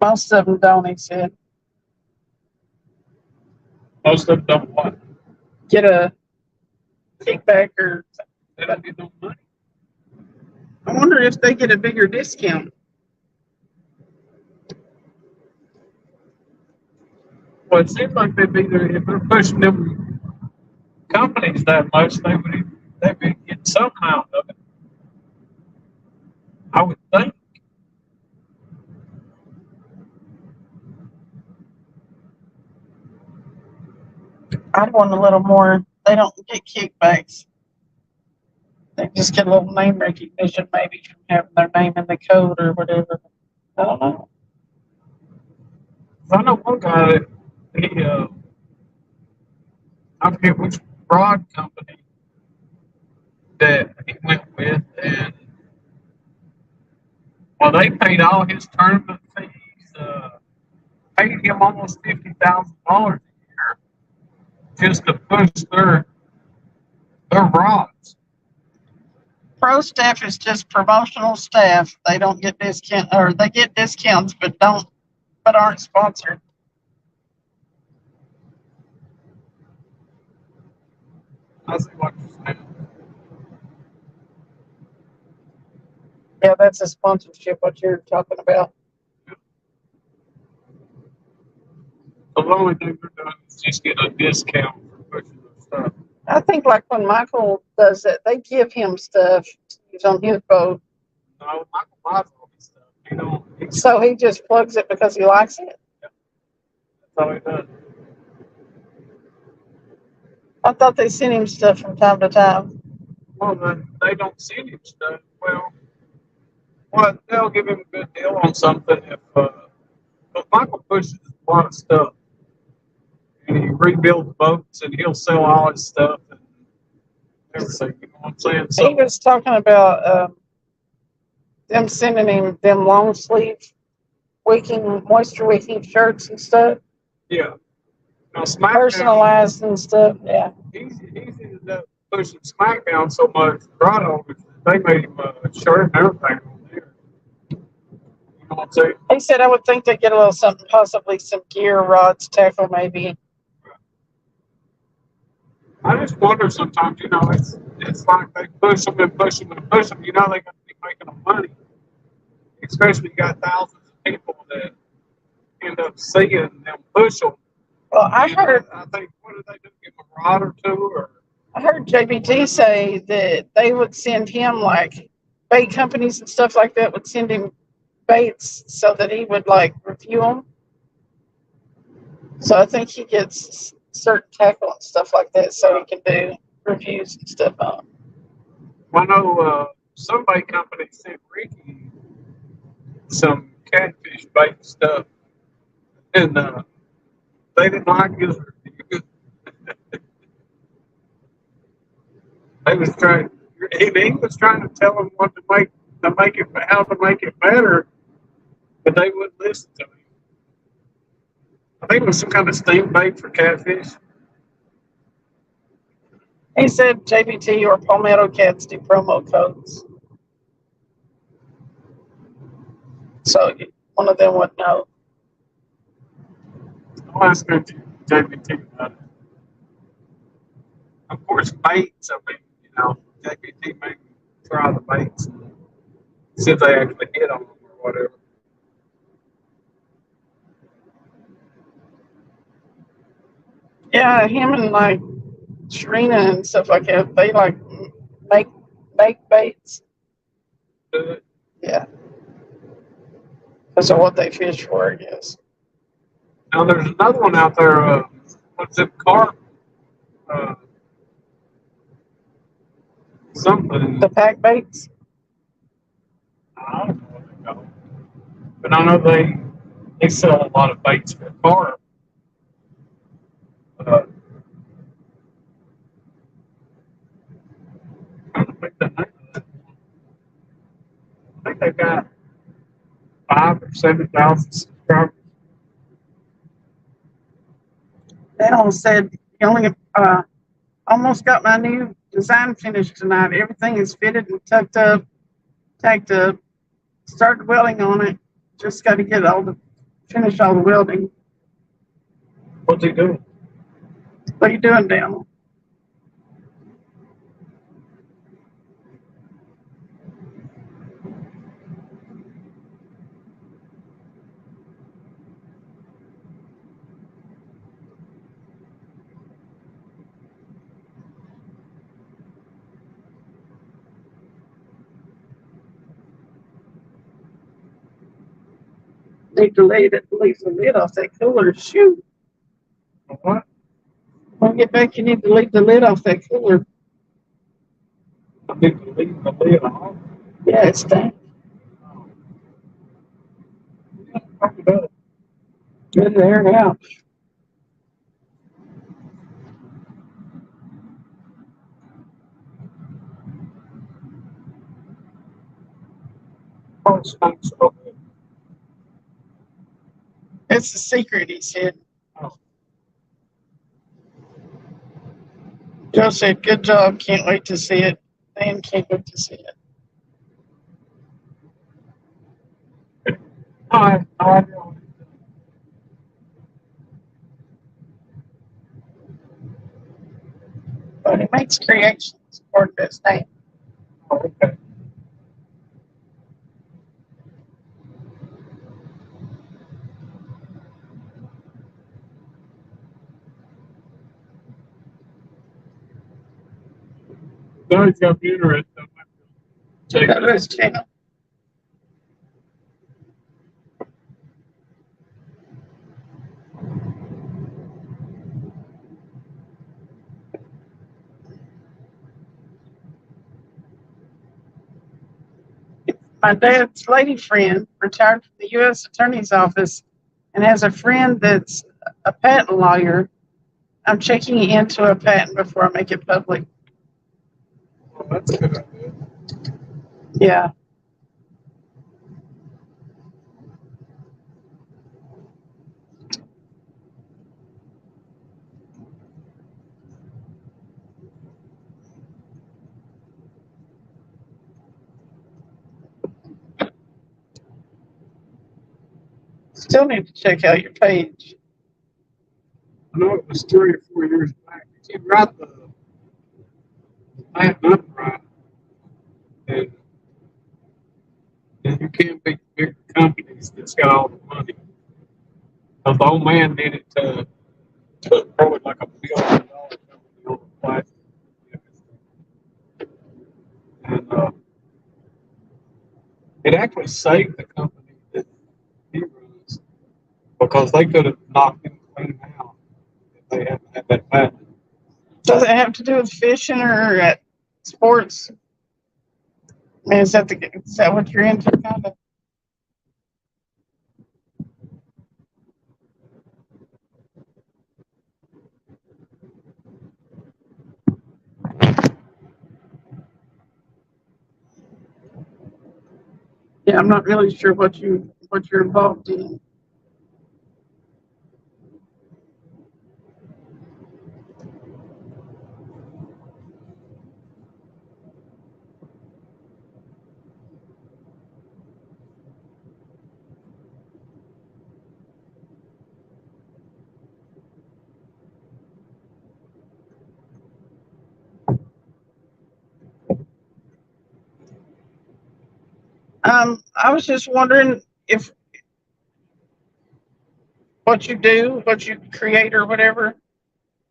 Most of them don't, he said. Most of them don't what? Get a kickback or They don't get no money. I wonder if they get a bigger discount. Well, it seems like they'd be there if they're pushing them companies that much, they'd be getting something out of it. I would think. I'd want a little more. They don't get kickbacks. They just get a little name recognition, maybe from having their name in the code or whatever. I don't know. I know one guy that he, I forget which broad company that he went with, and well, they paid all his tournament fees, paid him almost $50,000 a year just to push their rods. Pro staff is just promotional staff. They don't get discount, or they get discounts, but aren't sponsored. I see what you're saying. Yeah, that's a sponsorship. What you're talking about. The only thing they're doing is just getting a discount for pushing their stuff. I think like when Michael does it, they give him stuff to use on his boat. No, Michael buys all this stuff. He don't. That's So he just plugs it because he likes it. all he does. I thought they sent him stuff from time to time. Well, they don't send him stuff. Well, they'll give him a good deal on something if. But Michael pushes a lot of stuff, and he rebuilds boats, and he'll sell all his stuff and everything. You know what I'm saying? He So was talking about them sending him them long sleeve moisture wicking shirts and stuff, yeah. Now SmackDown, personalized and stuff. Yeah. he's ended up pushing SmackDown so much, right over, they made him a shirt and everything on there. You know what I'm saying? He said I would think they'd get a little something, possibly some gear, rods, tackle, maybe. I just wonder sometimes, it's like they push them and push them and push them. You know, they're going to be making them money. Especially you got thousands of people that end up seeing them push them. Well, I heard I think, what do they do? Give them a rod or two? Or I heard JBT say that they would send him like bait companies and stuff like that would send him baits so that he would like review them. So I think he gets certain tackle and stuff like that so he can do reviews and stuff on 'em. I know some bait company sent Ricky some catfish bait stuff, and they didn't like his review. They was trying. He was trying to tell them what to make it, how to make it better, but they wouldn't listen to him. I think it was some kind of steam bait for catfish. He said JBT or Palmetto Cats do promo codes. So one of them would know. I'll ask her to JBT about it. Of course, baits. I mean, JBT made me try the baits and see if they actually hit on them or whatever. Yeah, him and like Sharina and stuff like that, they like make baits. Do Yeah. Because of what they fish for, I guess. Now there's another one out there. What's it? Carp. Uh, something. The pack baits. I don't know what they call it. But I know they sell a lot of baits for carp. I don't think the name of it. I think they've got 5,000 or 7,000 subscribers. They almost said he only almost got my new design finished tonight. Everything is fitted and tucked up, tacked up. Started welding on it. Just got to get finish all the welding. What's he doing? What are you doing, Dan? Need to leave the lid off that cooler. Shoot. What? When you get back, you need to leave the lid off that cooler. I need to leave the lid on. Yeah, it's dang. Talk about it. Good to air it out. Oh, it stinks so good. It's a secret, he said. Joe said, good job. Can't wait to see it. Dan can't wait to see it. I have no idea what it is. But he makes creations according to his name. Oh, okay. No, it's got to be interesting. Check Go to his channel. My dad's lady friend retired from the U.S. Attorney's Office and has a friend that's a patent lawyer. I'm checking into a patent before I make it public. Oh, that's a good idea. Yeah. Still need to check out your page. I know it was 3 or 4 years back. If you write the patent up right, then you can't beat the bigger companies that's got all the money. Because the old man did it to probably like $1 billion company on the plastic. And it actually saved the company that he runs because they could have knocked him clean out if they hadn't had that patent. Does it have to do with fishing or sports? I mean, is that what you're into, kind of? Yeah, I'm not really sure what you're involved in. I was just wondering if what you do, what you create or whatever,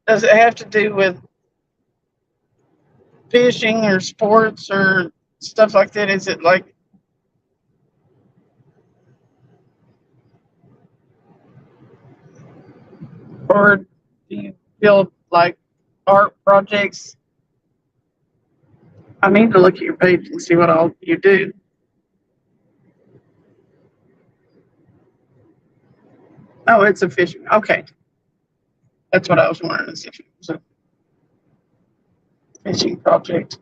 does it have to do with fishing or sports or stuff like that? Is it like, or do you build like art projects? I need to look at your page and see what all you do. Oh, it's a fishing. Okay. That's what I was wondering, is if it was a fishing project.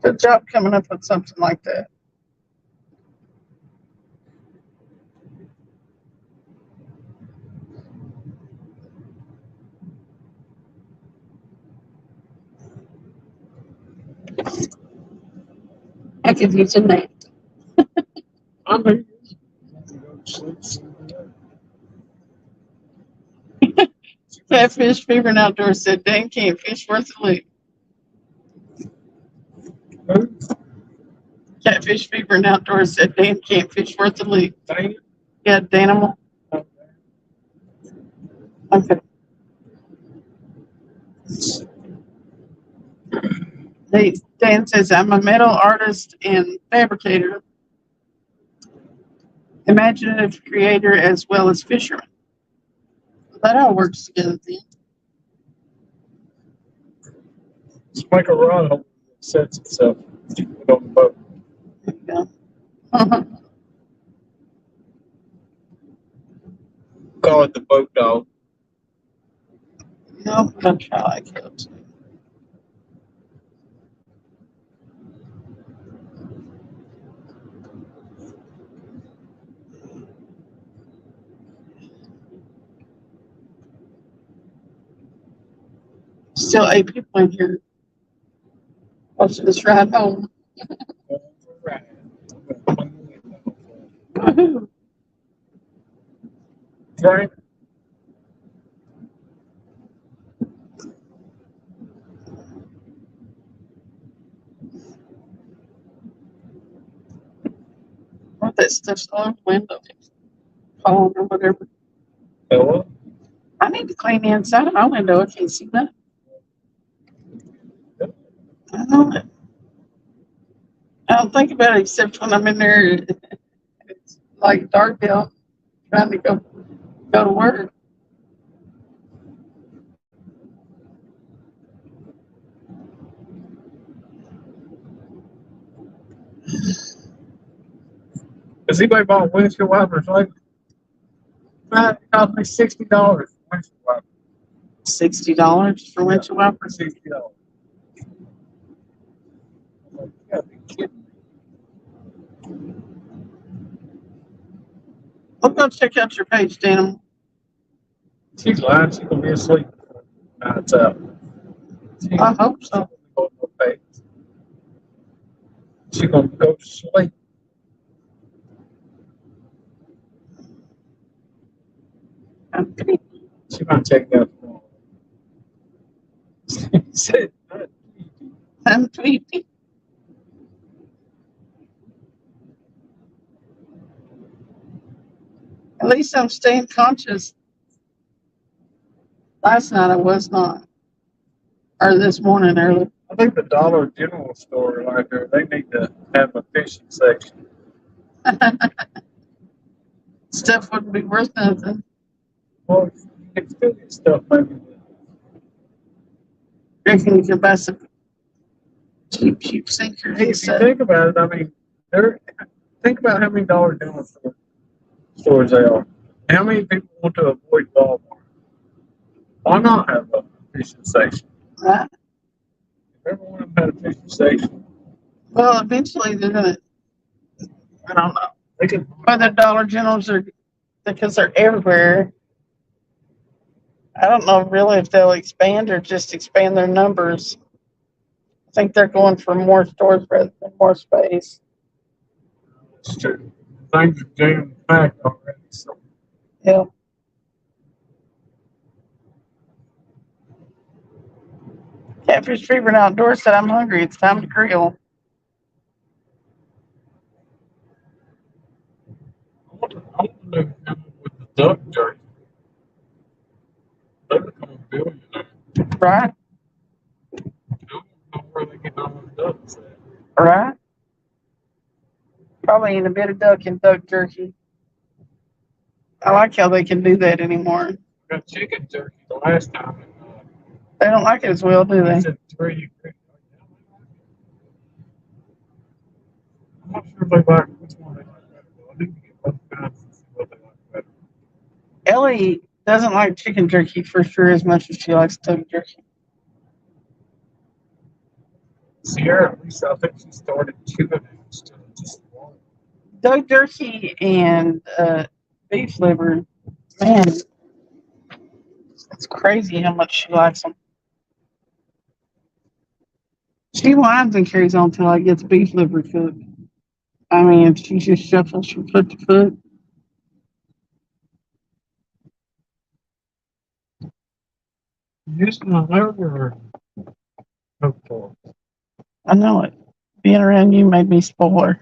Good job coming up with something like that. I could use a name. I'm here. Catfish Fever and Outdoors said Dan can't fish worth the loot. Catfish Fever and Outdoors said Dan can't fish worth the loot. Dana? Yeah, Danimal. Okay. Dan says, I'm a metal artist and fabricator, imaginative creator, as well as fisherman. That all works together then. Just make a rod that sets itself. Put on the boat. There you go. Uh-huh. Call it the boat dog. No, I'm try like it. Still 8 people in here watching this ride home. Right. Woohoo. Frank? that stuff's on the window. Falling or whatever. Oh, I need to clean the inside of my window. I can't see that. I know it. I don't think about it except when I'm in there. It's like dark out, trying to go to work. Has anybody bought windshield wipers lately? It cost me $60 for windshield wipers. $60 for windshield wipers. $60. You gotta be kidding me. We'll go check out your page, Dan. She's lying. She's gonna be asleep before night's out. I hope so. She's gonna go to sleep. She might check it out tomorrow. She said, I'm tweeting. At least I'm staying conscious. Last night I was not. Or this morning early. I think the Dollar General store right there, they need to have a fishing section. Stuff wouldn't be worth nothing. Well, you can still get stuff maybe. Reckon you could buy some cheap sinker. If you think about it, I mean, think about how many Dollar General stores there are. How many people want to avoid Walmart? Why not have a fishing station? Right? If everyone had a fishing station, Well, eventually they're gonna. I don't know. they could. Whether Dollar Generals are because they're everywhere. I don't know really if they'll expand or just expand their numbers. I think they're going for more stores rather than more space. It's true. Things are jam packed already. So Yeah. Catfish Fever and Outdoors said, I'm hungry. It's time to grill. I want to know how with the duck jerky. They become a billionaire. Right? I don't know where they get all those ducks at. Right? Probably eat a bit of duck and duck jerky. I like how they can do that anymore. I got chicken jerky the last time. They don't like it as well, do they? It's at 3. I'm not sure if they like which one they like better. I need to get both kinds and see what they like better. Ellie doesn't like chicken jerky for sure as much as she likes duck jerky. Sierra, at least I think she started chewing it instead of just one. Duck jerky and beef liver, man, it's crazy how much she likes them. She whines and carries on till I gets beef liver cooked. I mean, she just shuffles from foot to foot. Used to never cook for. I know it. Being around you made me spoil her.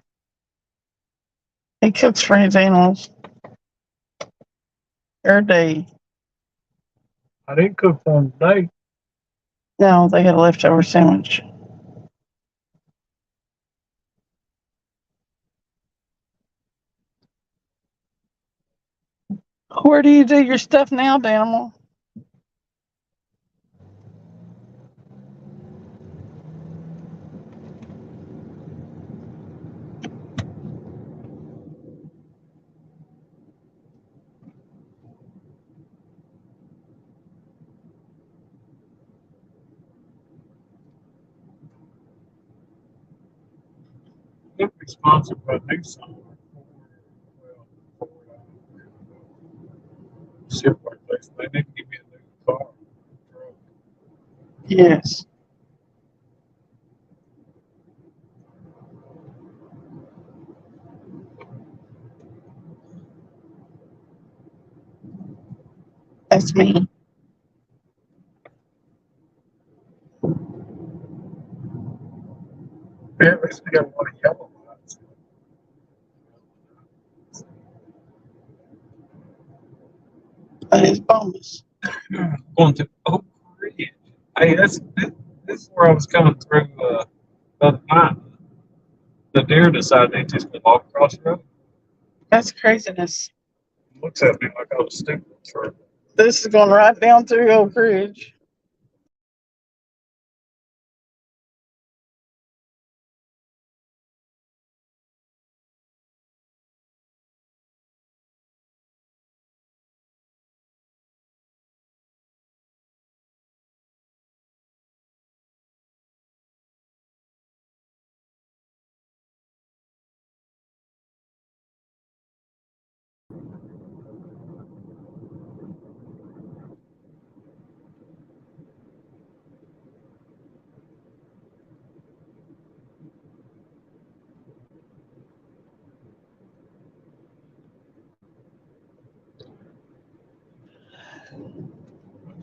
He cooks for his animals every day. I didn't cook for them today. No, they had a leftover sandwich. Where do you do your stuff now, Danimal? They're sponsored by Nissan. Ship like this. They need to give me a new car. Yes. That's me. Yeah, at least we got a lot of yellow lights. Thomas. Going to Oak Ridge. Hey, this is where I was coming through the other night. The deer decided they just to walk across the road. That's craziness. Looks at me like I was stupid for. This is going right down through Oak Ridge.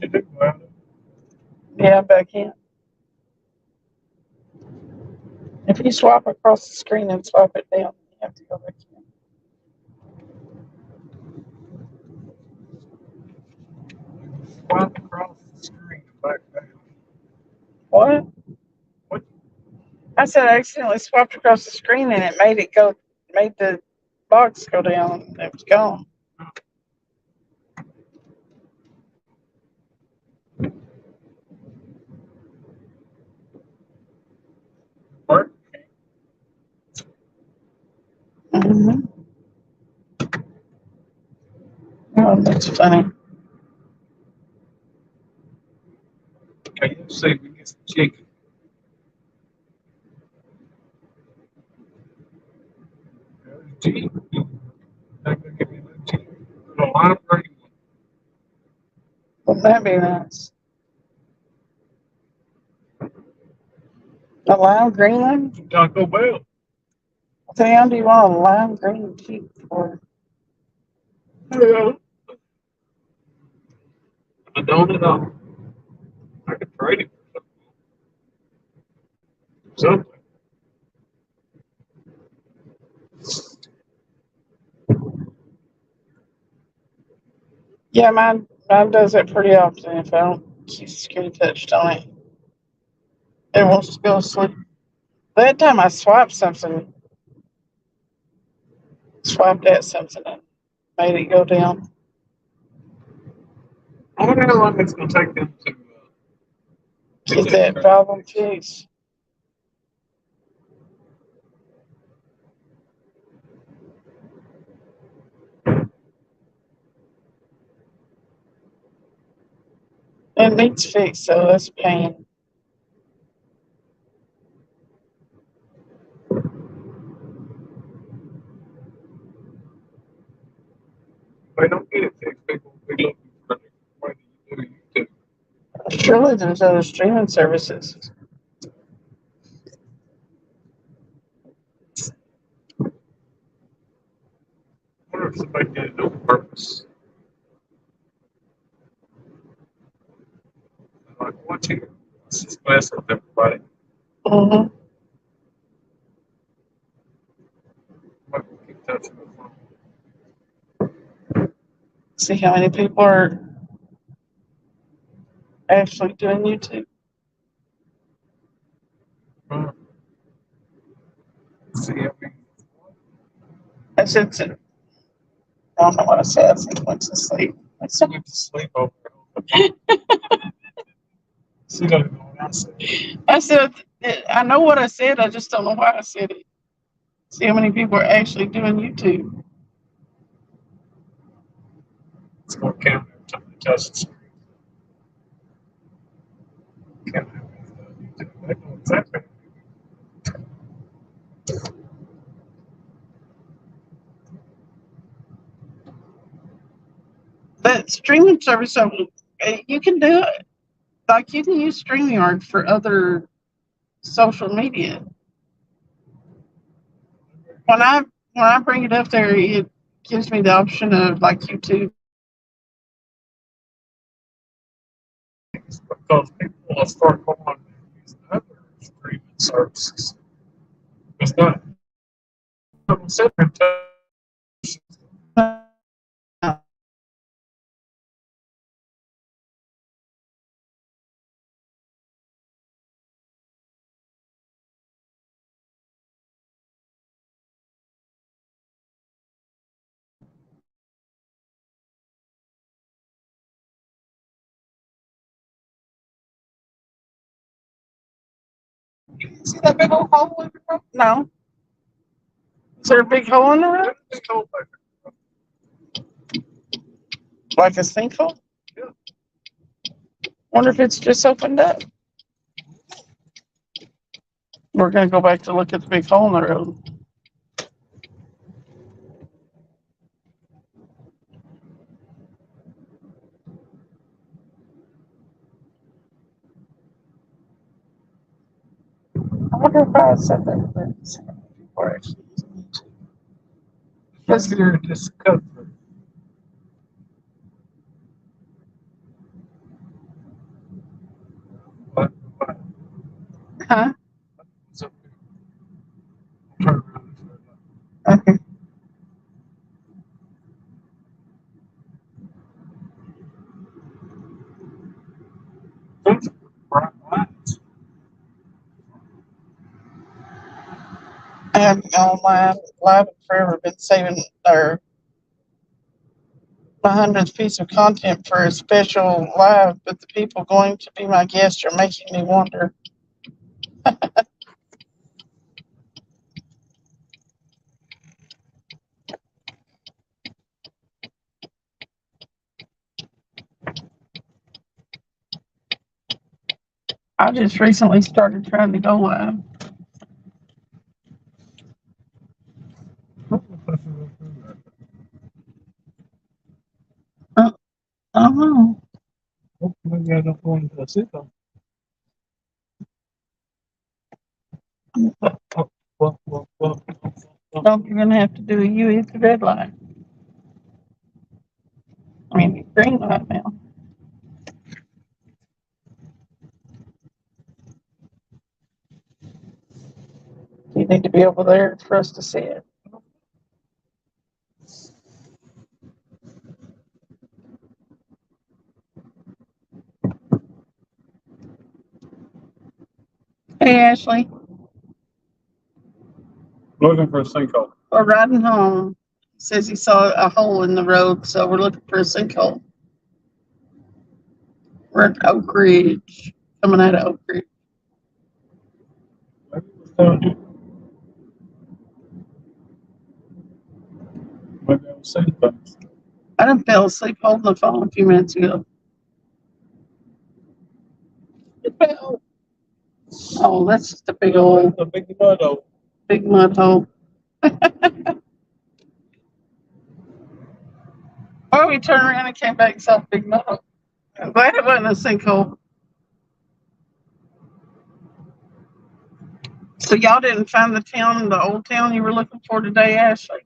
You do, man. Yeah, back in. If you swipe across the screen and swipe it down, you have to go back in. Swipe across the screen and back down. What? What? I said I accidentally swiped across the screen and it made the box go down. And it was gone. Work. Mm-hmm. Oh, that's funny. Okay, let's see if we can get some chicken. Gee, not gonna give me no chicken. No, I'm ready. Wouldn't that be nice? A lime green one? Taco Bell. What the hell do you want a lime green sheep for? Yeah. I don't at all. I could trade it for something. Yeah, mine does that pretty often if I don't keep the screen touched on it. It wants to go to sleep. That time I swiped at something and made it go down. I wonder how long it's gonna take them to Get that problem fixed. It needs fixed, so that's pain. They don't get it fixed. People will be looking for a different way to do YouTube. Surely there's other streaming services. I wonder if somebody did it on purpose. Like, watching it. Let's just mess with everybody. Mm-hmm. Like, keep touching the phone. See how many people are actually doing YouTube. See, I mean, I said to, I don't know what I said. I said went to sleep. I I said, went to sleep over there. She doesn't know what I said. I know what I said. I just don't know why I said it. See how many people are actually doing YouTube. It's going to count every time you touch the screen. Count every they know exactly. That streaming service, you can do it. Like you can use StreamYard for other social media. When I bring it up there, it gives me the option of like YouTube. Because people will start going and using other streaming services. It's not. I'm sitting there You see that big old hole in the road? No. Is there a big hole in the road? Like a sinkhole? Yeah. Wonder if it's just opened up. We're gonna go back to look at the big hole in the road. I wonder if I said that before. Let's get here just cut through. What? Huh? What's up here? Turn around. Okay. Those are bright lights. I haven't gone live in forever. Been saving our my 100th piece of content for a special live, but the people going to be my guests are making me wonder. I just recently started trying to go live. I don't know. Maybe I don't go into the signal. Well. Well, you're gonna have to do a U at the red light. I mean, green light now. You need to be over there for us to see it. Hey, Ashley, Looking for a sinkhole. we're riding home. Says he saw a hole in the road, so we're looking for a sinkhole. We're at Oak Ridge, coming out of Oak Ridge. Maybe I was saying things. I done fell asleep holding the phone a few minutes ago. Oh, that's just a big old, A big mud hole. big mud hole. Oh, we turned around and came back and saw a big mud hole. I'm glad it wasn't a sinkhole. So y'all didn't find the old town you were looking for today, Ashley?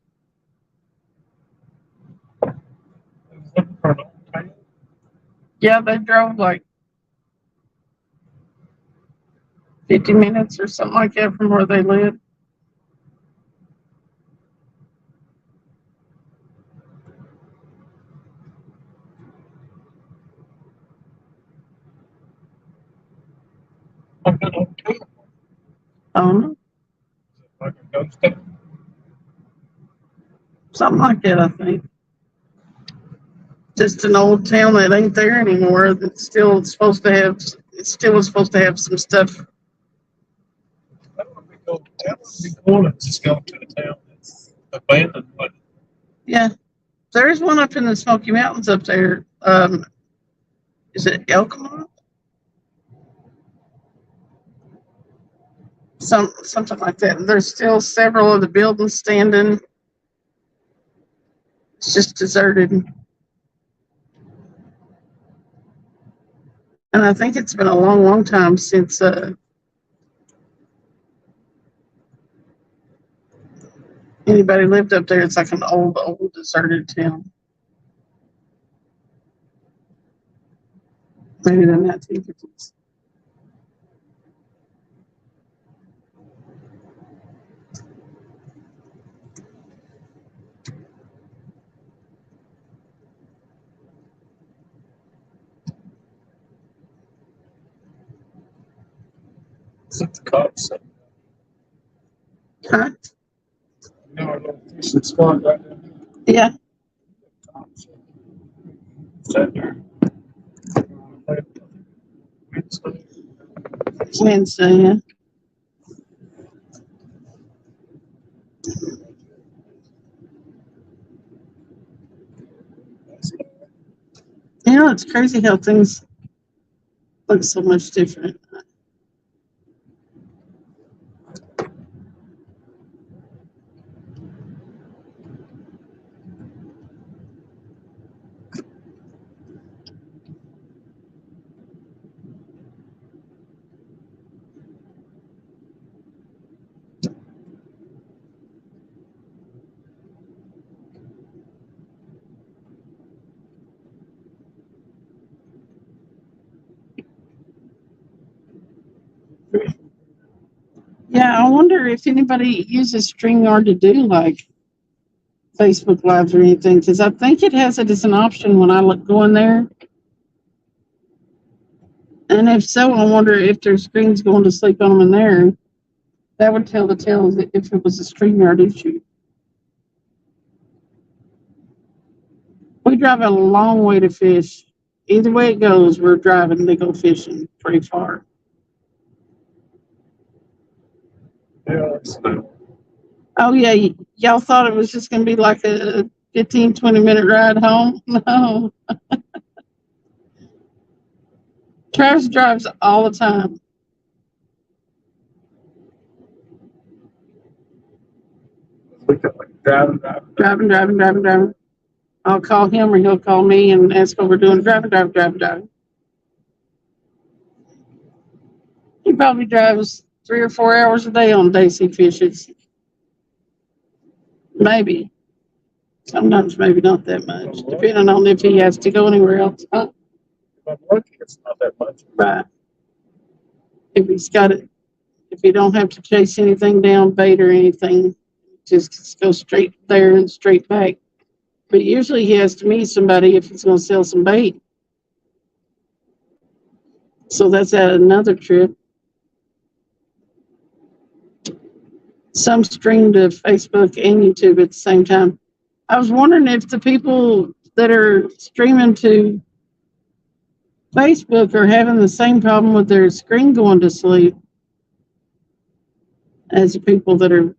I was looking for an old town. Yeah, they drove like 50 minutes or something like that from where they live. Like an old town. Like a ghost town. Something like that, I think. Just an old town that ain't there anymore. That's still supposed to have. It still was supposed to have some stuff. That would be cool. That would be cool to just go to a town that's abandoned, but Yeah, there is one up in the Smoky Mountains up there. Is it Elkamont? Something like that. There's still several of the buildings standing. It's just deserted. And I think it's been a long, long time since anybody lived up there. It's like an old deserted town. Maybe the 1950s. it's at the cops. Huh? You know, a little fishing spot right there. Yeah. Sat there. Wednesday, yeah. know, it's crazy how things look so much different. Yeah, I wonder if anybody uses StreamYard to do like Facebook Lives or anything, because I think it has it as an option when I go in there. And if so, I wonder if their screen's going to sleep on them in there. That would tell the tale if it was a StreamYard issue. We drive a long way to fish. Either way it goes, we're driving to go fishing pretty far. Yeah, it's no. Oh, yeah, y'all thought it was just going to be like a 15, 20-minute ride home? No. Travis drives all the time. We got like driving. Driving. I'll call him or he'll call me and ask what we're doing. Driving. He probably drives 3 or 4 hours a day on days he fishes. Maybe. Sometimes maybe not that much, depending on if he has to go anywhere else. If I'm lucky, it's not that much. Right. If he's got it, if he don't have to chase anything down, bait or anything, just go straight there and straight back. But usually he has to meet somebody if he's going to sell some bait. So that's at another trip. Some stream to Facebook and YouTube at the same time. I was wondering if the people that are streaming to Facebook are having the same problem with their screen going to sleep as the people that are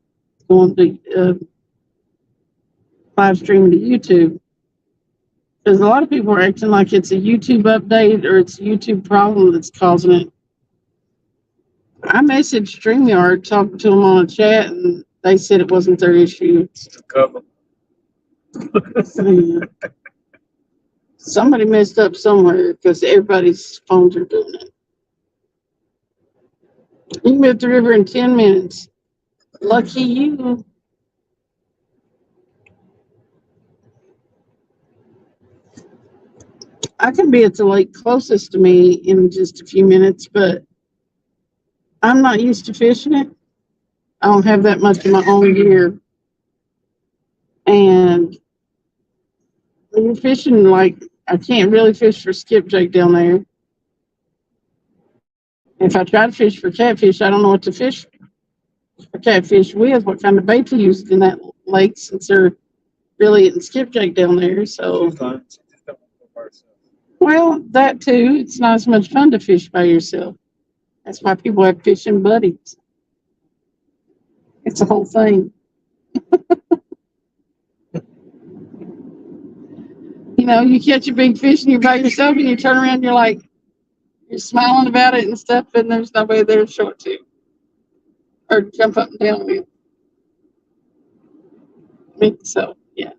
going to live streaming to YouTube. Because a lot of people are acting like it's a YouTube update or it's a YouTube problem that's causing it. I messaged StreamYard talking to them on a chat and they said it wasn't their issue. Cover. Somebody messed up somewhere because everybody's phones are doing it. You can move the river in 10 minutes. Lucky you. I can be at the lake closest to me in just a few minutes, but I'm not used to fishing it. I don't have that much of my own gear. And when you're fishing, like, I can't really fish for skipjack down there. If I try to fish for catfish, I don't know what to fish for catfish with, what kind of bait to use in that lake, since they're really eating skipjack down there. So, well, that too. It's not as much fun to fish by yourself. That's why people have fishing buddies. It's a whole thing. You know, you catch a big fish and you're by yourself and you turn around and you're like, you're smiling about it and stuff, and there's nobody there to show it to. Or jump up and down with. So, yeah.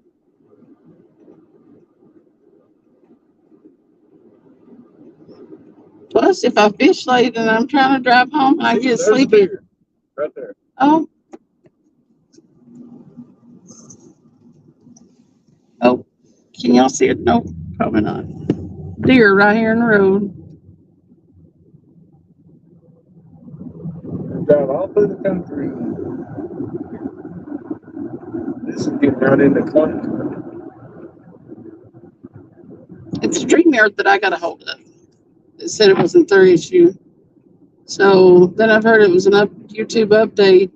Plus, if I fish late and I'm trying to drive home, I get sleepy. Right there. Oh. Oh, can y'all see it? No, probably not. Deer right here in the road. Drive all through the country. This is getting right into 2020. It's StreamYard that I got a hold of. It said it wasn't their issue. So then I've heard it was an YouTube update.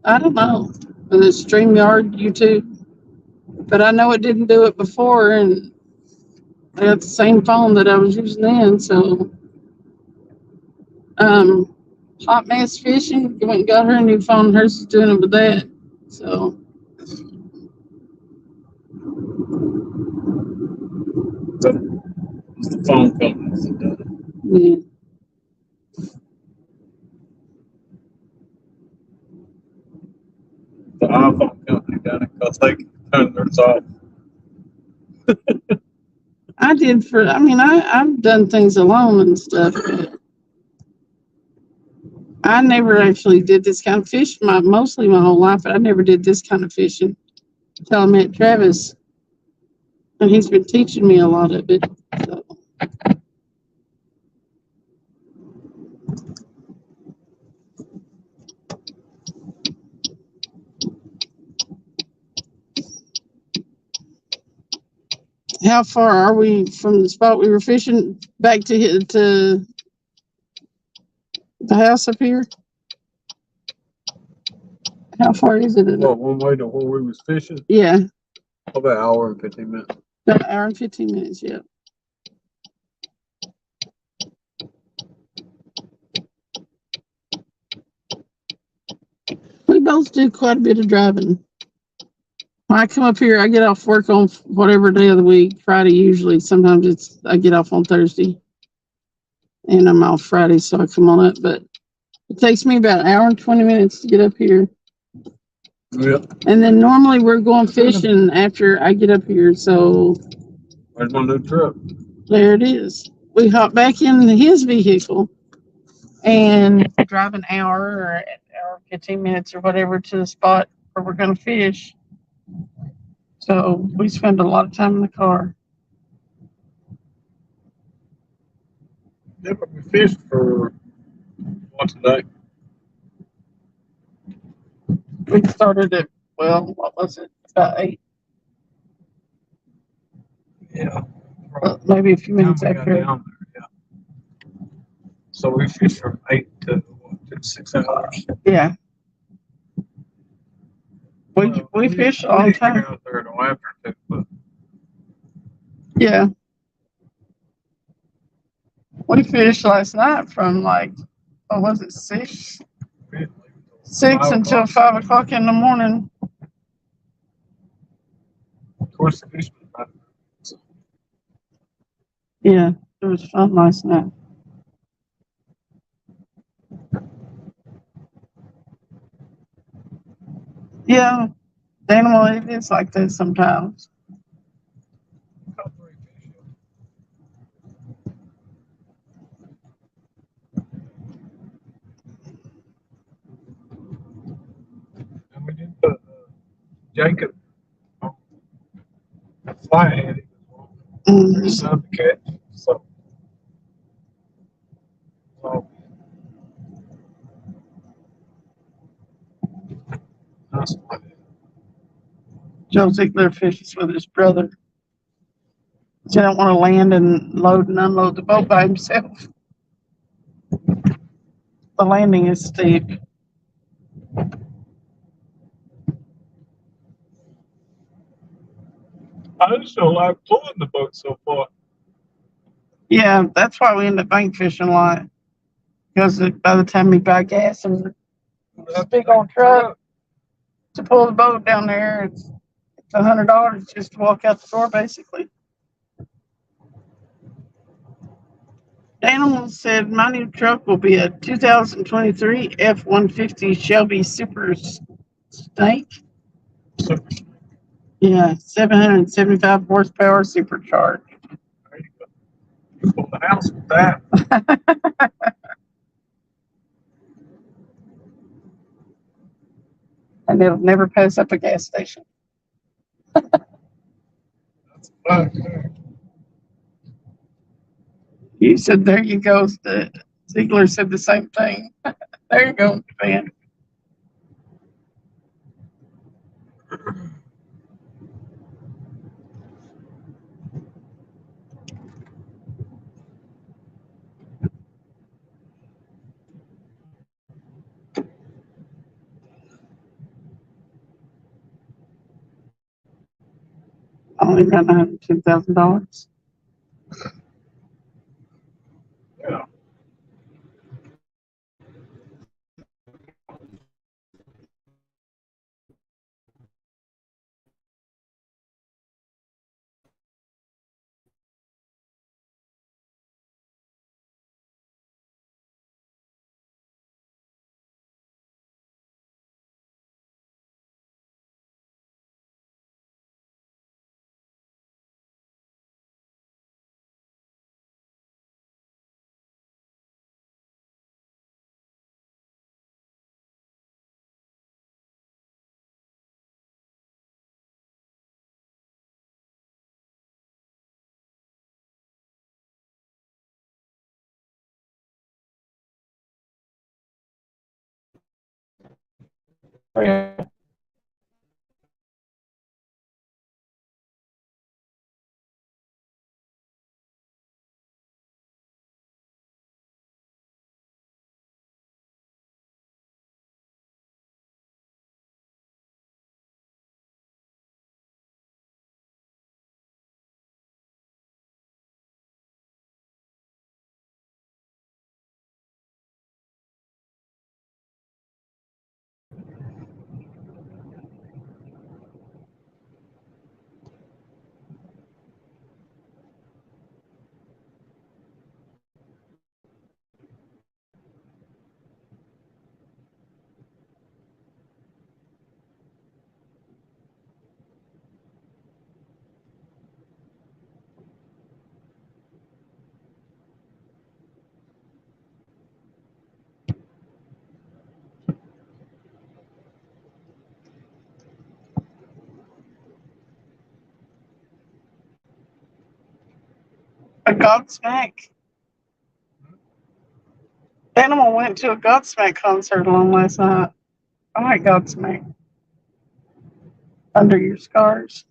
I don't know. Whether it's StreamYard, YouTube. But I know it didn't do it before, and I got the same phone that I was using then, so Hot Mess Fishing went and got her a new phone. Hers is doing it with that. So It's the phone companies that do it. Yeah. The iPhone company done it because they can turn theirs off. I did for, I mean, I've done things alone and stuff, but I never actually did this kind of fishing mostly my whole life, but I never did this kind of fishing until I met Travis. And he's been teaching me a lot of it. So. How far are we from the spot we were fishing back to the house up here? How far is it? What, one way to where we was fishing? Yeah, About an hour and 15 minutes. about an hour and 15 minutes. Yeah. We both do quite a bit of driving. When I come up here, I get off work on whatever day of the week. Friday usually. Sometimes I get off on Thursday, and I'm off Friday, so I come on up. But it takes me about an hour and 20 minutes to get up here. Yep. And then normally we're going fishing after I get up here. So Where's my new truck? there it is. We hop back in his vehicle and drive an hour or an hour, 15 minutes or whatever to the spot where we're going to fish. So we spend a lot of time in the car. Yeah, but we fished for once a day. We started at, well, what was it? About 8, Yeah. maybe a few minutes Time we got after. down there, yeah. So we fished from 8 to 6 hours. Yeah. We fish all the We didn't time. get out there until after 2, but Yeah. We fished last night from like, what was it, 6? we didn't leave until 6 5 until o'clock. 5 o'clock in the morning. Of course, the fish was about Yeah, it was fun last night. Yeah, animal, it is like that sometimes. caught 3 fish. And we did put Jacob on a flathead. He was wanting for his son to catch. So nice flathead. Joe Ziegler fishes with his brother. He don't want to land and load and unload the boat by himself. The landing is steep. I just don't like pulling the boat so far. Yeah, that's why we end up bank fishing a lot. Because by the time we buy gas and this big old truck to pull the boat down there, it's $100 just to walk out the door, basically. Animal said my new truck will be a 2023 F-150 Shelby Super Snake. Super. Yeah, 775 horsepower supercharged. There you go. You pull the house with that. And it'll never pass up a gas station. That's a fact there. You said, there you go. Ziegler said the same thing. There you go, man. Only got $110,000. Yeah. trail. A Godsmack. Animal went to a Godsmack concert along last night. I like Godsmack. Under Your Scars.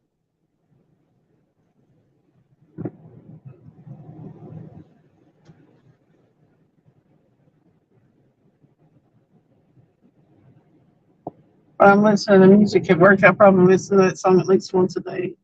When I'm listening to music at work, I probably listen to that song at least once a day.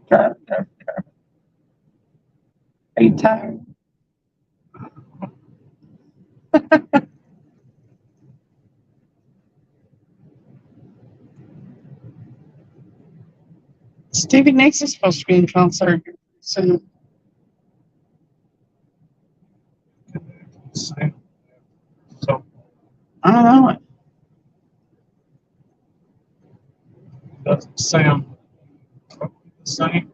Drive. Are you tired? Stevie Nicks is supposed to be in concert soon. Same. So I don't know. it doesn't sound the same.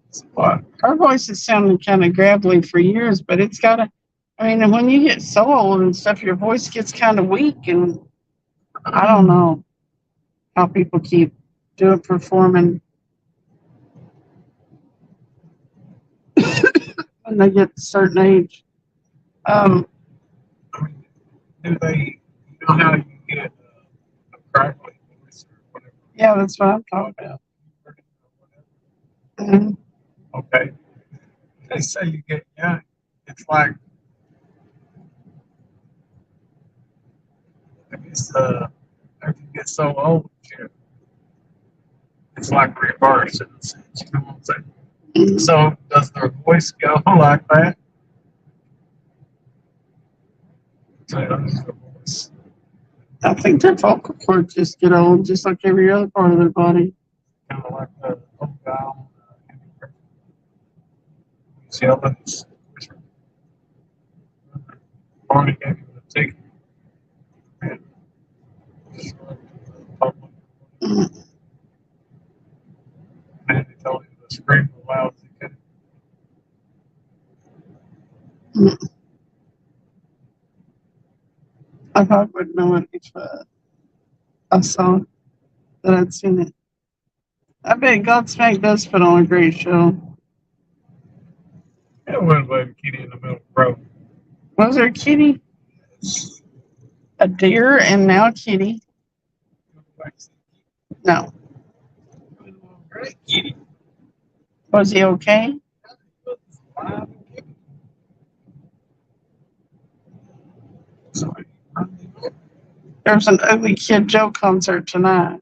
It's what? Her voice has sounded kind of gravelly for years, but it's got to, I mean, when you get so old and stuff, your voice gets kind of weak, and I don't know how people keep doing performing when they get a certain age. I mean, do they, you know how you get a crackly voice or whatever? Yeah, that's what I'm talking about. Mhm. Okay. They say you get young. It's like, I guess, after you get so old, it's like reverse in a sense. You know what I'm saying? Mhm. So does their voice go like that? So does their voice I think their vocal cords just get old, just like every other part of their body. kind of like the old guy on New Zealand's Barney gave him the ticket and just went to the public Mhm. and he told him to scream as loud as he could. Mhm. I probably would know it if I saw that I'd seen it. I bet Godsmack does put on a great show. It went away with Kitty in the middle of the road. Was there a kitty? A deer and now a kitty? No. Great Kitty. Was he okay? Sorry. There's an Ugly Kid Joe concert tonight.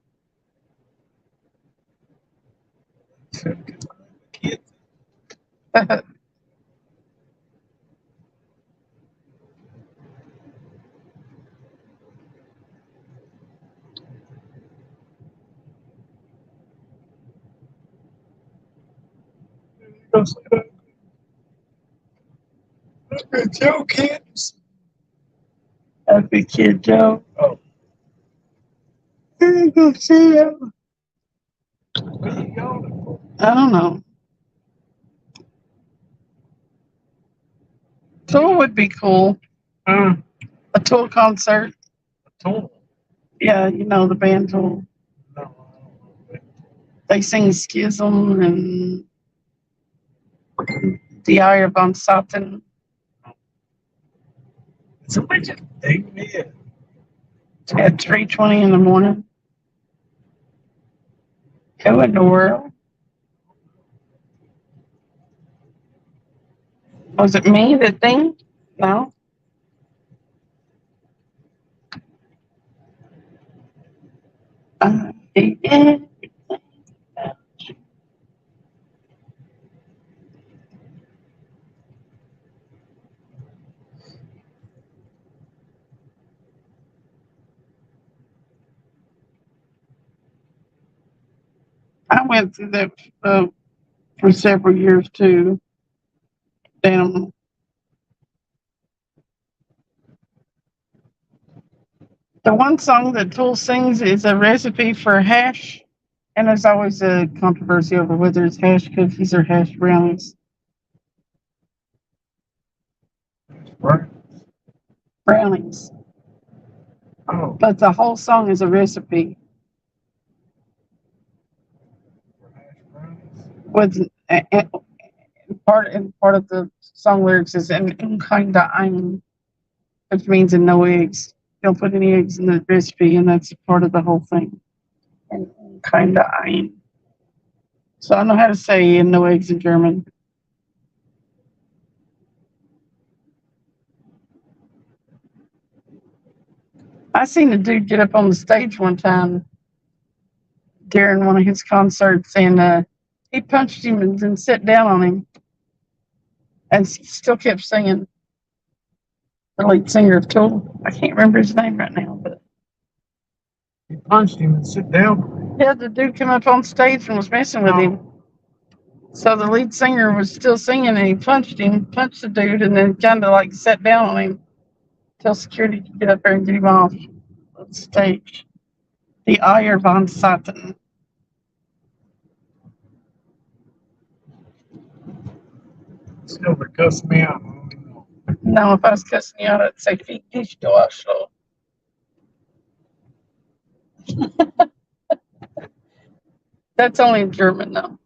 Kids. Go say that. Ugly Joe kids. Ugly Kid Joe. I go see them. What you yawning for? I don't know. Tool would be cool. Uh, A Tool concert. Tool. Yeah, you know the band Tool. No, I don't know. They sing Schism and The Eye von Satan. Somebody just dig me in. At 3:20 in the morning. Who in the world? Was it me that thing? No. Yeah. I went through that for several years too. Damn. The one song that Tool sings is a recipe for hash, and there's always a controversy over whether it's hash cookies or hash brownies. Right. Brownies. Oh, But the whole song is a recipe for hash brownies. with part of the song lyrics is an kinda ein, which means in no eggs. Don't put any eggs in the recipe, and that's part of the whole thing. And kinda ein. So I know how to say no eggs in German. I seen a dude get up on the stage one time during one of his concerts, and he punched him and then sat down on him, and still kept singing. The lead singer of Tool. I can't remember his name right now, but He punched him and sit down. yeah, the dude came up on stage and was messing with him. So the lead singer was still singing, and he punched the dude, and then kind of like sat down on him till security could get up there and get him off the stage. The Eye von Satan. Still to cuss me out. I don't even know. No, if I was cussing you out, I'd say Fick dich, du Arschloch. That's only in German, though.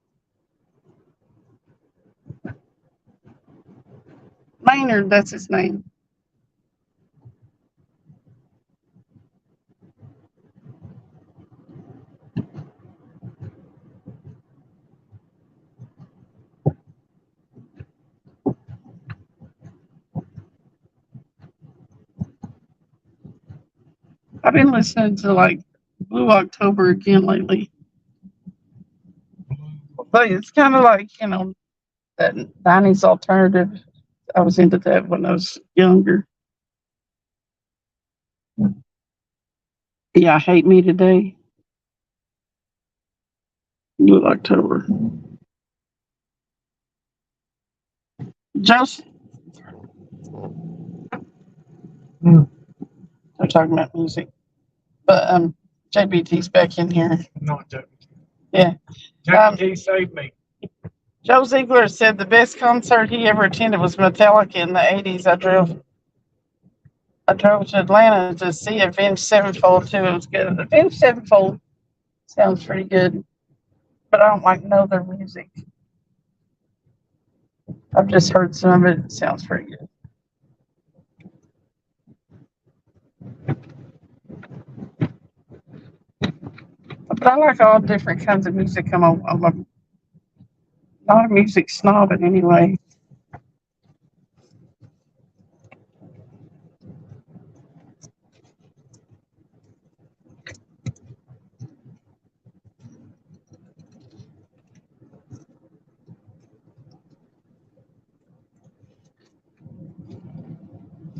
Maynard, that's his name. I've been listening to like Blue October again lately. But it's kind of like, that 90s alternative. I was into that when I was younger. Yeah, Hate Me Today. Blue October. Joseph. They're talking about music. But JBT's back in here. Not Jackie. Yeah. Jackie T saved me. Joe Ziegler said the best concert he ever attended was Metallica in the 80s. I drove to Atlanta to see Avenged Sevenfold too. It was good. Avenged Sevenfold sounds pretty good, but I don't know their music. I've just heard some of it. It sounds pretty good. But I like all different kinds of music. I'm not a music snob in any way.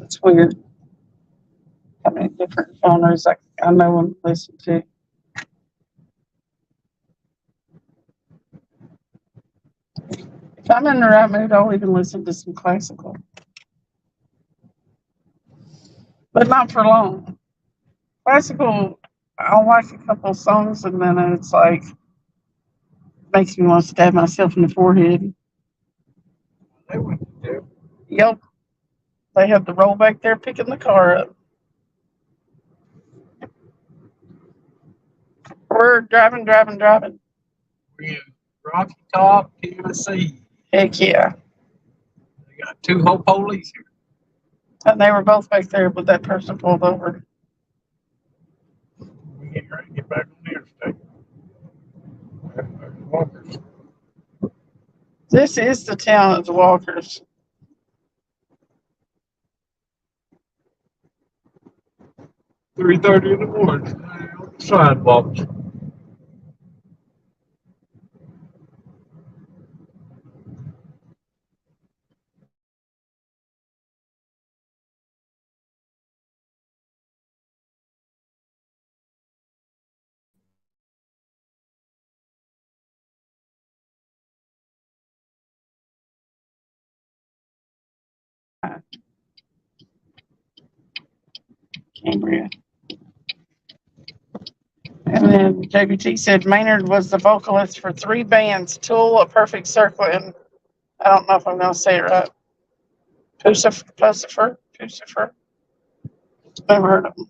It's weird how many different genres I know and listen to. If I'm in the right mood, I'll even listen to some classical. But not for long. Classical, I'll like a couple songs and then it's like makes me want to stab myself in the forehead. They went to jail. Yep. They have the roll back there picking the car up. We're driving. We're in Rocky Top, Tennessee. Heck yeah. They got two whole police here. And they were both back there, but that person pulled over. We getting ready to get back on the interstate. There's walkers. This is the town of the Walkers. 3:30 in the morning. On the sidewalks. Cambria. And then JBT said Maynard was the vocalist for 3 bands, Tool, A Perfect Circle, and I don't know if I'm going to say it right. Pucifer. Never heard of them.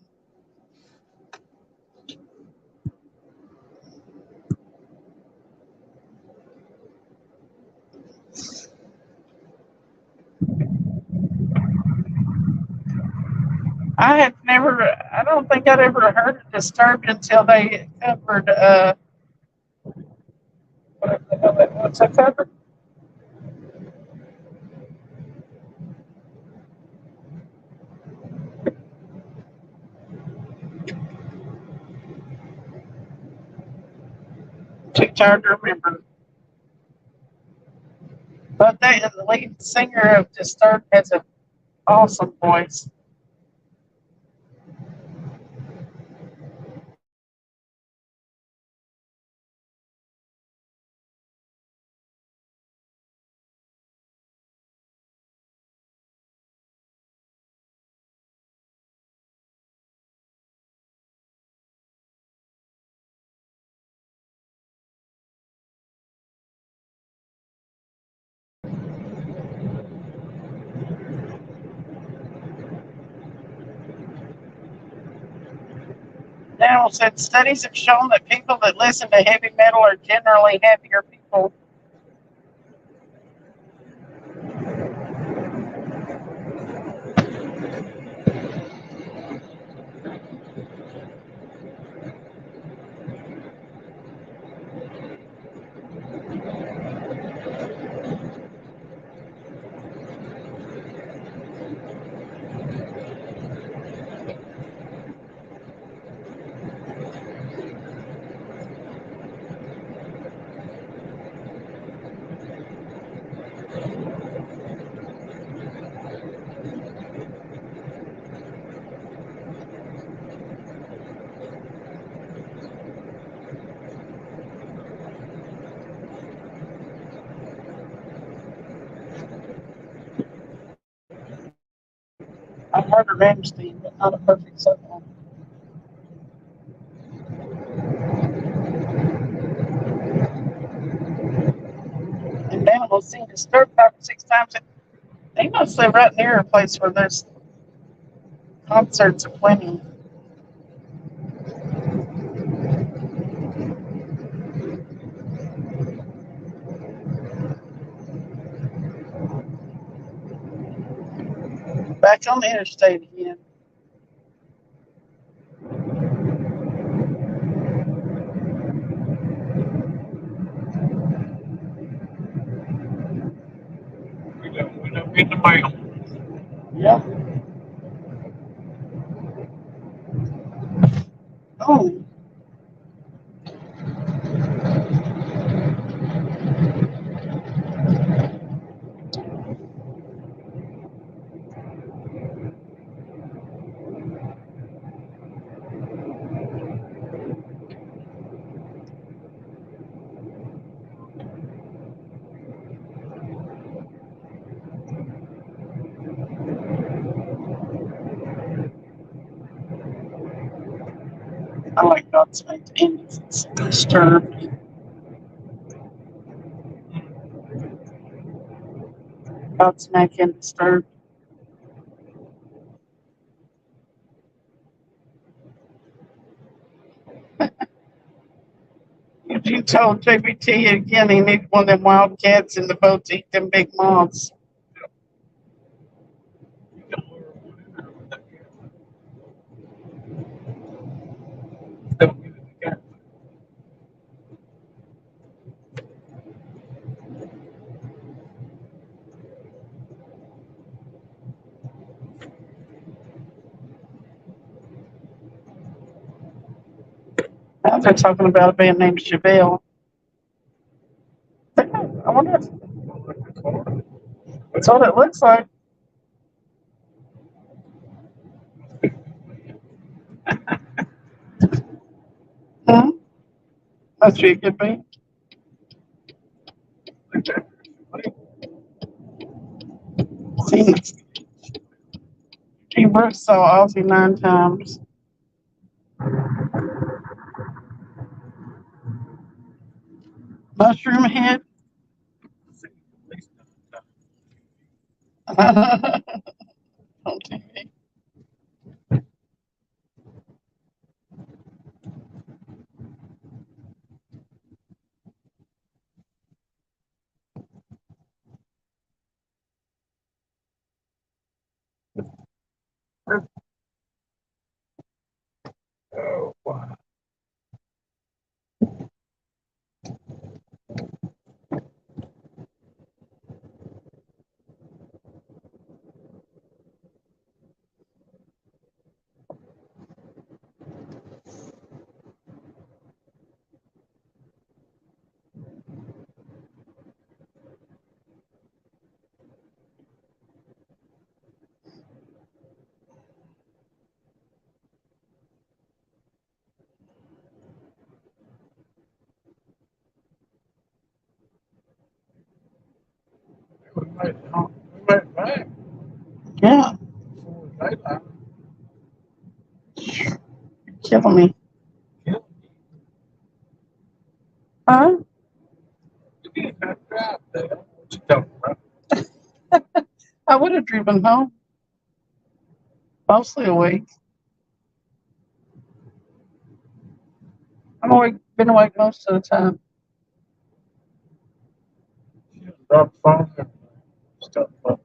I don't think I'd ever heard of Disturbed until they covered, what's that cover? Too tired to remember. But the lead singer of Disturbed has an awesome voice. Daniel said studies have shown that people that listen to heavy metal are generally happier people. I murder Ramstein, but not a perfect circle. And Daniel will sing Disturbed 5 or 6 times. They must live right near a place where there's concerts aplenty. Back on the interstate again. We don't get the mail. Yep. Oh, I like Godsmack and it's disturbed. Godsmack and disturbed. If you told JBT again he needs one of them wildcats in the boat to eat them big moths. You can lure one in there with that cat. Don't give it the cat. Now they're talking about a band named Chevelle. I wonder if Don't like the car. that's what it looks like. Hmm? Must be a good band. Like that. Like, See, G. Brooks saw Ozzy 9 times. Mushroom Head. at least On TV. oh, wow. We made it home. We made it back Yeah, before daylight. killing me. Killing me. Huh? You didn't have to drive there. What you talking about? I would have driven home. Mostly awake. I'm awake, been awake most of the time. She just dropped the phone there. Stuff up.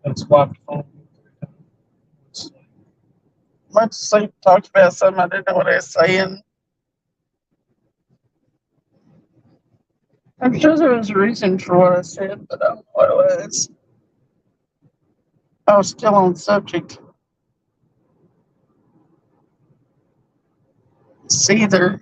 And swapped the phone 3 times. Went to sleep, talked about something I didn't know what I was saying. I'm sure there was a reason for what I said, but I don't know what it was. I was still on subject. Seether.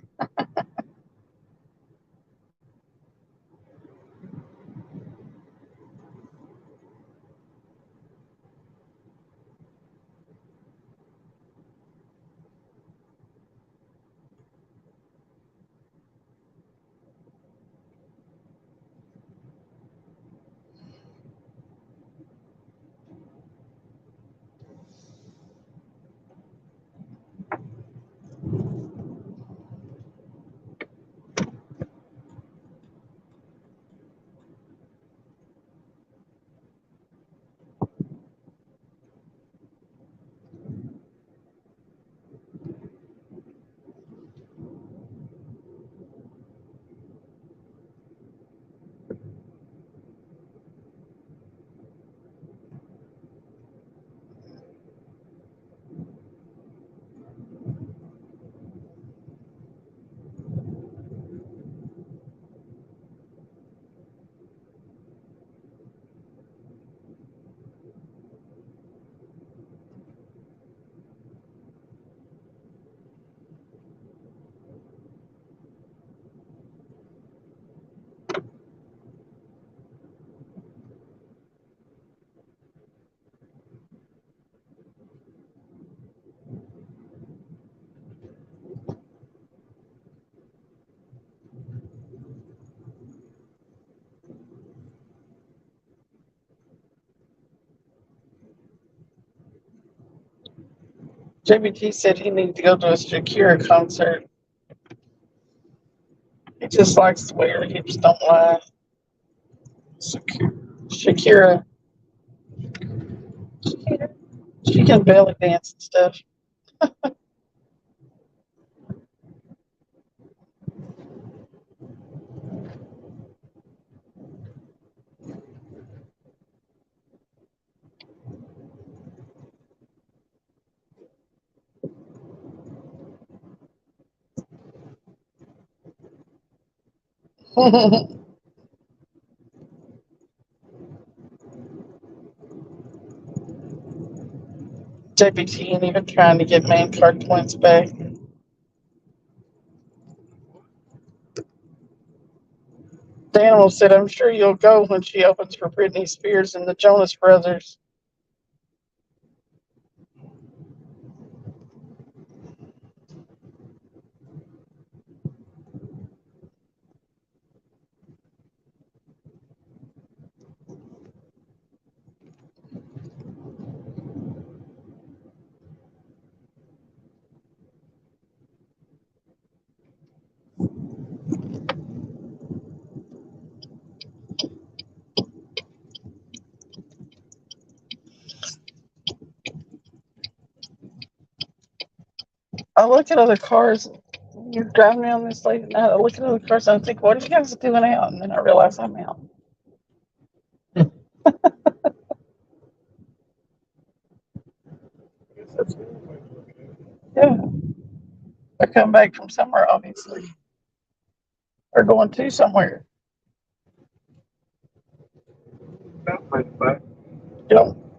JBT said he needed to go to a Shakira concert. He just likes the way her hips don't lie. Shakira. She can belly dance and stuff. JPT ain't even trying to get main card points back. Daniel said, I'm sure you'll go when she opens for Britney Spears and the Jonas Brothers. I look at other cars. You're driving around this late at night. I look at other cars and I think, what are you guys doing out? And then I realize I'm out. That's one way to look at it. Yeah. I come back from somewhere, obviously, or going to somewhere. That way back. You know,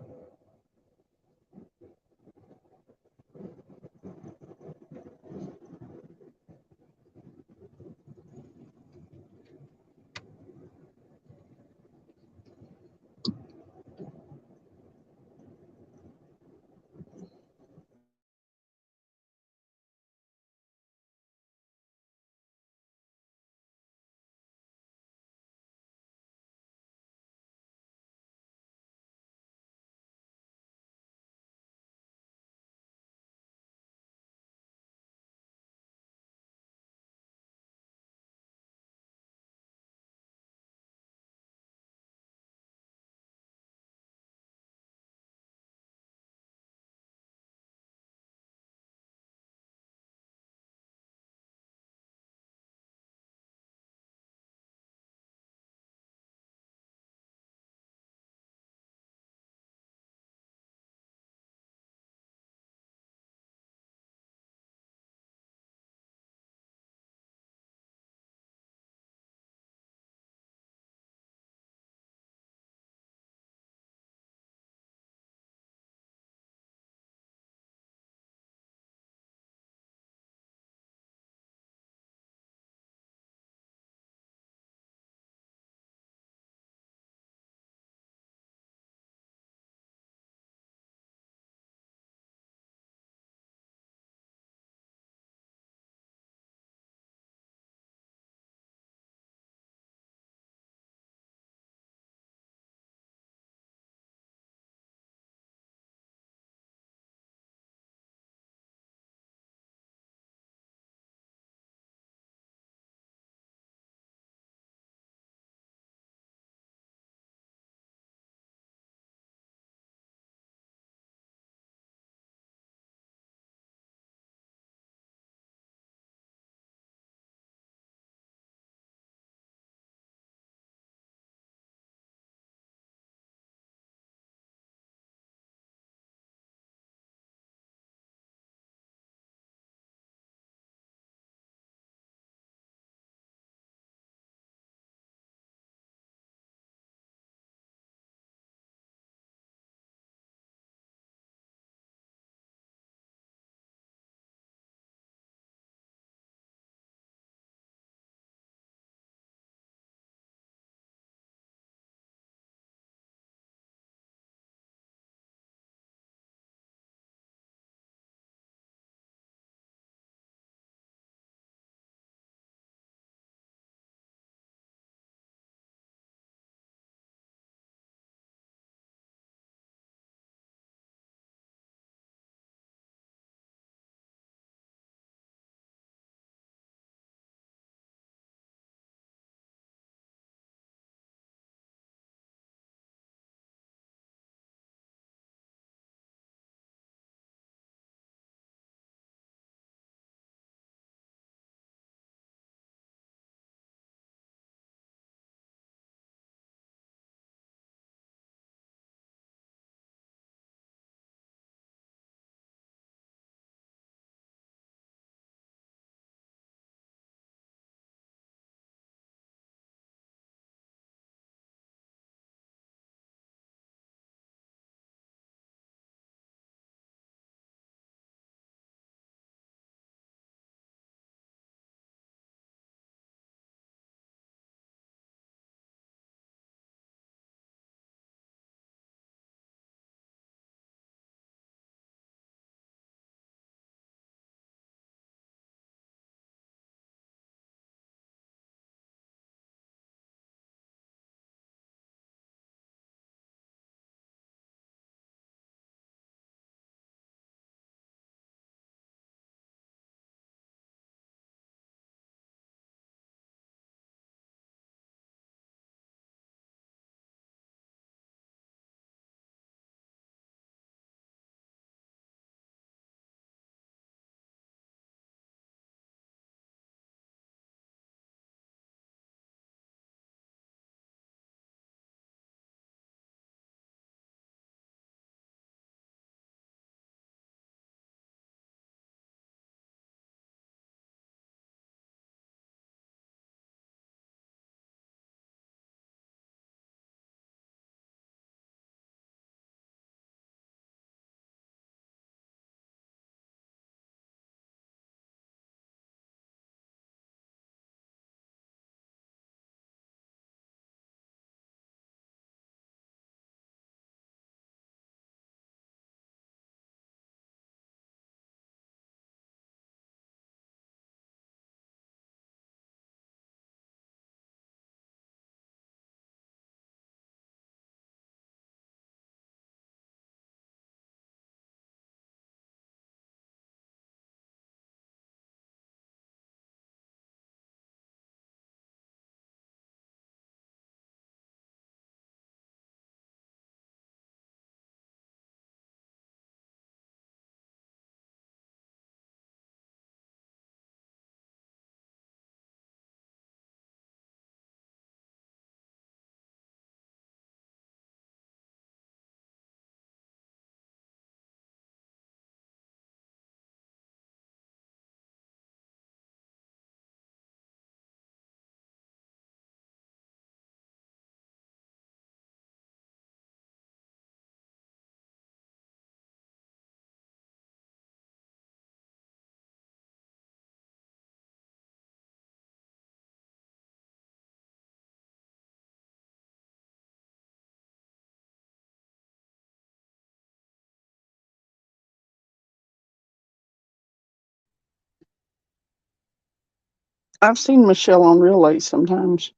I've seen Michelle on Relay sometimes.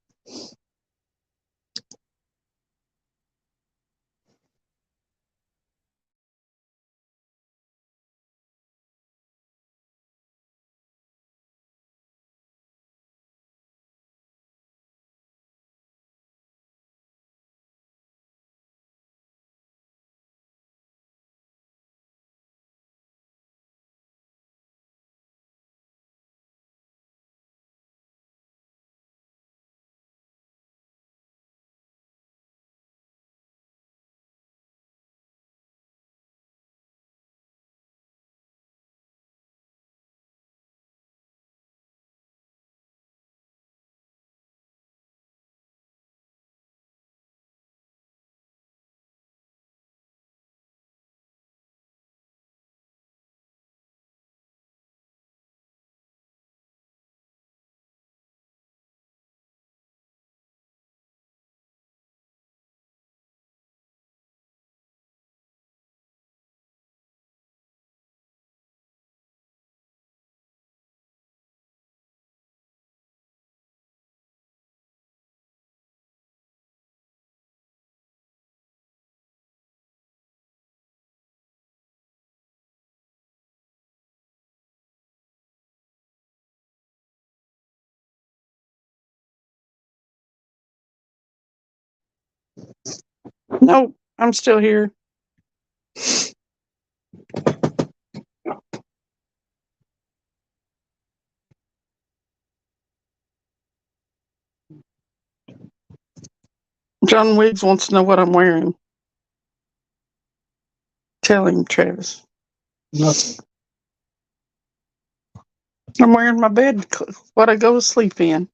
Nope, I'm still here. John Wiggs wants to know what I'm wearing. Tell him, Travis. Nothing. I'm wearing my what I go to sleep in.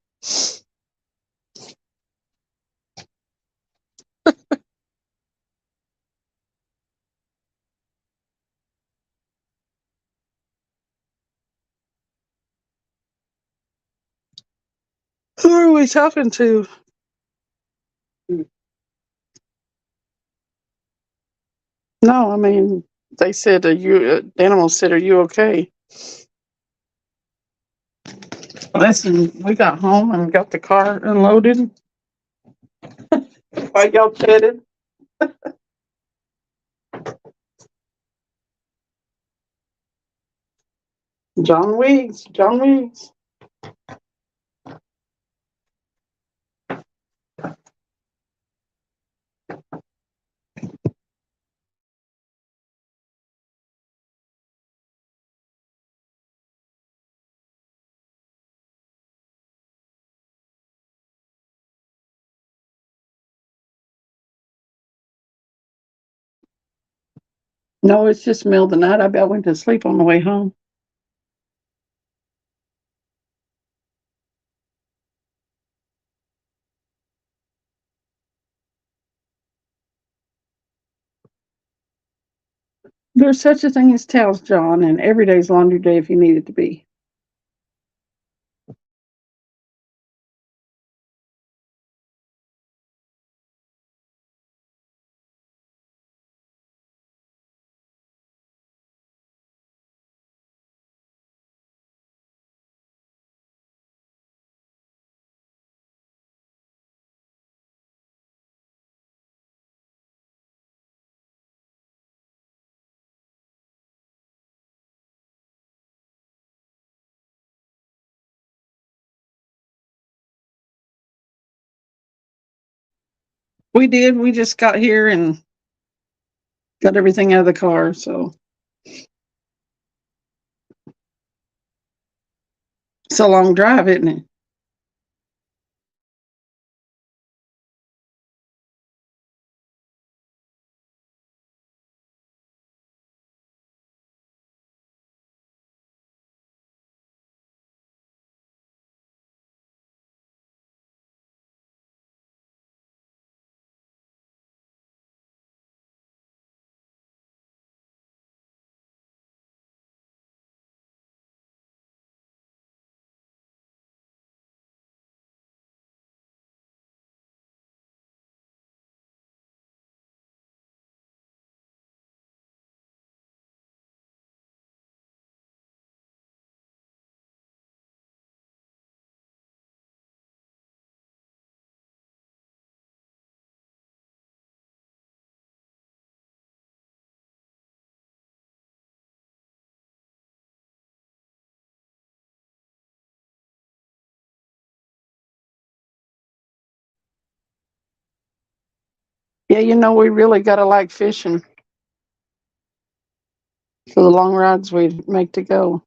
Who are we talking to? No, I mean, they said, the animal said, are you okay? Listen, we got home and got the car unloaded. While y'all chatted. John Weeks. No, it's just middle of the night. I bet I went to sleep on the way home. There's such a thing as towels, John, and every day's laundry day if you need it to be. We did. We just got here and got everything out of the car, so. It's a long drive, isn't it? Yeah, you know, we really gotta like fishing for the long rides we make to go.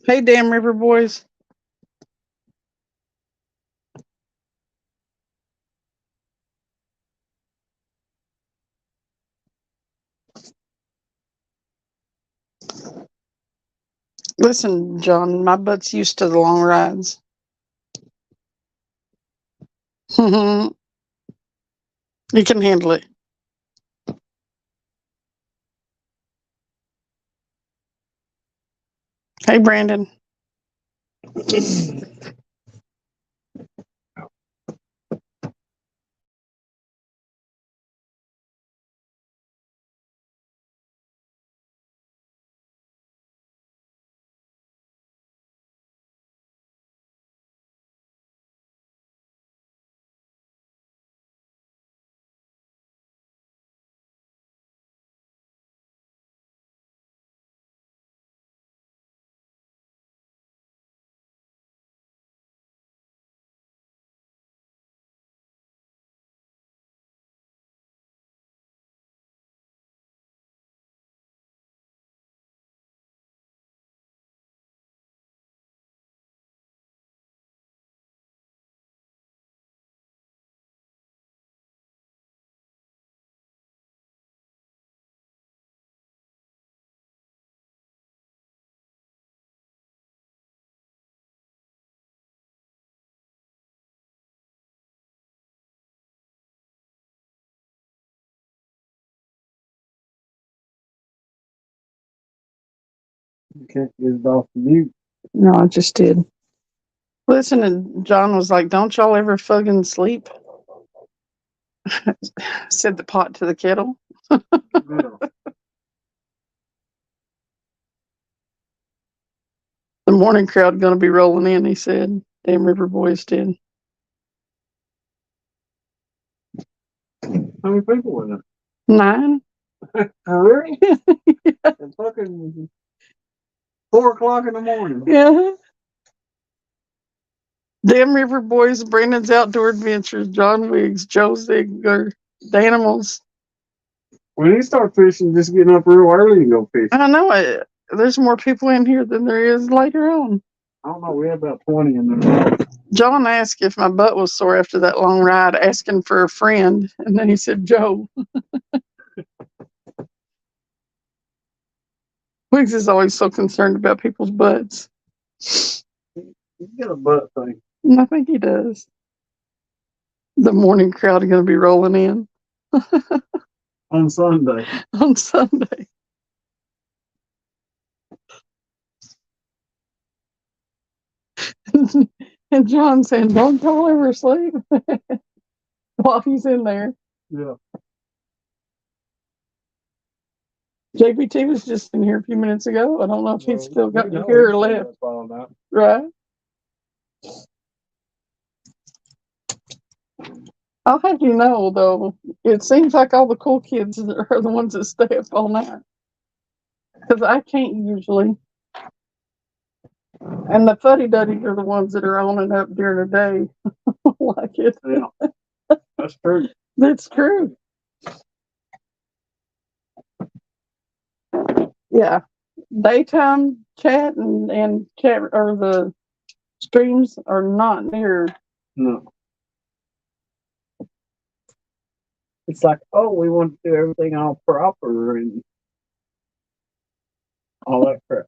Hey, Damn River Boys. Listen, John, my butt's used to the long rides. You can handle it. Hey, Brandon. You can't get it off mute. No, I just did. Listen, and John was like, "Don't y'all ever fucking sleep?" Said the pot to the kettle. Yeah. The morning crowd gonna be rolling in, he said. Damn River Boys did. How many people were there? 9? Really? It's fucking 4 o'clock in the morning. Yeah. Damn River Boys, Brandon's Outdoor Adventures, John Wiggs, Joe Ziegler, the Animals. When you start fishing, just getting up real early and go fishing. I know it. There's more people in here than there is later on. I don't know. We had about 20 in there. John asked if my butt was sore after that long ride, asking for a friend. And then he said, Joe. Wiggs is always so concerned about people's butts. You get a butt thing. And I think he does. The morning crowd are going to be rolling in On Sunday. on Sunday. And John saying, don't y'all ever sleep while he's in there. Yeah. JBT was just in here a few minutes ago. I don't know if he's still got We know here or he's left. up all night. Right? I'll have you know, though, it seems like all the cool kids are the ones that stay up all night. Because I can't usually. And the fuddy-duddies are the ones that are on and up during the day. Like it. Yeah. That's true. That's true. Yeah. Daytime chat and chat or the streams are not near. No. It's like, oh, we want to do everything all proper and all that crap.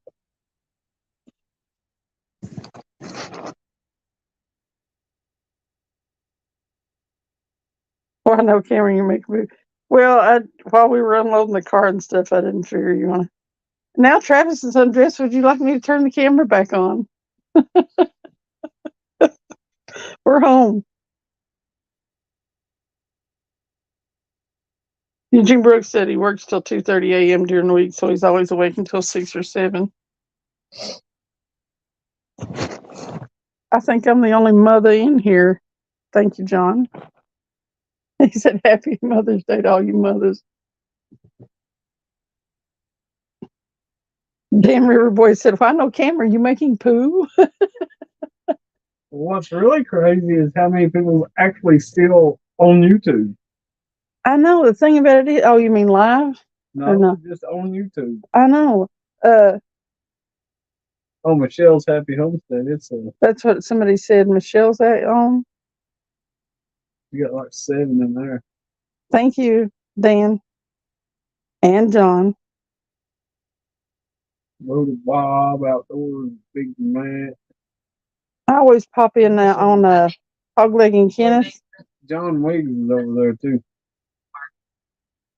Well, I know, Cameron, you make a move. Well, while we were unloading the car and stuff, I didn't figure you want to. Now Travis is undressed. Would you like me to turn the camera back on? We're home. Eugene Brooks said he works till 2:30 a.m. during the week, so he's always awake until 6 or 7. I think I'm the only mother in here. Thank you, John. He said, Happy Mother's Day to all you mothers. Dan River Boy said, if I know Cameron, you making poo? What's really crazy is how many people actually still on YouTube. I know. The thing about it is, oh, you mean live? No. Just on YouTube. I know. Oh, Michelle's Happy Homestead. That's what somebody said. Michelle's at home. You got like 7 in there. Thank you, Dan and John. Loaded Bob, Outdoors, Big Man. I always pop in on Hogleg and Kenneth. John Wiggs is over there too.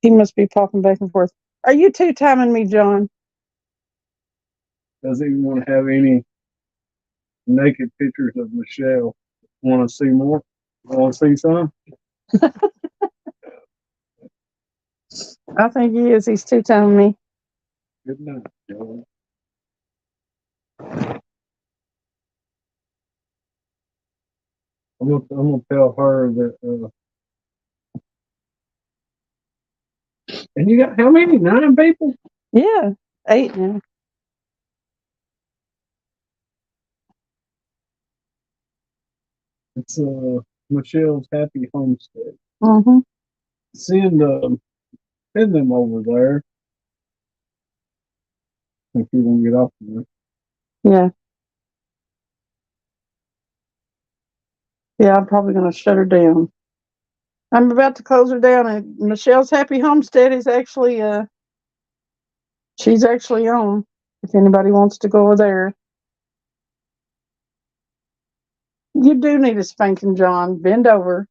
He must be popping back and forth. Are you two-timing me, John? Doesn't even want to have any naked pictures of Michelle. Want to see more? Want to see some? I think he is. He's two-timing me. Good night, Joe. I'm gonna tell her that. And you got how many? 9 people? Yeah, 8 now. It's Michelle's Happy Homestead. Mm-hmm. Send them over there. If you want to get off there. Yeah. Yeah, I'm probably going to shut her down. I'm about to close her down, and Michelle's Happy Homestead is actually, she's actually on, if anybody wants to go over there. You do need a spanking, John. Bend over.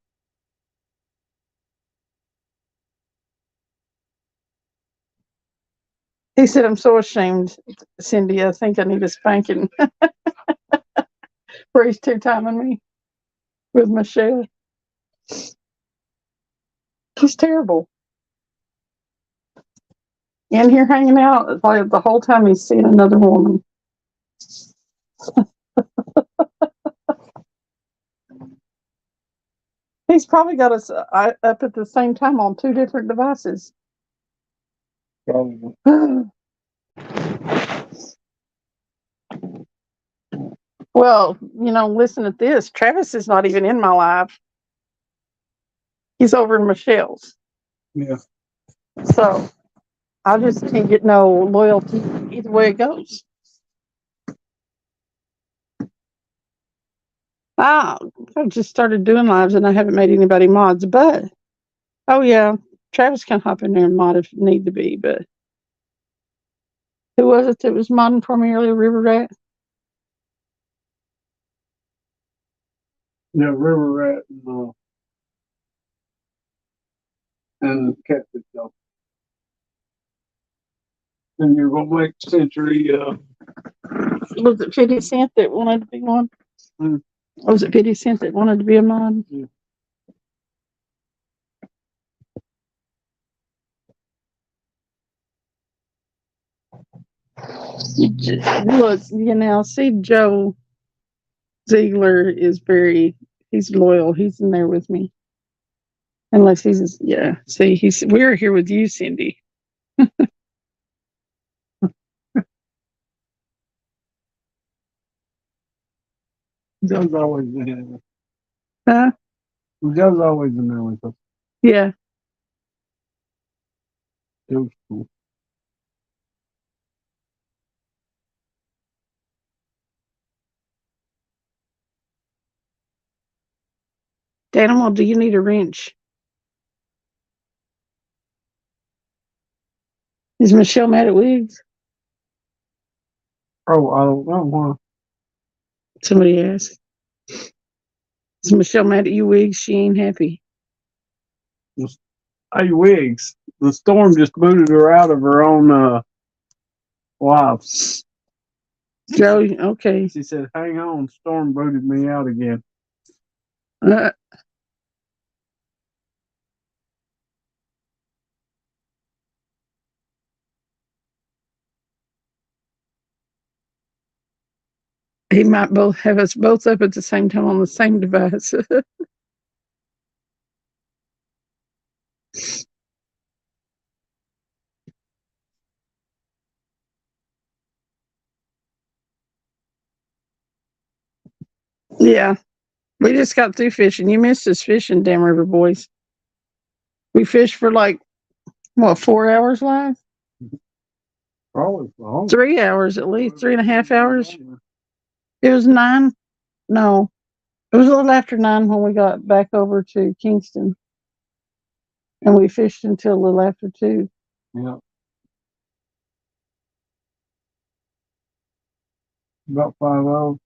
He said, I'm so ashamed, Cindy. I think I need a spanking. Where he's two-timing me with Michelle. He's terrible. In here hanging out, like the whole time he's seeing another woman. He's probably got us up at the same time on 2 different devices. Probably. Well, listen at this. Travis is not even in my live. He's over in Michelle's. Yeah. So I just can't get no loyalty either way it goes. I just started doing lives and I haven't made anybody mods, but oh yeah, Travis can hop in there and mod if need to be, but who was it that was modding for me earlier, River Rat? Yeah, River Rat and Catfish Dog. And you're gonna make Century Was it 50 Cent that wanted to be one? Mm. Or was it 50 Cent that wanted to be a mod? Yeah. Look, see, Joe Ziegler is he's loyal. He's in there with me. Unless see, we're here with you, Cindy. Joe's always in there. Huh? Joe's always in there with us. Yeah. Joe's cool. Danimal, do you need a wrench? Is Michelle mad at Wiggs? Oh, I don't know why. Somebody asked. Is Michelle mad at you, Wiggs? She ain't happy. Hey, Wiggs, the storm just booted her out of her own live. Joe, okay. She said, hang on, storm booted me out again. Uh, he might both have us both up at the same time on the same device. Yeah, we just got through fishing. You missed us fishing, Dam River boys. We fished for like, what, 4 hours live? Probably long. 3 hours at least, 3.5 hours. It was 9. No, it was a little after 9 when we got back over to Kingston. And we fished until a little after 2. Yeah. About 5 hours.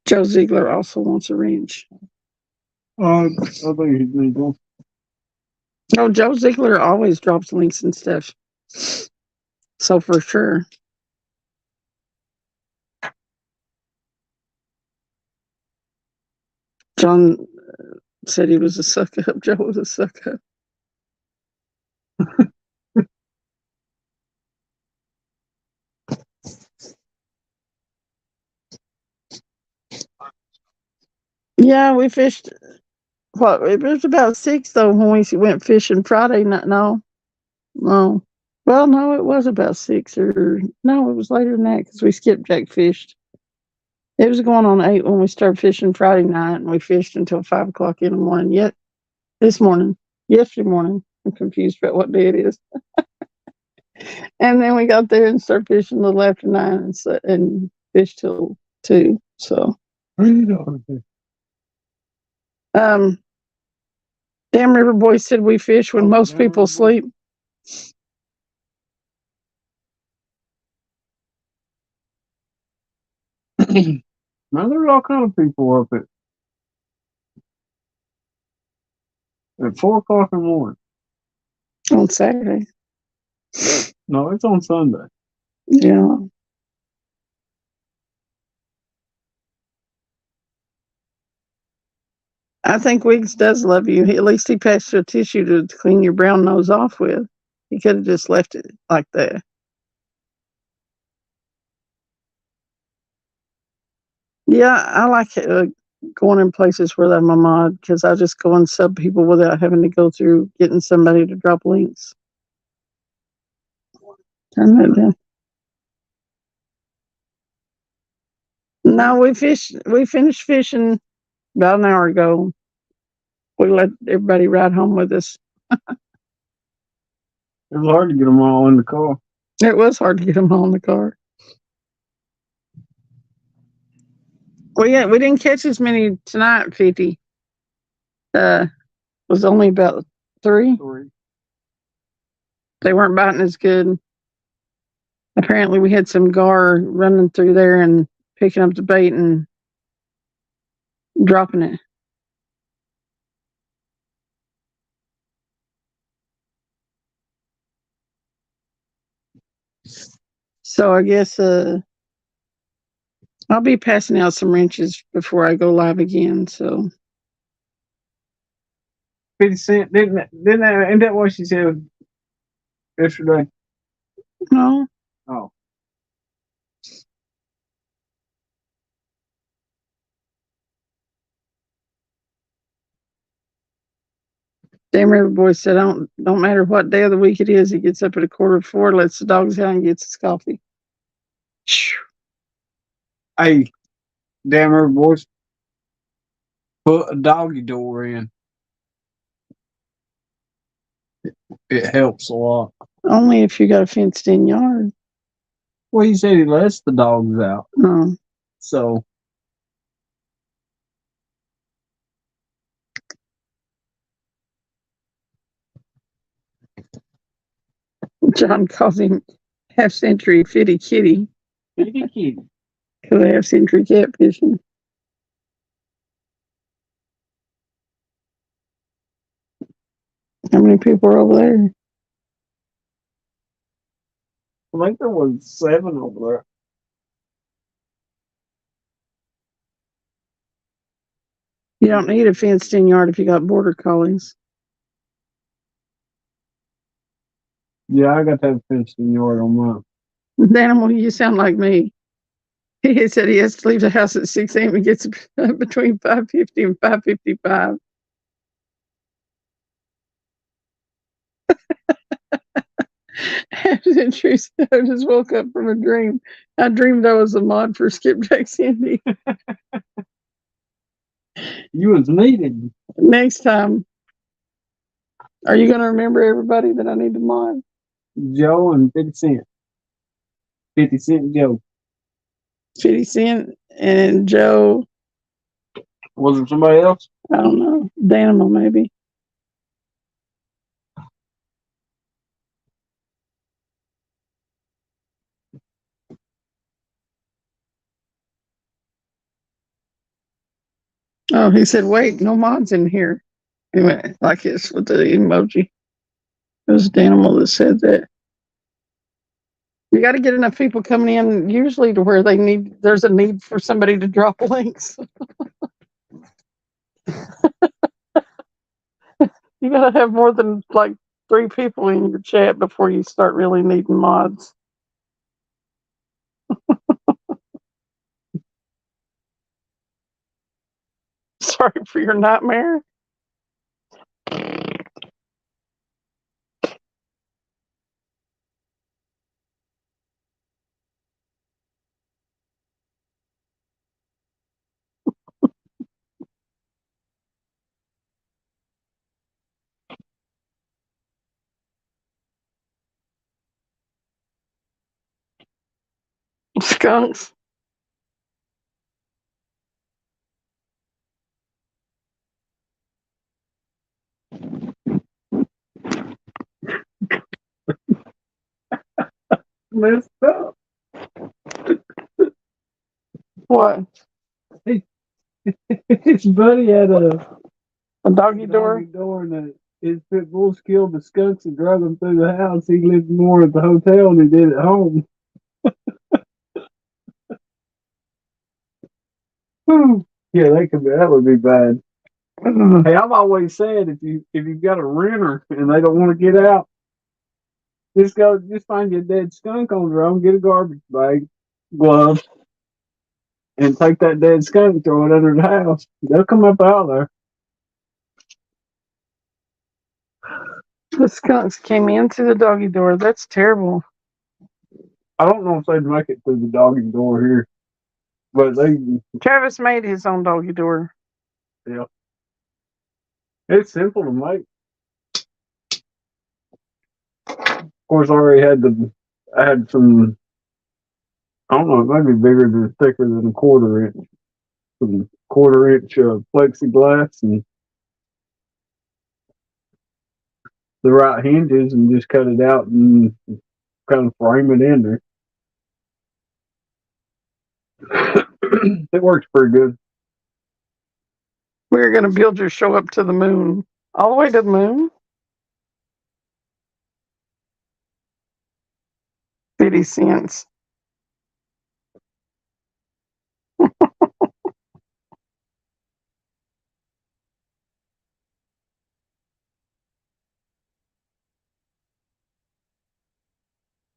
Joe Ziegler also wants a wrench. I think he's legal. No, Joe Ziegler always drops links and stuff. So for sure. John said he was a suck up. Joe was a suck up. Yeah, we fished. What, it was about 6 though when we went fishing Friday night. No. Well, no, it was about 6 or no, it was later than that because we skipjack fished. It was going on 8 when we started fishing Friday night, and we fished until 5 o'clock in the morning. Yet yesterday morning, I'm confused about what day it is. And then we got there and started fishing a little after 9 and fished till 2. So, Dam River Boy said we fish when most people sleep. Now there's all kind of people up at 4 o'clock in the morning. On Saturday. No, it's on Sunday. Yeah. I think Wiggs does love you. At least he passed you a tissue to clean your brown nose off with. He could have just left it like that. Yeah, I like going in places where I'm a mod because I just go and sub people without having to go through getting somebody to drop links. Turn that down. No, we finished fishing about an hour ago. We let everybody ride home with us. It was hard to get them all in the car. It was hard to get them all in the car. We didn't catch as many tonight, 50. Was only about 3. They weren't biting as good. Apparently we had some gar running through there and picking up the bait and dropping it. So I guess I'll be passing out some wrenches before I go live again. So 50 cent, ain't that what she said yesterday? no, Oh. Dam River Boy said, don't matter what day of the week it is, he gets up at 4:15, lets the dogs out and gets his coffee. Hey, Dam River Boys, put a doggy door in. It helps a lot. Only if you got a fenced in yard. Well, he said he lets the dogs out. No. So John calls him half century fitty kitty Kitty kitty. because they have century catfishing. How many people are over there? I think there was 7 over there. You don't need a fenced in yard if you got border collies. Yeah, I got that fenced in yard on mine. Animal, you sound like me. He said he has to leave the house at 6 a.m. and gets between 5:50 and 5:55. Century said, I just woke up from a dream. I dreamed I was a mod for Skipjack Cindy. You was needed. Next time, are you going to remember everybody that I need to mod? Joe and 50 Cent. 50 Cent Joe. 50 Cent and Joe. Was there somebody else? I don't know. Danimal, maybe. Oh, he said, wait, no mods in here. Anyway, like this with the emoji. It was Danimal that said that. You got to get enough people coming in, usually to where there's a need for somebody to drop links. You got to have more than like 3 people in your chat before you start really needing mods. Sorry for your nightmare. Skunks. Messed up. What? His buddy had a A doggy door? door and his pit bulls killed the skunks and drug them through the house. He lived more at the hotel than he did at home. Whew. Yeah, that would be bad. Hey, I've always said if you've got a renter and they don't want to get out, just find you a dead skunk on the road, get a garbage bag, gloves, and take that dead skunk and throw it under the house. They'll come up out there. The skunks came in through the doggy door. That's terrible. I don't know if they'd make it through the doggy door here, but Travis made his own doggy door. it's simple to make. Of course, I had some, I don't know, it might be bigger than, thicker than a quarter inch, some quarter-inch plexiglass and the right hinges and just cut it out and kind of frame it in there. It works pretty good. We're going to build your show up to the moon. All the way to the moon? 50 cents.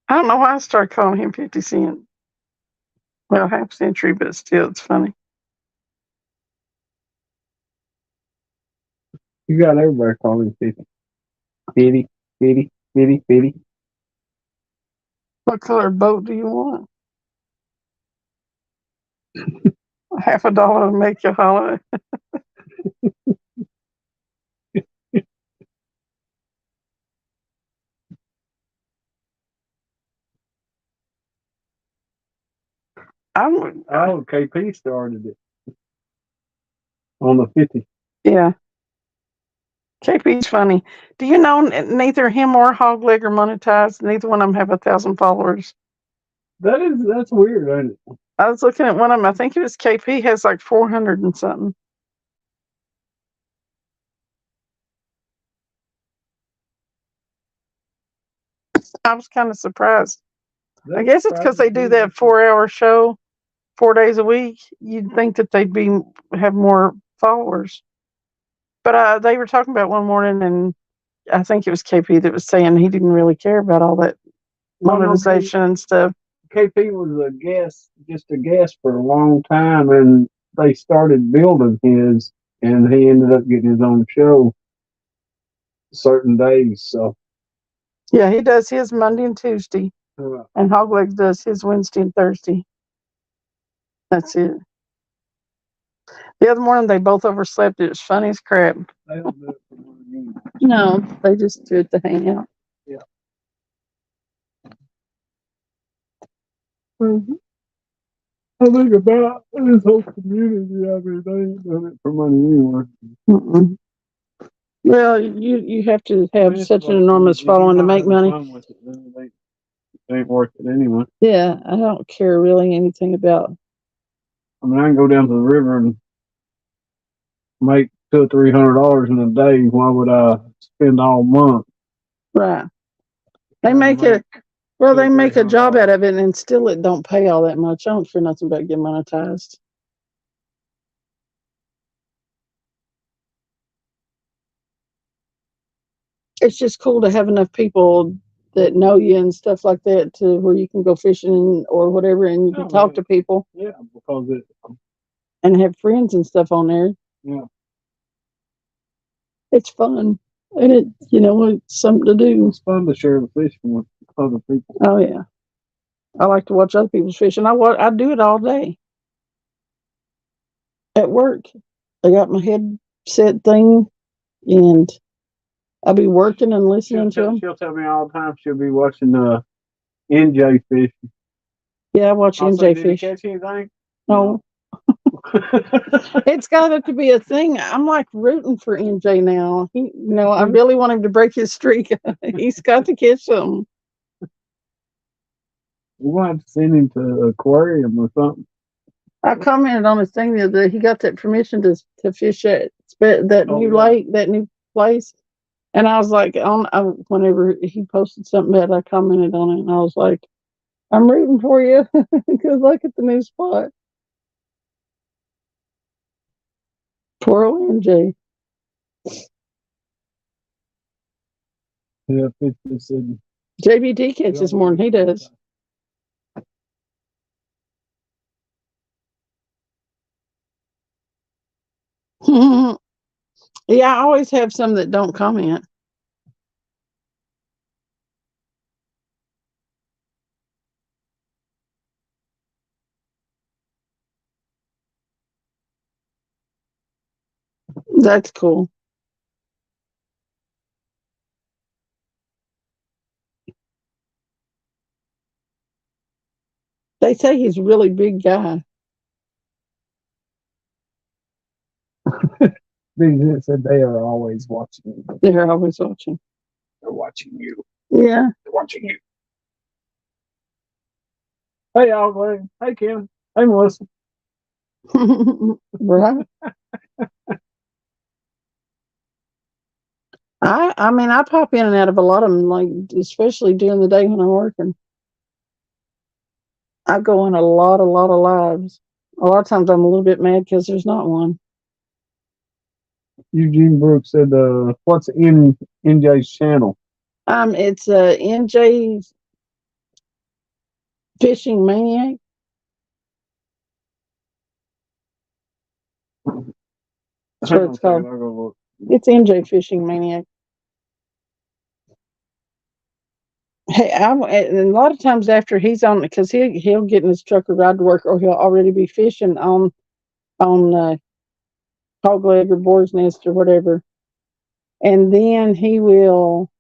I don't know why I started calling him 50 Cent. Well, half century, but still, it's funny. You got everybody calling 50. 50, 50, 50, 50. What color boat do you want? $50 to make you holler. Oh, KP started it on the 50. Yeah. KP's funny. Do you know neither him or Hogleg are monetized? Neither one of them have 1,000 followers. That's weird, ain't it? I was looking at one of them. I think it was KP has like 400 and something. I was kind of surprised. I guess it's because they do that 4-hour show 4 days a week. You'd think that they'd have more followers. But they were talking about one morning, and I think it was KP that was saying he didn't really care about all that monetization and stuff. KP was just a guest for a long time, and they started building his, and he ended up getting his own show certain days. So Yeah, he does his Monday and Tuesday, uh, and Hogleg does his Wednesday and Thursday. That's it. The other morning, they both overslept. It was funny as crap. they don't do it for money. No, they just do it to hang out. Yeah. Mm-hmm. I think about this whole community. I mean, they ain't done it for money anyway. Mm-mm. Well, you have to have It's such an like, enormous if you're following to not make having money. fun with it, then it ain't worth it anyway. Yeah, I don't care really anything about. I mean, I can go down to the river and make $200 or $300 in a day. Why would I spend all month? Right. They trying to make it. Well, they $200 or make a job $300? out of it, and still it don't pay all that much. I don't care nothing about getting monetized. It's just cool to have enough people that know you and stuff like that to where you can go fishing or whatever, and you can Oh, talk yeah. to people Yeah, because and have friends and stuff on there. yeah. It's fun, and it's something to do. It's fun to share the fishing with other people. Oh yeah, I like to watch other people's fishing. I do it all day at work. I got my headset thing, and I'll be working and listening to them. She'll tell me all the time she'll be watching NJ fishing. Yeah, I watch I'll say, NJ did he fish. catch anything? No, it's got to be a thing. I'm like rooting for NJ now. I really want him to break his streak. He's got to catch something. We'll have to send him to the aquarium or something. I commented on his thing the other day. He got that permission to fish at that Oh, new yeah. lake, that new place. And I was like, whenever he posted something bad, I commented on it, and I was like, I'm rooting for you. Good luck at the new spot. Poor OMG. Yeah, fish this city. JBD catches more than he does. Yeah, I always have some that don't comment. That's cool. They say he's a really big guy. Big said they are always watching you. They're always watching. They're watching you. Yeah. They're watching you. Hey, Alvin. Hey, Kim. Hey, Melissa. Right. I mean, I pop in and out of a lot of them, like especially during the day when I'm working. I go in a lot of lives. A lot of times I'm a little bit mad because there's not one. Eugene Brooks said, what's in NJ's channel? It's NJ's Fishing Maniac. That's what it's called. It's NJ Fishing Maniac. Hey, and a lot of times after he's on, because he'll get in his truck or ride to work, or he'll already be fishing on hog leg or boar's nest or whatever, and then he will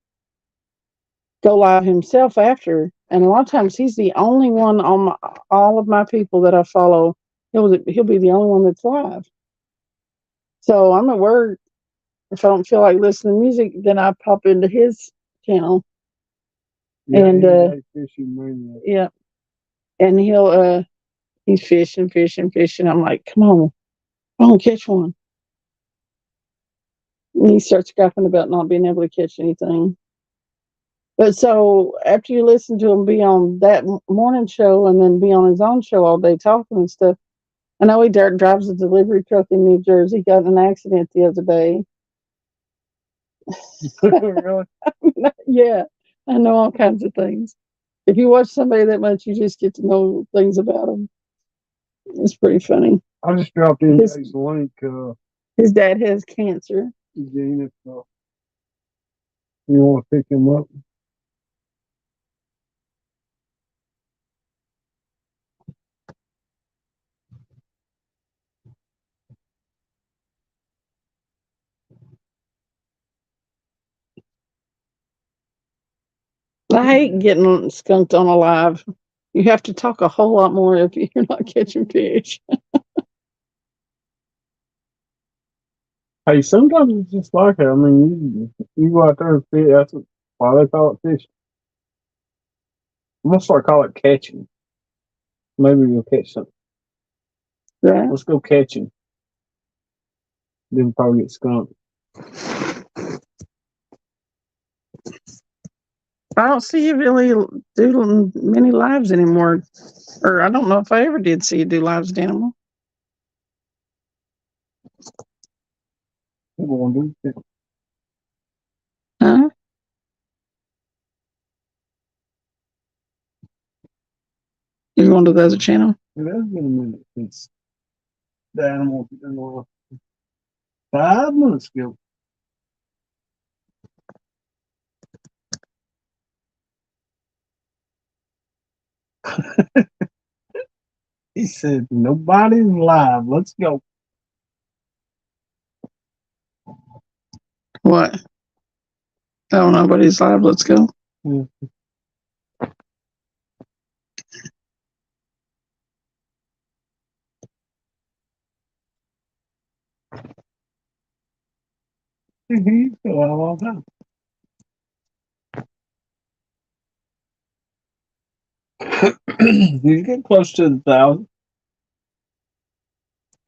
go live himself after. And a lot of times he's the only one on all of my people that I follow. He'll be the only one that's live. So I'm at work if I don't feel like listening to music, then I pop into his channel. Yeah, And, he's a fishing maniac. Yeah. And he's fishing. I'm like, come on, I don't catch one. And he starts griping about not being able to catch anything. But so after you listen to him be on that morning show and then be on his own show all day talking and stuff, I know he drives a delivery truck in New Jersey. Got in an accident the other day. Really? Yeah, I know all kinds of things. If you watch somebody that much, you just get to know things about them. It's pretty funny. I just dropped in His- a link, His dad has cancer. Gene, if you want to pick him up. I hate getting skunked on a live. You have to talk a whole lot more if you're not catching fish. Hey, sometimes it's just like that. I mean, you go out there and fish. That's why they call it fishing. I'm gonna start calling it catching. Maybe we'll catch something. Right? Let's go catching. Then probably get skunked. I don't see you really doing many lives anymore. Or I don't know if I ever did see you do lives with animal. We're gonna do it. Huh? You going to the other channel? It has been a minute since the animals been on. 5 minutes ago. He said, nobody's live. Let's go. What? Oh, nobody's live. Let's go. Yeah. He's still out all the time. He's getting close to 1,000.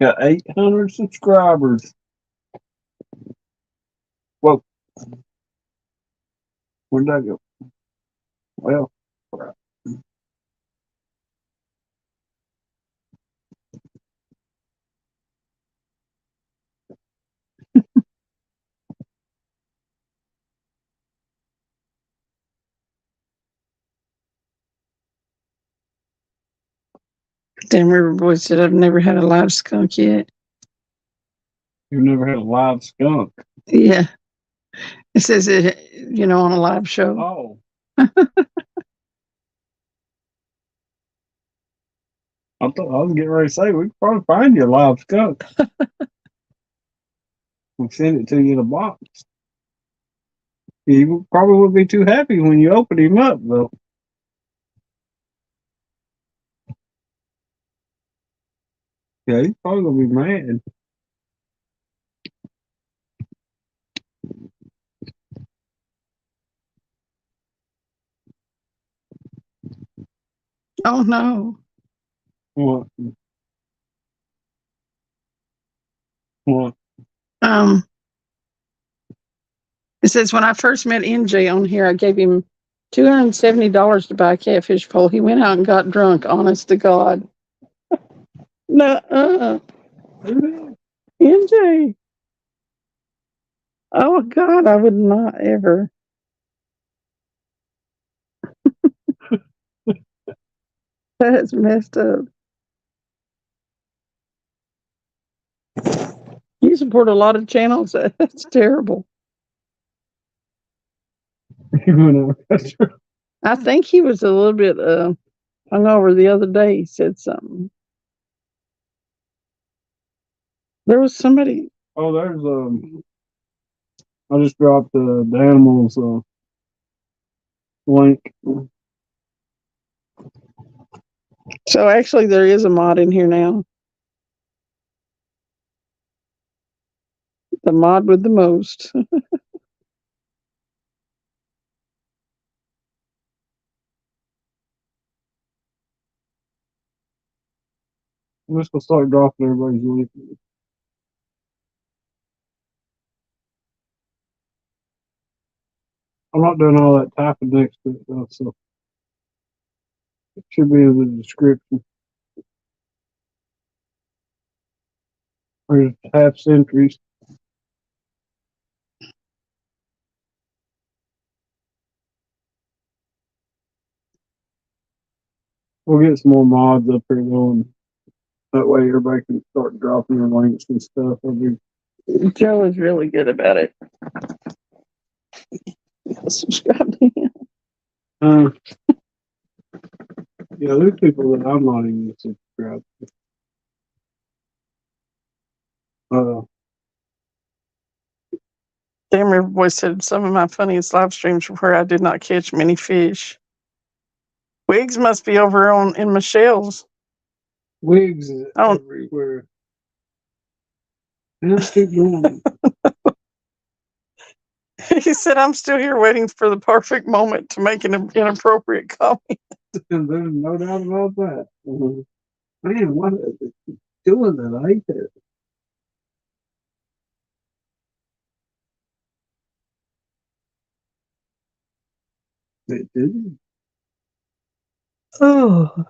Got 800 subscribers. Whoa. Where'd that go? Well, crap. Damn River Boy said I've never had a live skunk yet. You've never had a live skunk. Yeah. It says it, on a live show. Oh. I thought I was getting ready to say we could probably find you a live skunk. We'll send it to you in a box. He probably would be too happy when you open him up, though. Yeah, he's probably gonna be mad. Oh no. What? What? It says when I first met NJ on here, I gave him $270 to buy a catfish pole. He went out and got drunk, honest to God. No, NJ. Oh God, I would not ever. That's messed up. You support a lot of channels. That's terrible. I think he was a little bit hungover the other day. He said something. There was somebody. Oh, there's I just dropped the animals link. So actually, there is a mod in here now. The mod with the most. I'm just gonna start dropping everybody's link. I'm not doing all that typing next to it though, so it should be in the description. There's half centuries. We'll get some more mods up here though, and that way everybody can start dropping their links and stuff. Joe is really good about it. Subscribe to him. Uh, yeah, there's people that I'm not even subscribed to. Damn River Boy said some of my funniest live streams were where I did not catch many fish. Wiggs must be over on in Michelle's. Wigs is Oh. everywhere. Let's keep going. He said, I'm still here waiting for the perfect moment to make an inappropriate comment. And there's no doubt about that. Man, what is it doing that? I hate that. It didn't. Oh.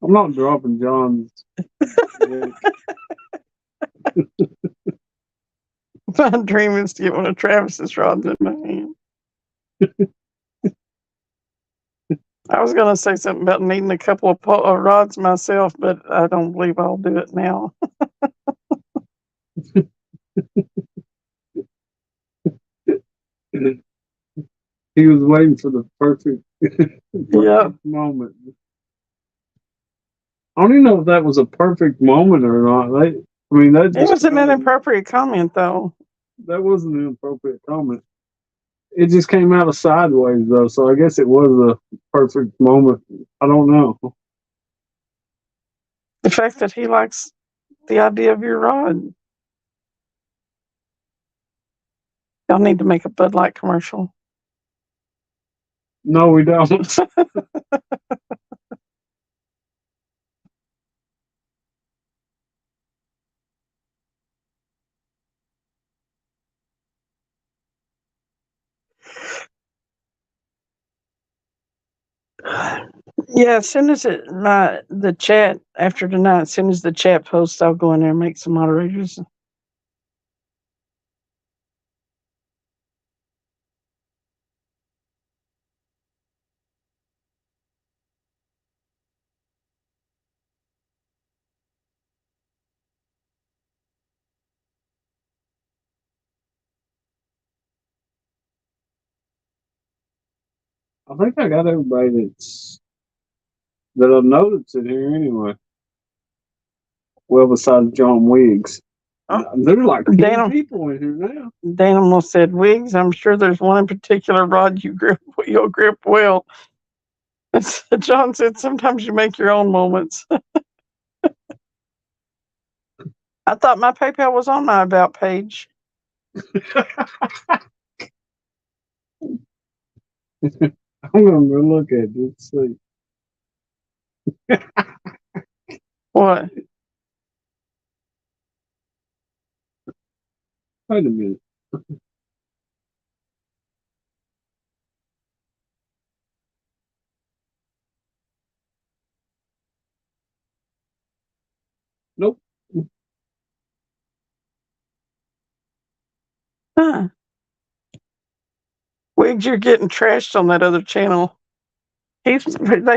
I'm not dropping John's. link. My dream is to get one of Travis's rods in my hand. I was going to say something about needing a couple of rods myself, but I don't believe I'll do it now. He was waiting for the perfect, Yeah. moment. I don't even know if that was a perfect moment or not. That It was an kinda- inappropriate comment, though. That wasn't an inappropriate comment. It just came out of sideways though, so I guess it was a perfect moment. I don't know. The fact that he likes the idea of your rod. Y'all need to make a Bud Light commercial. No, we don't. Yeah, as soon as the chat after tonight, as soon as the chat posts, I'll go in there and make some moderators. I think I got everybody that I know that's in here anyway. Well, besides John Wiggs. Oh, There's like 10 Dana. people in here now. Dana almost said wigs. I'm sure there's one in particular rod you'll grip well. John said sometimes you make your own moments. I thought my PayPal was on my about page. I'm gonna go look at it. Let's see. What? Wait a minute. Nope. Huh. Wiggs, you're getting trashed on that other channel. They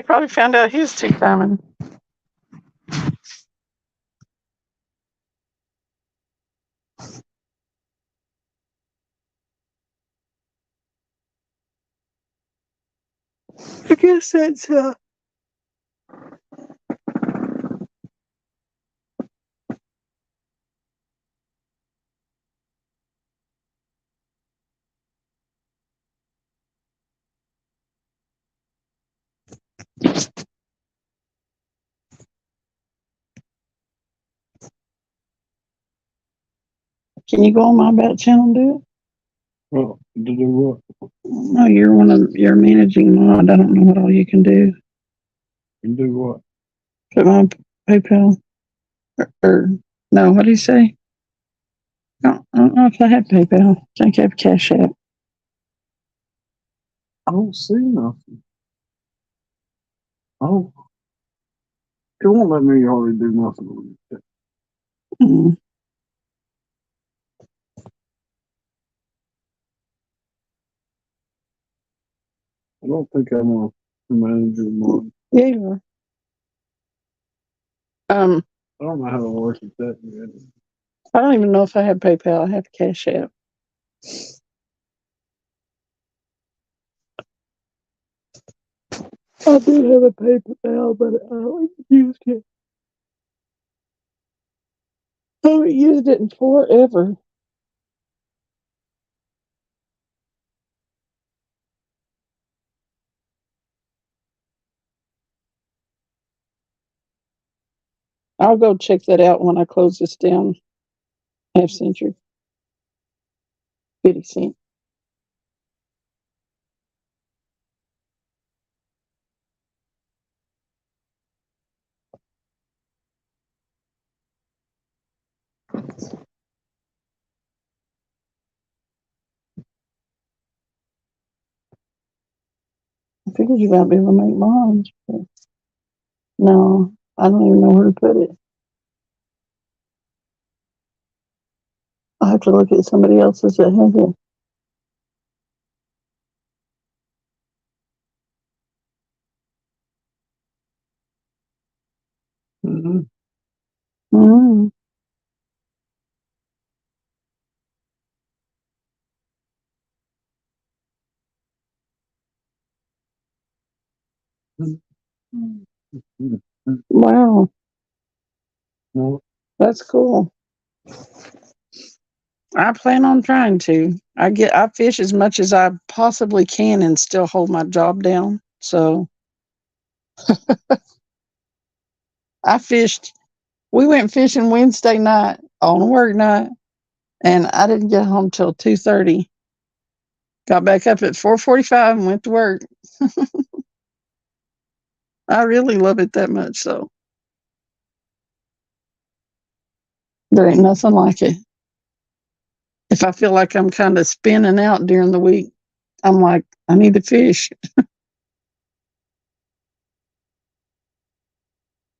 probably found out he's too coming. I guess that's Can you go on my about channel and do it? Well, to do what? No, you're managing mod. I don't know what all you can do. And do what? Put my PayPal or no, what do you say? No, I don't know if I have PayPal. I think I have Cash App. I don't see nothing. Oh. It won't let me already do nothing on it. Mm. I don't think I'm a manager mode. Yeah, you are. I don't know how to work it that yet. I don't even know if I have PayPal. I have Cash App. I do have a PayPal, but I haven't used it. I haven't used it in forever. I'll go check that out when I close this down. Half century. 50 cent. I figured you might be able to make bonds. But no, I don't even know where to put it. I'll have to look at somebody else's that has it. Mm-hmm. Mm. Wow, No, that's cool. I plan on trying to. I fish as much as I possibly can and still hold my job down. So I fished. We went fishing Wednesday night on a work night, and I didn't get home till 2:30. Got back up at 4:45 and went to work. I really love it that much. So there ain't nothing like it. If I feel like I'm kind of spinning out during the week, I'm like, I need to fish.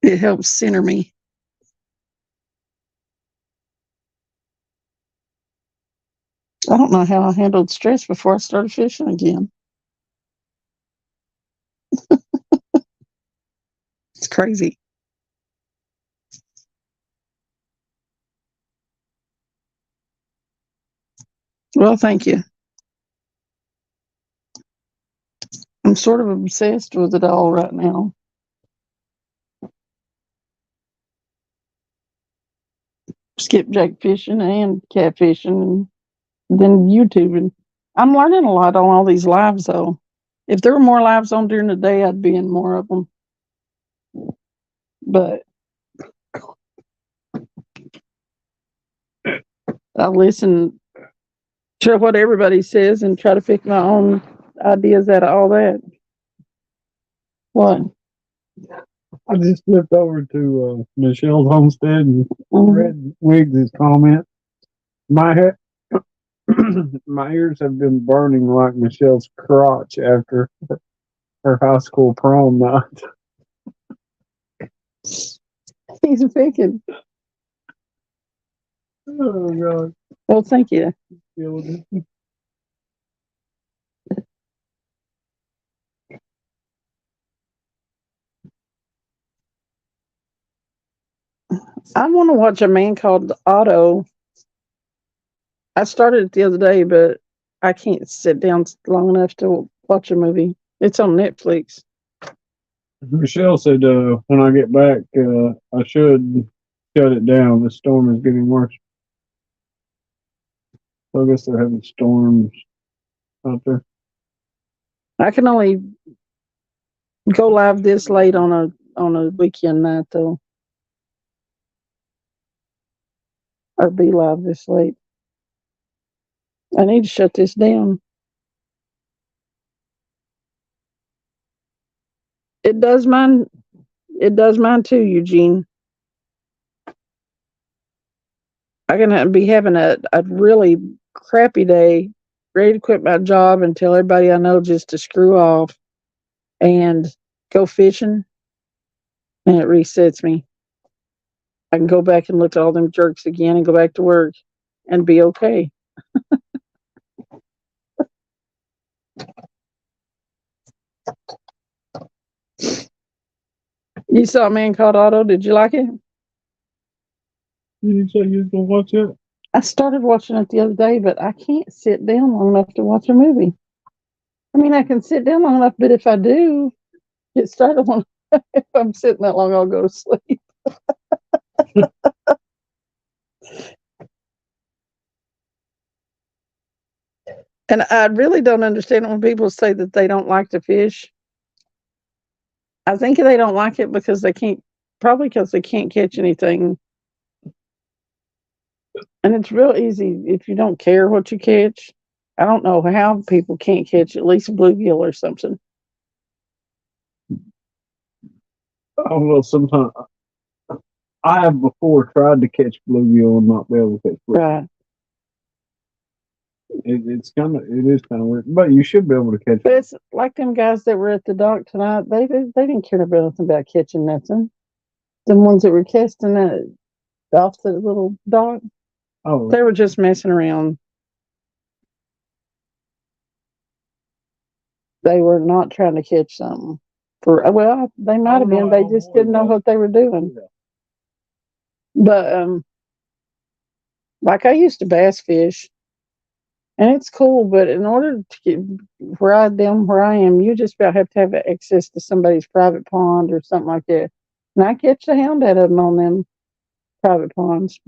It helps center me. I don't know how I handled stress before I started fishing again. It's crazy. Well, thank you. I'm sort of obsessed with it all right now. Skipjack fishing and catfishing and then YouTubing. I'm learning a lot on all these lives though. If there were more lives on during the day, I'd be in more of them. But I listen to what everybody says and try to pick my own ideas out of all that. What? I just flipped over to Michelle's homestead and Mhm. read Wiggs' comment. My My ears have been burning like Michelle's crotch after her high school prom night. He's picking. Oh god. Well, thank you. Feeling it. I want to watch A Man Called Otto. I started it the other day, but I can't sit down long enough to watch a movie. It's on Netflix. Michelle said when I get back, I should shut it down. The storm is getting worse. So I guess they're having storms out there. I can only go live this late on a weekend night though, or be live this late. I need to shut this down. It does mine. It does mine too, Eugene. I'm gonna be having a really crappy day, ready to quit my job and tell everybody I know just to screw off and go fishing, and it resets me. I can go back and look at all them jerks again and go back to work and be okay. You saw A Man Called Otto. Did you like it? You say you was gonna watch it? I started watching it the other day, but I can't sit down long enough to watch a movie. I mean, I can sit down long enough, but if I do get started on, if I'm sitting that long, I'll go to sleep. And I really don't understand when people say that they don't like to fish. I think they don't like it because they can't, probably because they can't catch anything. And it's real easy if you don't care what you catch. I don't know how people can't catch at least a bluegill or something. Oh well, sometimes I have before tried to catch bluegill and not be able to catch bluegill. Right. It is kind of weird, but you should be able to catch But it. it's like them guys that were at the dock tonight. They didn't care about nothing about catching nothing. The ones that were casting that off the little dock, Oh, they were just messing around. They were not trying to catch something. Well, they might have been. They just didn't know what they were doing. But like I used to bass fish, and it's cool. But in order to get where I am, you just about have to have access to somebody's private pond or something like that. And I catch the hound out of them on them private ponds,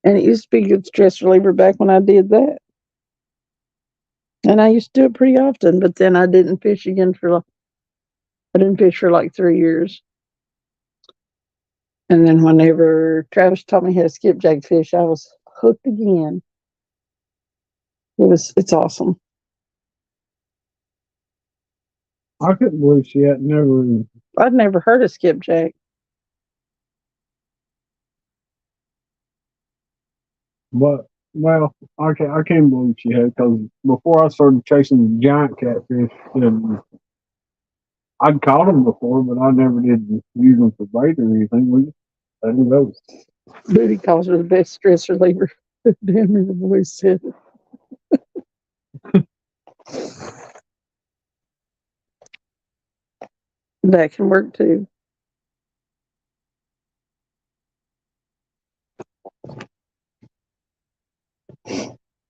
and it used to be a good stress reliever back when I did that. And I used to do it pretty often, but then I didn't fish again I didn't fish for like 3 years. And then whenever Travis taught me how to skipjack fish, I was hooked again. It's awesome. I couldn't believe she had never. I'd never heard of skipjack. But well, I can't believe she had because before I started chasing giant catfish, and I'd caught them before, but I never did use them for bait or anything. We I didn't know. Booty calls are the best stress reliever. Damn it, I've always said it. That can work too.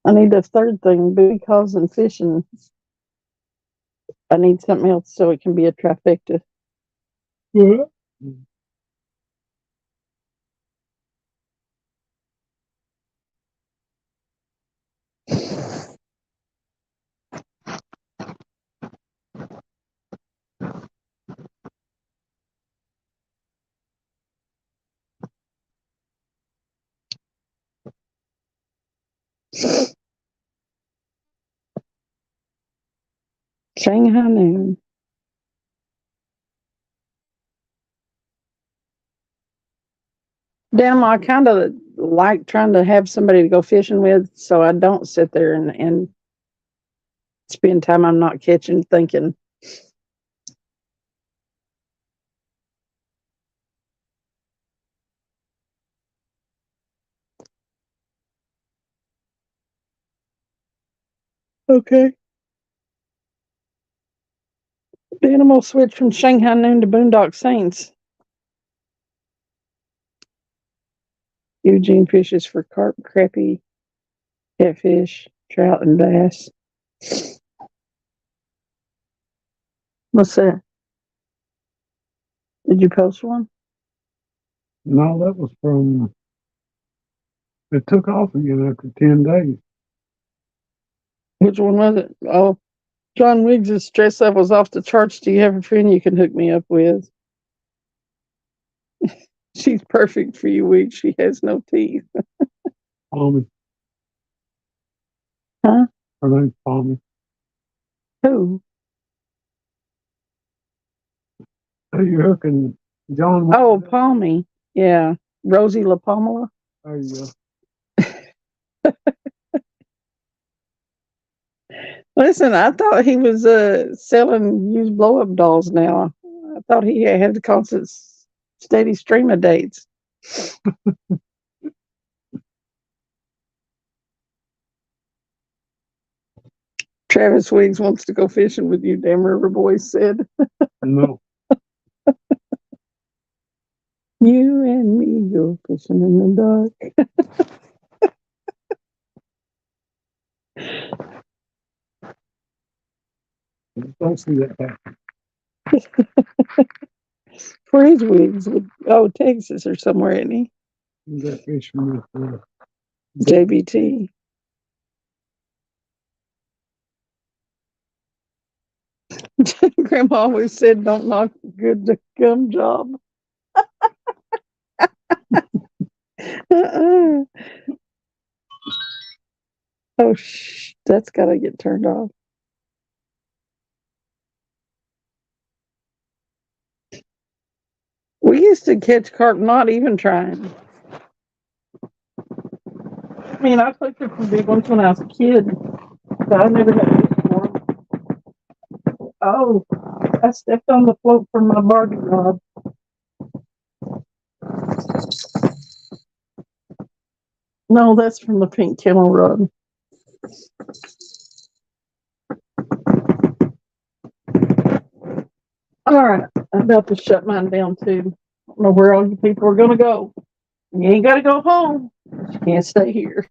I need a third thing, booty calls and fishing. I need something else so it can be a trifecta. Yeah. Shanghai noon. Damn, I kind of like trying to have somebody to go fishing with, so I don't sit there and spend time I'm not catching thinking. Okay. The animal switch from Shanghai Noon to Boondock Saints. Eugene fishes for carp, crappie, catfish, trout, and bass. What's that? Did you post one? No, that was from. It took off again after 10 days. Which one was it? Oh, John Wiggs' stress levels off the charts. Do you have a friend you can hook me up with? She's perfect for you, Wiggs. She has no teeth. Palmy. Huh? Her name's Palmy. Who? Who you hooking? John? Oh, Palmy. Yeah. Rosie La Pomela. There you go. Listen, I thought he was selling used blow up dolls now. I thought he had a constant steady stream of dates. Travis Wiggs wants to go fishing with you, Damn River Boys said. No. You and me go fishing in the dark. Don't see that happen. Where's Wiggs? Oh, Texas or somewhere, isn't he? That fish from the JBT. Grandma always said, don't knock a good gum job. Uh-uh. Oh, that's got to get turned off. We used to catch carp not even trying. I mean, I took it from big ones when I was a kid, but I never had use for them. Oh, I stepped on the float from my Barbie rod. No, that's from the pink camel rod. All right, I'm about to shut mine down too. I don't know where all you people are going to go. You ain't got to go home. You can't stay here.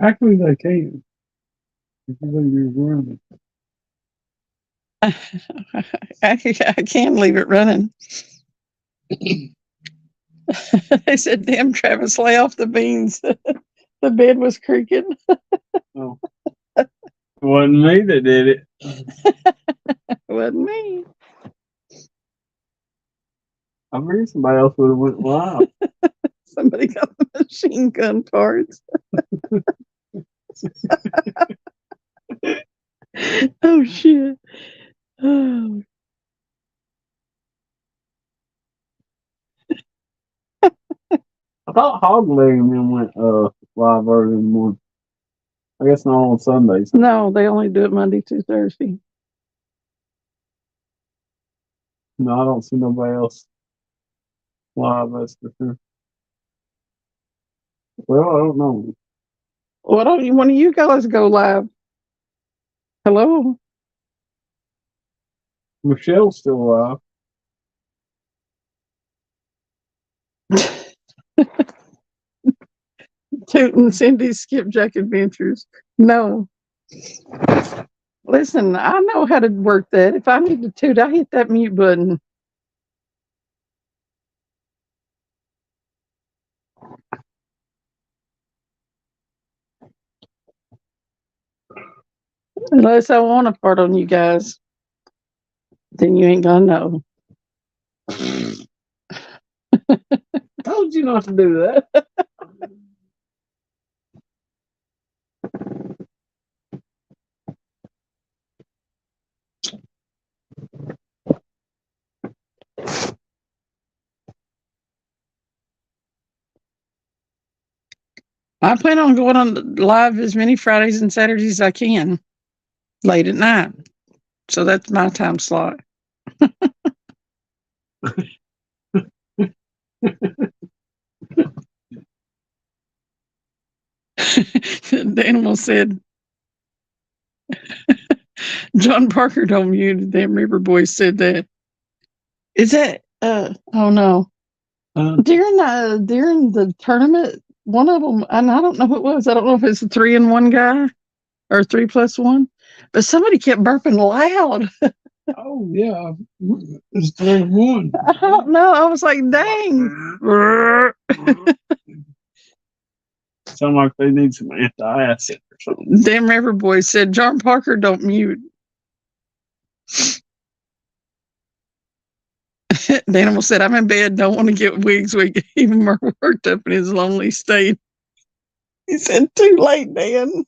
Actually, they can. If you leave yours running. I can leave it running. They said, damn, Travis, lay off the beans. The bed was creaking. Oh. It wasn't me that did it. It wasn't me. I mean, somebody else would have went wild. Somebody got the machine gun parts. Oh, shit. Oh. I thought Hog Leg and them went live early in the morning. I guess not on Sundays. No, they only do it Monday through Thursday. No, I don't see nobody else live, that's for sure. Well, I don't know. Why don't you, one of you guys go live? Hello? Michelle's still alive. Tootin' Cindy's skipjack adventures. No. Listen, I know how to work that. If I need to toot, I hit that mute button. Unless I want to fart on you guys, then you ain't gonna know. Told you not to do that. I plan on going on live as many Fridays and Saturdays as I can, late at night. So that's my time slot. The animal said, John Parker don't mute. Damn River Boy said that. Is that, oh no. During the tournament, one of them, and I don't know who it was. I don't know if it's a 3-in-1 guy or 3+1, but somebody kept burping loud. Oh, yeah. It's 3-1. I don't know. I was like, dang. Sound like they need some antacid or something. Damn River Boy said, John Parker don't mute. The animal said, I'm in bed, don't want to get wigs even more worked up in his lonely state. He said, too late, Dan.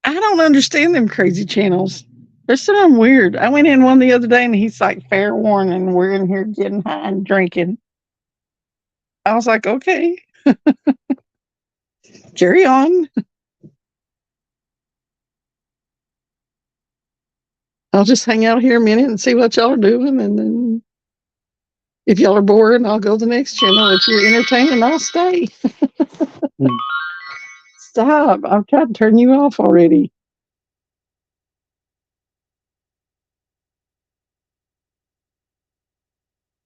I don't understand them crazy channels. They're so damn weird. I went in one the other day and he's like, fair warning, we're in here getting high and drinking. I was like, okay. Carry on. I'll just hang out here a minute and see what y'all are doing. And then if y'all are bored, I'll go to the next channel. If you're entertaining, I'll stay. Stop. I've tried to turn you off already.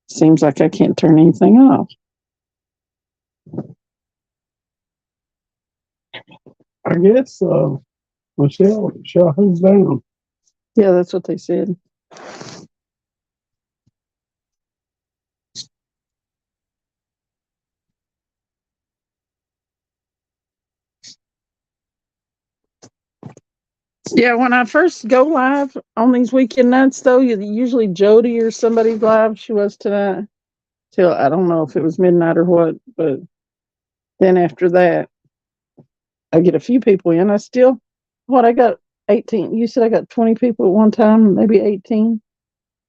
Seems like I can't turn anything off. I guess Michelle shut hers down. Yeah, that's what they said. Yeah, when I first go live on these weekend nights, though, usually Jody or somebody's live. She was tonight. Till I don't know if it was midnight or what, but then after that, I get a few people in. I got 18. You said I got 20 people at one time, maybe 18.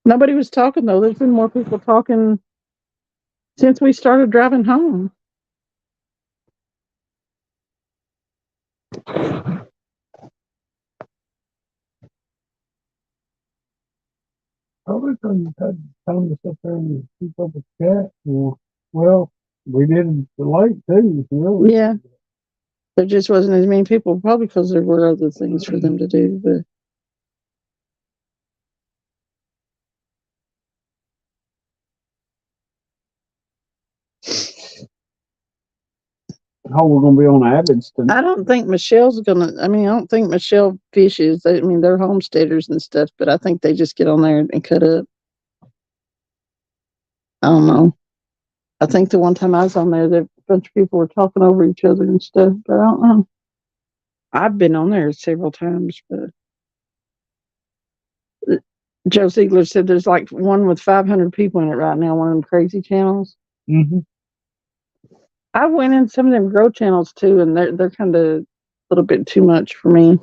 Nobody was talking though. There's been more people talking since we started driving home. Probably because you had time to sit there and keep up with chat. Well, we did it late too, really. Yeah, there just wasn't as many people, probably because there were other things for them to do. But How we're gonna be on Abbott's tonight? I don't think Michelle's gonna. I mean, I don't think Michelle fishes. I mean, they're homesteaders and stuff, but I think they just get on there and cut up. I don't know. I think the one time I was on there, a bunch of people were talking over each other and stuff, but I don't know. I've been on there several times, but Joe Ziegler said there's like one with 500 people in it right now, one of them crazy channels. Mm-hmm. I went in some of them grow channels too, and they're kind of a little bit too much for me.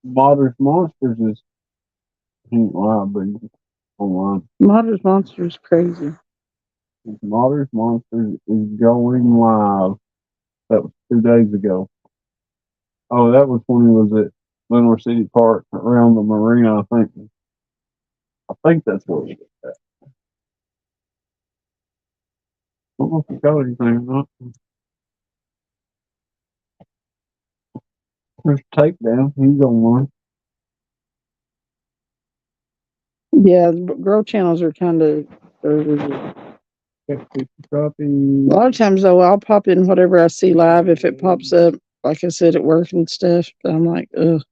Modern Monsters is ain't live, but online. Modern Monsters crazy. Modern Monsters is going live. That was 2 days ago. Oh, that was when he was at Lenore City Park around the marina, I think. I think that's where he was at. I don't know if he got anything or not. There's Takedown. He's on one. Yeah, grow channels are kind of. A lot of times though, I'll pop in whatever I see live if it pops up. Like I said, at work and stuff. But I'm like, ugh.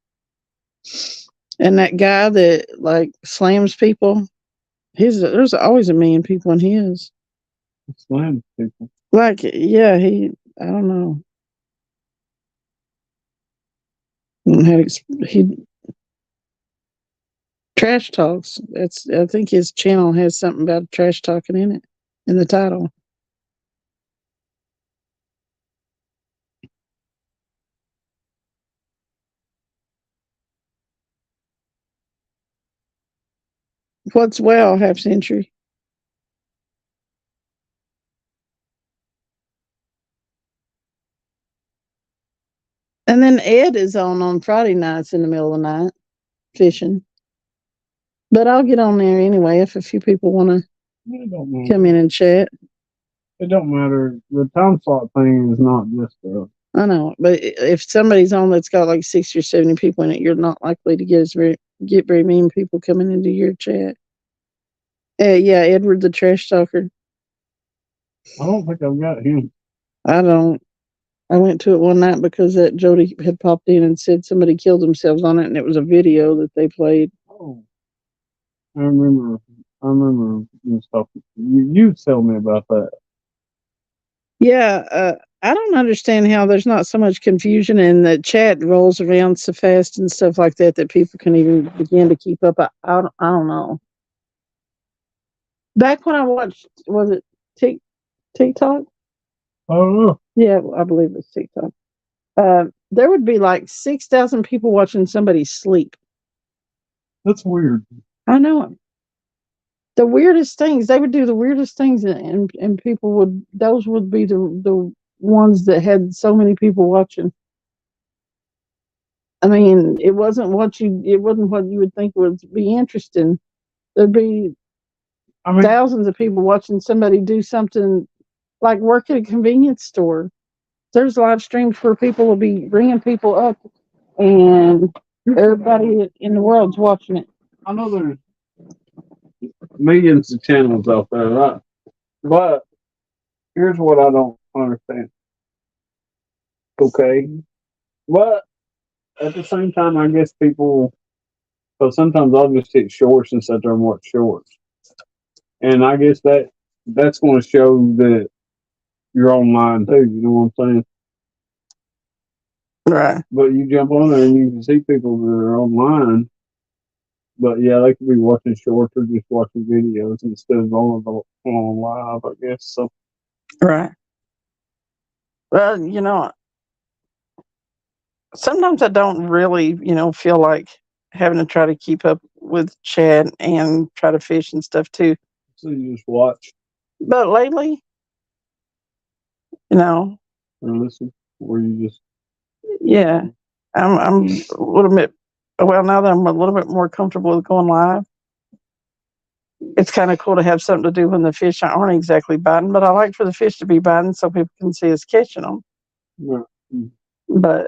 And that guy that like slams people, there's always a million people in his. Slam people. Like, yeah, I don't know. He trash talks. I think his channel has something about trash talking in it, in the title. What's well half century? And then Ed is on Friday nights in the middle of the night fishing. But I'll get on there anyway if a few people want to It don't matter. come in and chat. It don't matter. The time slot thing is not just I know, but if somebody's on that's got like 60 or 70 people in it, you're not likely to get very many people coming into your chat. Yeah, Edward the trash talker. I don't think I've got him. I don't. I went to it one night because that Jody had popped in and said somebody killed themselves on it, and it was a video that they played. Oh, I remember you talking. You tell me about that. Yeah, I don't understand how there's not so much confusion and the chat rolls around so fast and stuff like that that people can even begin to keep up. I don't know. Back when I watched, was it TikTok? I don't know. Yeah, I believe it's TikTok. There would be like 6,000 people watching somebody sleep. That's weird. I know it. The weirdest things, they would do the weirdest things, and people would, those would be the ones that had so many people watching. I mean, it wasn't what you would think would be interesting. There'd be I mean, thousands of people watching somebody do something like work at a convenience store. There's live streams where people will be bringing people up, and everybody in the world's watching it. I know there's millions of channels out there, right? But here's what I don't understand. Okay, but at the same time, I guess people. So sometimes I'll just hit shorts and sit there and watch shorts, and I guess that's going to show that you're online too. You know what I'm saying? Right. But you jump on there and you can see people that are online. But yeah, they could be watching shorts or just watching videos instead of on live, I guess. So Right. Well, sometimes I don't really, feel like having to try to keep up with chat and try to fish and stuff too. you just watch But lately, and listen, or you just yeah, I'm a little bit, well, now that I'm a little bit more comfortable with going live, it's kind of cool to have something to do when the fish aren't exactly biting, but I like for the fish to be biting so people can see us catching them. But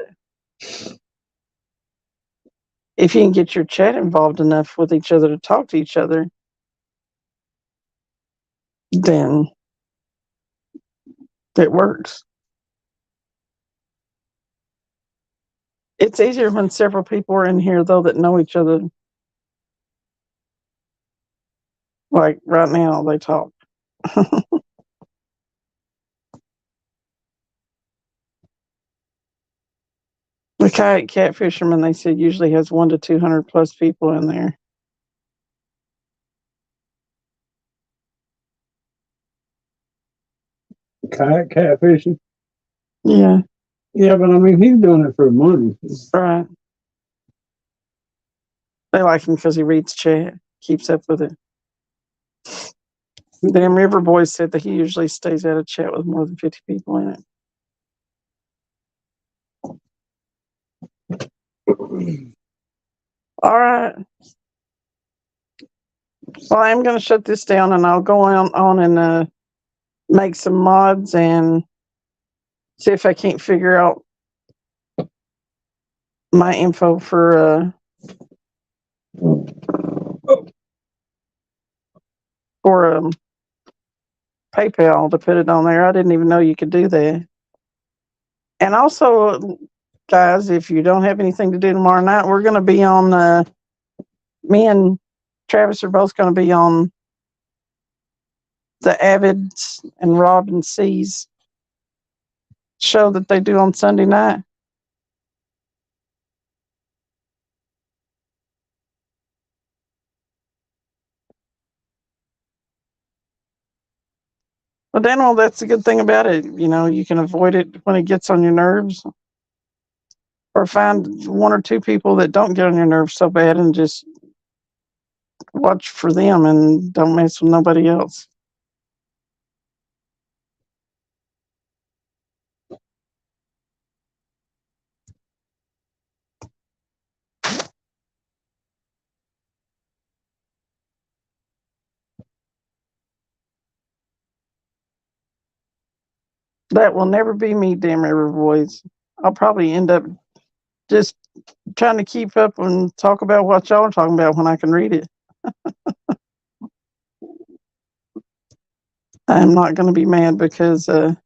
if you can get your chat involved enough with each other to talk to each other, then it works. It's easier when several people are in here, though, that know each other. Like right now, they talk. The kayak cat fisherman, they said, usually has 100 to 200 plus people in there. kayak catfishing. Yeah, Yeah, but I mean, he's doing it for money. right. They like him because he reads chat, keeps up with it. Damn River Boy said that he usually stays out of chat with more than 50 people in it. All right. Well, I'm going to shut this down, and I'll go on and make some mods and see if I can't figure out my info for PayPal to put it on there. I didn't even know you could do that. And also, guys, if you don't have anything to do tomorrow night, we're going to be on, me and Travis are both going to be on the Avids and Robin C's show that they do on Sunday night. Well, Daniel, that's the good thing about it. You can avoid it when it gets on your nerves, or find one or two people that don't get on your nerves so bad and just watch for them and don't mess with nobody else. That will never be me, Damn River Boys. I'll probably end up just trying to keep up and talk about what y'all are talking about when I can read it. I'm not going to be mad because y'all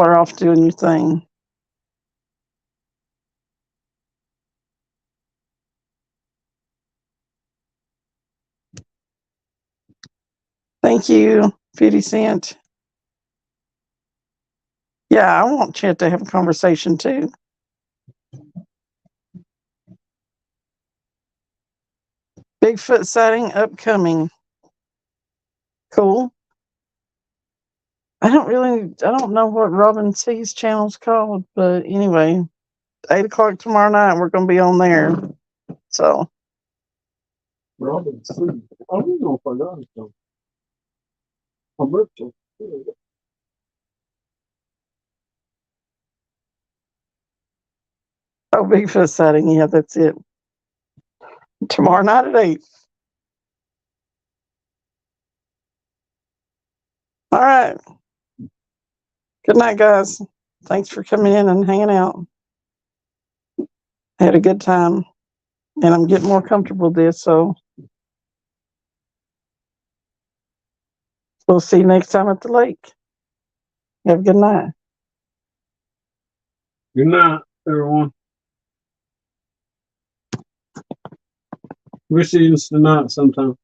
are off doing your thing. Thank you, 50 Cent. Yeah, I want Chet to have a conversation too. Bigfoot sighting upcoming. Cool. I don't know what Robin C's channel's called, but anyway, 8 o'clock tomorrow night, we're going to be on there. So, Robin C. I don't know if I got it though. I'm looking. oh, Bigfoot sighting. Yeah, that's it. Tomorrow night at 8. All right. Good night, guys. Thanks for coming in and hanging out. I had a good time, and I'm getting more comfortable with this, so we'll see you next time at the lake. Have a good night. Good night, everyone. We'll see you tonight sometime.